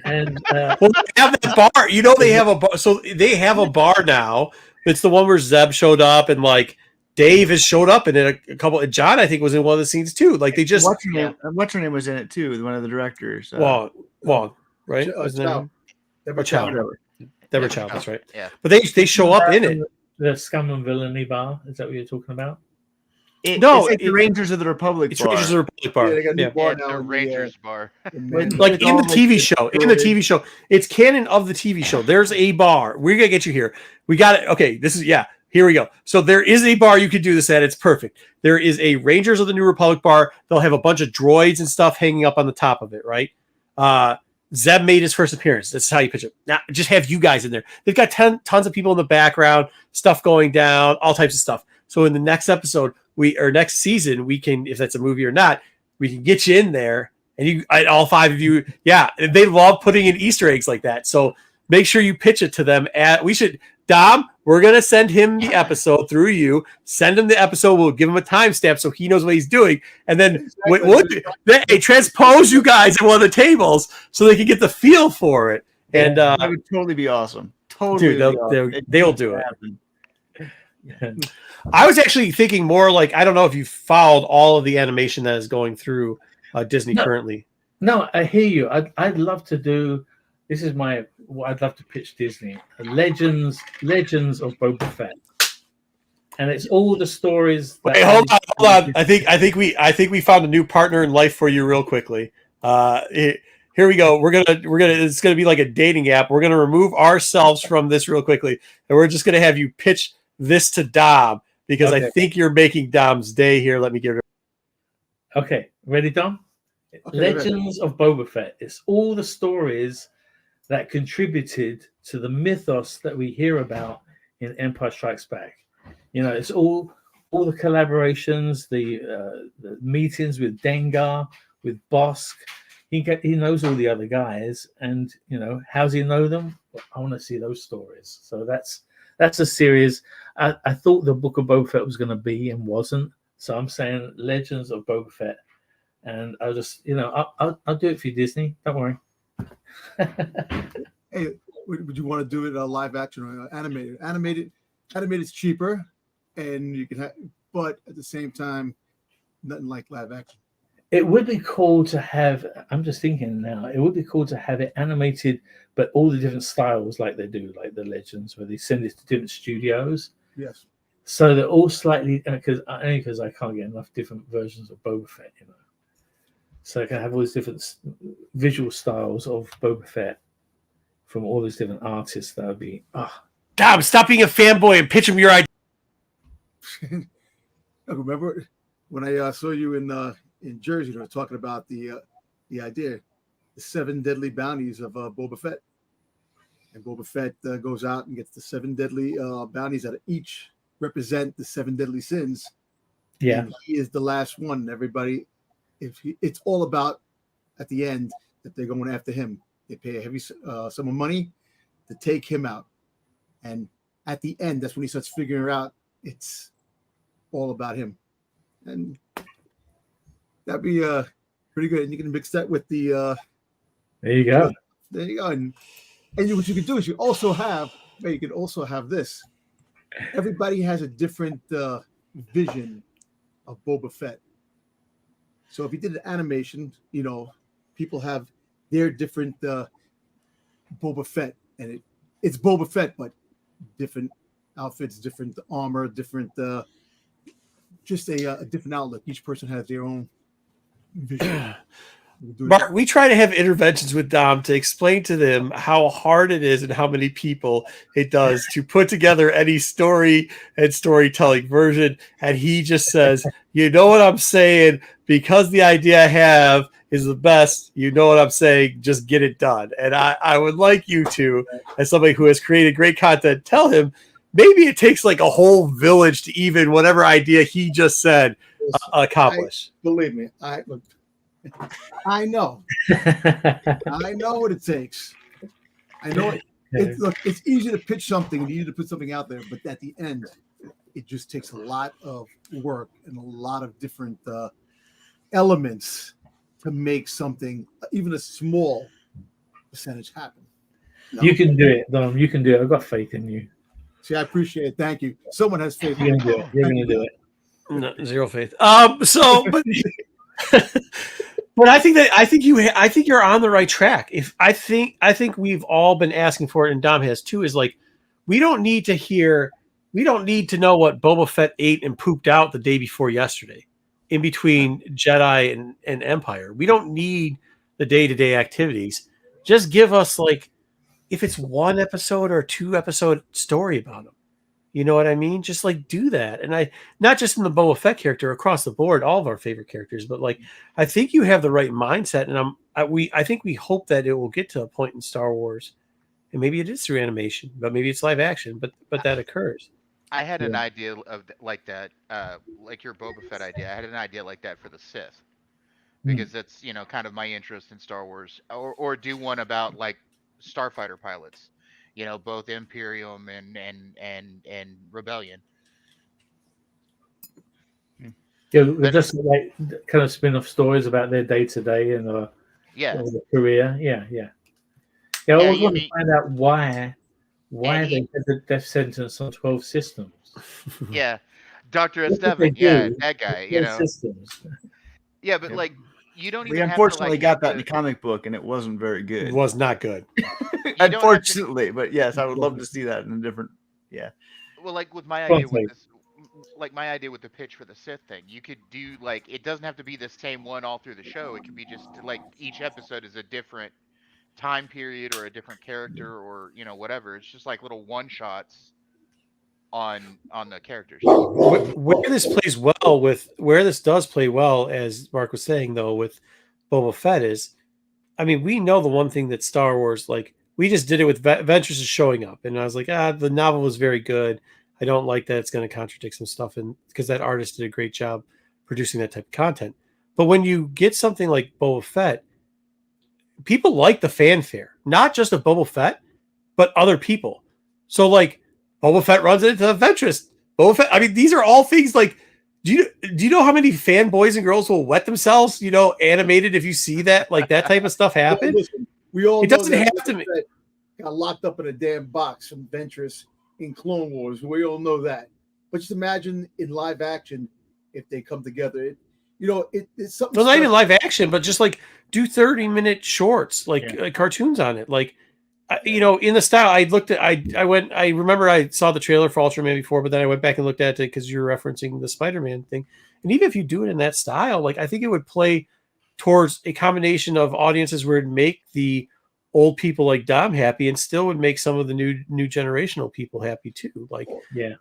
And well, they have that bar. They have a bar. So they have a bar now. It's the one where Zeb showed up, and like Dave has showed up in it a couple. And John, I think, was in one of the scenes too. Like they just what's her name was in it too. One of the directors. Wong, right? Deborah Chow. Deborah Chow. That's right. Yeah. But they show up in it. The Scum and Villainy bar. Is that what you're talking about? It's like the Rangers of the Republic. It's Rangers of the Republic bar. Yeah, they got a new bar It's now a in Rangers bar. Like in the TV show. In the TV show. It's canon of the TV show. There's a bar. We're gonna get you here. We got it. Okay, this is here we go. So there is a bar you could do this at. It's perfect. There is a Rangers of the New Republic bar. They'll have a bunch of droids and stuff hanging up on the top of it, right? Zeb made his first appearance. That's how you pitch it. Now, just have you guys in there. They've got tons of people in the background, stuff going down, all types of stuff. So in the next episode, next season, we can, if that's a movie or not, we can get you in there, and all 5 of you, they love putting in Easter eggs like that. So make sure you pitch it to them. Dom, we're gonna send him the episode through you. Send him the episode. We'll give him a timestamp so he knows what he's doing, and then we'll transpose you guys at one of the tables so they can get the feel for it. And that would totally be awesome. Totally, dude, they'll do it. I was actually thinking more like, I don't know if you followed all of the animation that is going through Disney currently. No, I hear you. I'd love to do. This is what I'd love to pitch Disney: Legends of Boba Fett, and it's all the stories. Wait, hold on. I think we found a new partner in life for you real quickly. Here we go. We're gonna. It's gonna be like a dating app. We're gonna remove ourselves from this real quickly, and we're just gonna have you pitch this to Dom because I think you're making Dom's day here. Let me give it. Okay, ready, Dom? Okay, Legends of Boba Fett. It's all the stories that contributed to the mythos that we hear about in Empire Strikes Back. It's all the collaborations, the meetings with Dengar, with Bosk. He knows all the other guys, and how's he know them? I want to see those stories. So that's a series. I thought the Book of Boba Fett was going to be and wasn't. So I'm saying Legends of Boba Fett, and I'll just I'll do it for you, Disney. Don't worry. Hey, would you want to do it live action or animated? Animated's cheaper, and you can have, but at the same time, nothing like live action. It would be cool to have. I'm just thinking now. It would be cool to have it animated, but all the different styles, like they do, like the Legends, where they send it to different studios. Yes. So they're all slightly because I can't get enough different versions of Boba Fett, So I can have all these different visual styles of Boba Fett from all these different artists. That would be Dom, stop being a fanboy and pitch him your idea. Remember when I saw you in Jersey, we were talking about the idea, the 7 deadly bounties of Boba Fett, and Boba Fett goes out and gets the 7 deadly bounties that each represent the 7 deadly sins. Yeah, and he is the last one. Everybody, it's all about at the end that they're going after him. They pay a heavy sum of money to take him out, and at the end, that's when he starts figuring out it's all about him, and that'd be pretty good. And you can mix that with the there you go. there you go. And what you can do is you can also have this. Everybody has a different vision of Boba Fett. So if you did an animation, people have their different Boba Fett, and it's Boba Fett, but different outfits, different armor, different just a different outlook. Each person has their own vision. Mark, we try to have interventions with Dom to explain to them how hard it is and how many people it does to put together any story and storytelling version. And he just says, you know what I'm saying? Because the idea I have is the best, you know what I'm saying? Just get it done. And I would like you to, as somebody who has created great content, tell him maybe it takes like a whole village to even whatever idea he just said accomplish. Believe me, I know. I know what it takes. I know it. It's easy to pitch something and easy to put something out there, but at the end, it just takes a lot of work and a lot of different elements to make something, even a small percentage, happen. You can do it, Dom. You can do it. I've got faith in you. See, I appreciate it. Thank you. Someone has faith. You're gonna do it. You're gonna do it. No, zero faith. But I think you're on the right track. I think we've all been asking for it, and Dom has too. Is like we don't need to know what Boba Fett ate and pooped out the day before yesterday, in between Jedi and Empire. We don't need the day-to-day activities. Just give us like if it's 1 episode or 2 episode story about them. You know what I mean? Just like do that. And not just in the Boba Fett character, across the board, all of our favorite characters, but like, I think you have the right mindset. And I think we hope that it will get to a point in Star Wars, and maybe it is through animation, but maybe it's live action, but that occurs. I had an idea of like that, like your Boba Fett idea. I had an idea like that for the Sith, because that's, kind of my interest in Star Wars, or do one about like starfighter pilots. Both Imperium and Rebellion. Yeah, just like kind of spin-off stories about their day-to-day and their career. Yeah. I always want to find out why they had the death sentence on 12 systems. Yeah, Dr. Esteban. Yeah, that guy. Systems. Yeah, but like you don't even. We unfortunately got that in the comic book, and it wasn't very good. It was not good. Unfortunately, but yes, I would love to see that in a different. Yeah. Well, like with my idea with this, like my idea with the pitch for the Sith thing, you could do like it doesn't have to be the same one all through the show. It could be just like each episode is a different time period or a different character or whatever. It's just like little one shots on the characters. Where this does play well, as Mark was saying though, with Boba Fett is, I mean, we know the one thing that Star Wars, like we just did it with Ventress is showing up, and I was like, the novel was very good. I don't like that it's going to contradict some stuff, and because that artist did a great job producing that type of content. But when you get something like Boba Fett, people like the fanfare, not just of Boba Fett, but other people. So like Boba Fett runs into Ventress. Boba Fett. I mean, these are all things like. Do you know how many fanboys and girls will wet themselves? Animated if you see that, like that type of stuff happen. Well, listen, we all. It doesn't have to be. Got locked up in a damn box from Ventress in Clone Wars. We all know that. But just imagine in live action if they come together. it's something. Well, not even special. live action, but just like do 30-minute shorts, like cartoons on it. Like, in the style, I remember I saw the trailer for Ultraman before, but then I went back and looked at it because you're referencing the Spider-Man thing. And even if you do it in that style, like I think it would play towards a combination of audiences where it'd make the old people like Dom happy and still would make some of the new generational people happy too. Like,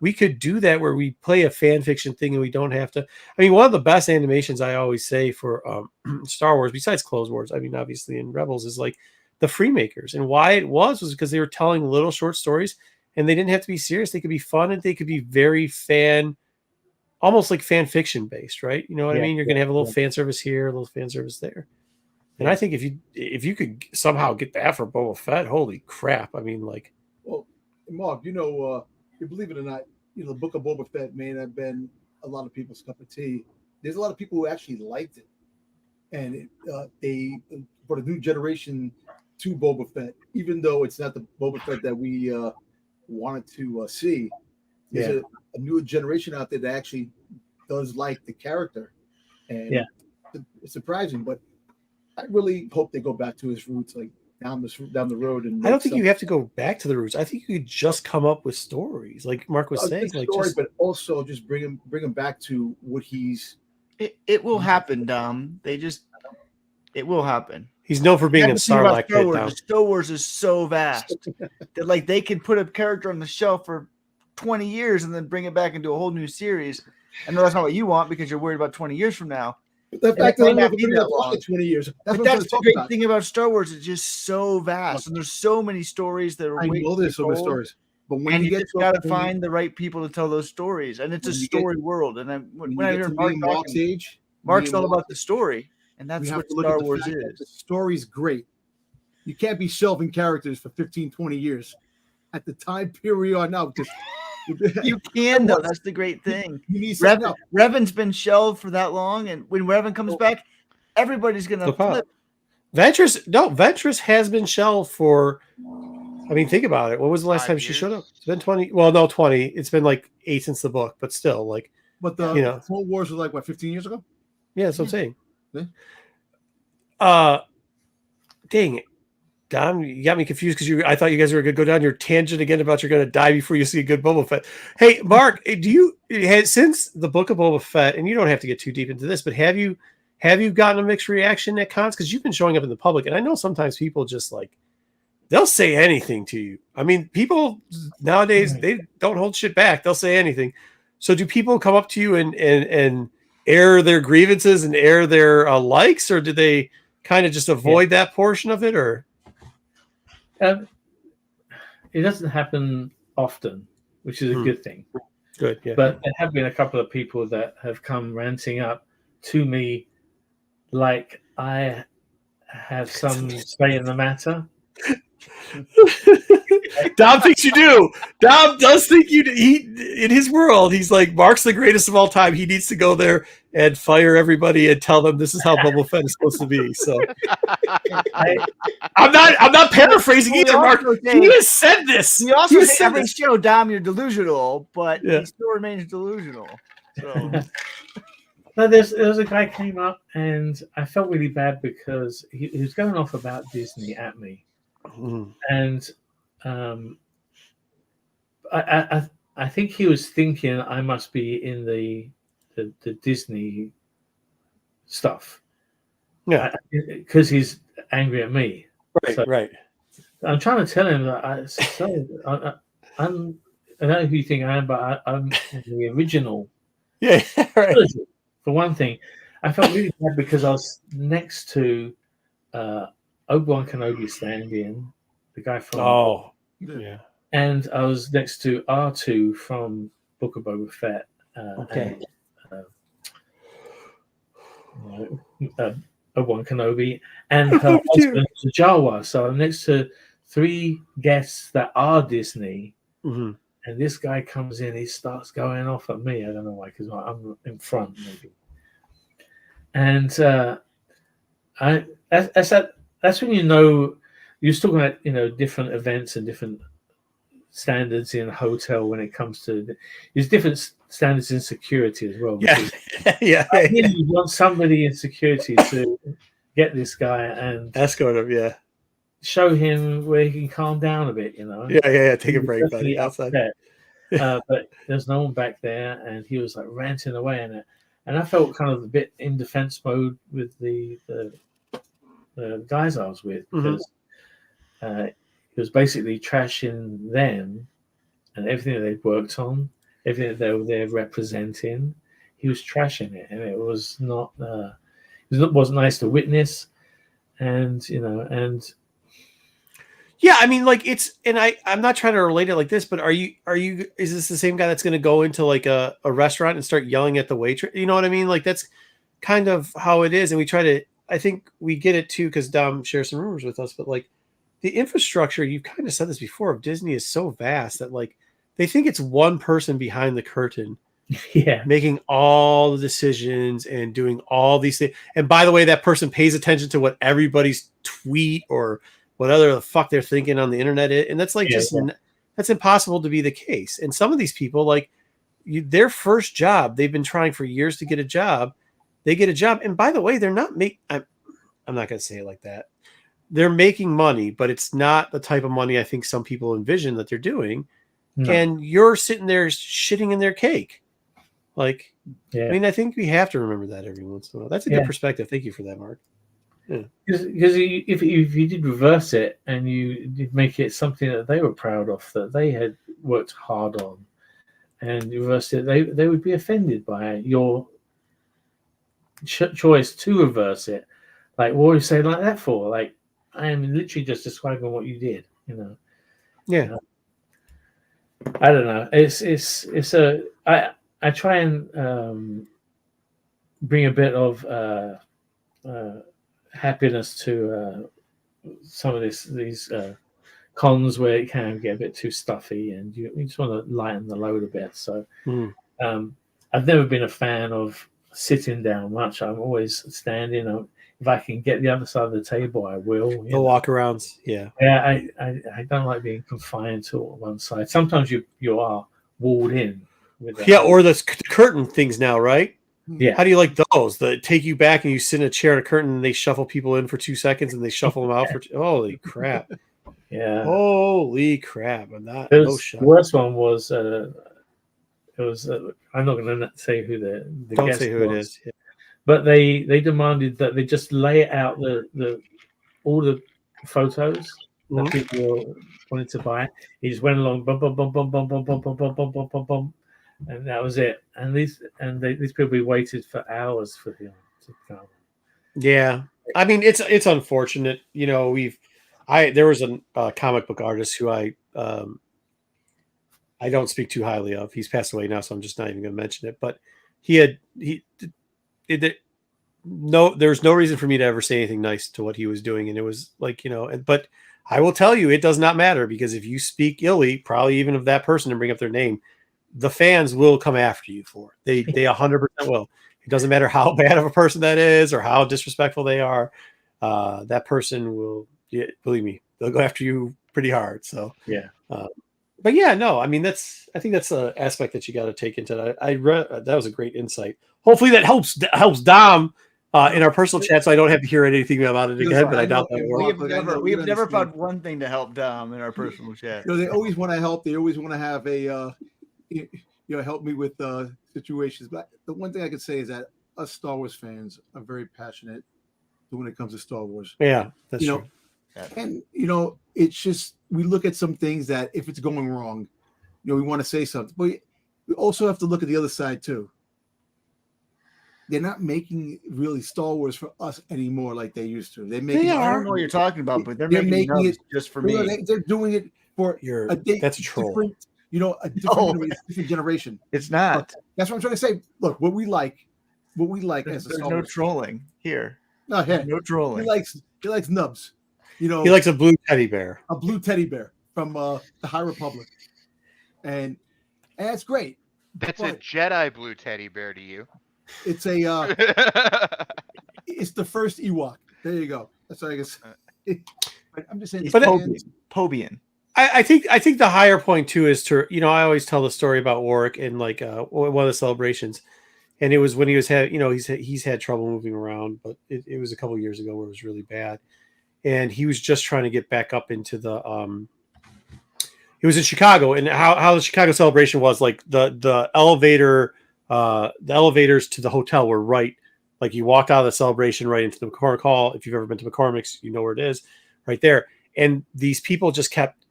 we could do that where we play a fan fiction thing and we don't have to. I mean, one of the best animations I always say for Star Wars, besides Clone Wars, I mean, obviously in Rebels, is like the Freemakers. And why it was because they were telling little short stories and they didn't have to be serious. They could be fun and they could be very almost like fan fiction based, right? You know what I mean? You're going to have a little fan service here, a little fan service there. And I think if you could somehow get that for Boba Fett, holy crap! I mean, like, well, Mark, you believe it or not, the Book of Boba Fett may have been a lot of people's cup of tea. There's a lot of people who actually liked it, and they brought a new generation to Boba Fett, even though it's not the Boba Fett that we wanted to see. There's a newer generation out there that actually does like the character, and it's surprising, but I really hope they go back to his roots, like down the road. And I don't think you have to go back to the roots. I think you could just come up with stories, like Mark was saying, like but also just bring him back to what he's. It will happen, Dom. It will happen. He's known for being in Sarlacc pit. Star Wars is so vast that like they can put a character on the shelf for 20 years and then bring it back into a whole new series. I know that's not what you want because you're worried about 20 years from now. The fact that not be that long. 20 years. That's the great thing about Star Wars. It's just so vast, and there's so many stories that are. I know there's so many stories, but when you just got to find the right people to tell those stories, and it's a story world. And when I hear Mark's age, Mark's all about the story, and that's what Star Wars is. The story's great. You can't be shelving characters for 15, 20 years. At the time period we are now, just you can though. That's the great thing. Revan's been shelved for that long, and when Revan comes back, everybody's gonna flip. Ventress has been shelved for. I mean, think about it. When was the last time she showed up? It's been 20. Well, no, 20. It's been like 8 since the book, but still, like. But the Clone Wars was like what, 15 years ago? Yeah, that's what I'm saying. Yeah. Dang it. Dom, you got me confused because I thought you guys were going to go down your tangent again about you're going to die before you see a good Boba Fett. Hey, Mark, since the Book of Boba Fett, and you don't have to get too deep into this, but have you gotten a mixed reaction at cons? Because you've been showing up in the public, and I know sometimes people just like, they'll say anything to you. I mean, people nowadays, they don't hold shit back. They'll say anything. So do people come up to you and air their grievances and air their likes, or do they kind of just avoid that portion of it, or? It doesn't happen often, which is a good thing. Good, yeah. But there have been a couple of people that have come ranting up to me like I have some say in the matter. Dom thinks you do. Dom does think you do. In his world, he's like, Mark's the greatest of all time. He needs to go there and fire everybody and tell them this is how Boba Fett is supposed to be. So I'm not paraphrasing either, Mark. He has said this. He also said every show, Dom, you're delusional, but he still remains delusional. So No, there's a guy came up and I felt really bad because he was going off about Disney at me. And I think he was thinking I must be in the Disney stuff. Yeah, because he's angry at me. Right, so right. I'm trying to tell him that I know who you think I am, but I'm the original. Yeah, right. For one thing, I felt really bad because I was next to Obi-Wan Kenobi stand-in, the guy from and I was next to R2 from Book of Boba Fett. Obi-Wan Kenobi and her husband Jawa. So I'm next to 3 guests that are Disney, and this guy comes in. He starts going off at me. I don't know why, because I'm in front, maybe. And that's when you know you're talking about different events and different standards in a hotel when it comes to there's different standards in security as well. Yeah. Yeah. Ideally, you want somebody in security to get this guy and Escort him. Yeah. show him where he can calm down a bit, you know. Yeah. Take He a was break, buddy. definitely Outside. upset. But there's no one back there, and he was like ranting away in it. And I felt kind of a bit in defense mode with the guys I was with because he was basically trashing them and everything that they'd worked on, everything that they were there representing. He was trashing it, and it was not. It wasn't nice to witness, and Yeah, I mean, like it's, and I'm not trying to relate it like this, but is this the same guy that's going to go into like a restaurant and start yelling at the waitress? You know what I mean? Like that's kind of how it is. And we try to, I think we get it too, because Dom shares some rumors with us, but like the infrastructure, you've kind of said this before, of Disney is so vast that like they think it's one person behind the curtain making all the decisions and doing all these things. And by the way, that person pays attention to what everybody's tweet or whatever the fuck they're thinking on the internet is. And that's like that's impossible to be the case. And some of these people, like their first job, they've been trying for years to get a job. They get a job. And by the way, they're not I'm not going to say it like that. They're making money, but it's not the type of money I think some people envision that they're doing. No. And you're sitting there shitting in their cake. Like, I mean, I think we have to remember that every once in a while. That's a good perspective. Thank you for that, Mark. Because if you did reverse it and you did make it something that they were proud of, that they had worked hard on, and you reversed it, they would be offended by your choice to reverse it. Like, what are you saying like that for? Like, I am literally just describing what you did, you know. Yeah. I don't know. I try and bring a bit of happiness to some of these cons where it can get a bit too stuffy, and you just want to lighten the load a bit. So I've never been a fan of sitting down much. I'm always standing. If I can get the other side of the table, I will. The walk arounds, yeah. I don't like being confined to one side. Sometimes you are walled in. Or the curtain things now, right? Yeah. How do you like those? That take you back and you sit in a chair in a curtain and they shuffle people in for 2 seconds and they shuffle them out for holy crap. Yeah. Holy crap. I'm not the worst one was it was I'm not going to say who the don't guest say who was, it is. Yeah. But they demanded that they just lay out all the photos that people wanted to buy. He just went along bum bum bum bum bum bum bum bum bum bum bum bum bum. And that was it. And these people waited for hours for him to come. Yeah, I mean it's unfortunate. You know, there was a comic book artist who I don't speak too highly of. He's passed away now, so I'm just not even going to mention it. But there's no reason for me to ever say anything nice to what he was doing, and it was like but I will tell you, it does not matter, because if you speak illy, probably even of that person and bring up their name, the fans will come after you for it. They 100% will. It doesn't matter how bad of a person that is or how disrespectful they are. That person will, believe me, they'll go after you pretty hard. So but yeah, no, I mean I think that's an aspect that you got to take into that. I read that was a great insight. Hopefully that helps Dom in our personal chat, so I don't have to hear anything about it again. But I doubt that will. We have never found one thing to help Dom in our personal chat. They always want to help. They always want to have a help me with situations. But the one thing I can say is that us Star Wars fans are very passionate when it comes to Star Wars. Yeah, that's true. And it's just, we look at some things that if it's going wrong, we want to say something. But we also have to look at the other side too. They're not making really Star Wars for us anymore like they used to. I don't know what you're talking about, but they're making it just for me. They're doing it for that's a troll. A different generation. It's not. That's what I'm trying to say. Look, what we like as a There's no trolling here. No, no trolling. He likes nubs. He likes a blue teddy bear. A blue teddy bear from the High Republic, and that's great. That's a Jedi blue teddy bear to you. It's it's the first Ewok. There you go. That's what I guess. But I'm just saying. But Pobian. I think the higher point too is to, I always tell the story about Warwick and like one of the celebrations, and it was when he was he's had trouble moving around, but it was a couple years ago where it was really bad, and he was just trying to get back up into the he was in Chicago, and how the Chicago celebration was like the elevators to the hotel were right, like you walked out of the celebration right into the McCormick Hall. If you've ever been to McCormick's, you know where it is, right there. And these people just kept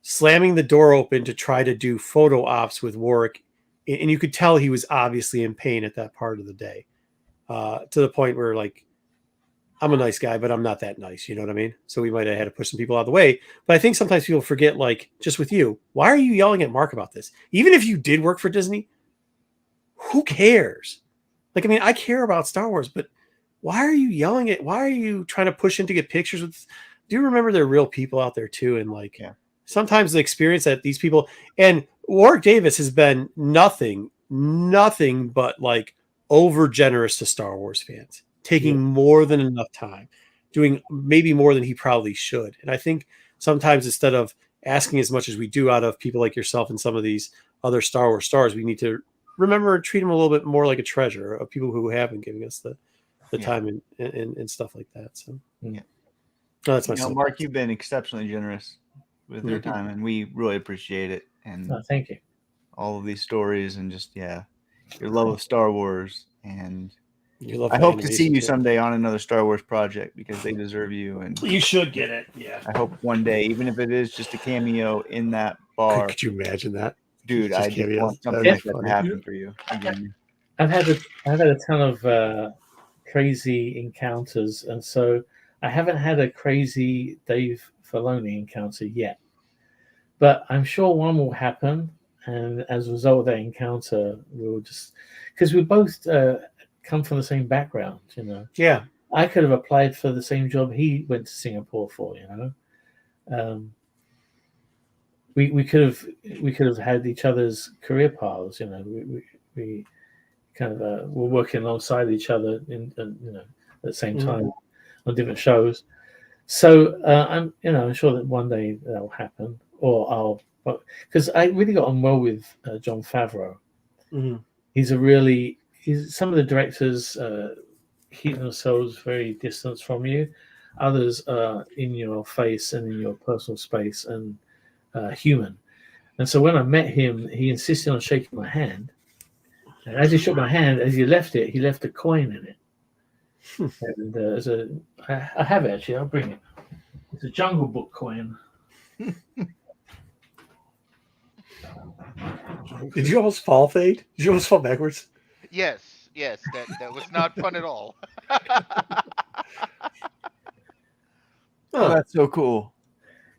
slamming the door open to try to do photo ops with Warwick, and you could tell he was obviously in pain at that part of the day, to the point where like, I'm a nice guy, but I'm not that nice. You know what I mean? So we might have had to push some people out of the way. But I think sometimes people forget, like, just with you, why are you yelling at Mark about this? Even if you did work for Disney, who cares? Like, I mean, I care about Star Wars, but why are you yelling at, why are you trying to push in to get pictures with, do you remember there are real people out there too? And like, sometimes the experience that these people, and Warwick Davis has been nothing but like over generous to Star Wars fans, taking more than enough time, doing maybe more than he probably should. And I think sometimes instead of asking as much as we do out of people like yourself and some of these other Star Wars stars, we need to remember and treat them a little bit more like a treasure of people who have been giving us the time and stuff like that. So that's my Mark, you've been exceptionally generous with your time, and we really appreciate it. And thank you. All of these stories and just your love of Star Wars, and I hope to see you someday on another Star Wars project because they deserve you, and you should get it. Yeah, I hope one day, even if it is just a cameo in that bar. Could you imagine that, dude? I just want something like that to happen for you. I've had a ton of crazy encounters, and so I haven't had a crazy Dave Filoni encounter yet, but I'm sure one will happen. And as a result of that encounter, we'll just, because we both come from the same background, Yeah, I could have applied for the same job he went to Singapore for, we could have had each other's career paths, we kind of were working alongside each other at the same time on different shows. So I'm sure that one day that'll happen, or because I really got on well with Jon Favreau. Mm-hmm. He's some of the directors keep themselves very distant from you. Others are in your face and in your personal space and human. And so when I met him, he insisted on shaking my hand. And as he shook my hand, as he left it, he left a coin in it. And I have it actually. I'll bring it. It's a Jungle Book coin. Did you almost fall, Fade? Did you almost fall backwards? Yes. That was not fun at all. Oh, that's so cool.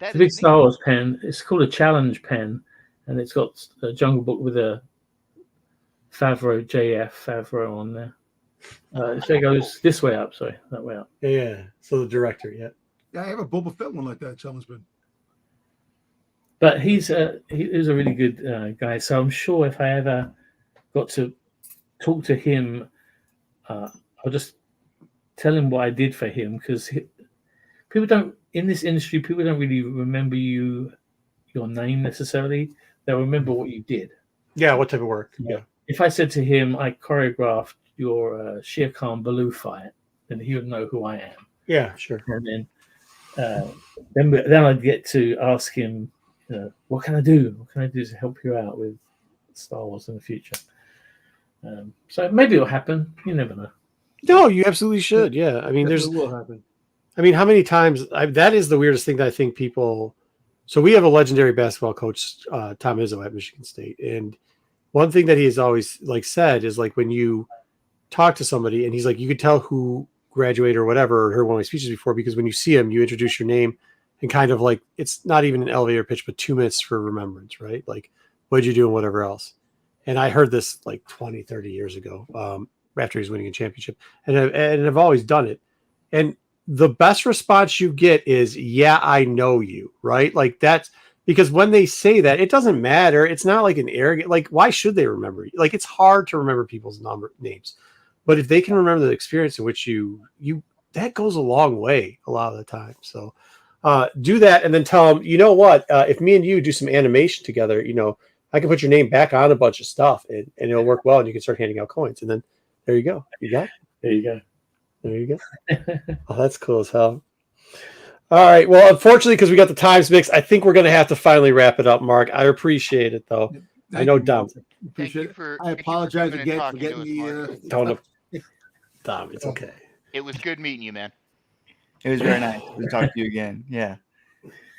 It's a big Star Wars pen. It's called a challenge pen, and it's got a Jungle Book with a Favreau, JF Favreau on there. So it goes this way up, sorry, that way up. Yeah. So the director, Yeah, I have a Boba Fett one like that, challenge pen. But he's a really good guy. So I'm sure if I ever got to talk to him, I'll just tell him what I did for him, because people don't, in this industry, people don't really remember your name necessarily. They'll remember what you did. Yeah, what type of work. Yeah. If I said to him, I choreographed your Shere Khan Baloo fight, then he would know who I am. Yeah, sure. And then I'd get to ask him, what can I do? What can I do to help you out with Star Wars in the future? So maybe it'll happen. You never know. No, you absolutely should. Yeah, I mean, It will happen. I mean, how many times? That is the weirdest thing that I think people. So we have a legendary basketball coach, Tom Izzo at Michigan State, and one thing that he has always said is when you talk to somebody and he's like, you could tell who graduated or whatever, or heard one of my speeches before, because when you see him, you introduce your name and kind of it's not even an elevator pitch, but 2 minutes for remembrance, right? Like, what did you do and whatever else. And I heard this 20, 30 years ago after he was winning a championship. And I've always done it. And the best response you get is, yeah, I know you, right? That's because when they say that, it doesn't matter. It's not an arrogant, why should they remember you? It's hard to remember people's names. But if they can remember the experience in which you that goes a long way a lot of the time. So do that, and then tell them, you know what? If me and you do some animation together, I can put your name back on a bunch of stuff, and it'll work well, and you can start handing out coins, and then there you go. You got it. There you go. There you go. Oh, that's cool as hell. All right. Well, unfortunately, because we got the times mixed, I think we're going to have to finally wrap it up, Mark. I appreciate it, though. I know Dom. Appreciate it. I thank you apologize coming and again for talking to getting us, Mark. the. Don't. Dom, it's okay. It was good meeting you, man. It was very nice to talk to you again. Yeah.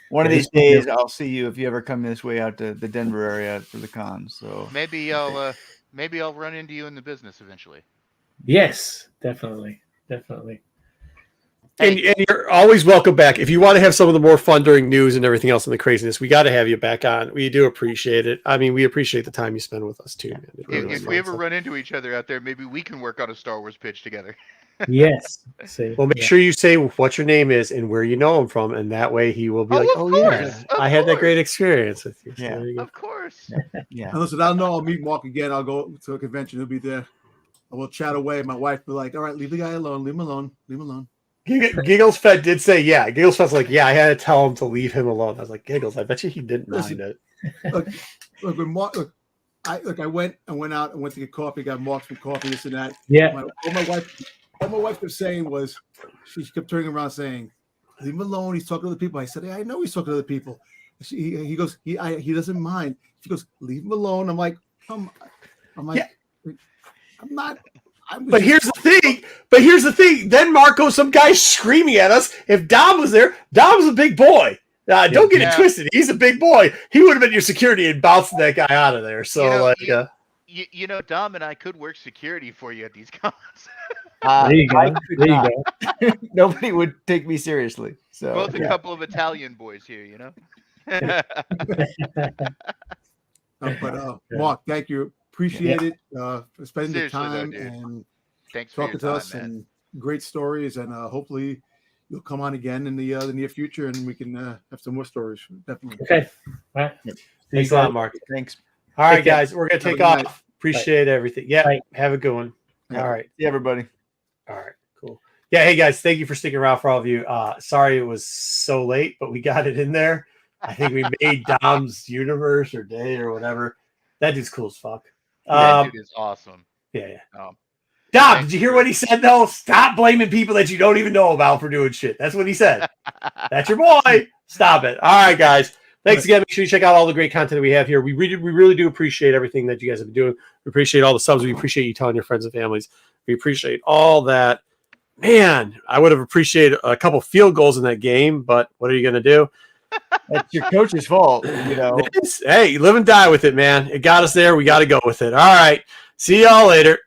One of these days, I'll see you if you ever come this way out to the Denver area for the cons. So Maybe I'll run into you in the business eventually. Yes, definitely. Definitely. And you're always welcome back. If you want to have some of the more fun during news and everything else and the craziness, we got to have you back on. We do appreciate it. I mean, we appreciate the time you spend with us too, man. If we ever run into each other out there, maybe we can work on a Star Wars pitch together. Yes. See, well, make sure you say what your name is and where you know him from, and that way he will be like, "Oh yeah, I had that great experience with you." So yeah, you of course. Yeah. And listen, I don't know. I'll meet Mark again. I'll go to a convention. He'll be there. I will chat away. My wife will be like, "All right, leave the guy alone. Leave him alone. Leave him alone." Giggles Fed did say, "Yeah." Giggles Fed's like, "Yeah, I had to tell him to leave him alone." I was like, "Giggles, I bet you he didn't mind it." Look, when Mark, I went out and went to get coffee. Got Mark some coffee, this and that. Yeah. All my wife was saying was, she kept turning around saying, "Leave him alone. He's talking to other people." I said, "Yeah, I know he's talking to other people." He goes, he doesn't mind. She goes, "Leave him alone." I'm like, I'm like, yeah. I'm not. But here's the thing. Then Marco, some guy screaming at us. If Dom was there, Dom's a big boy. Don't get it twisted. He's a big boy. He would have been your security and bounced that guy out of there. So, Dom and I could work security for you at these cons. There you go. There you go. Nobody would take me seriously. So both a couple of Italian boys here, Mark, thank you. Appreciate it for spending Seriously, the time though, and thanks talking for your to us time, man. and great stories. And hopefully you'll come on again in the near future and we can have some more stories. Definitely. Okay. All right. Thanks a lot, Mark. Thanks. All right, guys, we're gonna take off. night. Appreciate everything. Yeah, Bye. have a good one. Yeah. All right. See everybody. All right, cool. Yeah, hey guys, thank you for sticking around for all of you. Sorry it was so late, but we got it in there. I think we made Dom's universe or day or whatever. That dude's cool as fuck. That dude is awesome. Yeah. Um, Dom, did you hear what he said though? Stop blaming people that you don't even know about for doing shit. That's what he said. That's your boy. Stop it. All right, guys. Thanks again. Make sure you check out all the great content that we have here. We really do appreciate everything that you guys have been doing. We appreciate all the subs. We appreciate you telling your friends and families. We appreciate all that. Man, I would have appreciated a couple field goals in that game, but what are you going to do? That's your coach's fault, you know. Hey, live and die with it, man. It got us there. We got to go with it. All right. See y'all later.